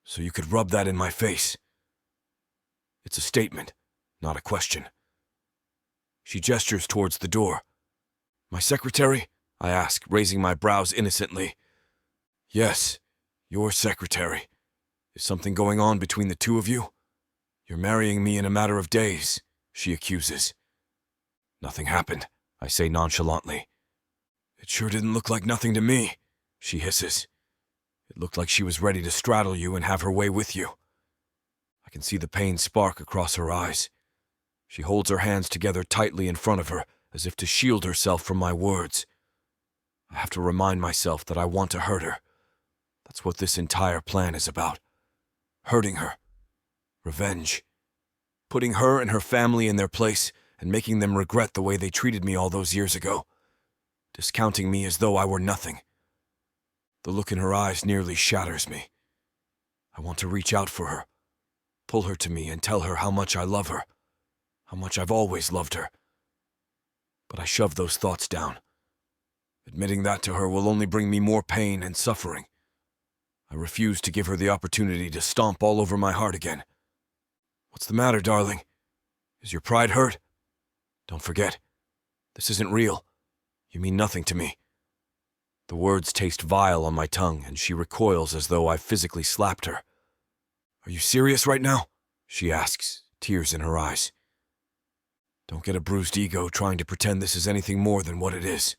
"So you could rub that in my face." It's a statement, not a question. She gestures towards the door. "My secretary?" I ask, raising my brows innocently. Yes, your secretary. Is something going on between the two of you? You're marrying me in a matter of days, she accuses. Nothing happened, I say nonchalantly. It sure didn't look like nothing to me, she hisses. It looked like she was ready to straddle you and have her way with you. I can see the pain spark across her eyes. She holds her hands together tightly in front of her, as if to shield herself from my words. I have to remind myself that I want to hurt her. That's what this entire plan is about. Hurting her. Revenge. Putting her and her family in their place and making them regret the way they treated me all those years ago. Discounting me as though I were nothing. The look in her eyes nearly shatters me. I want to reach out for her, pull her to me and tell her how much I love her, how much I've always loved her. But I shove those thoughts down. Admitting that to her will only bring me more pain and suffering. I refuse to give her the opportunity to stomp all over my heart again. What's the matter, darling? Is your pride hurt? Don't forget, this isn't real. You mean nothing to me. The words taste vile on my tongue, and she recoils as though I physically slapped her. Are you serious right now? She asks, tears in her eyes. Don't get a bruised ego trying to pretend this is anything more than what it is.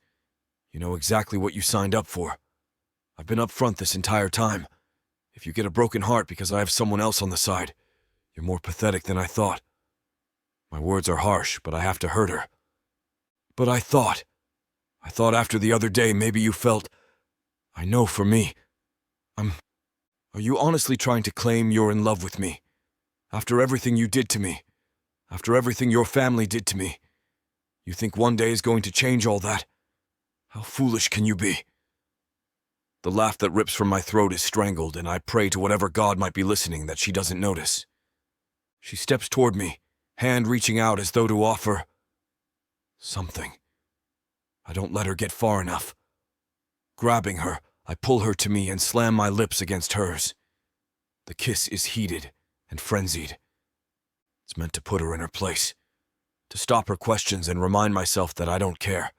You know exactly what you signed up for. I've been up front this entire time. If you get a broken heart because I have someone else on the side, you're more pathetic than I thought. My words are harsh, but I have to hurt her. But I thought after the other day maybe you felt, I know for me, Are you honestly trying to claim you're in love with me? After everything you did to me, after everything your family did to me, you think one day is going to change all that? How foolish can you be? The laugh that rips from my throat is strangled, and I pray to whatever God might be listening that she doesn't notice. She steps toward me, hand reaching out as though to offer something. I don't let her get far enough. Grabbing her, I pull her to me and slam my lips against hers. The kiss is heated and frenzied. It's meant to put her in her place, to stop her questions and remind myself that I don't care.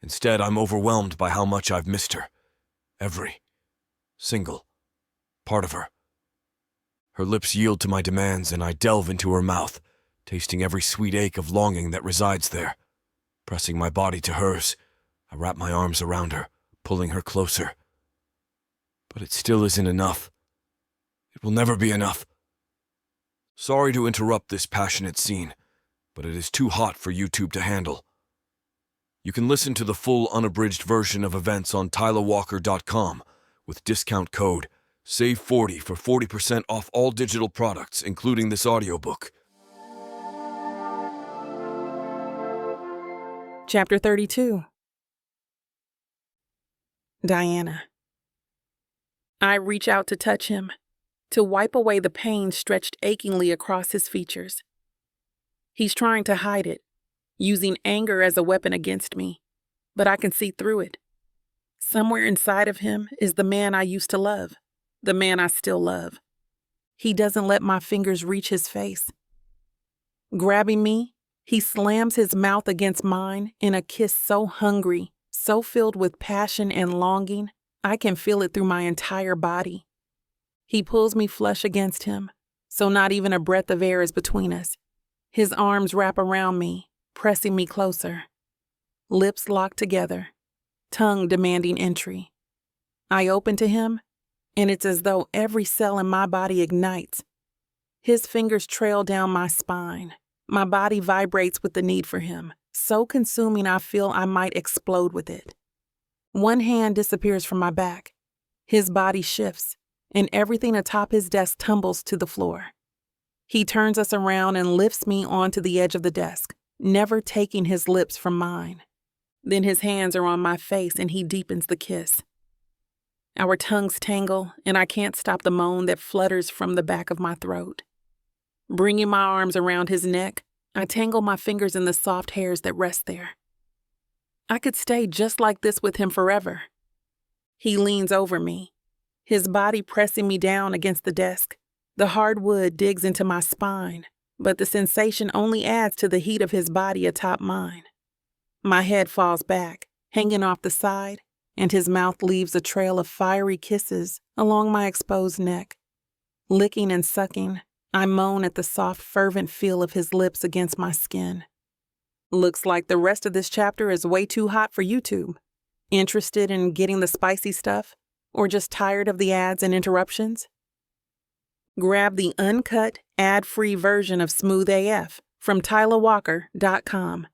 Instead, I'm overwhelmed by how much I've missed her. Every single part of her. Her lips yield to my demands, and I delve into her mouth, tasting every sweet ache of longing that resides there. Pressing my body to hers, I wrap my arms around her, pulling her closer. But it still isn't enough. It will never be enough. Sorry to interrupt this passionate scene, but it is too hot for YouTube to handle. You can listen to the full unabridged version of events on tylawalker.com with discount code SAVE40 for 40% off all digital products, including this audiobook. Chapter 32. Diana. I reach out to touch him, to wipe away the pain stretched achingly across his features. He's trying to hide it, using anger as a weapon against me, but I can see through it. Somewhere inside of him is the man I used to love, the man I still love. He doesn't let my fingers reach his face. Grabbing me, he slams his mouth against mine in a kiss so hungry, so filled with passion and longing, I can feel it through my entire body. He pulls me flush against him, so not even a breath of air is between us. His arms wrap around me, pressing me closer. Lips locked together, tongue demanding entry. I open to him, and it's as though every cell in my body ignites. His fingers trail down my spine. My body vibrates with the need for him, so consuming I feel I might explode with it. One hand disappears from my back. His body shifts, and everything atop his desk tumbles to the floor. He turns us around and lifts me onto the edge of the desk, never taking his lips from mine. Then his hands are on my face and he deepens the kiss. Our tongues tangle, and I can't stop the moan that flutters from the back of my throat. Bringing my arms around his neck, I tangle my fingers in the soft hairs that rest there. I could stay just like this with him forever. He leans over me, his body pressing me down against the desk. The hard wood digs into my spine, but the sensation only adds to the heat of his body atop mine. My head falls back, hanging off the side, and his mouth leaves a trail of fiery kisses along my exposed neck. Licking and sucking, I moan at the soft, fervent feel of his lips against my skin. Looks like the rest of this chapter is way too hot for YouTube. Interested in getting the spicy stuff? Or just tired of the ads and interruptions? Grab the uncut, ad-free version of Smooth AF from TylaWalker.com.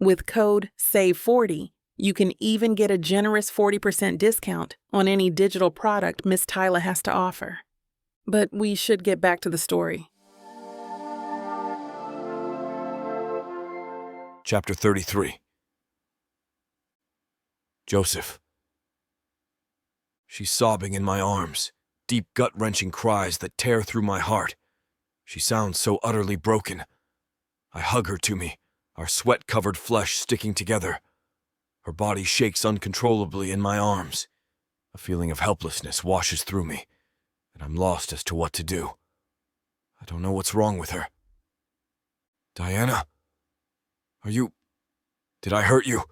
With code SAVE40, you can even get a generous 40% discount on any digital product Miss Tyla has to offer. But we should get back to the story. Chapter 33. Joseph. She's sobbing in my arms, deep gut-wrenching cries that tear through my heart. She sounds so utterly broken. I hug her to me, our sweat-covered flesh sticking together. Her body shakes uncontrollably in my arms. A feeling of helplessness washes through me, and I'm lost as to what to do. I don't know what's wrong with her. Diana? Did I hurt you?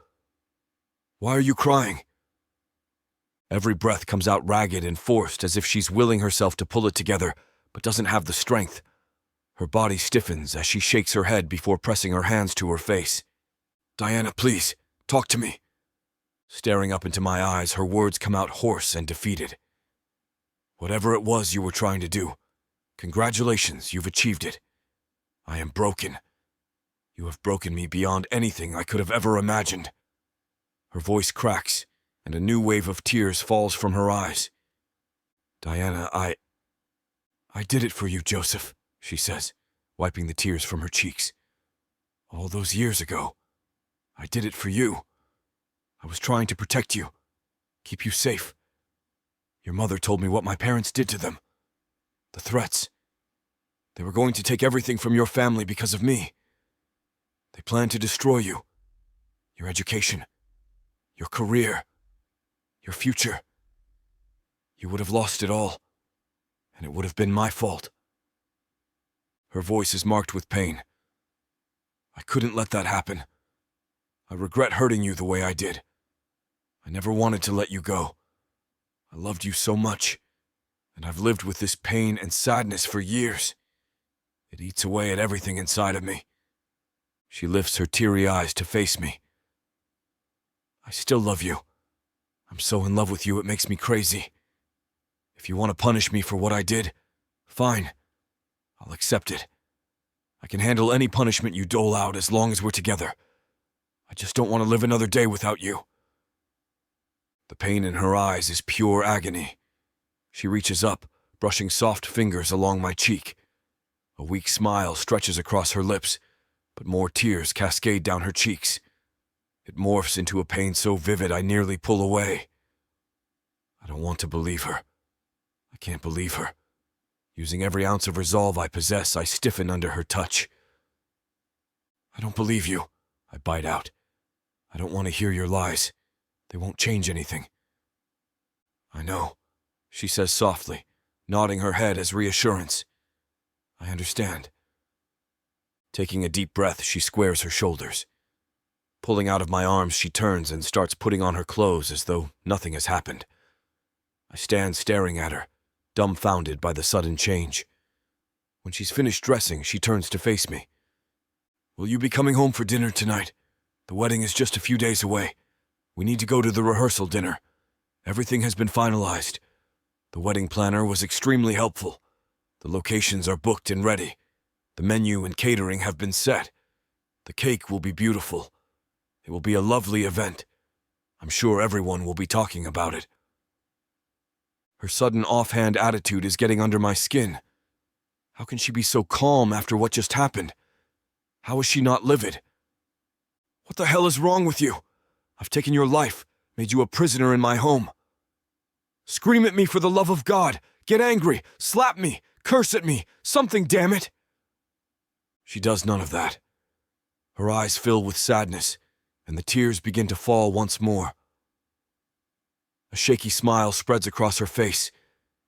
Why are you crying? Every breath comes out ragged and forced, as if she's willing herself to pull it together, but doesn't have the strength. Her body stiffens as she shakes her head before pressing her hands to her face. Diana, please, talk to me. Staring up into my eyes, her words come out hoarse and defeated. Whatever it was you were trying to do, congratulations, you've achieved it. I am broken. You have broken me beyond anything I could have ever imagined. Her voice cracks, and a new wave of tears falls from her eyes. Diana, I did it for you, Joseph, she says, wiping the tears from her cheeks. All those years ago, I did it for you. I was trying to protect you, keep you safe. Your mother told me what my parents did to them. The threats. They were going to take everything from your family because of me. They planned to destroy you, your education, your career, your future. You would have lost it all, and it would have been my fault. Her voice is marked with pain. I couldn't let that happen. I regret hurting you the way I did. I never wanted to let you go. I loved you so much, and I've lived with this pain and sadness for years. It eats away at everything inside of me. She lifts her teary eyes to face me. I still love you. I'm so in love with you it makes me crazy. If you want to punish me for what I did, fine. I'll accept it. I can handle any punishment you dole out as long as we're together. I just don't want to live another day without you. The pain in her eyes is pure agony. She reaches up, brushing soft fingers along my cheek. A weak smile stretches across her lips, but more tears cascade down her cheeks. It morphs into a pain so vivid I nearly pull away. I don't want to believe her. I can't believe her. Using every ounce of resolve I possess, I stiffen under her touch. I don't believe you, I bite out. I don't want to hear your lies. They won't change anything. I know, she says softly, nodding her head as reassurance. I understand. Taking a deep breath, she squares her shoulders. Pulling out of my arms, she turns and starts putting on her clothes as though nothing has happened. I stand staring at her, dumbfounded by the sudden change. When she's finished dressing, she turns to face me. Will you be coming home for dinner tonight? The wedding is just a few days away. We need to go to the rehearsal dinner. Everything has been finalized. The wedding planner was extremely helpful. The locations are booked and ready. The menu and catering have been set. The cake will be beautiful. It will be a lovely event. I'm sure everyone will be talking about it. Her sudden offhand attitude is getting under my skin. How can she be so calm after what just happened? How is she not livid? What the hell is wrong with you? I've taken your life, made you a prisoner in my home. Scream at me for the love of God. Get angry, slap me, curse at me, something, damn it. She does none of that. Her eyes fill with sadness, and the tears begin to fall once more. A shaky smile spreads across her face,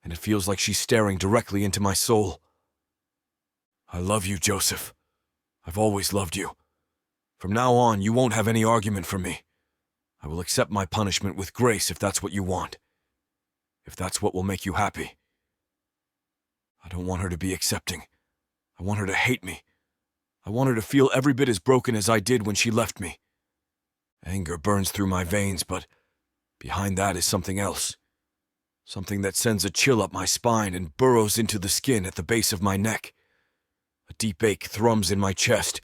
and it feels like she's staring directly into my soul. I love you, Joseph. I've always loved you. From now on, you won't have any argument from me. I will accept my punishment with grace if that's what you want. If that's what will make you happy. I don't want her to be accepting. I want her to hate me. I want her to feel every bit as broken as I did when she left me. Anger burns through my veins, but behind that is something else. Something that sends a chill up my spine and burrows into the skin at the base of my neck. A deep ache thrums in my chest,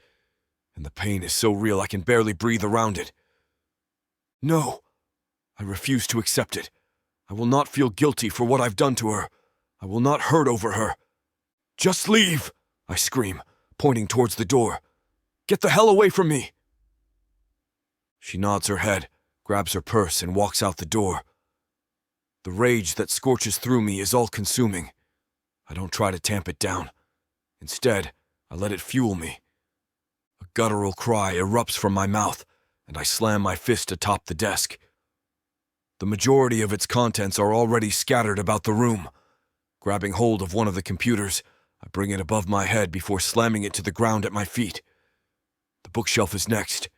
and the pain is so real I can barely breathe around it. No, I refuse to accept it. I will not feel guilty for what I've done to her. I will not hurt over her. Just leave, I scream, pointing towards the door. Get the hell away from me! She nods her head, grabs her purse, and walks out the door. The rage that scorches through me is all-consuming. I don't try to tamp it down. Instead, I let it fuel me. A guttural cry erupts from my mouth, and I slam my fist atop the desk. The majority of its contents are already scattered about the room. Grabbing hold of one of the computers, I bring it above my head before slamming it to the ground at my feet. The bookshelf is next.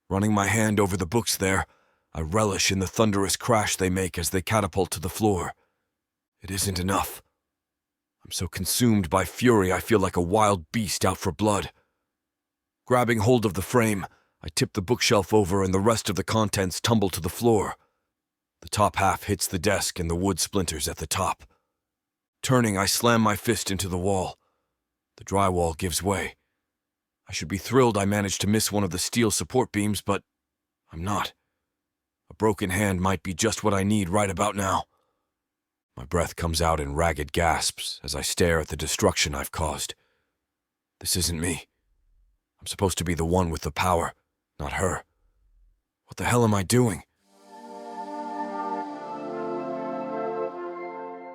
Running my hand over the books there, I relish in the thunderous crash they make as they catapult to the floor. It isn't enough. I'm so consumed by fury I feel like a wild beast out for blood. Grabbing hold of the frame, I tip the bookshelf over and the rest of the contents tumble to the floor. The top half hits the desk and the wood splinters at the top. Turning, I slam my fist into the wall. The drywall gives way. I should be thrilled I managed to miss one of the steel support beams, but I'm not. A broken hand might be just what I need right about now. My breath comes out in ragged gasps as I stare at the destruction I've caused. This isn't me. I'm supposed to be the one with the power, not her. What the hell am I doing?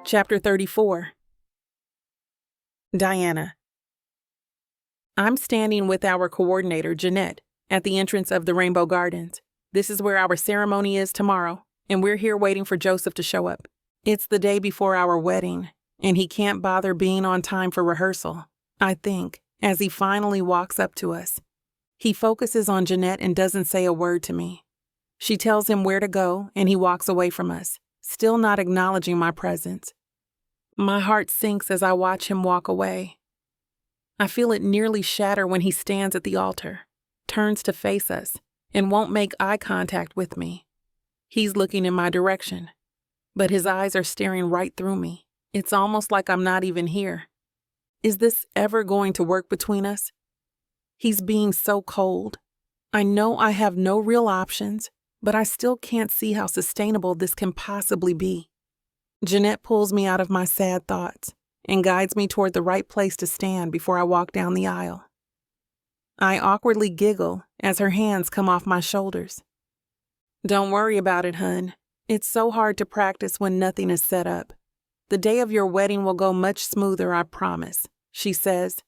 Chapter 34. Diana. I'm standing with our coordinator, Jeanette, at the entrance of the Rainbow Gardens. This is where our ceremony is tomorrow, and we're here waiting for Joseph to show up. It's the day before our wedding, and he can't bother being on time for rehearsal, I think, as he finally walks up to us. He focuses on Jeanette and doesn't say a word to me. She tells him where to go, and he walks away from us, still not acknowledging my presence. My heart sinks as I watch him walk away. I feel it nearly shatter when he stands at the altar, turns to face us, and won't make eye contact with me. He's looking in my direction, but his eyes are staring right through me. It's almost like I'm not even here. Is this ever going to work between us? He's being so cold. I know I have no real options, but I still can't see how sustainable this can possibly be. Jeanette pulls me out of my sad thoughts and guides me toward the right place to stand before I walk down the aisle. I awkwardly giggle as her hands come off my shoulders. Don't worry about it, hun. It's so hard to practice when nothing is set up. The day of your wedding will go much smoother, I promise, she says.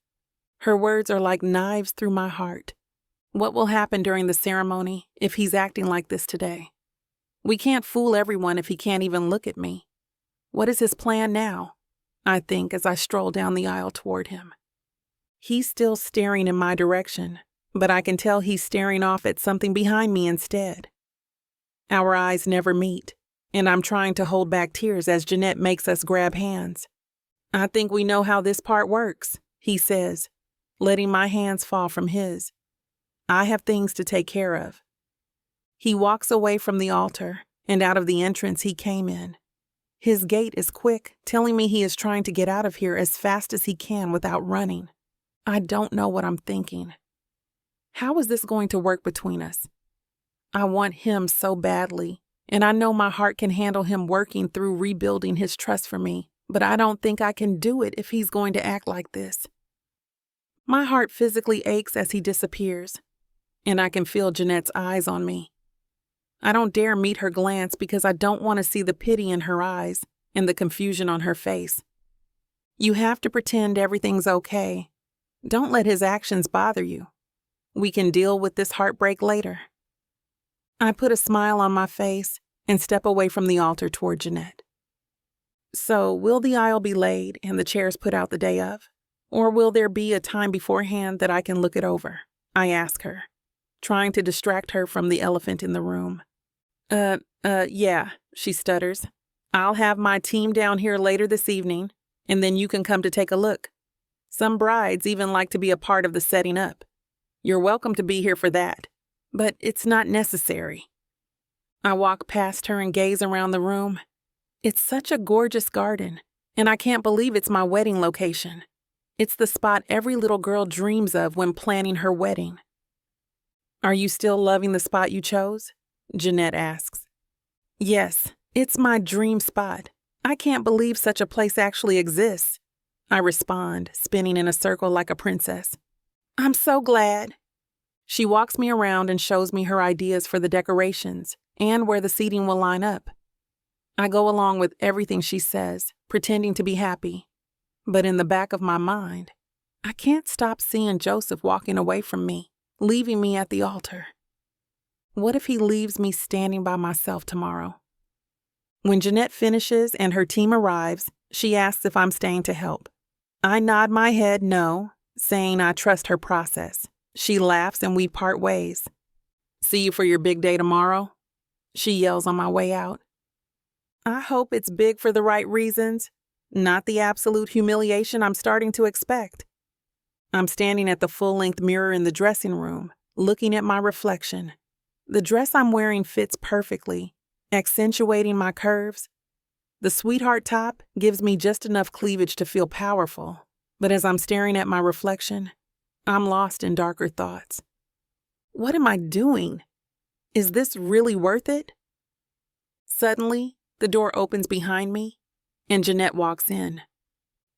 Her words are like knives through my heart. What will happen during the ceremony if he's acting like this today? We can't fool everyone if he can't even look at me. What is his plan now? I think as I stroll down the aisle toward him. He's still staring in my direction, but I can tell he's staring off at something behind me instead. Our eyes never meet, and I'm trying to hold back tears as Jeanette makes us grab hands. I think we know how this part works, he says, letting my hands fall from his. I have things to take care of. He walks away from the altar and out of the entrance he came in. His gait is quick, telling me he is trying to get out of here as fast as he can without running. I don't know what I'm thinking. How is this going to work between us? I want him so badly, and I know my heart can handle him working through rebuilding his trust for me, but I don't think I can do it if he's going to act like this. My heart physically aches as he disappears, and I can feel Jeanette's eyes on me. I don't dare meet her glance because I don't want to see the pity in her eyes and the confusion on her face. You have to pretend everything's okay. Don't let his actions bother you. We can deal with this heartbreak later. I put a smile on my face and step away from the altar toward Jeanette. So, will the aisle be laid and the chairs put out the day of? Or will there be a time beforehand that I can look it over? I ask her, trying to distract her from the elephant in the room. Yeah, she stutters. I'll have my team down here later this evening, and then you can come to take a look. Some brides even like to be a part of the setting up. You're welcome to be here for that, but it's not necessary. I walk past her and gaze around the room. It's such a gorgeous garden, and I can't believe it's my wedding location. It's the spot every little girl dreams of when planning her wedding. Are you still loving the spot you chose? Jeanette asks. Yes, it's my dream spot. I can't believe such a place actually exists. I respond, spinning in a circle like a princess. I'm so glad. She walks me around and shows me her ideas for the decorations and where the seating will line up. I go along with everything she says, pretending to be happy. But in the back of my mind, I can't stop seeing Joseph walking away from me, leaving me at the altar. What if he leaves me standing by myself tomorrow? When Jeanette finishes and her team arrives, she asks if I'm staying to help. I nod my head no, saying I trust her process. She laughs and we part ways. See you for your big day tomorrow, she yells on my way out. I hope it's big for the right reasons, not the absolute humiliation I'm starting to expect. I'm standing at the full-length mirror in the dressing room, looking at my reflection. The dress I'm wearing fits perfectly, accentuating my curves. The sweetheart top gives me just enough cleavage to feel powerful, but as I'm staring at my reflection, I'm lost in darker thoughts. What am I doing? Is this really worth it? Suddenly, the door opens behind me, and Jeanette walks in.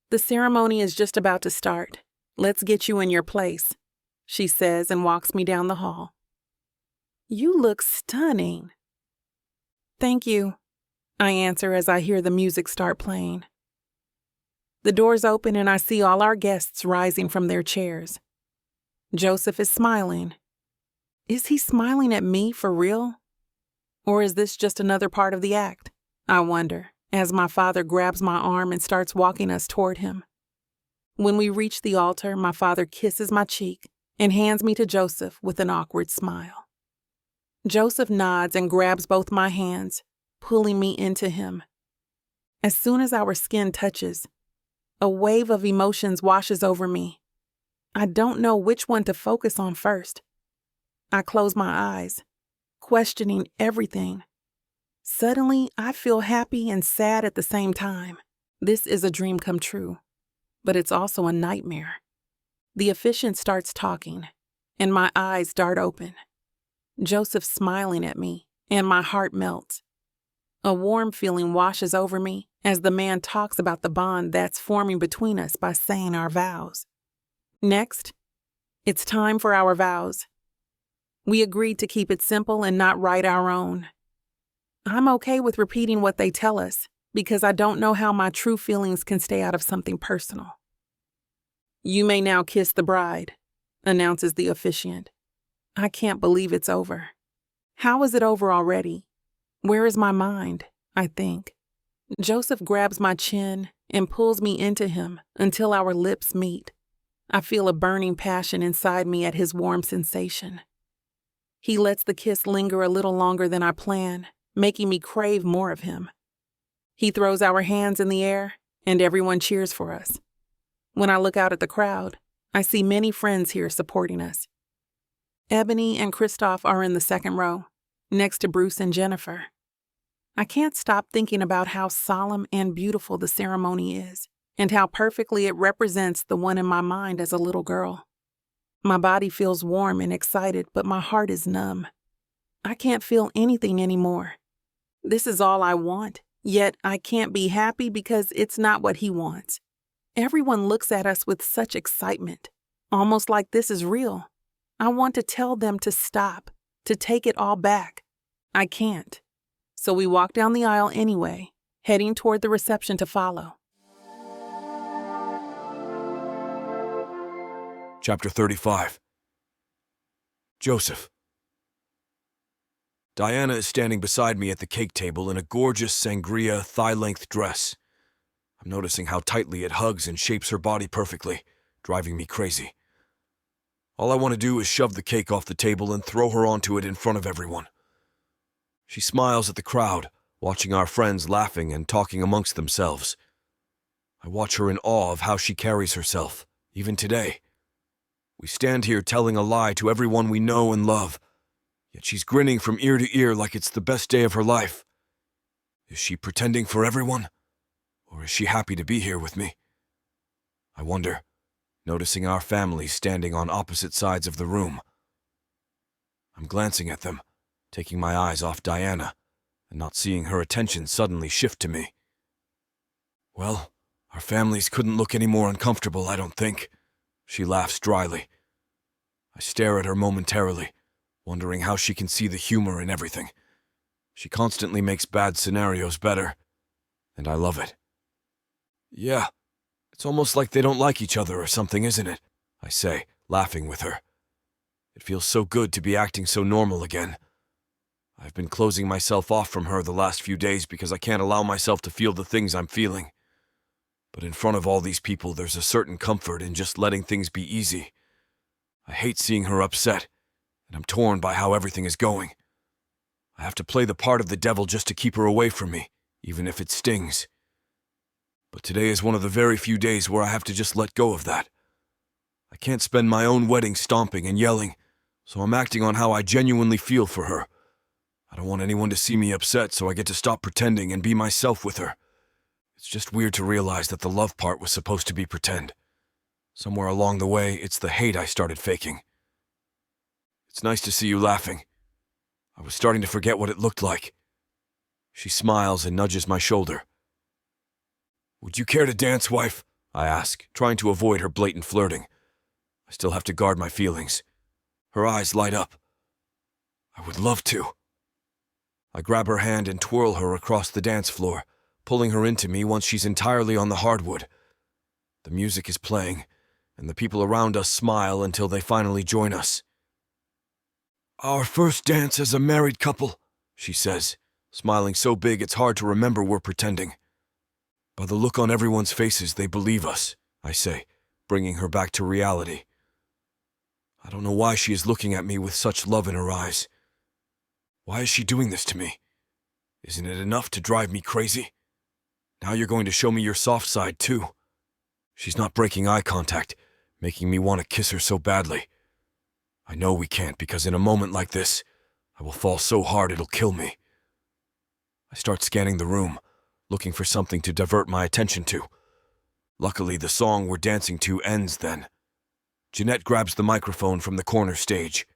The ceremony is just about to start. Let's get you in your place, she says and walks me down the hall. You look stunning. Thank you, I answer as I hear the music start playing. The doors open and I see all our guests rising from their chairs. Joseph is smiling. Is he smiling at me for real? Or is this just another part of the act? I wonder, as my father grabs my arm and starts walking us toward him. When we reach the altar, my father kisses my cheek and hands me to Joseph with an awkward smile. Joseph nods and grabs both my hands, pulling me into him. As soon as our skin touches, a wave of emotions washes over me. I don't know which one to focus on first. I close my eyes, questioning everything. Suddenly, I feel happy and sad at the same time. This is a dream come true, but it's also a nightmare. The officiant starts talking, and my eyes dart open. Joseph's smiling at me, and my heart melts. A warm feeling washes over me as the man talks about the bond that's forming between us by saying our vows. Next, it's time for our vows. We agreed to keep it simple and not write our own. I'm okay with repeating what they tell us because I don't know how my true feelings can stay out of something personal. You may now kiss the bride, announces the officiant. I can't believe it's over. How is it over already? Where is my mind? I think. Joseph grabs my chin and pulls me into him until our lips meet. I feel a burning passion inside me at his warm sensation. He lets the kiss linger a little longer than I plan, making me crave more of him. He throws our hands in the air, and everyone cheers for us. When I look out at the crowd, I see many friends here supporting us. Ebony and Christoph are in the second row, next to Bruce and Jennifer. I can't stop thinking about how solemn and beautiful the ceremony is, and how perfectly it represents the one in my mind as a little girl. My body feels warm and excited, but my heart is numb. I can't feel anything anymore. This is all I want, yet I can't be happy because it's not what he wants. Everyone looks at us with such excitement, almost like this is real. I want to tell them to stop, to take it all back. I can't. So we walk down the aisle anyway, heading toward the reception to follow. Chapter 35. Joseph. Diana is standing beside me at the cake table in a gorgeous sangria thigh-length dress. I'm noticing how tightly it hugs and shapes her body perfectly, driving me crazy. All I want to do is shove the cake off the table and throw her onto it in front of everyone. She smiles at the crowd, watching our friends laughing and talking amongst themselves. I watch her in awe of how she carries herself, even today. We stand here telling a lie to everyone we know and love, yet she's grinning from ear to ear like it's the best day of her life. Is she pretending for everyone? Or is she happy to be here with me? I wonder, noticing our families standing on opposite sides of the room. I'm glancing at them, taking my eyes off Diana, and not seeing her attention suddenly shift to me. Well, our families couldn't look any more uncomfortable, I don't think. She laughs dryly. I stare at her momentarily, wondering how she can see the humor in everything. She constantly makes bad scenarios better, and I love it. Yeah, it's almost like they don't like each other or something, isn't it? I say, laughing with her. It feels so good to be acting so normal again. I've been closing myself off from her the last few days because I can't allow myself to feel the things I'm feeling. But in front of all these people, there's a certain comfort in just letting things be easy. I hate seeing her upset, and I'm torn by how everything is going. I have to play the part of the devil just to keep her away from me, even if it stings. But today is one of the very few days where I have to just let go of that. I can't spend my own wedding stomping and yelling, so I'm acting on how I genuinely feel for her. I don't want anyone to see me upset, so I get to stop pretending and be myself with her. It's just weird to realize that the love part was supposed to be pretend. Somewhere along the way, it's the hate I started faking. It's nice to see you laughing. I was starting to forget what it looked like. She smiles and nudges my shoulder. Would you care to dance, wife? I ask, trying to avoid her blatant flirting. I still have to guard my feelings. Her eyes light up. I would love to. I grab her hand and twirl her across the dance floor, pulling her into me once she's entirely on the hardwood. The music is playing, and the people around us smile until they finally join us. Our first dance as a married couple, she says, smiling so big it's hard to remember we're pretending. By the look on everyone's faces, they believe us, I say, bringing her back to reality. I don't know why she is looking at me with such love in her eyes. Why is she doing this to me? Isn't it enough to drive me crazy? Now you're going to show me your soft side, too. She's not breaking eye contact, making me want to kiss her so badly. I know we can't because in a moment like this, I will fall so hard it'll kill me. I start scanning the room, looking for something to divert my attention to. Luckily, the song we're dancing to ends then. Jeanette grabs the microphone from the corner stage.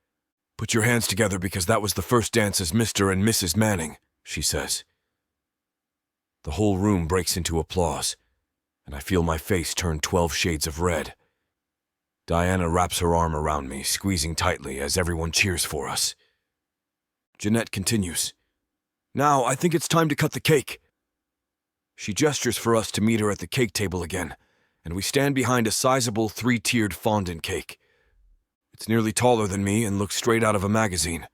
Put your hands together because that was the first dance as Mr. and Mrs. Manning, she says. The whole room breaks into applause, and I feel my face turn 12 shades of red. Diana wraps her arm around me, squeezing tightly as everyone cheers for us. Jeanette continues. Now, I think it's time to cut the cake. She gestures for us to meet her at the cake table again, and we stand behind a sizable 3-tiered fondant cake. It's nearly taller than me and looks straight out of a magazine.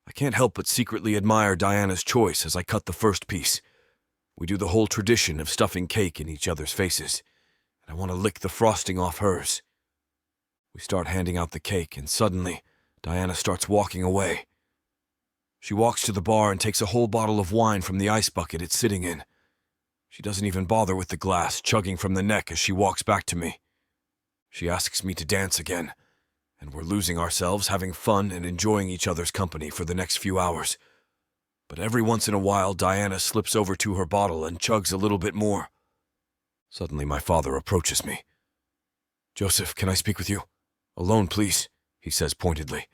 I can't help but secretly admire Diana's choice as I cut the first piece. We do the whole tradition of stuffing cake in each other's faces, and I want to lick the frosting off hers. We start handing out the cake, and suddenly, Diana starts walking away. She walks to the bar and takes a whole bottle of wine from the ice bucket it's sitting in. She doesn't even bother with the glass, chugging from the neck as she walks back to me. She asks me to dance again, and we're losing ourselves, having fun and enjoying each other's company for the next few hours. But every once in a while, Diana slips over to her bottle and chugs a little bit more. Suddenly, my father approaches me. Joseph, can I speak with you? Alone, please, he says pointedly.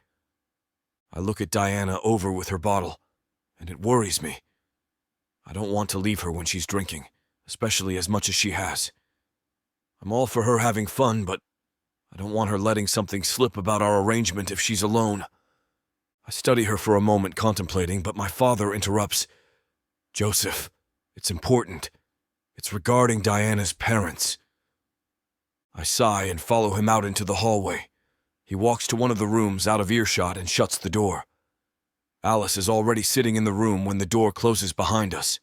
I look at Diana over with her bottle, and it worries me. I don't want to leave her when she's drinking, especially as much as she has. I'm all for her having fun, but I don't want her letting something slip about our arrangement if she's alone. I study her for a moment contemplating, but my father interrupts. Joseph, it's important. It's regarding Diana's parents. I sigh and follow him out into the hallway. He walks to one of the rooms out of earshot and shuts the door. Alice is already sitting in the room when the door closes behind us.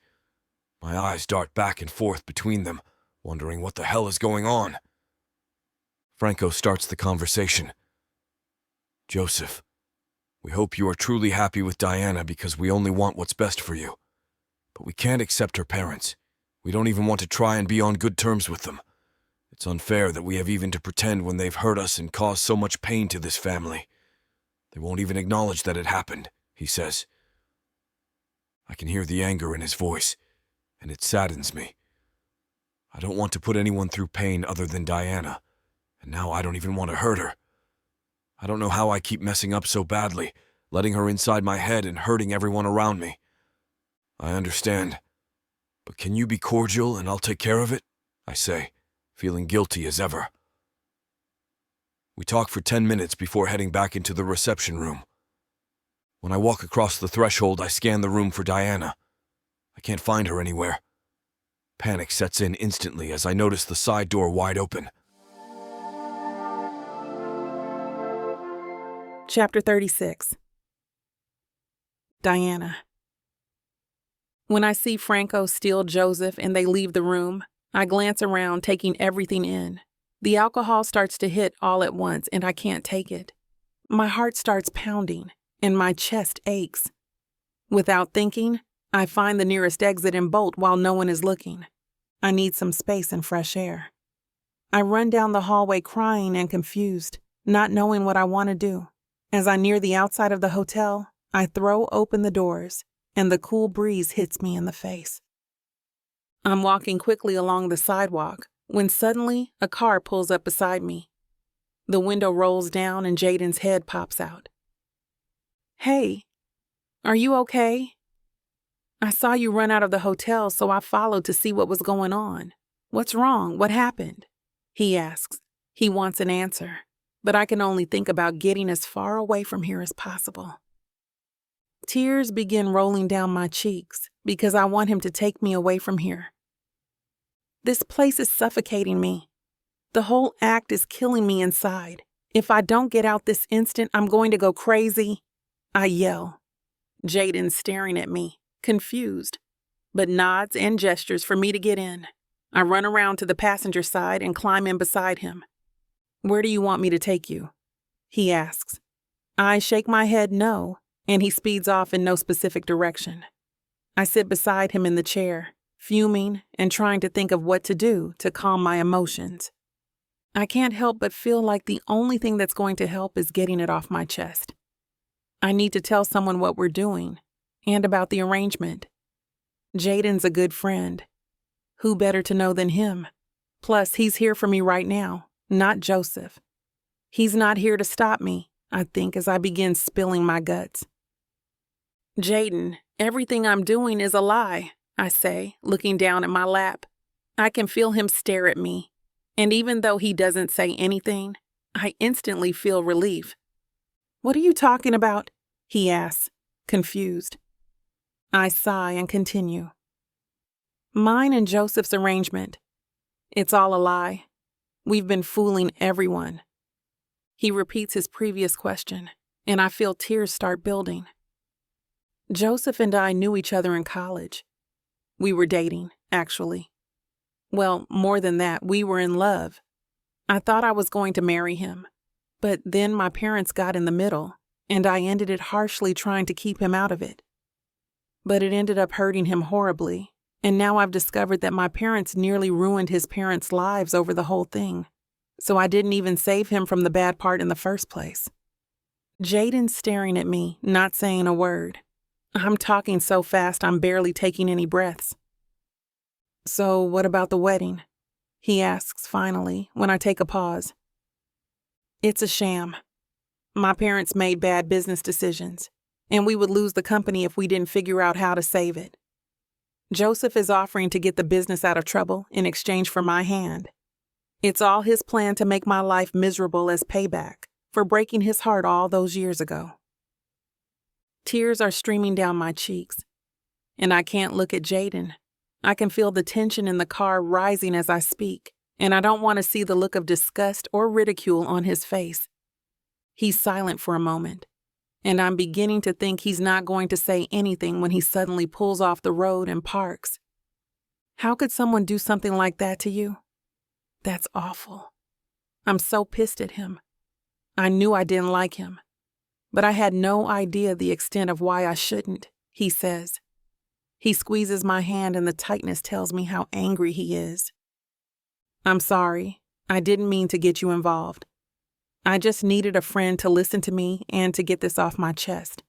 My eyes dart back and forth between them, wondering what the hell is going on. Franco starts the conversation. Joseph, We hope you are truly happy with Diana because we only want what's best for you. But we can't accept her parents. We don't even want to try and be on good terms with them. It's unfair that we have even to pretend when they've hurt us and caused so much pain to this family. They won't even acknowledge that it happened, he says. I can hear the anger in his voice, and it saddens me. I don't want to put anyone through pain other than Diana, and now I don't even want to hurt her. I don't know how I keep messing up so badly, letting her inside my head and hurting everyone around me. I understand, but can you be cordial and I'll take care of it? I say, feeling guilty as ever. We talk for 10 minutes before heading back into the reception room. When I walk across the threshold, I scan the room for Diana. I can't find her anywhere. Panic sets in instantly as I notice the side door wide open. Chapter 36. Diana. When I see Franco steal Joseph and they leave the room, I glance around, taking everything in. The alcohol starts to hit all at once, and I can't take it. My heart starts pounding, and my chest aches. Without thinking, I find the nearest exit and bolt while no one is looking. I need some space and fresh air. I run down the hallway crying and confused, not knowing what I want to do. As I near the outside of the hotel, I throw open the doors, and the cool breeze hits me in the face. I'm walking quickly along the sidewalk when suddenly a car pulls up beside me. The window rolls down and Jaden's head pops out. "Hey, are you okay? I saw you run out of the hotel, so I followed to see what was going on. What's wrong? What happened?" He asks. He wants an answer, but I can only think about getting as far away from here as possible. Tears begin rolling down my cheeks because I want him to take me away from here. This place is suffocating me. The whole act is killing me inside. If I don't get out this instant, I'm going to go crazy. I yell. Jaden's staring at me, confused, but nods and gestures for me to get in. I run around to the passenger side and climb in beside him. "Where do you want me to take you?" he asks. I shake my head no, and he speeds off in no specific direction. I sit beside him in the chair, fuming and trying to think of what to do to calm my emotions. I can't help but feel like the only thing that's going to help is getting it off my chest. I need to tell someone what we're doing and about the arrangement. Jaden's a good friend. Who better to know than him? Plus, he's here for me right now, not Joseph. He's not here to stop me, I think, as I begin spilling my guts. "Jaden, everything I'm doing is a lie," I say, looking down at my lap. I can feel him stare at me, and even though he doesn't say anything, I instantly feel relief. "What are you talking about?" he asks, confused. I sigh and continue. "Mine and Joseph's arrangement. It's all a lie. We've been fooling everyone." He repeats his previous question, and I feel tears start building. Joseph and I knew each other in college. We were dating, actually. Well, more than that, we were in love. I thought I was going to marry him, but then my parents got in the middle, and I ended it harshly trying to keep him out of it. But it ended up hurting him horribly, and now I've discovered that my parents nearly ruined his parents' lives over the whole thing, so I didn't even save him from the bad part in the first place. Jaden's staring at me, not saying a word. I'm talking so fast I'm barely taking any breaths. "So what about the wedding?" he asks finally when I take a pause. "It's a sham. My parents made bad business decisions, and we would lose the company if we didn't figure out how to save it. Joseph is offering to get the business out of trouble in exchange for my hand. It's all his plan to make my life miserable as payback for breaking his heart all those years ago." Tears are streaming down my cheeks, and I can't look at Jaden. I can feel the tension in the car rising as I speak, and I don't want to see the look of disgust or ridicule on his face. He's silent for a moment, and I'm beginning to think he's not going to say anything when he suddenly pulls off the road and parks. How could someone do something like that to you? That's awful. I'm so pissed at him. I knew I didn't like him. But I had no idea the extent of why I shouldn't, he says. He squeezes my hand and the tightness tells me how angry he is. I'm sorry. I didn't mean to get you involved. I just needed a friend to listen to me and to get this off my chest.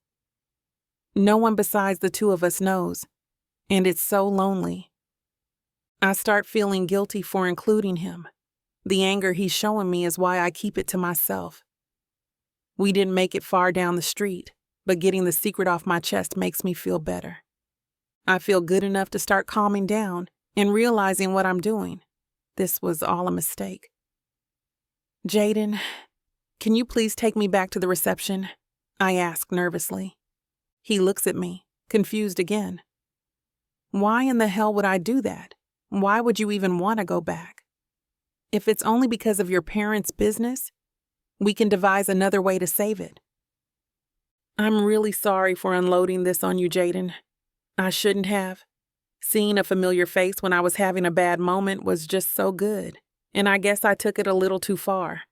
No one besides the two of us knows, and it's so lonely. I start feeling guilty for including him. The anger he's showing me is why I keep it to myself. We didn't make it far down the street, but getting the secret off my chest makes me feel better. I feel good enough to start calming down and realizing what I'm doing. This was all a mistake. Jaden, can you please take me back to the reception? I ask nervously. He looks at me, confused again. Why in the hell would I do that? Why would you even want to go back? If it's only because of your parents' business, we can devise another way to save it. I'm really sorry for unloading this on you, Jaden. I shouldn't have. Seeing a familiar face when I was having a bad moment was just so good, and I guess I took it a little too far.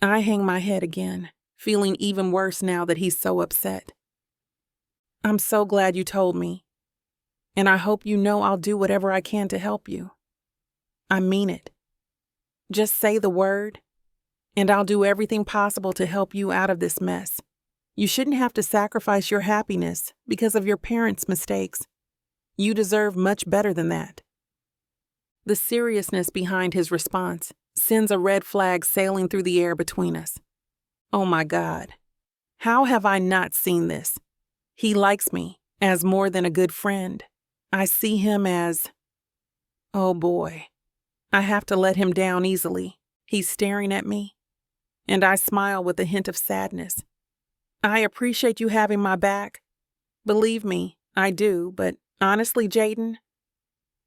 I hang my head again, feeling even worse now that he's so upset. I'm so glad you told me, and I hope you know I'll do whatever I can to help you. I mean it. Just say the word, and I'll do everything possible to help you out of this mess. You shouldn't have to sacrifice your happiness because of your parents' mistakes. You deserve much better than that. The seriousness behind his response sends a red flag sailing through the air between us. Oh my God. How have I not seen this? He likes me as more than a good friend. I see him as... Oh boy. I have to let him down easily. He's staring at me, and I smile with a hint of sadness. I appreciate you having my back. Believe me, I do, but honestly, Jaden,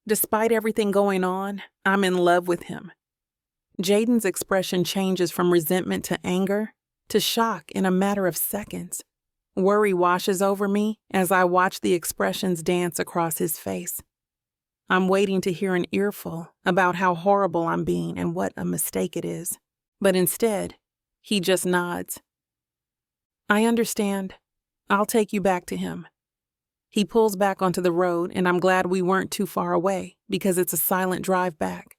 despite everything going on, I'm in love with him. Jaden's expression changes from resentment to anger to shock in a matter of seconds. Worry washes over me as I watch the expressions dance across his face. I'm waiting to hear an earful about how horrible I'm being and what a mistake it is. But instead, he just nods. I understand. I'll take you back to him. He pulls back onto the road, and I'm glad we weren't too far away because it's a silent drive back.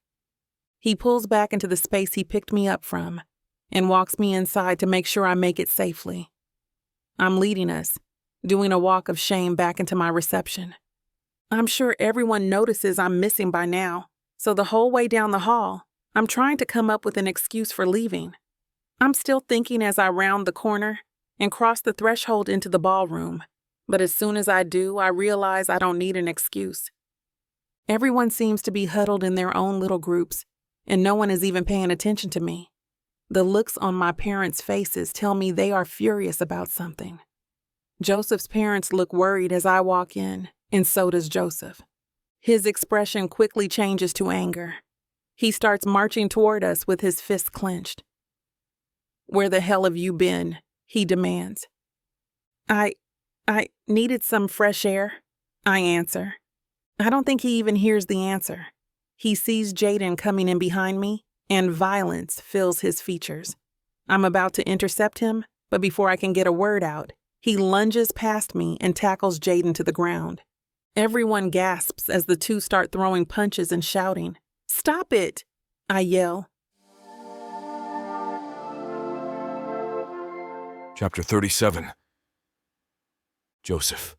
He pulls back into the space he picked me up from and walks me inside to make sure I make it safely. I'm leading us, doing a walk of shame back into my reception. I'm sure everyone notices I'm missing by now, so the whole way down the hall, I'm trying to come up with an excuse for leaving. I'm still thinking as I round the corner and cross the threshold into the ballroom, but as soon as I do, I realize I don't need an excuse. Everyone seems to be huddled in their own little groups, and no one is even paying attention to me. The looks on my parents' faces tell me they are furious about something. Joseph's parents look worried as I walk in, and so does Joseph. His expression quickly changes to anger. He starts marching toward us with his fists clenched. "Where the hell have you been?" he demands. I needed some fresh air," I answer. I don't think he even hears the answer. He sees Jaden coming in behind me, and violence fills his features. I'm about to intercept him, but before I can get a word out, he lunges past me and tackles Jaden to the ground. Everyone gasps as the two start throwing punches and shouting. "Stop it!" I yell. Chapter 37. Joseph.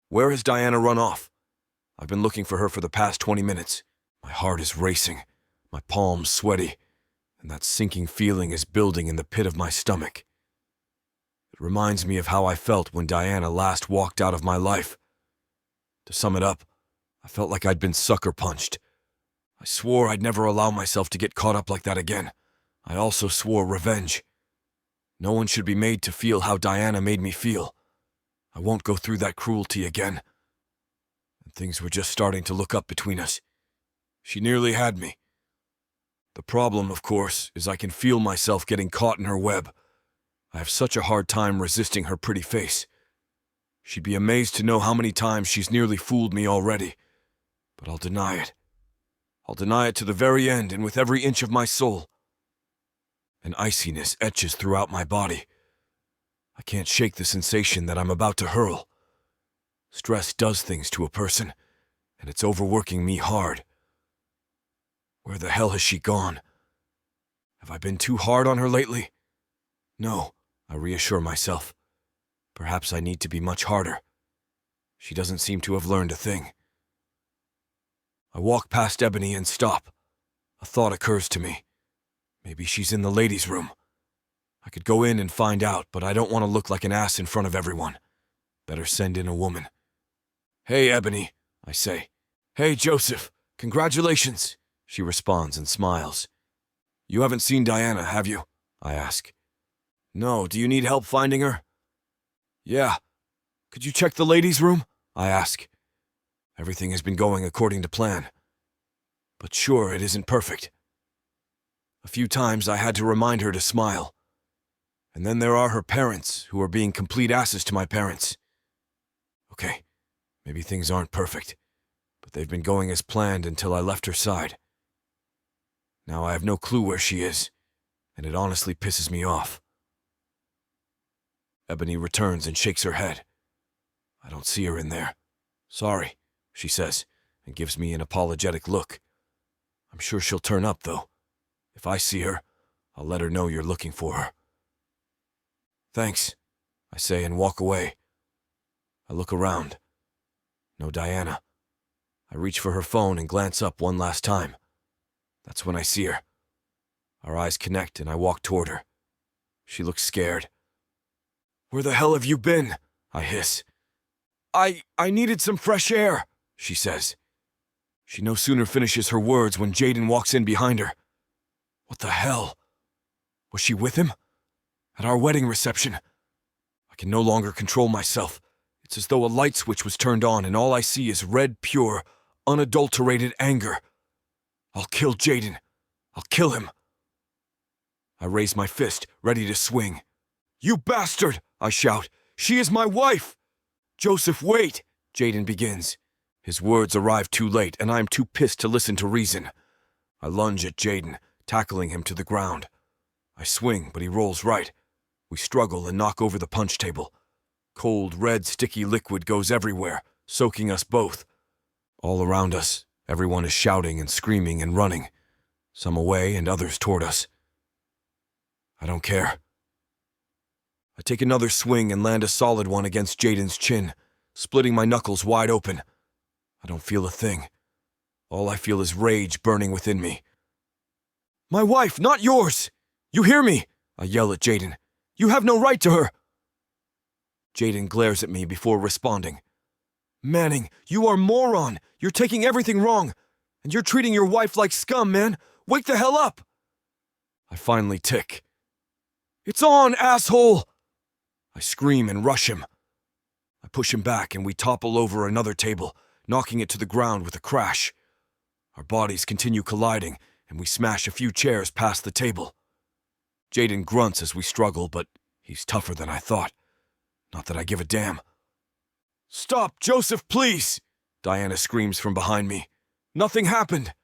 Where has Diana run off? I've been looking for her for the past 20 minutes. My heart is racing, my palms sweaty, and that sinking feeling is building in the pit of my stomach. It reminds me of how I felt when Diana last walked out of my life. To sum it up, I felt like I'd been sucker punched. I swore I'd never allow myself to get caught up like that again. I also swore revenge. No one should be made to feel how Diana made me feel. I won't go through that cruelty again. And things were just starting to look up between us. She nearly had me. The problem, of course, is I can feel myself getting caught in her web. I have such a hard time resisting her pretty face. She'd be amazed to know how many times she's nearly fooled me already. But I'll deny it. I'll deny it to the very end and with every inch of my soul. An iciness etches throughout my body. I can't shake the sensation that I'm about to hurl. Stress does things to a person, and it's overworking me hard. Where the hell has she gone? Have I been too hard on her lately? No, I reassure myself. Perhaps I need to be much harder. She doesn't seem to have learned a thing. I walk past Ebony and stop. A thought occurs to me. Maybe she's in the ladies' room. I could go in and find out, but I don't want to look like an ass in front of everyone. Better send in a woman. Hey, Ebony, I say. Hey, Joseph, congratulations, she responds and smiles. You haven't seen Diana, have you? I ask. No, do you need help finding her? Yeah. Could you check the ladies' room? I ask. Everything has been going according to plan. But sure, it isn't perfect. A few times I had to remind her to smile. And then there are her parents, who are being complete asses to my parents. Okay, maybe things aren't perfect, but they've been going as planned until I left her side. Now I have no clue where she is, and it honestly pisses me off. Ebony returns and shakes her head. I don't see her in there. Sorry, she says, and gives me an apologetic look. I'm sure she'll turn up, though. If I see her, I'll let her know you're looking for her. Thanks, I say and walk away. I look around. No Diana. I reach for her phone and glance up one last time. That's when I see her. Our eyes connect and I walk toward her. She looks scared. Where the hell have you been? I hiss. I needed some fresh air, she says. She no sooner finishes her words when Jaden walks in behind her. What the hell? Was she with him? At our wedding reception? I can no longer control myself. It's as though a light switch was turned on and all I see is red, pure, unadulterated anger. I'll kill Jaden. I'll kill him. I raise my fist, ready to swing. You bastard! I shout. She is my wife! Joseph, wait! Jaden begins. His words arrive too late, and I am too pissed to listen to reason. I lunge at Jaden, tackling him to the ground. I swing, but he rolls right. We struggle and knock over the punch table. Cold, red, sticky liquid goes everywhere, soaking us both. All around us, everyone is shouting and screaming and running, some away and others toward us. I don't care. I take another swing and land a solid one against Jaden's chin, splitting my knuckles wide open. I don't feel a thing. All I feel is rage burning within me. My wife, not yours! You hear me? I yell at Jaden. You have no right to her! Jaden glares at me before responding. Manning, you are a moron! You're taking everything wrong! And you're treating your wife like scum, man! Wake the hell up! I finally tick. It's on, asshole! I scream and rush him. I push him back and we topple over another table, knocking it to the ground with a crash. Our bodies continue colliding, and we smash a few chairs past the table. Jaden grunts as we struggle, but he's tougher than I thought. Not that I give a damn. Stop, Joseph, please! Diana screams from behind me. Nothing happened.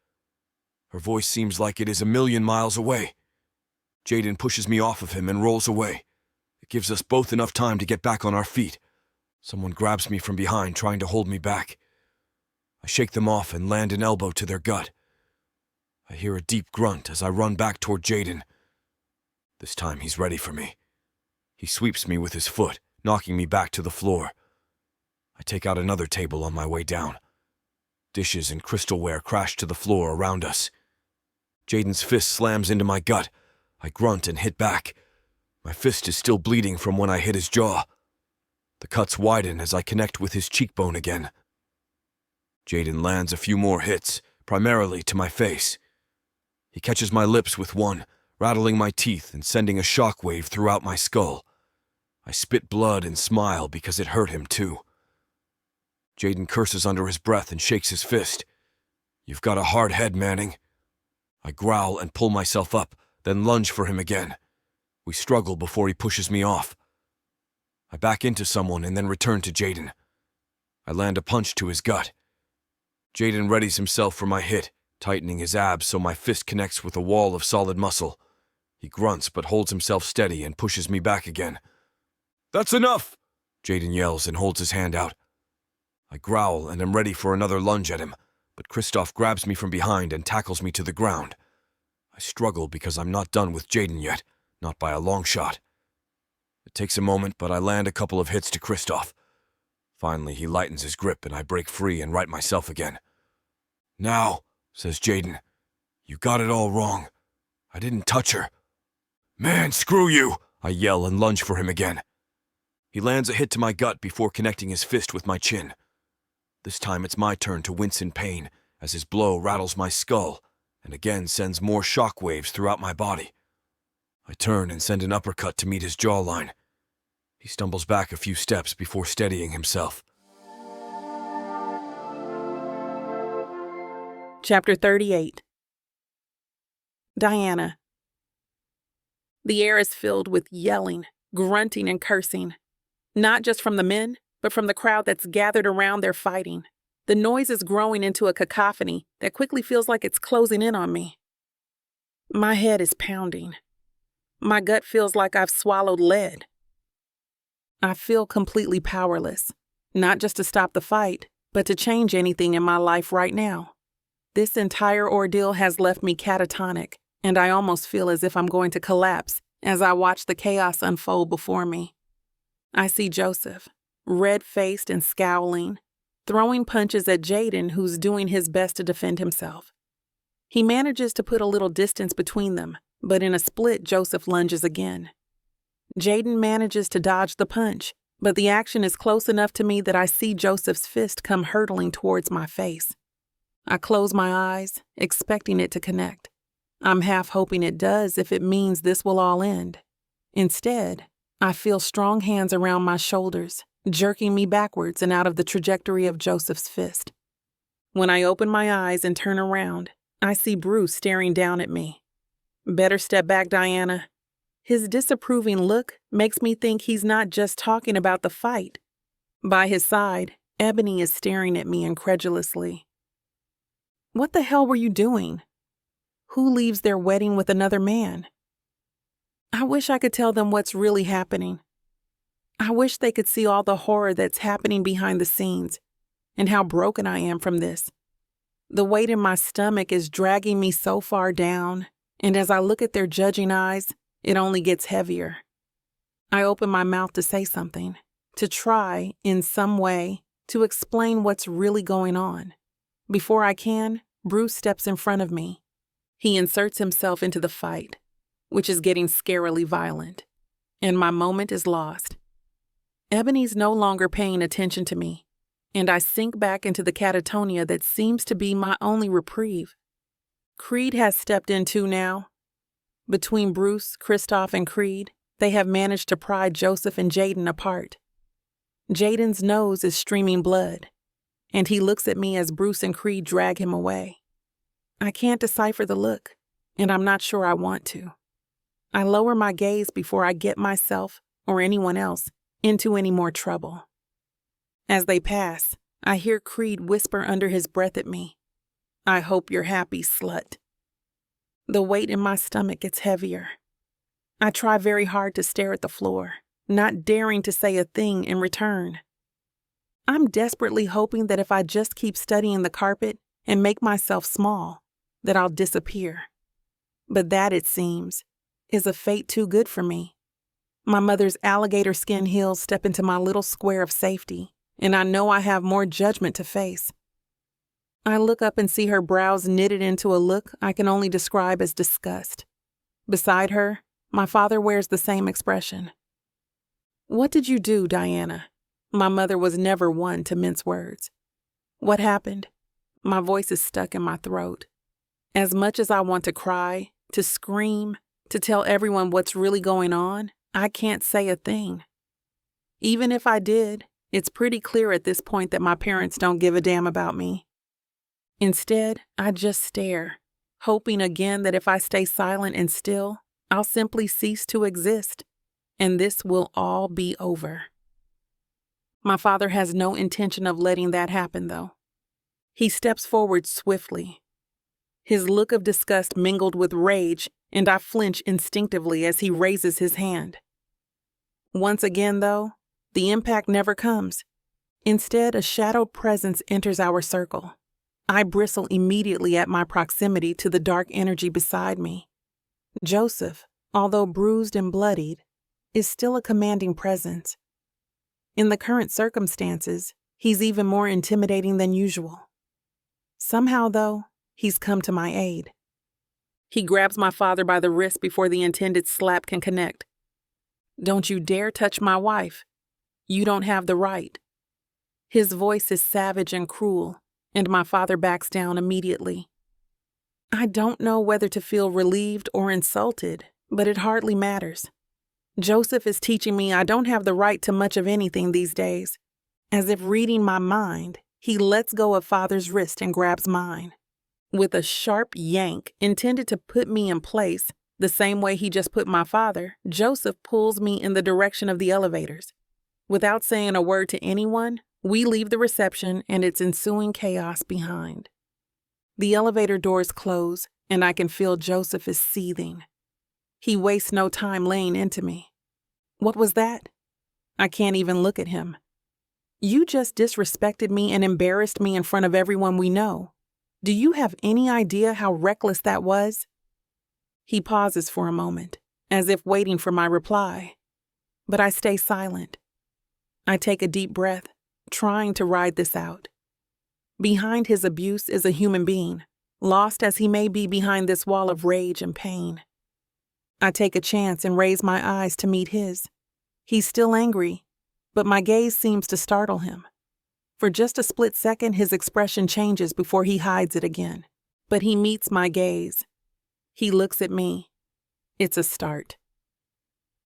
Her voice seems like it is a million miles away. Jaden pushes me off of him and rolls away. It gives us both enough time to get back on our feet. Someone grabs me from behind, trying to hold me back. I shake them off and land an elbow to their gut. I hear a deep grunt as I run back toward Jaden. This time he's ready for me. He sweeps me with his foot, knocking me back to the floor. I take out another table on my way down. Dishes and crystalware crash to the floor around us. Jaden's fist slams into my gut. I grunt and hit back. My fist is still bleeding from when I hit his jaw. The cuts widen as I connect with his cheekbone again. Jaden lands a few more hits, primarily to my face. He catches my lips with one, rattling my teeth and sending a shockwave throughout my skull. I spit blood and smile because it hurt him too. Jaden curses under his breath and shakes his fist. You've got a hard head, Manning. I growl and pull myself up, then lunge for him again. We struggle before he pushes me off. I back into someone and then return to Jaden. I land a punch to his gut. Jaden readies himself for my hit, tightening his abs so my fist connects with a wall of solid muscle. He grunts but holds himself steady and pushes me back again. That's enough! Jaden yells and holds his hand out. I growl and am ready for another lunge at him, but Kristoff grabs me from behind and tackles me to the ground. I struggle because I'm not done with Jaden yet, not by a long shot. It takes a moment, but I land a couple of hits to Kristoff. Finally, he lightens his grip and I break free and right myself again. Now, says Jaden, you got it all wrong. I didn't touch her. Man, screw you! I yell and lunge for him again. He lands a hit to my gut before connecting his fist with my chin. This time it's my turn to wince in pain as his blow rattles my skull and again sends more shock waves throughout my body. I turn and send an uppercut to meet his jawline. He stumbles back a few steps before steadying himself. Chapter 38. Diana. The air is filled with yelling, grunting, and cursing. Not just from the men, but from the crowd that's gathered around their fighting. The noise is growing into a cacophony that quickly feels like it's closing in on me. My head is pounding. My gut feels like I've swallowed lead. I feel completely powerless, not just to stop the fight, but to change anything in my life right now. This entire ordeal has left me catatonic, and I almost feel as if I'm going to collapse as I watch the chaos unfold before me. I see Joseph, red-faced and scowling, throwing punches at Jaden, who's doing his best to defend himself. He manages to put a little distance between them, but in a split, Joseph lunges again. Jaden manages to dodge the punch, but the action is close enough to me that I see Joseph's fist come hurtling towards my face. I close my eyes, expecting it to connect. I'm half hoping it does if it means this will all end. Instead, I feel strong hands around my shoulders, jerking me backwards and out of the trajectory of Joseph's fist. When I open my eyes and turn around, I see Bruce staring down at me. Better step back, Diana. His disapproving look makes me think he's not just talking about the fight. By his side, Ebony is staring at me incredulously. What the hell were you doing? Who leaves their wedding with another man? I wish I could tell them what's really happening. I wish they could see all the horror that's happening behind the scenes and how broken I am from this. The weight in my stomach is dragging me so far down, and as I look at their judging eyes, it only gets heavier. I open my mouth to say something, to try, in some way, to explain what's really going on. Before I can, Bruce steps in front of me. He inserts himself into the fight, which is getting scarily violent, and my moment is lost. Ebony's no longer paying attention to me, and I sink back into the catatonia that seems to be my only reprieve. Creed has stepped in too now. Between Bruce, Kristoff, and Creed, they have managed to pry Joseph and Jaden apart. Jaden's nose is streaming blood, and he looks at me as Bruce and Creed drag him away. I can't decipher the look, and I'm not sure I want to. I lower my gaze before I get myself, or anyone else, into any more trouble. As they pass, I hear Creed whisper under his breath at me, "I hope you're happy, slut." The weight in my stomach gets heavier. I try very hard to stare at the floor, not daring to say a thing in return. I'm desperately hoping that if I just keep studying the carpet and make myself small, that I'll disappear. But that, it seems, is a fate too good for me. My mother's alligator skin heels step into my little square of safety, and I know I have more judgment to face. I look up and see her brows knitted into a look I can only describe as disgust. Beside her, my father wears the same expression. "What did you do, Diana?" My mother was never one to mince words. "What happened?" My voice is stuck in my throat. As much as I want to cry, to scream, to tell everyone what's really going on, I can't say a thing. Even if I did, it's pretty clear at this point that my parents don't give a damn about me. Instead, I just stare, hoping again that if I stay silent and still, I'll simply cease to exist, and this will all be over. My father has no intention of letting that happen, though. He steps forward swiftly. His look of disgust mingled with rage, and I flinch instinctively as he raises his hand. Once again, though, the impact never comes. Instead, a shadowed presence enters our circle. I bristle immediately at my proximity to the dark energy beside me. Joseph, although bruised and bloodied, is still a commanding presence. In the current circumstances, he's even more intimidating than usual. Somehow, though, he's come to my aid. He grabs my father by the wrist before the intended slap can connect. "Don't you dare touch my wife. You don't have the right." His voice is savage and cruel, and my father backs down immediately. I don't know whether to feel relieved or insulted, but it hardly matters. Joseph is teaching me I don't have the right to much of anything these days. As if reading my mind, he lets go of father's wrist and grabs mine. With a sharp yank intended to put me in place, the same way he just put my father, Joseph pulls me in the direction of the elevators. Without saying a word to anyone, we leave the reception and its ensuing chaos behind. The elevator doors close, and I can feel Joseph is seething. He wastes no time laying into me. What was that? I can't even look at him. You just disrespected me and embarrassed me in front of everyone we know. Do you have any idea how reckless that was? He pauses for a moment, as if waiting for my reply. But I stay silent. I take a deep breath, trying to ride this out. Behind his abuse is a human being, lost as he may be behind this wall of rage and pain. I take a chance and raise my eyes to meet his. He's still angry, but my gaze seems to startle him. For just a split second, his expression changes before he hides it again. But he meets my gaze. He looks at me. It's a start.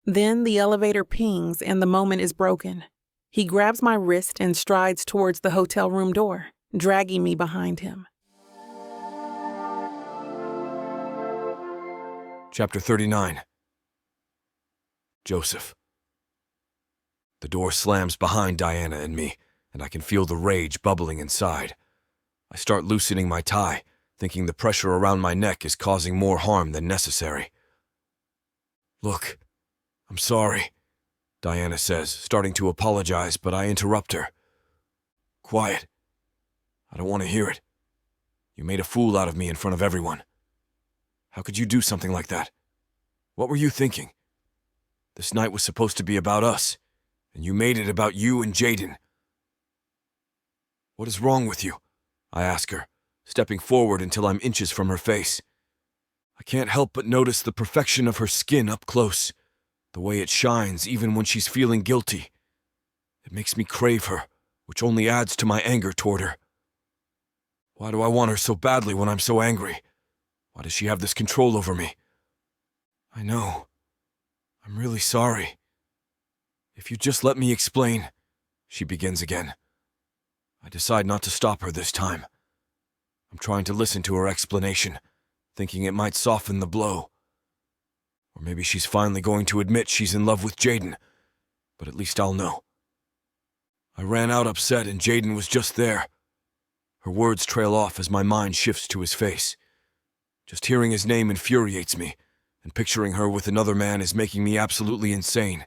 Then the elevator pings and the moment is broken. He grabs my wrist and strides towards the hotel room door, dragging me behind him. Chapter 39. Joseph. The door slams behind Diana and me, and I can feel the rage bubbling inside. I start loosening my tie, thinking the pressure around my neck is causing more harm than necessary. "Look, I'm sorry," Diana says, starting to apologize, but I interrupt her. "Quiet. I don't want to hear it. You made a fool out of me in front of everyone. How could you do something like that? What were you thinking? This night was supposed to be about us, and you made it about you and Jaden." "What is wrong with you?" I ask her, stepping forward until I'm inches from her face. I can't help but notice the perfection of her skin up close, the way it shines even when she's feeling guilty. It makes me crave her, which only adds to my anger toward her. Why do I want her so badly when I'm so angry? Why does she have this control over me? I know. I'm really sorry. If you just let me explain, she begins again. I decide not to stop her this time. I'm trying to listen to her explanation, thinking it might soften the blow. Or maybe she's finally going to admit she's in love with Jaden, but at least I'll know. I ran out upset and Jaden was just there. Her words trail off as my mind shifts to his face. Just hearing his name infuriates me, and picturing her with another man is making me absolutely insane.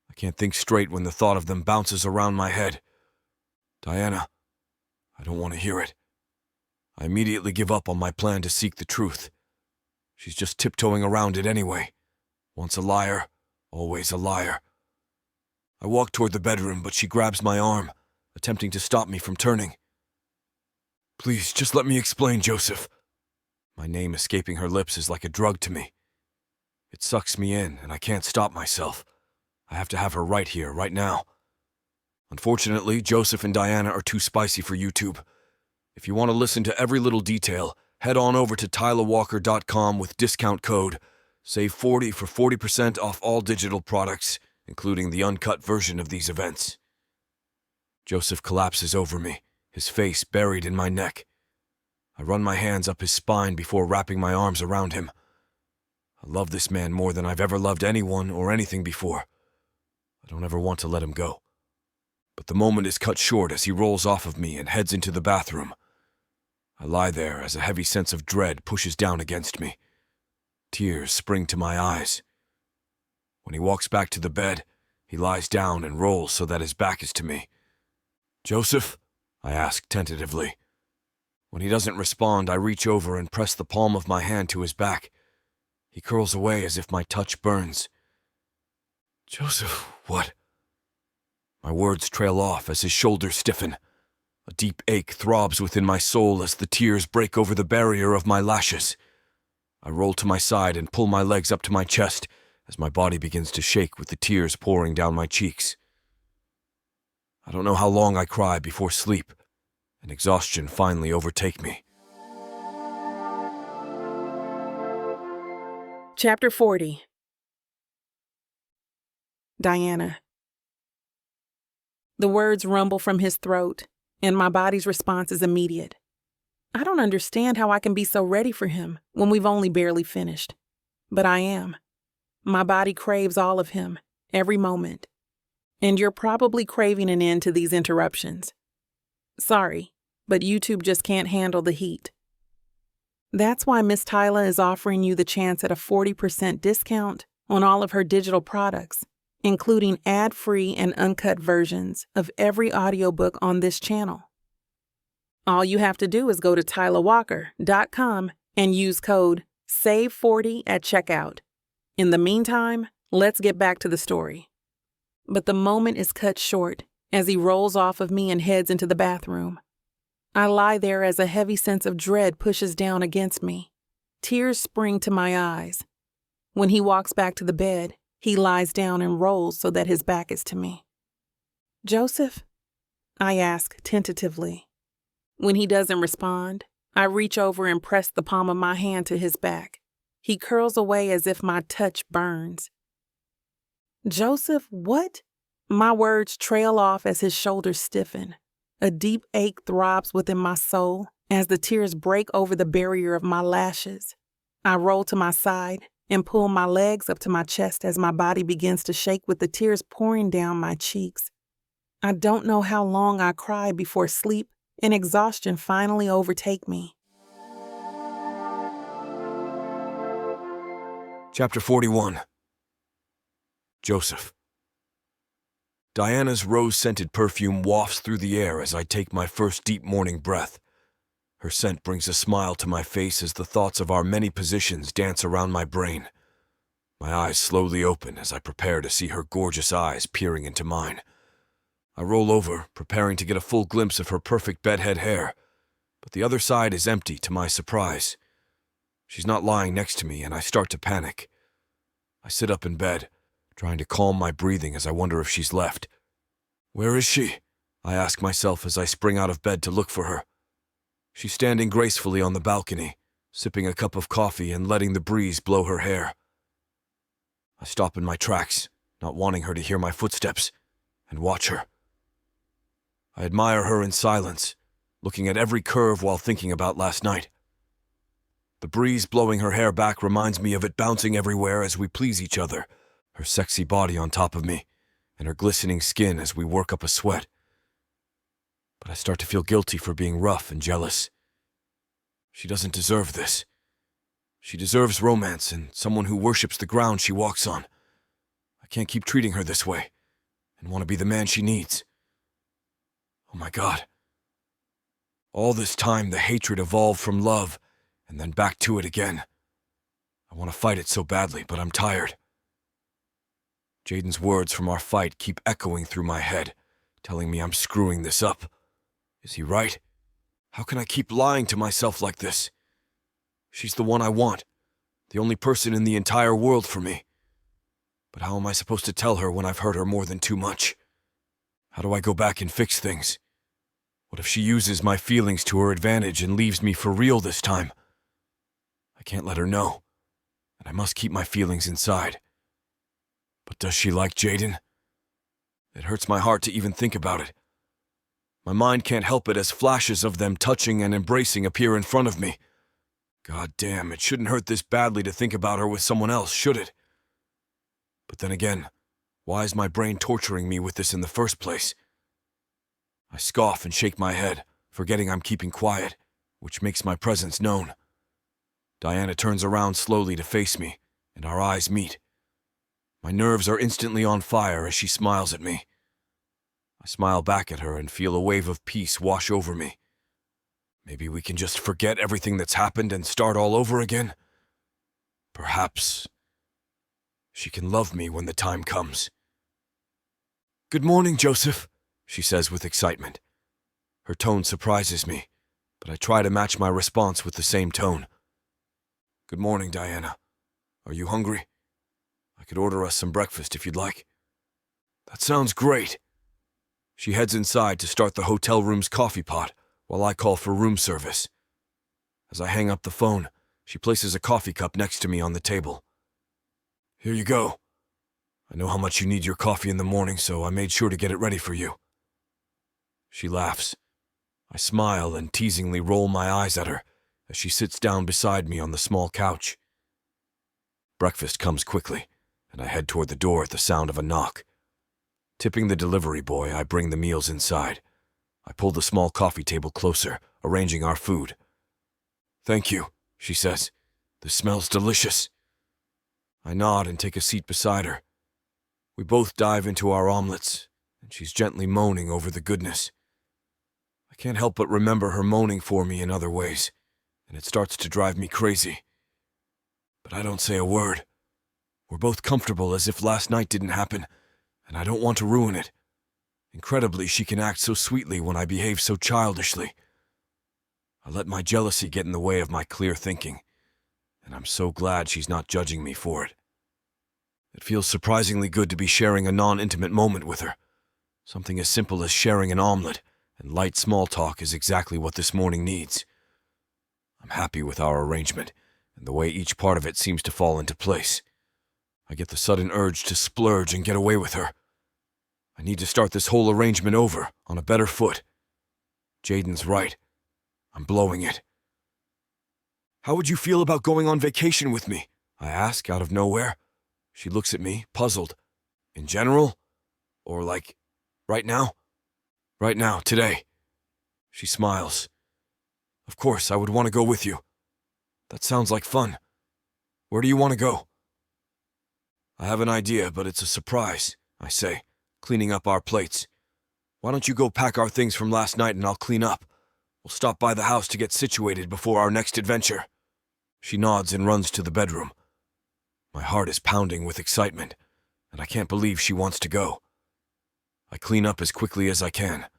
I can't think straight when the thought of them bounces around my head. Diana, I don't want to hear it. I immediately give up on my plan to seek the truth. She's just tiptoeing around it anyway. Once a liar, always a liar. I walk toward the bedroom, but she grabs my arm, attempting to stop me from turning. Please, just let me explain, Joseph. My name escaping her lips is like a drug to me. It sucks me in, and I can't stop myself. I have to have her right here, right now. Unfortunately, Joseph and Diana are too spicy for YouTube. If you want to listen to every little detail, head on over to tylawalker.com with discount code SAVE40 for 40% off all digital products, including the uncut version of these events. Joseph collapses over me, his face buried in my neck. I run my hands up his spine before wrapping my arms around him. I love this man more than I've ever loved anyone or anything before. I don't ever want to let him go. But the moment is cut short as he rolls off of me and heads into the bathroom. I lie there as a heavy sense of dread pushes down against me. Tears spring to my eyes. When he walks back to the bed, He lies down and rolls so that his back is to me. "Joseph?" I ask tentatively. When he doesn't respond, I reach over and press the palm of my hand to his back. He curls away as if my touch burns. "Joseph, what?" My words trail off as his shoulders stiffen. A deep ache throbs within my soul as the tears break over the barrier of my lashes. I roll to my side and pull my legs up to my chest as my body begins to shake with the tears pouring down my cheeks. I don't know how long I cry before sleep and exhaustion finally overtake me. Chapter 40. Diana. The words rumble from his throat, and my body's response is immediate. I don't understand how I can be so ready for him when we've only barely finished. But I am. My body craves all of him, every moment. And you're probably craving an end to these interruptions. Sorry, but YouTube just can't handle the heat. That's why Miss Tyla is offering you the chance at a 40% discount on all of her digital products, including ad-free and uncut versions of every audiobook on this channel. All you have to do is go to tylawalker.com and use code SAVE40 at checkout. In the meantime, let's get back to the story. But the moment is cut short as he rolls off of me and heads into the bathroom. I lie there as a heavy sense of dread pushes down against me. Tears spring to my eyes. When he walks back to the bed, he lies down and rolls so that his back is to me. "Joseph?" I ask tentatively. When he doesn't respond, I reach over and press the palm of my hand to his back. He curls away as if my touch burns. "Joseph, what?" My words trail off as his shoulders stiffen. A deep ache throbs within my soul as the tears break over the barrier of my lashes. I roll to my side and pull my legs up to my chest as my body begins to shake with the tears pouring down my cheeks. I don't know how long I cry before sleep and exhaustion finally overtake me. Chapter 41. Joseph. Diana's rose-scented perfume wafts through the air as I take my first deep morning breath. Her scent brings a smile to my face as the thoughts of our many positions dance around my brain. My eyes slowly open as I prepare to see her gorgeous eyes peering into mine. I roll over, preparing to get a full glimpse of her perfect bedhead hair, but the other side is empty to my surprise. She's not lying next to me, and I start to panic. I sit up in bed, trying to calm my breathing as I wonder if she's left. "Where is she?" I ask myself as I spring out of bed to look for her. She's standing gracefully on the balcony, sipping a cup of coffee and letting the breeze blow her hair. I stop in my tracks, not wanting her to hear my footsteps, and watch her. I admire her in silence, looking at every curve while thinking about last night. The breeze blowing her hair back reminds me of it bouncing everywhere as we please each other, her sexy body on top of me, and her glistening skin as we work up a sweat. But I start to feel guilty for being rough and jealous. She doesn't deserve this. She deserves romance and someone who worships the ground she walks on. I can't keep treating her this way, and want to be the man she needs. Oh my God. All this time, the hatred evolved from love, and then back to it again. I want to fight it so badly, but I'm tired. Jaden's words from our fight keep echoing through my head, telling me I'm screwing this up. Is he right? How can I keep lying to myself like this? She's the one I want, the only person in the entire world for me. But how am I supposed to tell her when I've hurt her more than too much? How do I go back and fix things? What if she uses my feelings to her advantage and leaves me for real this time? I can't let her know, and I must keep my feelings inside. But does she like Jaden? It hurts my heart to even think about it. My mind can't help it as flashes of them touching and embracing appear in front of me. God damn, it shouldn't hurt this badly to think about her with someone else, should it? But then again, why is my brain torturing me with this in the first place? I scoff and shake my head, forgetting I'm keeping quiet, which makes my presence known. Diana turns around slowly to face me, and our eyes meet. My nerves are instantly on fire as she smiles at me. I smile back at her and feel a wave of peace wash over me. Maybe we can just forget everything that's happened and start all over again? Perhaps she can love me when the time comes. "Good morning, Joseph," she says with excitement. Her tone surprises me, but I try to match my response with the same tone. "Good morning, Diana. Are you hungry? I could order us some breakfast if you'd like." "That sounds great." She heads inside to start the hotel room's coffee pot while I call for room service. As I hang up the phone, she places a coffee cup next to me on the table. "Here you go. I know how much you need your coffee in the morning, so I made sure to get it ready for you." She laughs. I smile and teasingly roll my eyes at her as she sits down beside me on the small couch. Breakfast comes quickly, and I head toward the door at the sound of a knock. Tipping the delivery boy, I bring the meals inside. I pull the small coffee table closer, arranging our food. "Thank you," she says. "This smells delicious." I nod and take a seat beside her. We both dive into our omelets, and she's gently moaning over the goodness. I can't help but remember her moaning for me in other ways, and it starts to drive me crazy. But I don't say a word. We're both comfortable as if last night didn't happen, and I don't want to ruin it. Incredibly, she can act so sweetly when I behave so childishly. I let my jealousy get in the way of my clear thinking, and I'm so glad she's not judging me for it. It feels surprisingly good to be sharing a non-intimate moment with her. Something as simple as sharing an omelet and light small talk is exactly what this morning needs. I'm happy with our arrangement and the way each part of it seems to fall into place. I get the sudden urge to splurge and get away with her. I need to start this whole arrangement over, on a better foot. Jaden's right. I'm blowing it. "How would you feel about going on vacation with me?" I ask out of nowhere. She looks at me, puzzled. "In general? Or like, right now?" "Right now, today." She smiles. "Of course, I would want to go with you." "That sounds like fun. Where do you want to go?" "I have an idea, but it's a surprise," I say, cleaning up our plates. "Why don't you go pack our things from last night and I'll clean up? We'll stop by the house to get situated before our next adventure." She nods and runs to the bedroom. My heart is pounding with excitement, and I can't believe she wants to go. I clean up as quickly as I can.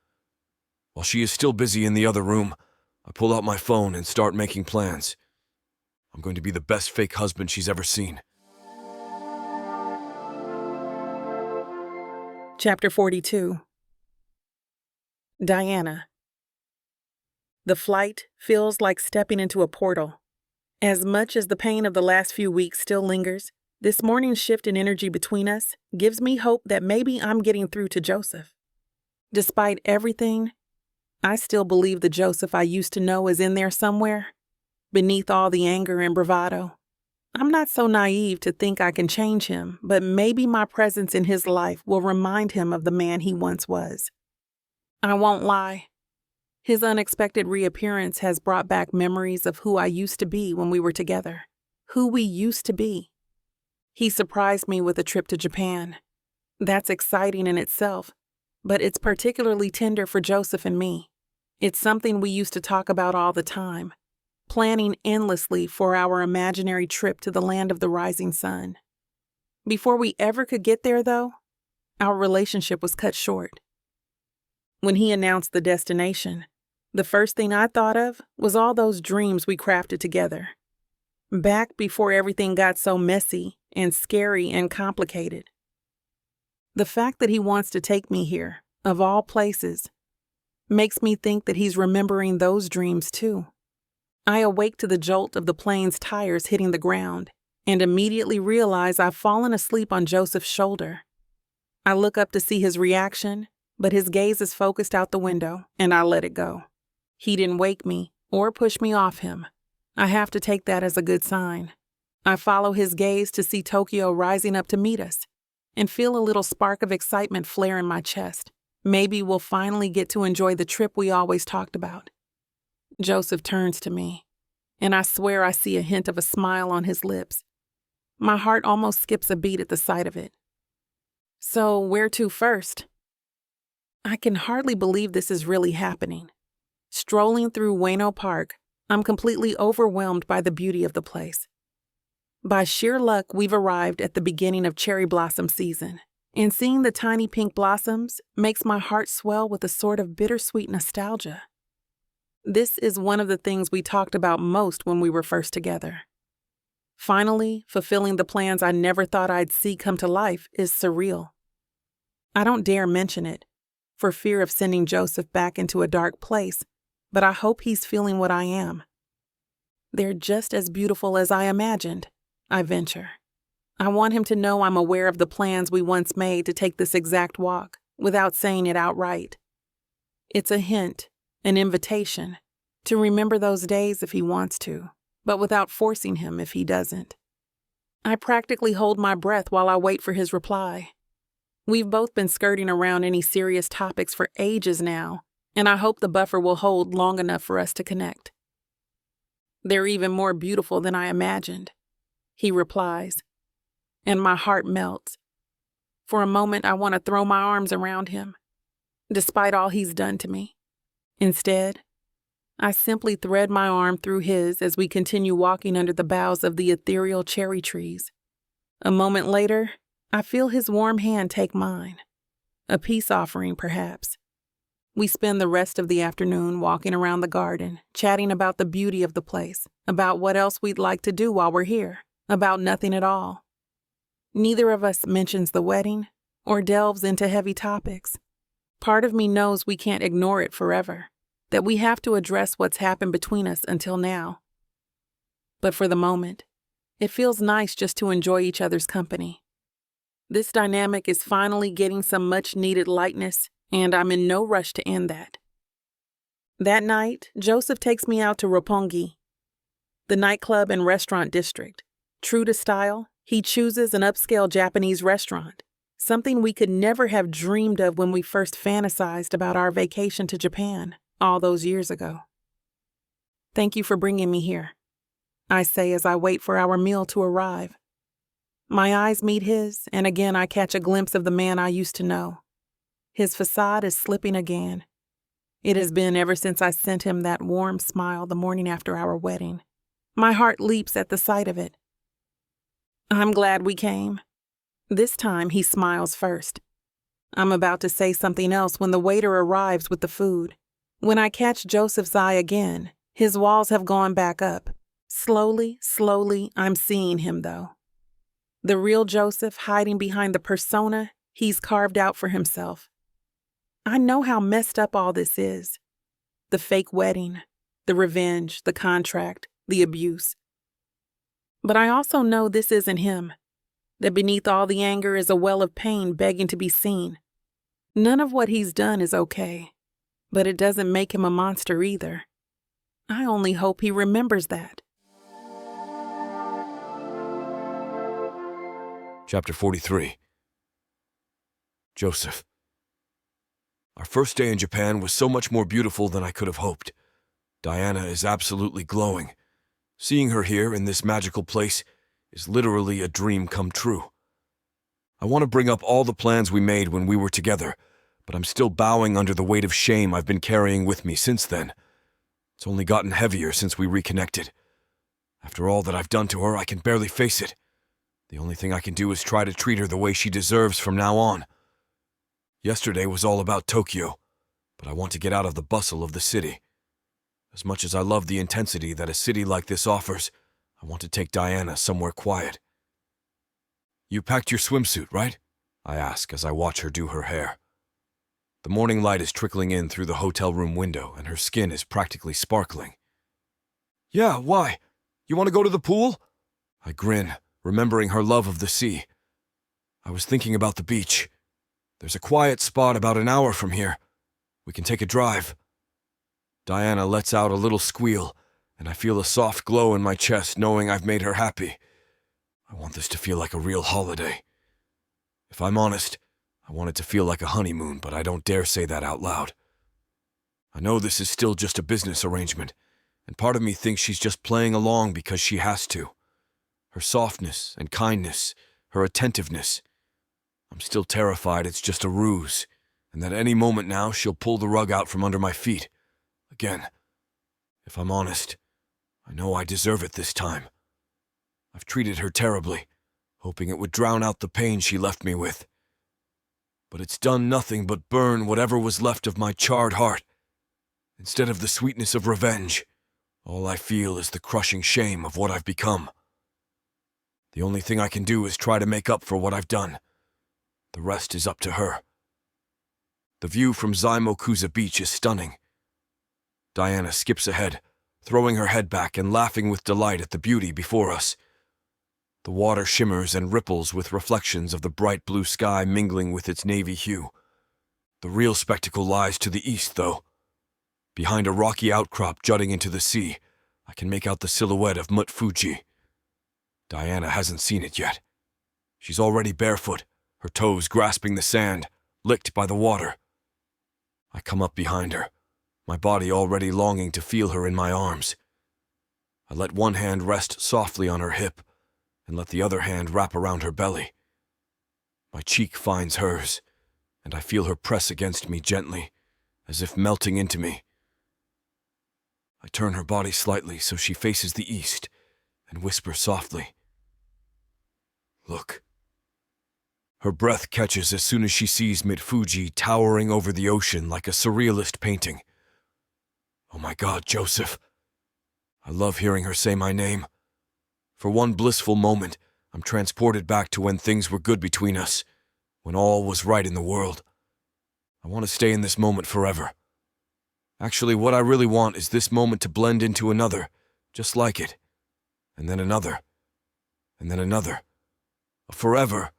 While she is still busy in the other room, I pull out my phone and start making plans. I'm going to be the best fake husband she's ever seen. Chapter 42. Diana. The flight feels like stepping into a portal. As much as the pain of the last few weeks still lingers, this morning's shift in energy between us gives me hope that maybe I'm getting through to Joseph. Despite everything, I still believe the Joseph I used to know is in there somewhere, beneath all the anger and bravado. I'm not so naive to think I can change him, but maybe my presence in his life will remind him of the man he once was. I won't lie. His unexpected reappearance has brought back memories of who I used to be when we were together, who we used to be. He surprised me with a trip to Japan. That's exciting in itself, but it's particularly tender for Joseph and me. It's something we used to talk about all the time, planning endlessly for our imaginary trip to the land of the rising sun. Before we ever could get there, though, our relationship was cut short. When he announced the destination, the first thing I thought of was all those dreams we crafted together. Back before everything got so messy and scary and complicated. The fact that he wants to take me here, of all places, makes me think that he's remembering those dreams too. I awake to the jolt of the plane's tires hitting the ground and immediately realize I've fallen asleep on Joseph's shoulder. I look up to see his reaction, but his gaze is focused out the window, and I let it go. He didn't wake me or push me off him. I have to take that as a good sign. I follow his gaze to see Tokyo rising up to meet us and feel a little spark of excitement flare in my chest. Maybe we'll finally get to enjoy the trip we always talked about. Joseph turns to me, and I swear I see a hint of a smile on his lips. My heart almost skips a beat at the sight of it. So, where to first? I can hardly believe this is really happening. Strolling through Wayno Park, I'm completely overwhelmed by the beauty of the place. By sheer luck, we've arrived at the beginning of cherry blossom season, and seeing the tiny pink blossoms makes my heart swell with a sort of bittersweet nostalgia. This is one of the things we talked about most when we were first together. Finally, fulfilling the plans I never thought I'd see come to life is surreal. I don't dare mention it, for fear of sending Joseph back into a dark place, but I hope he's feeling what I am. They're just as beautiful as I imagined, I venture. I want him to know I'm aware of the plans we once made to take this exact walk, without saying it outright. It's a hint, an invitation, to remember those days if he wants to, but without forcing him if he doesn't. I practically hold my breath while I wait for his reply. We've both been skirting around any serious topics for ages now, and I hope the buffer will hold long enough for us to connect. They're even more beautiful than I imagined, he replies, and my heart melts. For a moment, I want to throw my arms around him, despite all he's done to me. Instead, I simply thread my arm through his as we continue walking under the boughs of the ethereal cherry trees. A moment later, I feel his warm hand take mine. A peace offering, perhaps. We spend the rest of the afternoon walking around the garden, chatting about the beauty of the place, about what else we'd like to do while we're here, about nothing at all. Neither of us mentions the wedding or delves into heavy topics. Part of me knows we can't ignore it forever, that we have to address what's happened between us until now. But for the moment, it feels nice just to enjoy each other's company. This dynamic is finally getting some much-needed lightness, and I'm in no rush to end that. That night, Joseph takes me out to Roppongi, the nightclub and restaurant district. True to style, he chooses an upscale Japanese restaurant, something we could never have dreamed of when we first fantasized about our vacation to Japan all those years ago. Thank you for bringing me here, I say as I wait for our meal to arrive. My eyes meet his, and again I catch a glimpse of the man I used to know. His facade is slipping again. It has been ever since I sent him that warm smile the morning after our wedding. My heart leaps at the sight of it. I'm glad we came. This time he smiles first. I'm about to say something else when the waiter arrives with the food. When I catch Joseph's eye again, his walls have gone back up. Slowly, I'm seeing him though. The real Joseph hiding behind the persona he's carved out for himself. I know how messed up all this is. The fake wedding, the revenge, the contract, the abuse. But I also know this isn't him, that beneath all the anger is a well of pain begging to be seen. None of what he's done is okay, but it doesn't make him a monster either. I only hope he remembers that. Chapter 43. Joseph. Our first day in Japan was so much more beautiful than I could have hoped. Diana is absolutely glowing. Seeing her here in this magical place is literally a dream come true. I want to bring up all the plans we made when we were together, but I'm still bowing under the weight of shame I've been carrying with me since then. It's only gotten heavier since we reconnected. After all that I've done to her, I can barely face it. The only thing I can do is try to treat her the way she deserves from now on. Yesterday was all about Tokyo, but I want to get out of the bustle of the city. As much as I love the intensity that a city like this offers, I want to take Diana somewhere quiet. You packed your swimsuit, right? I ask as I watch her do her hair. The morning light is trickling in through the hotel room window, and her skin is practically sparkling. Yeah, why? You want to go to the pool? I grin, remembering her love of the sea. I was thinking about the beach. There's a quiet spot about an hour from here. We can take a drive. Diana lets out a little squeal, and I feel a soft glow in my chest knowing I've made her happy. I want this to feel like a real holiday. If I'm honest, I want it to feel like a honeymoon, but I don't dare say that out loud. I know this is still just a business arrangement, and part of me thinks she's just playing along because she has to. Her softness and kindness, her attentiveness. I'm still terrified it's just a ruse, and that any moment now she'll pull the rug out from under my feet. Again. If I'm honest, I know I deserve it this time. I've treated her terribly, hoping it would drown out the pain she left me with. But it's done nothing but burn whatever was left of my charred heart. Instead of the sweetness of revenge, all I feel is the crushing shame of what I've become. The only thing I can do is try to make up for what I've done. The rest is up to her. The view from Zaimokuza Beach is stunning. Diana skips ahead, throwing her head back and laughing with delight at the beauty before us. The water shimmers and ripples with reflections of the bright blue sky mingling with its navy hue. The real spectacle lies to the east, though. Behind a rocky outcrop jutting into the sea, I can make out the silhouette of Mount Fuji. Diana hasn't seen it yet. She's already barefoot, her toes grasping the sand, licked by the water. I come up behind her, my body already longing to feel her in my arms. I let one hand rest softly on her hip, and let the other hand wrap around her belly. My cheek finds hers, and I feel her press against me gently, as if melting into me. I turn her body slightly so she faces the east, and whisper softly, "Look." Her breath catches as soon as she sees Mount Fuji towering over the ocean like a surrealist painting. Oh my God, Joseph. I love hearing her say my name. For one blissful moment, I'm transported back to when things were good between us, when all was right in the world. I want to stay in this moment forever. Actually, what I really want is this moment to blend into another, just like it, and then another, and then another. A forever,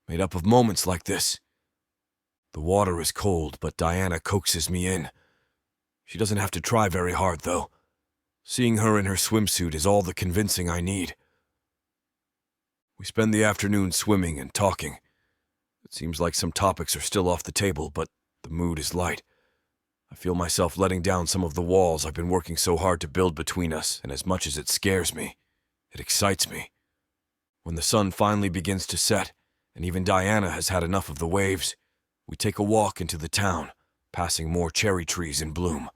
made up of moments like this. The water is cold, but Diana coaxes me in. She doesn't have to try very hard, though. Seeing her in her swimsuit is all the convincing I need. We spend the afternoon swimming and talking. It seems like some topics are still off the table, but the mood is light. I feel myself letting down some of the walls I've been working so hard to build between us, and as much as it scares me, it excites me. When the sun finally begins to set, and even Diana has had enough of the waves, we take a walk into the town, passing more cherry trees in bloom.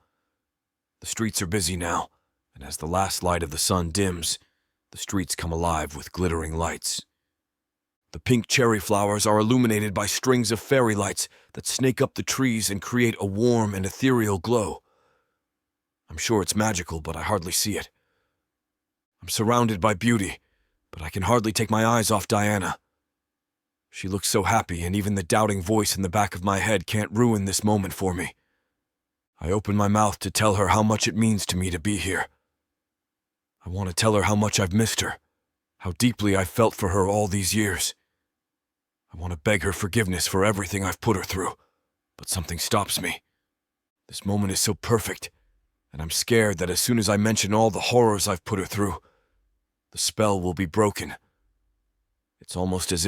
The streets are busy now, and as the last light of the sun dims, the streets come alive with glittering lights. The pink cherry flowers are illuminated by strings of fairy lights that snake up the trees and create a warm and ethereal glow. I'm sure it's magical, but I hardly see it. I'm surrounded by beauty, but I can hardly take my eyes off Diana. She looks so happy, and even the doubting voice in the back of my head can't ruin this moment for me. I open my mouth to tell her how much it means to me to be here. I want to tell her how much I've missed her, how deeply I've felt for her all these years. I want to beg her forgiveness for everything I've put her through, but something stops me. This moment is so perfect, and I'm scared that as soon as I mention all the horrors I've put her through, the spell will be broken. It's almost as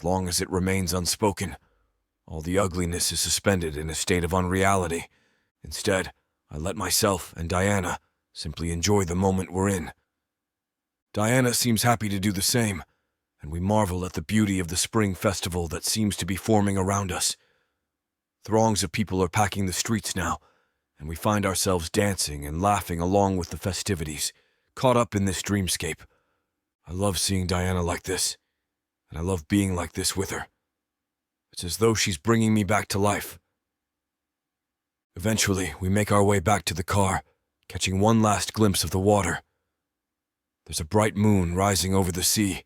long as it remains unspoken, all the ugliness is suspended in a state of unreality. Instead, I let myself and Diana simply enjoy the moment we're in. Diana seems happy to do the same, and we marvel at the beauty of the spring festival that seems to be forming around us. Throngs of people are packing the streets now, and we find ourselves dancing and laughing along with the festivities, caught up in this dreamscape. I love seeing Diana like this, and I love being like this with her. It's as though she's bringing me back to life. Eventually, we make our way back to the car, catching one last glimpse of the water. There's a bright moon rising over the sea,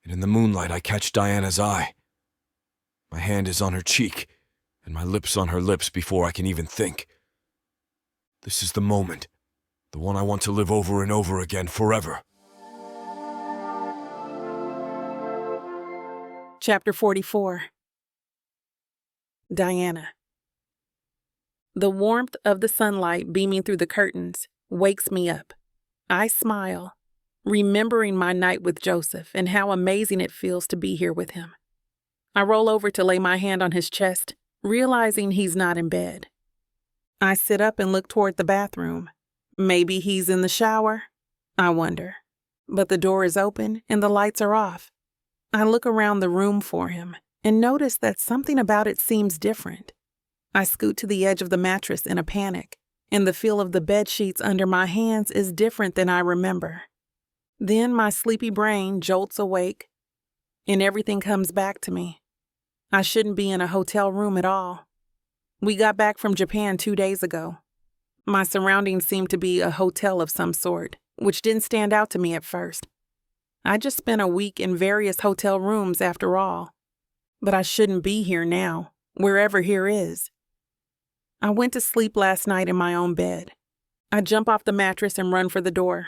and in the moonlight I catch Diana's eye. My hand is on her cheek, and my lips on her lips before I can even think. This is the moment, the one I want to live over and over again forever. Chapter 44. Diana. The warmth of the sunlight beaming through the curtains wakes me up. I smile, remembering my night with Joseph and how amazing it feels to be here with him. I roll over to lay my hand on his chest, realizing he's not in bed. I sit up and look toward the bathroom. Maybe he's in the shower? I wonder. but the door is open and the lights are off. I look around the room for him and notice that something about it seems different. I scoot to the edge of the mattress in a panic, and the feel of the bed sheets under my hands is different than I remember. Then my sleepy brain jolts awake, and everything comes back to me. I shouldn't be in a hotel room at all. We got back from Japan 2 days ago. My surroundings seemed to be a hotel of some sort, which didn't stand out to me at first. I just spent a week in various hotel rooms after all. But I shouldn't be here now, wherever here is. I went to sleep last night in my own bed. I jump off the mattress and run for the door.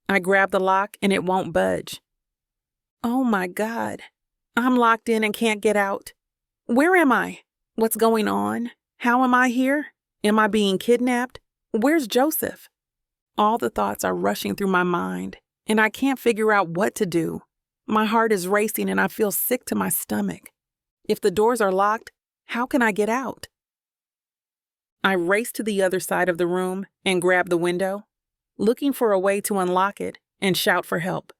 I grab the lock and it won't budge. Oh my God. I'm locked in and can't get out. Where am I? What's going on? How am I here? Am I being kidnapped? Where's Joseph? All the thoughts are rushing through my mind, and I can't figure out what to do. My heart is racing and I feel sick to my stomach. If the doors are locked, how can I get out? I race to the other side of the room and grab the window, looking for a way to unlock it and shout for help.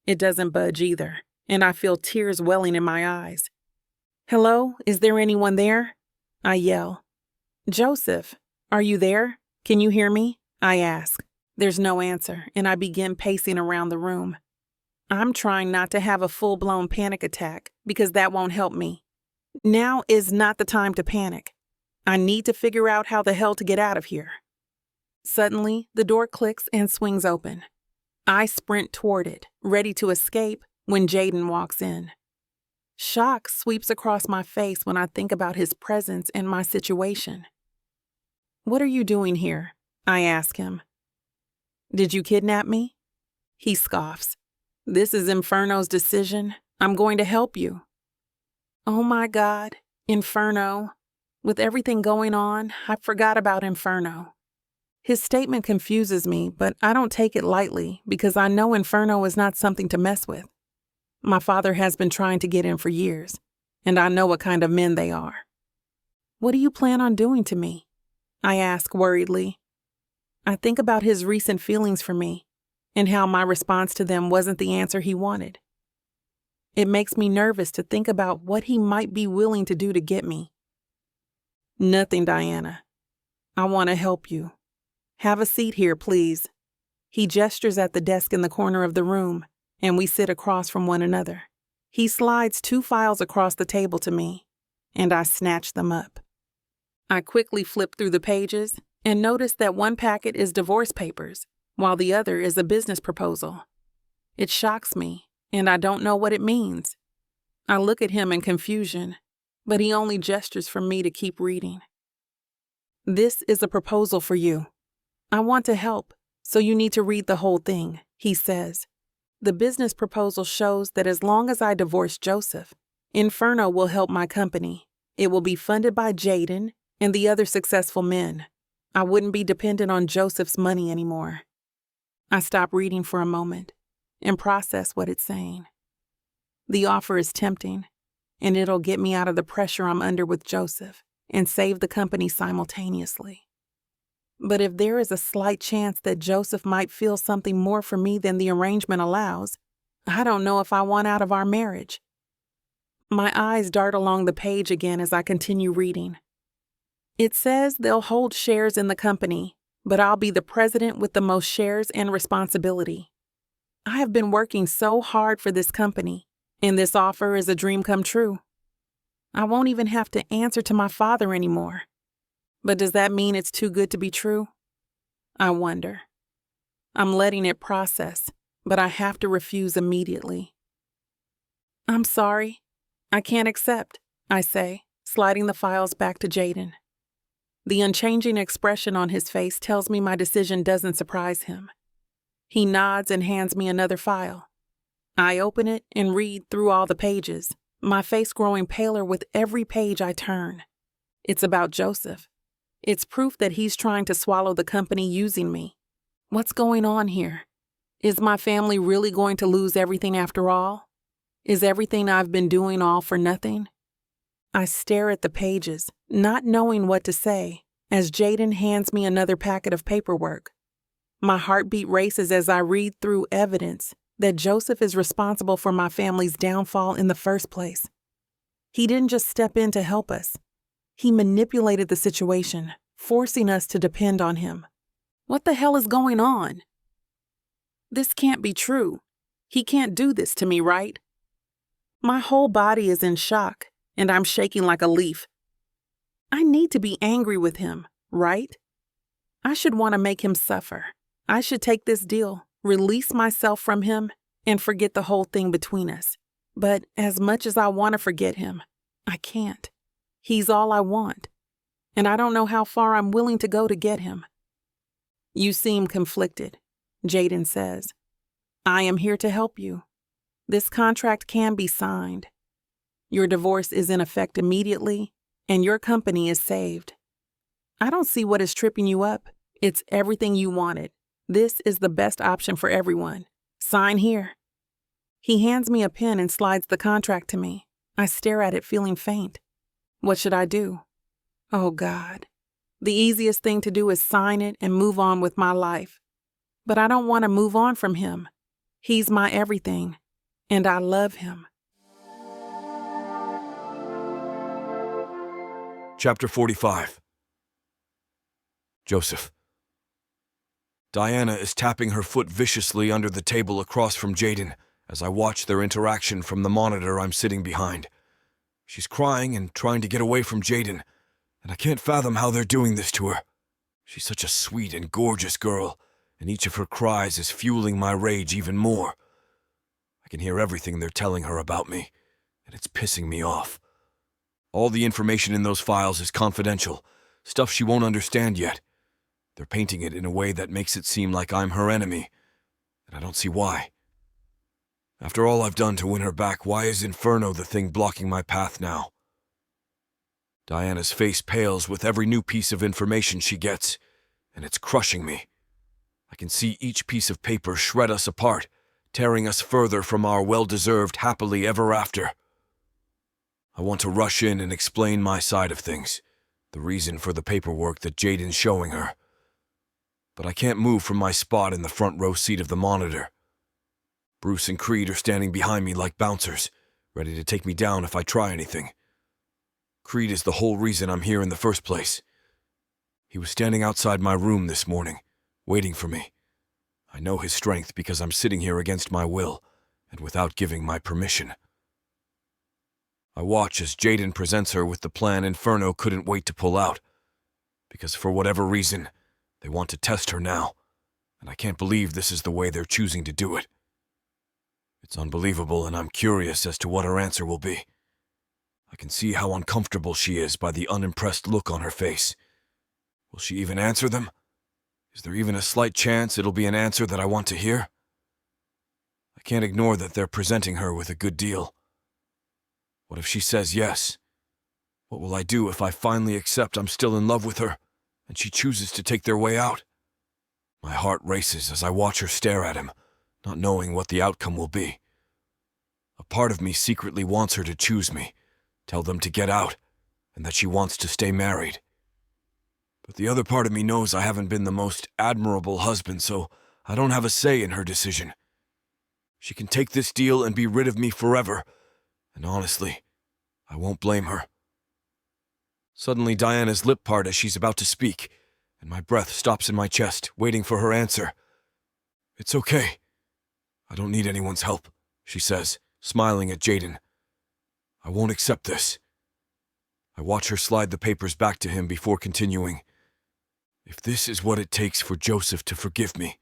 It doesn't budge either, and I feel tears welling in my eyes. Hello, is there anyone there? I yell. Joseph, are you there? Can you hear me? I ask. There's no answer, and I begin pacing around the room. I'm trying not to have a full-blown panic attack because that won't help me. Now is not the time to panic. I need to figure out how the hell to get out of here. Suddenly, the door clicks and swings open. I sprint toward it, ready to escape, when Jaden walks in. Shock sweeps across my face when I think about his presence and my situation. What are you doing here? I ask him. Did you kidnap me? He scoffs. This is Inferno's decision. I'm going to help you. Oh my God, Inferno. With everything going on, I forgot about Inferno. His statement confuses me, but I don't take it lightly because I know Inferno is not something to mess with. My father has been trying to get in for years, and I know what kind of men they are. What do you plan on doing to me? I ask worriedly. I think about his recent feelings for me and how my response to them wasn't the answer he wanted. It makes me nervous to think about what he might be willing to do to get me. Nothing, Diana. I want to help you. Have a seat here, please. He gestures at the desk in the corner of the room, and we sit across from one another. He slides 2 files across the table to me, and I snatch them up. I quickly flip through the pages and notice that one packet is divorce papers, while the other is a business proposal. It shocks me, and I don't know what it means. I look at him in confusion, but he only gestures for me to keep reading. This is a proposal for you. I want to help, so you need to read the whole thing, he says. The business proposal shows that as long as I divorce Joseph, Inferno will help my company. It will be funded by Jaden and the other successful men. I wouldn't be dependent on Joseph's money anymore. I stop reading for a moment and process what it's saying. The offer is tempting, and it'll get me out of the pressure I'm under with Joseph and save the company simultaneously. But if there is a slight chance that Joseph might feel something more for me than the arrangement allows, I don't know if I want out of our marriage. My eyes dart along the page again as I continue reading. It says they'll hold shares in the company, but I'll be the president with the most shares and responsibility. I have been working so hard for this company, and this offer is a dream come true. I won't even have to answer to my father anymore. But does that mean it's too good to be true? I wonder. I'm letting it process, but I have to refuse immediately. I'm sorry. I can't accept, I say, sliding the files back to Jaden. The unchanging expression on his face tells me my decision doesn't surprise him. He nods and hands me another file. I open it and read through all the pages, my face growing paler with every page I turn. It's about Joseph. It's proof that he's trying to swallow the company using me. What's going on here? Is my family really going to lose everything after all? Is everything I've been doing all for nothing? I stare at the pages, not knowing what to say, as Jaden hands me another packet of paperwork. My heartbeat races as I read through evidence that Joseph is responsible for my family's downfall in the first place. He didn't just step in to help us. He manipulated the situation, forcing us to depend on him. What the hell is going on? This can't be true. He can't do this to me, right? My whole body is in shock, and I'm shaking like a leaf. I need to be angry with him, right? I should want to make him suffer. I should take this deal, release myself from him, and forget the whole thing between us. But as much as I want to forget him, I can't. He's all I want, and I don't know how far I'm willing to go to get him. You seem conflicted, Jaden says. I am here to help you. This contract can be signed. Your divorce is in effect immediately, and your company is saved. I don't see what is tripping you up. It's everything you wanted. This is the best option for everyone. Sign here. He hands me a pen and slides the contract to me. I stare at it, feeling faint. What should I do? Oh, God. The easiest thing to do is sign it and move on with my life. But I don't want to move on from him. He's my everything, and I love him. Chapter 45. Joseph. Diana is tapping her foot viciously under the table across from Jaden as I watch their interaction from the monitor I'm sitting behind. She's crying and trying to get away from Jaden, and I can't fathom how they're doing this to her. She's such a sweet and gorgeous girl, and each of her cries is fueling my rage even more. I can hear everything they're telling her about me, and it's pissing me off. All the information in those files is confidential, stuff she won't understand yet. They're painting it in a way that makes it seem like I'm her enemy, and I don't see why. After all I've done to win her back, why is Inferno the thing blocking my path now? Diana's face pales with every new piece of information she gets, and it's crushing me. I can see each piece of paper shred us apart, tearing us further from our well-deserved happily ever after. I want to rush in and explain my side of things, the reason for the paperwork that Jaden's showing her. But I can't move from my spot in the front row seat of the monitor. Bruce and Creed are standing behind me like bouncers, ready to take me down if I try anything. Creed is the whole reason I'm here in the first place. He was standing outside my room this morning, waiting for me. I know his strength because I'm sitting here against my will and without giving my permission. I watch as Jaden presents her with the plan Inferno couldn't wait to pull out, because for whatever reason, they want to test her now, and I can't believe this is the way they're choosing to do it. It's unbelievable, and I'm curious as to what her answer will be. I can see how uncomfortable she is by the unimpressed look on her face. Will she even answer them? Is there even a slight chance it'll be an answer that I want to hear? I can't ignore that they're presenting her with a good deal. What if she says yes? What will I do if I finally accept I'm still in love with her, and she chooses to take their way out? My heart races as I watch her stare at him, not knowing what the outcome will be. A part of me secretly wants her to choose me, tell them to get out, and that she wants to stay married. But the other part of me knows I haven't been the most admirable husband, so I don't have a say in her decision. She can take this deal and be rid of me forever, and honestly, I won't blame her. Suddenly Diana's lip part as she's about to speak, and my breath stops in my chest, waiting for her answer. It's okay. I don't need anyone's help, she says, smiling at Jaden. I won't accept this. I watch her slide the papers back to him before continuing. If this is what it takes for Joseph to forgive me,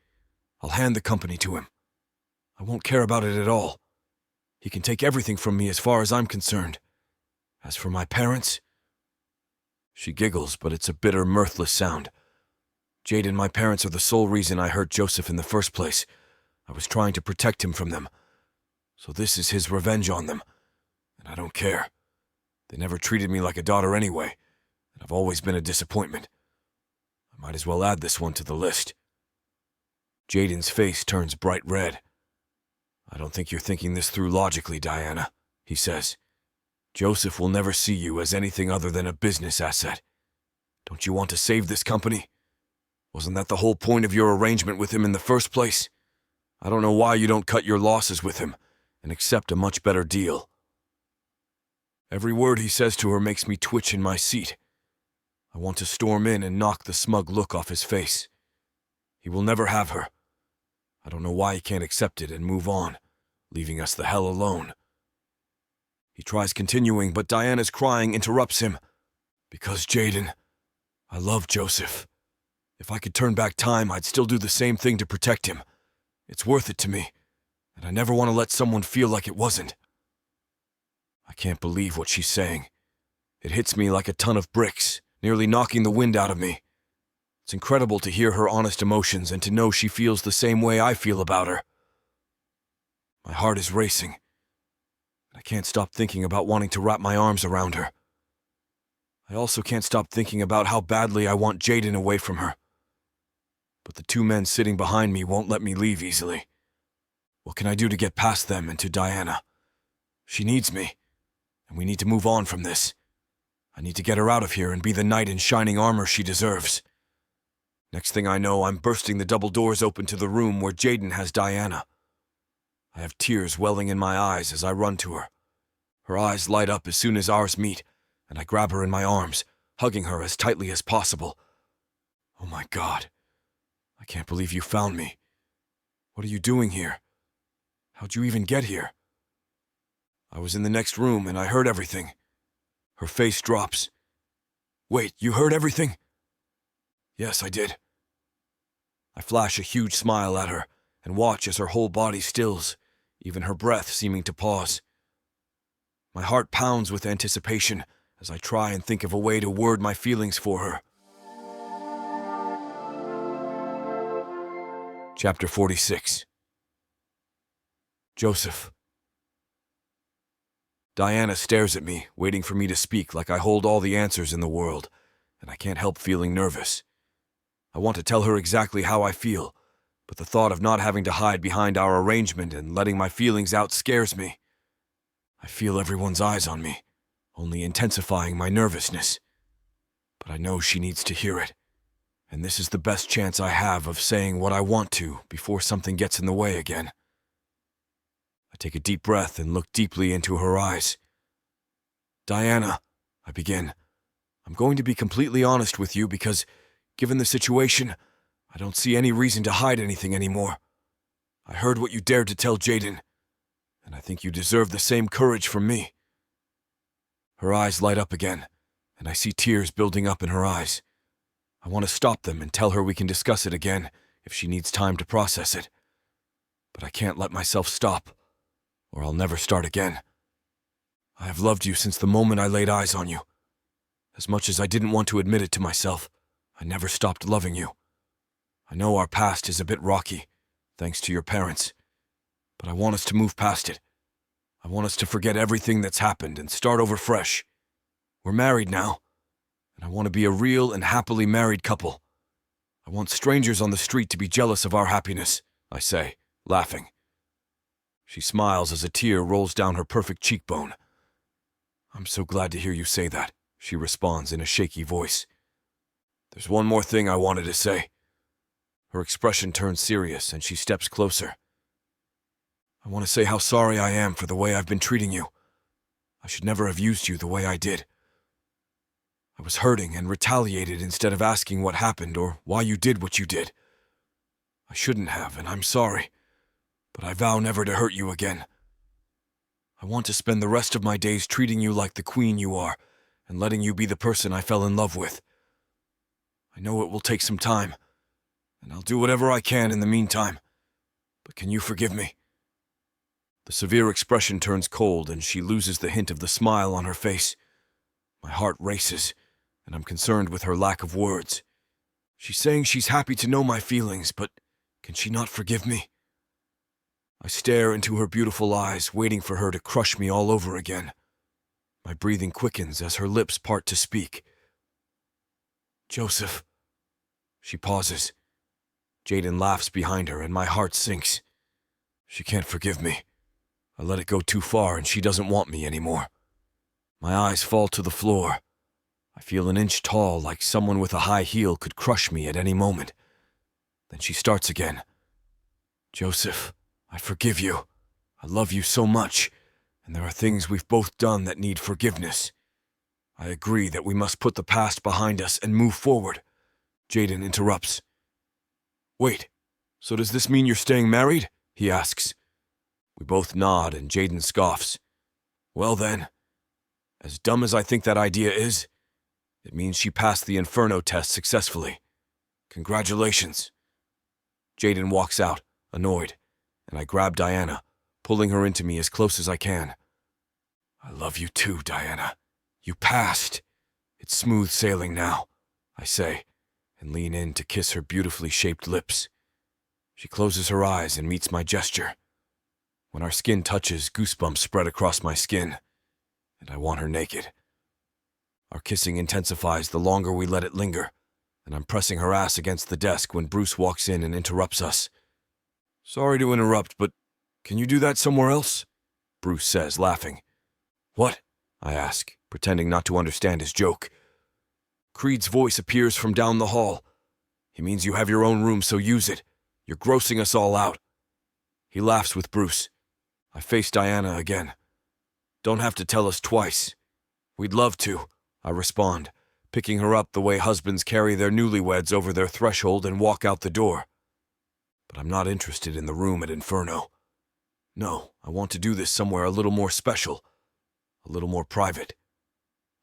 I'll hand the company to him. I won't care about it at all. He can take everything from me as far as I'm concerned. As for my parents... She giggles, but it's a bitter, mirthless sound. Jaden, my parents are the sole reason I hurt Joseph in the first place. I was trying to protect him from them. So this is his revenge on them. And I don't care. They never treated me like a daughter anyway, and I've always been a disappointment. I might as well add this one to the list. Jaden's face turns bright red. I don't think you're thinking this through logically, Diana, he says. Joseph will never see you as anything other than a business asset. Don't you want to save this company? Wasn't that the whole point of your arrangement with him in the first place? I don't know why you don't cut your losses with him and accept a much better deal. Every word he says to her makes me twitch in my seat. I want to storm in and knock the smug look off his face. He will never have her. I don't know why he can't accept it and move on, leaving us the hell alone. He tries continuing, but Diana's crying interrupts him. Because, Jaden, I love Joseph. If I could turn back time, I'd still do the same thing to protect him. It's worth it to me, and I never want to let someone feel like it wasn't. I can't believe what she's saying. It hits me like a ton of bricks, nearly knocking the wind out of me. It's incredible to hear her honest emotions and to know she feels the same way I feel about her. My heart is racing. I can't stop thinking about wanting to wrap my arms around her. I also can't stop thinking about how badly I want Jaden away from her. But the two men sitting behind me won't let me leave easily. What can I do to get past them and to Diana? She needs me, and we need to move on from this. I need to get her out of here and be the knight in shining armor she deserves. Next thing I know, I'm bursting the double doors open to the room where Jaden has Diana. I have tears welling in my eyes as I run to her. Her eyes light up as soon as ours meet, and I grab her in my arms, hugging her as tightly as possible. Oh my God. I can't believe you found me. What are you doing here? How'd you even get here? I was in the next room and I heard everything. Her face drops. Wait, you heard everything? Yes, I did. I flash a huge smile at her and watch as her whole body stills, even her breath seeming to pause. My heart pounds with anticipation as I try and think of a way to word my feelings for her. Chapter 46. Joseph. Diana stares at me, waiting for me to speak like I hold all the answers in the world, and I can't help feeling nervous. I want to tell her exactly how I feel, but the thought of not having to hide behind our arrangement and letting my feelings out scares me. I feel everyone's eyes on me, only intensifying my nervousness. But I know she needs to hear it, and this is the best chance I have of saying what I want to before something gets in the way again. I take a deep breath and look deeply into her eyes. Diana, I begin, I'm going to be completely honest with you because, given the situation, I don't see any reason to hide anything anymore. I heard what you dared to tell Jaden, and I think you deserve the same courage from me. Her eyes light up again, and I see tears building up in her eyes. I want to stop them and tell her we can discuss it again if she needs time to process it. But I can't let myself stop, or I'll never start again. I have loved you since the moment I laid eyes on you. As much as I didn't want to admit it to myself, I never stopped loving you. I know our past is a bit rocky, thanks to your parents, but I want us to move past it. I want us to forget everything that's happened and start over fresh. We're married now, and I want to be a real and happily married couple. I want strangers on the street to be jealous of our happiness, I say, laughing. She smiles as a tear rolls down her perfect cheekbone. I'm so glad to hear you say that, she responds in a shaky voice. There's one more thing I wanted to say. Her expression turns serious and she steps closer. I want to say how sorry I am for the way I've been treating you. I should never have used you the way I did. I was hurting and retaliated instead of asking what happened or why you did what you did. I shouldn't have, and I'm sorry, but I vow never to hurt you again. I want to spend the rest of my days treating you like the queen you are and letting you be the person I fell in love with. I know it will take some time, and I'll do whatever I can in the meantime, but can you forgive me? The severe expression turns cold and she loses the hint of the smile on her face. My heart races, and I'm concerned with her lack of words. She's saying she's happy to know my feelings, but can she not forgive me? I stare into her beautiful eyes, waiting for her to crush me all over again. My breathing quickens as her lips part to speak. Joseph. She pauses. Jaden laughs behind her, and my heart sinks. She can't forgive me. I let it go too far, and she doesn't want me anymore. My eyes fall to the floor. I feel an inch tall, like someone with a high heel could crush me at any moment. Then she starts again. Joseph, I forgive you. I love you so much, and there are things we've both done that need forgiveness. I agree that we must put the past behind us and move forward. Jaden interrupts. Wait, so does this mean you're staying married? He asks. We both nod and Jaden scoffs. Well then, as dumb as I think that idea is, it means she passed the Inferno test successfully. Congratulations. Jaden walks out, annoyed, and I grab Diana, pulling her into me as close as I can. I love you too, Diana. You passed. It's smooth sailing now, I say, and lean in to kiss her beautifully shaped lips. She closes her eyes and meets my gesture. When our skin touches, goosebumps spread across my skin, and I want her naked. Our kissing intensifies the longer we let it linger, and I'm pressing her ass against the desk when Bruce walks in and interrupts us. Sorry to interrupt, but can you do that somewhere else? Bruce says, laughing. What? I ask, pretending not to understand his joke. Creed's voice appears from down the hall. He means you have your own room, so use it. You're grossing us all out. He laughs with Bruce. I face Diana again. Don't have to tell us twice. We'd love to, I respond, picking her up the way husbands carry their newlyweds over their threshold and walk out the door. But I'm not interested in the room at Inferno. No, I want to do this somewhere a little more special, a little more private.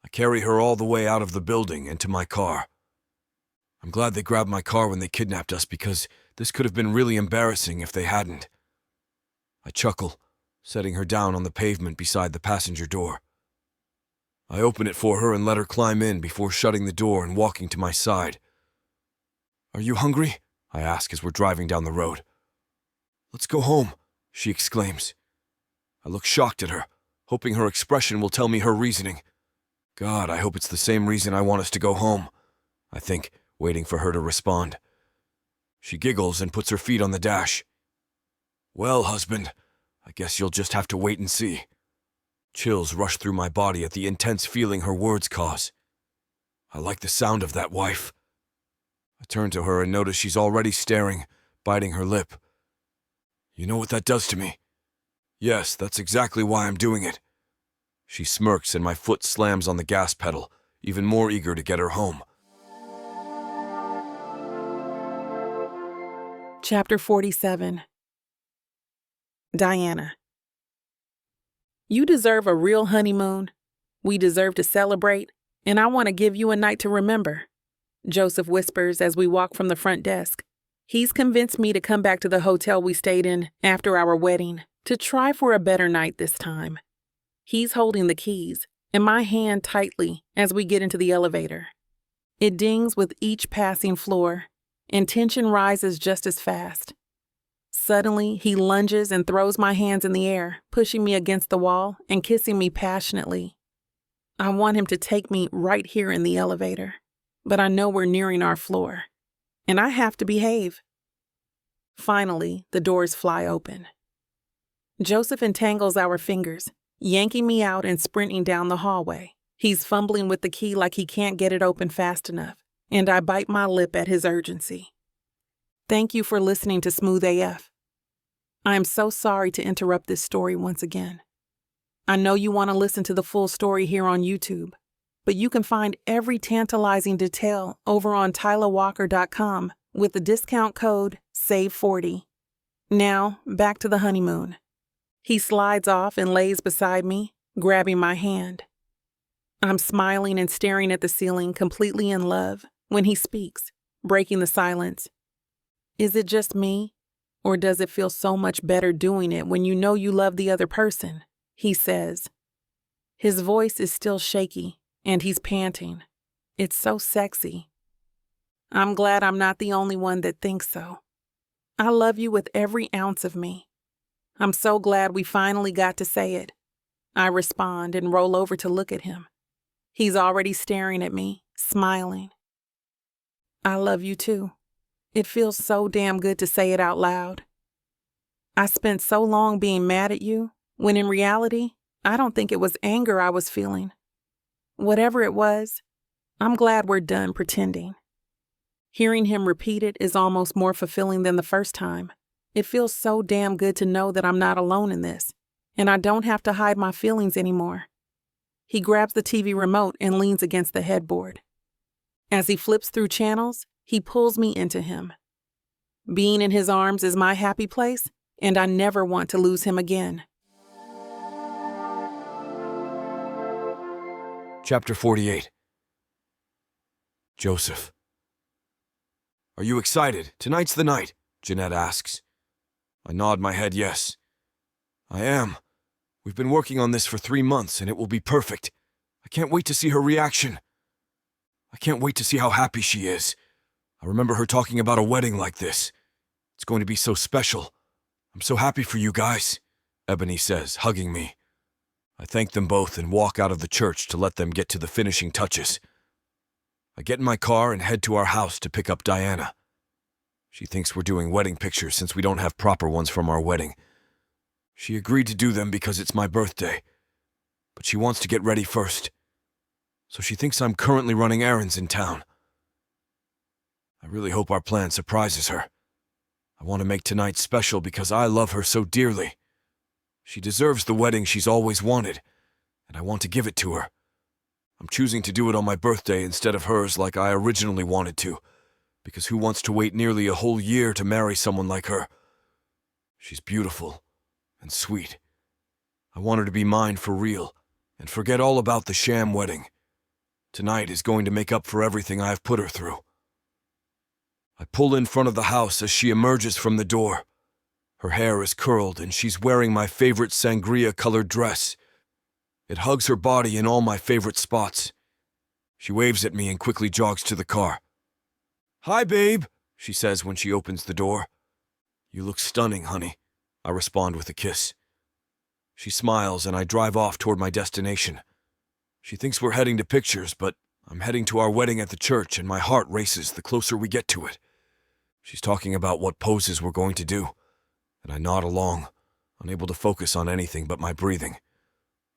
I carry her all the way out of the building and to my car. I'm glad they grabbed my car when they kidnapped us because this could have been really embarrassing if they hadn't. I chuckle, setting her down on the pavement beside the passenger door. I open it for her and let her climb in before shutting the door and walking to my side. Are you hungry? I ask as we're driving down the road. Let's go home, she exclaims. I look shocked at her, hoping her expression will tell me her reasoning. God, I hope it's the same reason I want us to go home, I think, waiting for her to respond. She giggles and puts her feet on the dash. Well, husband, I guess you'll just have to wait and see. Chills rush through my body at the intense feeling her words cause. I like the sound of that, wife. I turn to her and notice she's already staring, biting her lip. You know what that does to me? Yes, that's exactly why I'm doing it. She smirks and my foot slams on the gas pedal, even more eager to get her home. Chapter 47. Diana. You deserve a real honeymoon. We deserve to celebrate, and I want to give you a night to remember, Joseph whispers as we walk from the front desk. He's convinced me to come back to the hotel we stayed in after our wedding to try for a better night this time. He's holding the keys and my hand tightly as we get into the elevator. It dings with each passing floor, and tension rises just as fast. Suddenly, he lunges and throws my hands in the air, pushing me against the wall and kissing me passionately. I want him to take me right here in the elevator, but I know we're nearing our floor, and I have to behave. Finally, the doors fly open. Joseph entangles our fingers, yanking me out and sprinting down the hallway. He's fumbling with the key like he can't get it open fast enough, and I bite my lip at his urgency. Thank you for listening to Smooth AF. I am so sorry to interrupt this story once again. I know you want to listen to the full story here on YouTube, but you can find every tantalizing detail over on tylawalker.com with the discount code SAVE40. Now, back to the honeymoon. He slides off and lays beside me, grabbing my hand. I'm smiling and staring at the ceiling, completely in love, when he speaks, breaking the silence. Is it just me, or does it feel so much better doing it when you know you love the other person? He says. His voice is still shaky, and he's panting. It's so sexy. I'm glad I'm not the only one that thinks so. I love you with every ounce of me. I'm so glad we finally got to say it. I respond and roll over to look at him. He's already staring at me, smiling. I love you too. It feels so damn good to say it out loud. I spent so long being mad at you, when in reality, I don't think it was anger I was feeling. Whatever it was, I'm glad we're done pretending. Hearing him repeat it is almost more fulfilling than the first time, It feels so damn good to know that I'm not alone in this, and I don't have to hide my feelings anymore. He grabs the TV remote and leans against the headboard. As he flips through channels, he pulls me into him. Being in his arms is my happy place, and I never want to lose him again. Chapter 48. Joseph. Are you excited? Tonight's the night, Jeanette asks. I nod my head yes. I am. We've been working on this for 3 months, and it will be perfect. I can't wait to see her reaction. I can't wait to see how happy she is. I remember her talking about a wedding like this. It's going to be so special. I'm so happy for you guys, Ebony says, hugging me. I thank them both and walk out of the church to let them get to the finishing touches. I get in my car and head to our house to pick up Diana. She thinks we're doing wedding pictures since we don't have proper ones from our wedding. She agreed to do them because it's my birthday, but she wants to get ready first. So she thinks I'm currently running errands in town. I really hope our plan surprises her. I want to make tonight special because I love her so dearly. She deserves the wedding she's always wanted, and I want to give it to her. I'm choosing to do it on my birthday instead of hers like I originally wanted to, because who wants to wait nearly a whole year to marry someone like her? She's beautiful and sweet. I want her to be mine for real, and forget all about the sham wedding. Tonight is going to make up for everything I have put her through. I pull in front of the house as she emerges from the door. Her hair is curled and she's wearing my favorite sangria-colored dress. It hugs her body in all my favorite spots. She waves at me and quickly jogs to the car. Hi, babe, she says when she opens the door. You look stunning, honey, I respond with a kiss. She smiles and I drive off toward my destination. She thinks we're heading to pictures, but I'm heading to our wedding at the church and my heart races the closer we get to it. She's talking about what poses we're going to do, and I nod along, unable to focus on anything but my breathing.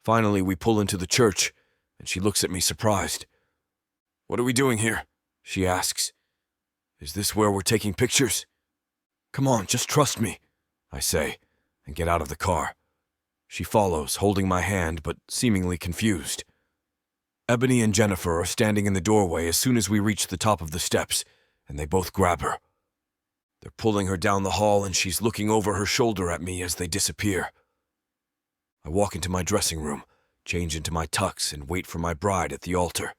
Finally, we pull into the church, and she looks at me surprised. What are we doing here? She asks. Is this where we're taking pictures? Come on, just trust me, I say, and get out of the car. She follows, holding my hand, but seemingly confused. Ebony and Jennifer are standing in the doorway as soon as we reach the top of the steps, and they both grab her. They're pulling her down the hall, and she's looking over her shoulder at me as they disappear. I walk into my dressing room, change into my tux, and wait for my bride at the altar.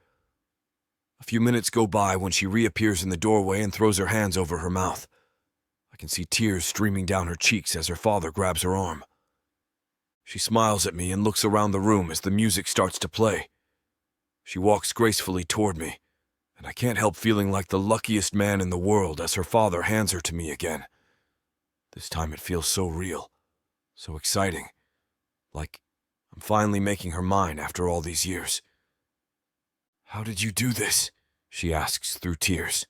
A few minutes go by when she reappears in the doorway and throws her hands over her mouth. I can see tears streaming down her cheeks as her father grabs her arm. She smiles at me and looks around the room as the music starts to play. She walks gracefully toward me, and I can't help feeling like the luckiest man in the world as her father hands her to me again. This time it feels so real, so exciting, like I'm finally making her mine after all these years. How did you do this? She asks through tears.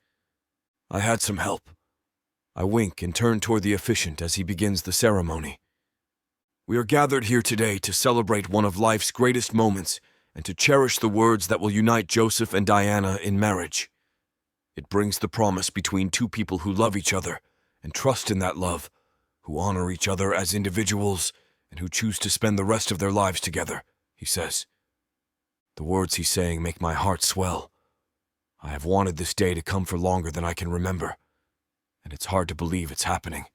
I had some help. I wink and turn toward the officiant as he begins the ceremony. We are gathered here today to celebrate one of life's greatest moments and to cherish the words that will unite Joseph and Diana in marriage. It brings the promise between two people who love each other and trust in that love, who honor each other as individuals and who choose to spend the rest of their lives together, he says. The words he's saying make my heart swell. I have wanted this day to come for longer than I can remember, and it's hard to believe it's happening.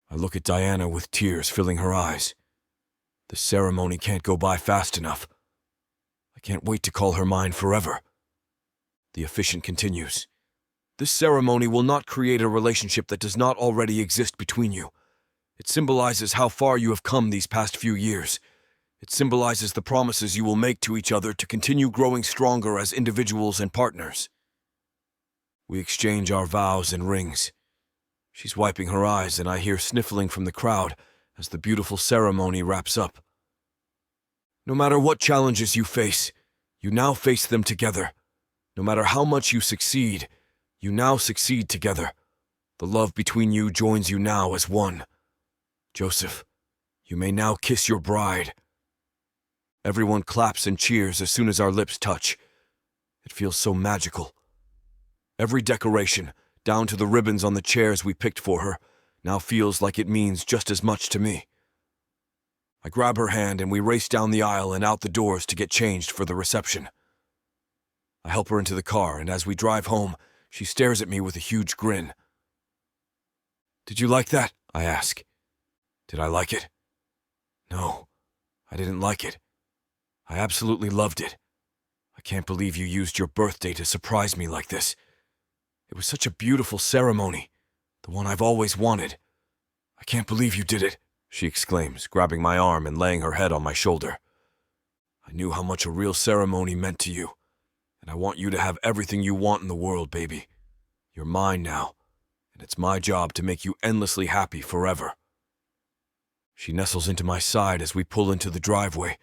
I look at Diana with tears filling her eyes. The ceremony can't go by fast enough. I can't wait to call her mine forever. The officiant continues. This ceremony will not create a relationship that does not already exist between you. It symbolizes how far you have come these past few years. It symbolizes the promises you will make to each other to continue growing stronger as individuals and partners. We exchange our vows and rings. She's wiping her eyes, and I hear sniffling from the crowd as the beautiful ceremony wraps up. No matter what challenges you face, you now face them together. No matter how much you succeed, you now succeed together. The love between you joins you now as one. Joseph, you may now kiss your bride. Everyone claps and cheers as soon as our lips touch. It feels so magical. Every decoration, down to the ribbons on the chairs we picked for her, now feels like it means just as much to me. I grab her hand and we race down the aisle and out the doors to get changed for the reception. I help her into the car, and as we drive home, she stares at me with a huge grin. "Did you like that?" I ask. "Did I like it?" "No, I didn't like it. I absolutely loved it. I can't believe you used your birthday to surprise me like this. It was such a beautiful ceremony, the one I've always wanted. I can't believe you did it," she exclaims, grabbing my arm and laying her head on my shoulder. "I knew how much a real ceremony meant to you, and I want you to have everything you want in the world, baby. You're mine now, and it's my job to make you endlessly happy forever." She nestles into my side as we pull into the driveway,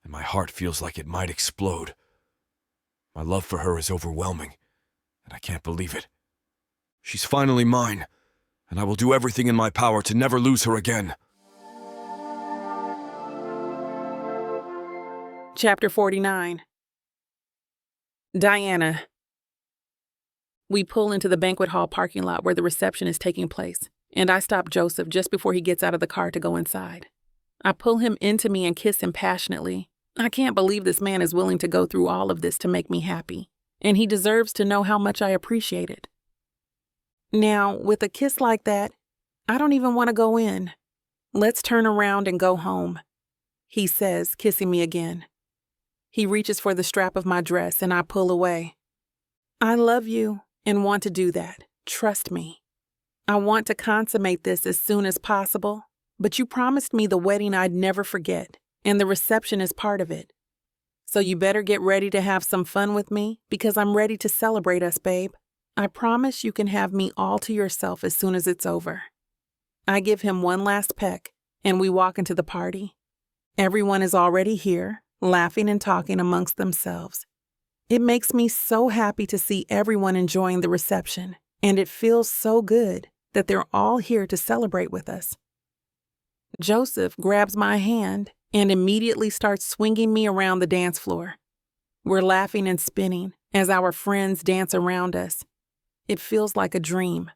and my heart feels like it might explode. My love for her is overwhelming, and I can't believe it. She's finally mine, and I will do everything in my power to never lose her again. Chapter 49. Diana. We pull into the banquet hall parking lot where the reception is taking place, and I stop Joseph just before he gets out of the car to go inside. I pull him into me and kiss him passionately. I can't believe this man is willing to go through all of this to make me happy, and he deserves to know how much I appreciate it. Now, with a kiss like that, I don't even want to go in. "Let's turn around and go home," he says, kissing me again. He reaches for the strap of my dress and I pull away. "I love you and want to do that. Trust me. I want to consummate this as soon as possible, but you promised me the wedding I'd never forget, and the reception is part of it. So you better get ready to have some fun with me because I'm ready to celebrate us, babe. I promise you can have me all to yourself as soon as it's over." I give him one last peck and we walk into the party. Everyone is already here, laughing and talking amongst themselves. It makes me so happy to see everyone enjoying the reception, and it feels so good that they're all here to celebrate with us. Joseph grabs my hand and immediately starts swinging me around the dance floor. We're laughing and spinning as our friends dance around us. It feels like a dream.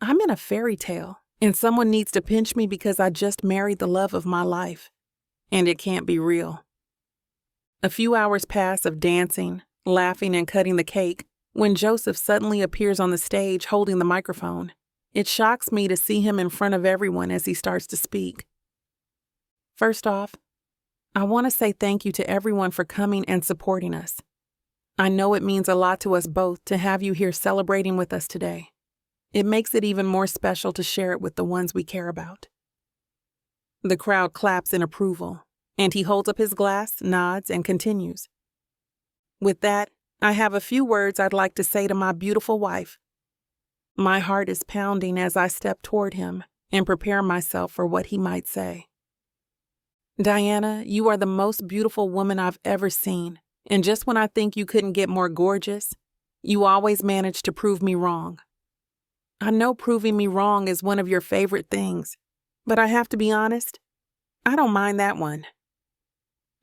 I'm in a fairy tale, and someone needs to pinch me because I just married the love of my life, and it can't be real. A few hours pass of dancing, laughing, and cutting the cake when Joseph suddenly appears on the stage holding the microphone. It shocks me to see him in front of everyone as he starts to speak. First off, I want to say thank you to everyone for coming and supporting us. I know it means a lot to us both to have you here celebrating with us today. It makes it even more special to share it with the ones we care about. The crowd claps in approval, and he holds up his glass, nods, and continues. With that, I have a few words I'd like to say to my beautiful wife. My heart is pounding as I step toward him and prepare myself for what he might say. Diana, you are the most beautiful woman I've ever seen, and just when I think you couldn't get more gorgeous, you always manage to prove me wrong. I know proving me wrong is one of your favorite things, but I have to be honest, I don't mind that one.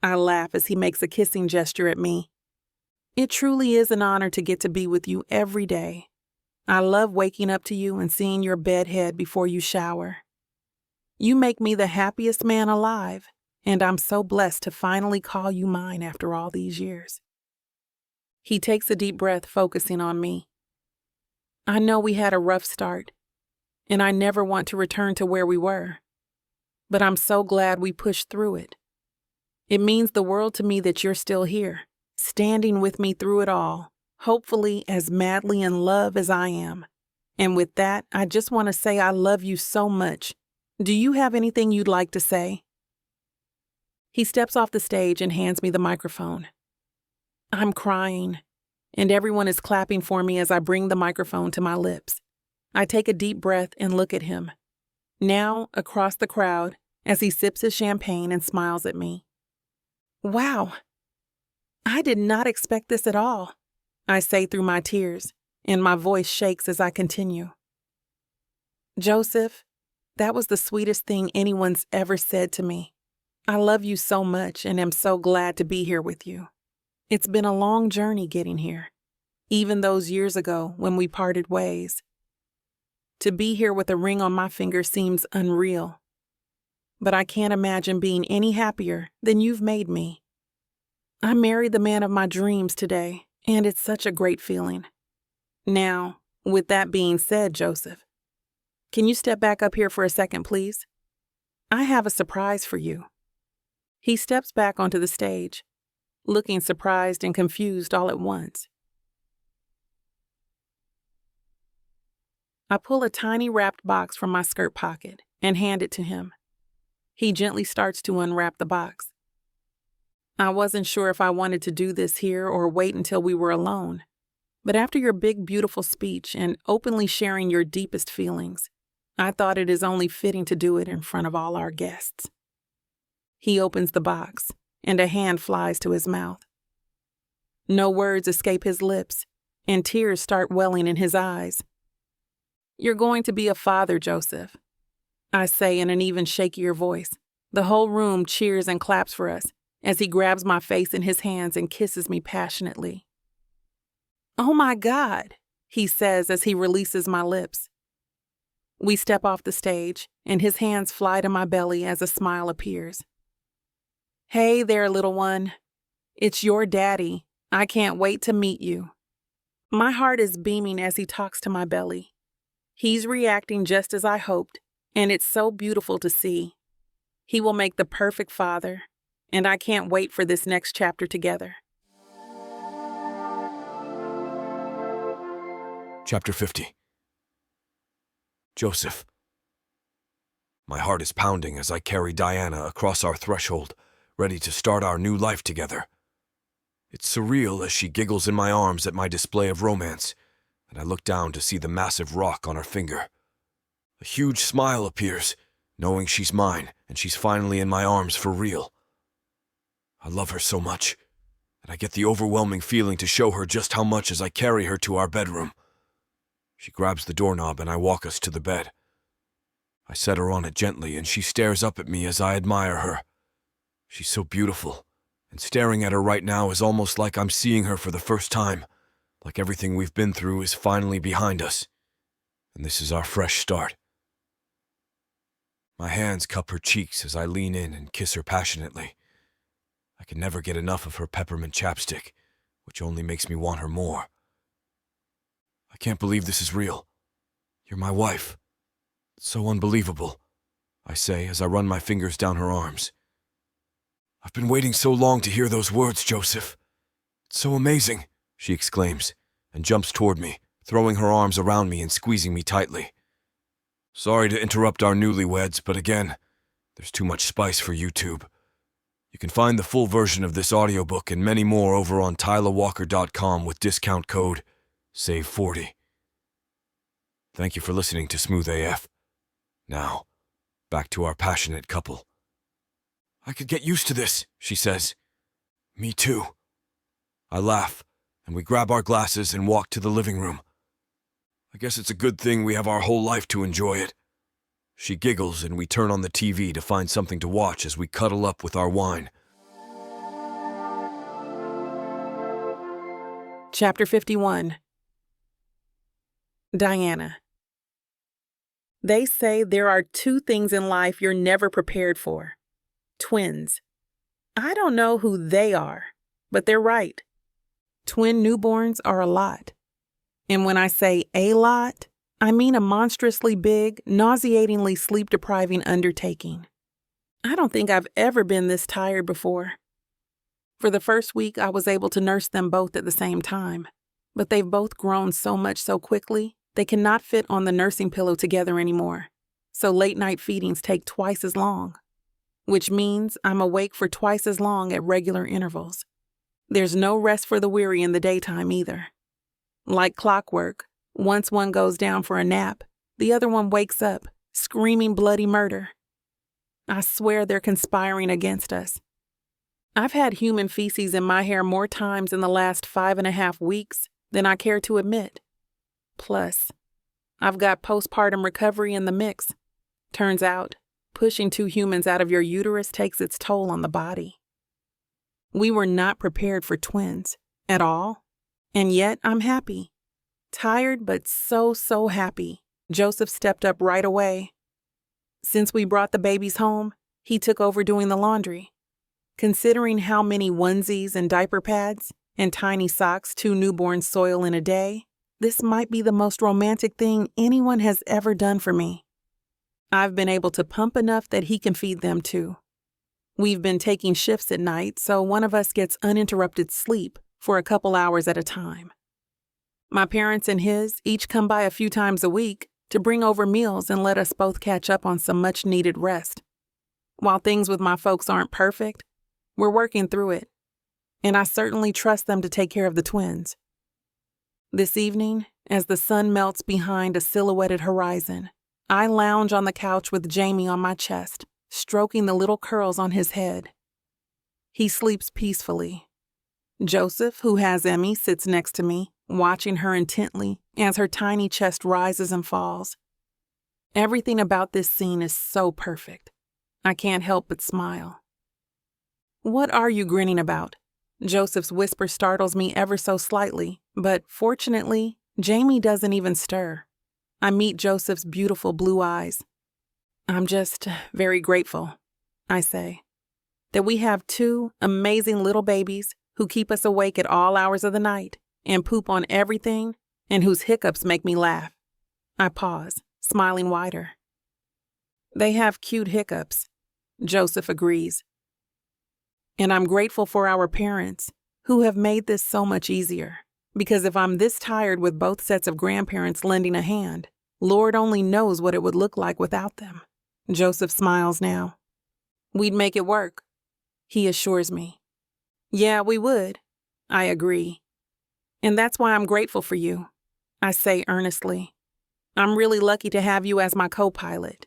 I laugh as he makes a kissing gesture at me. It truly is an honor to get to be with you every day. I love waking up to you and seeing your bed head before you shower. You make me the happiest man alive, and I'm so blessed to finally call you mine after all these years. He takes a deep breath, focusing on me. I know we had a rough start, and I never want to return to where we were, but I'm so glad we pushed through it. It means the world to me that you're still here, standing with me through it all, hopefully as madly in love as I am. And with that, I just want to say I love you so much. Do you have anything you'd like to say? He steps off the stage and hands me the microphone. I'm crying, and everyone is clapping for me as I bring the microphone to my lips. I take a deep breath and look at him, now across the crowd, as he sips his champagne and smiles at me. Wow, I did not expect this at all, I say through my tears, and my voice shakes as I continue. Joseph, that was the sweetest thing anyone's ever said to me. I love you so much and am so glad to be here with you. It's been a long journey getting here. even those years ago when we parted ways. To be here with a ring on my finger seems unreal, but I can't imagine being any happier than you've made me. I married the man of my dreams today, and it's such a great feeling. Now, with that being said, Joseph, can you step back up here for a second, please? I have a surprise for you. He steps back onto the stage, looking surprised and confused all at once. I pull a tiny wrapped box from my skirt pocket and hand it to him. He gently starts to unwrap the box. I wasn't sure if I wanted to do this here or wait until we were alone, but after your big, beautiful speech and openly sharing your deepest feelings, I thought it is only fitting to do it in front of all our guests. He opens the box, and a hand flies to his mouth. No words escape his lips, and tears start welling in his eyes. You're going to be a father, Joseph, I say in an even shakier voice. The whole room cheers and claps for us as he grabs my face in his hands and kisses me passionately. Oh my God, he says as he releases my lips. We step off the stage, and his hands fly to my belly as a smile appears. Hey there, little one. It's your daddy. I can't wait to meet you. My heart is beaming as he talks to my belly. He's reacting just as I hoped, and it's so beautiful to see. He will make the perfect father, and I can't wait for this next chapter together. Chapter 50. Joseph. My heart is pounding as I carry Diana across our threshold, ready to start our new life together. It's surreal as she giggles in my arms at my display of romance, and I look down to see the massive rock on her finger. A huge smile appears, knowing she's mine and she's finally in my arms for real. I love her so much, and I get the overwhelming feeling to show her just how much as I carry her to our bedroom. She grabs the doorknob and I walk us to the bed. I set her on it gently and she stares up at me as I admire her. She's so beautiful, and staring at her right now is almost like I'm seeing her for the first time, like everything we've been through is finally behind us, and this is our fresh start. My hands cup her cheeks as I lean in and kiss her passionately. I can never get enough of her peppermint chapstick, which only makes me want her more. I can't believe this is real. You're my wife. It's so unbelievable, I say as I run my fingers down her arms. I've been waiting so long to hear those words, Joseph. It's so amazing, she exclaims, and jumps toward me, throwing her arms around me and squeezing me tightly. Sorry to interrupt our newlyweds, but again, there's too much spice for YouTube. You can find the full version of this audiobook and many more over on tylawalker.com with discount code SAVE40. Thank you for listening to Smooth AF. Now, back to our passionate couple. I could get used to this, she says. Me too. I laugh, and we grab our glasses and walk to the living room. I guess it's a good thing we have our whole life to enjoy it. She giggles, and we turn on the TV to find something to watch as we cuddle up with our wine. Chapter 51. Diana. They say there are two things in life you're never prepared for. Twins. I don't know who they are, but they're right. Twin newborns are a lot. And when I say a lot, I mean a monstrously big, nauseatingly sleep-depriving undertaking. I don't think I've ever been this tired before. For the first week, I was able to nurse them both at the same time, but they've both grown so much so quickly, they cannot fit on the nursing pillow together anymore, so late-night feedings take twice as long, which means I'm awake for twice as long at regular intervals. There's no rest for the weary in the daytime either. Like clockwork, once one goes down for a nap, the other one wakes up, screaming bloody murder. I swear they're conspiring against us. I've had human feces in my hair more times in the last 5.5 weeks than I care to admit. Plus, I've got postpartum recovery in the mix. Turns out, pushing 2 humans out of your uterus takes its toll on the body. We were not prepared for twins, at all. And yet I'm happy. Tired, but so happy. Joseph stepped up right away. Since we brought the babies home, he took over doing the laundry. Considering how many onesies and diaper pads and tiny socks 2 newborns soil in a day, this might be the most romantic thing anyone has ever done for me. I've been able to pump enough that he can feed them too. We've been taking shifts at night, so one of us gets uninterrupted sleep for a couple hours at a time. My parents and his each come by a few times a week to bring over meals and let us both catch up on some much-needed rest. While things with my folks aren't perfect, we're working through it, and I certainly trust them to take care of the twins. This evening, as the sun melts behind a silhouetted horizon, I lounge on the couch with Jamie on my chest, stroking the little curls on his head. He sleeps peacefully. Joseph, who has Emmy, sits next to me, watching her intently as her tiny chest rises and falls. Everything about this scene is so perfect. I can't help but smile. "What are you grinning about?" Joseph's whisper startles me ever so slightly, but fortunately, Jamie doesn't even stir. I meet Joseph's beautiful blue eyes. "I'm just very grateful," I say, "that we have 2 amazing little babies who keep us awake at all hours of the night and poop on everything and whose hiccups make me laugh." I pause, smiling wider. "They have cute hiccups," Joseph agrees. "And I'm grateful for our parents who have made this so much easier, because if I'm this tired with both sets of grandparents lending a hand, Lord only knows what it would look like without them." Joseph smiles now. "We'd make it work," he assures me. "Yeah, we would," I agree. "And that's why I'm grateful for you," I say earnestly. "I'm really lucky to have you as my co-pilot."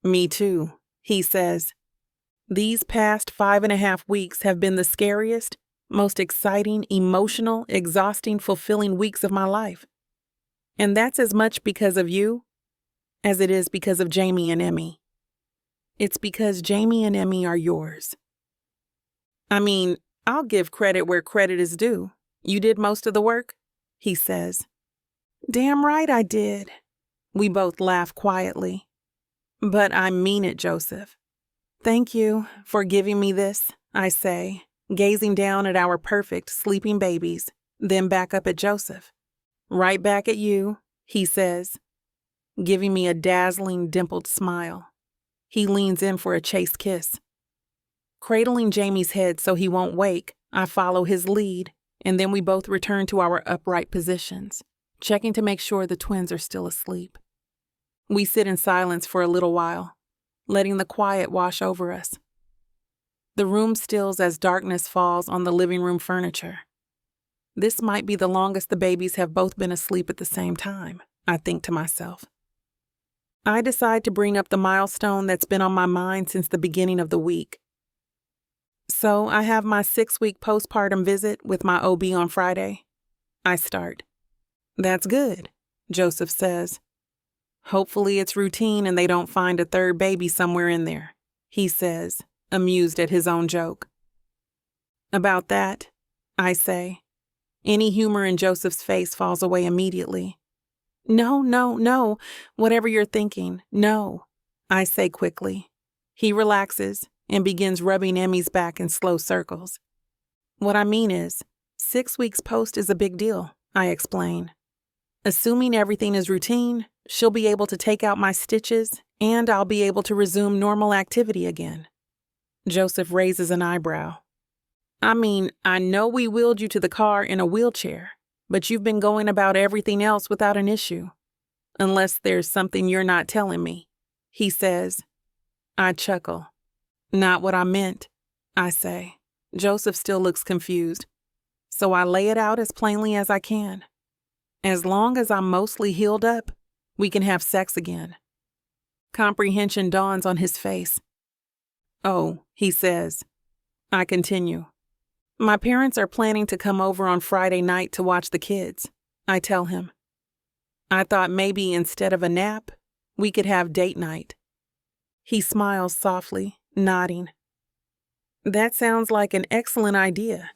"Me too," he says. "These past 5.5 weeks have been the scariest, most exciting, emotional, exhausting, fulfilling weeks of my life. And that's as much because of you as it is because of Jamie and Emmy. It's because Jamie and Emmy are yours. I mean, I'll give credit where credit is due. You did most of the work," he says. "Damn right I did." We both laugh quietly. "But I mean it, Joseph." "Thank you for giving me this," I say, gazing down at our perfect sleeping babies, then back up at Joseph. "Right back at you," he says, giving me a dazzling, dimpled smile. He leans in for a chaste kiss. Cradling Jamie's head so he won't wake, I follow his lead, and then we both return to our upright positions, checking to make sure the twins are still asleep. We sit in silence for a little while, letting the quiet wash over us. The room stills as darkness falls on the living room furniture. This might be the longest the babies have both been asleep at the same time, I think to myself. I decide to bring up the milestone that's been on my mind since the beginning of the week. "So I have my 6-week postpartum visit with my OB on Friday." I start. "That's good," Joseph says. "Hopefully it's routine and they don't find a 3rd baby somewhere in there," he says, amused at his own joke. "About that," I say. Any humor in Joseph's face falls away immediately. No, whatever you're thinking, no," I say quickly. He relaxes and begins rubbing Emmy's back in slow circles. "What I mean is, 6 weeks post is a big deal," I explain. "Assuming everything is routine, she'll be able to take out my stitches and I'll be able to resume normal activity again." Joseph raises an eyebrow. "I mean, I know we wheeled you to the car in a wheelchair, but you've been going about everything else without an issue. Unless there's something you're not telling me," he says. I chuckle. "Not what I meant," I say. Joseph still looks confused. So I lay it out as plainly as I can. As long as I'm mostly healed up, we can have sex again. Comprehension dawns on his face. "Oh," he says. I continue. "My parents are planning to come over on Friday night to watch the kids," I tell him. "I thought maybe instead of a nap, we could have date night." He smiles softly, nodding. "That sounds like an excellent idea,"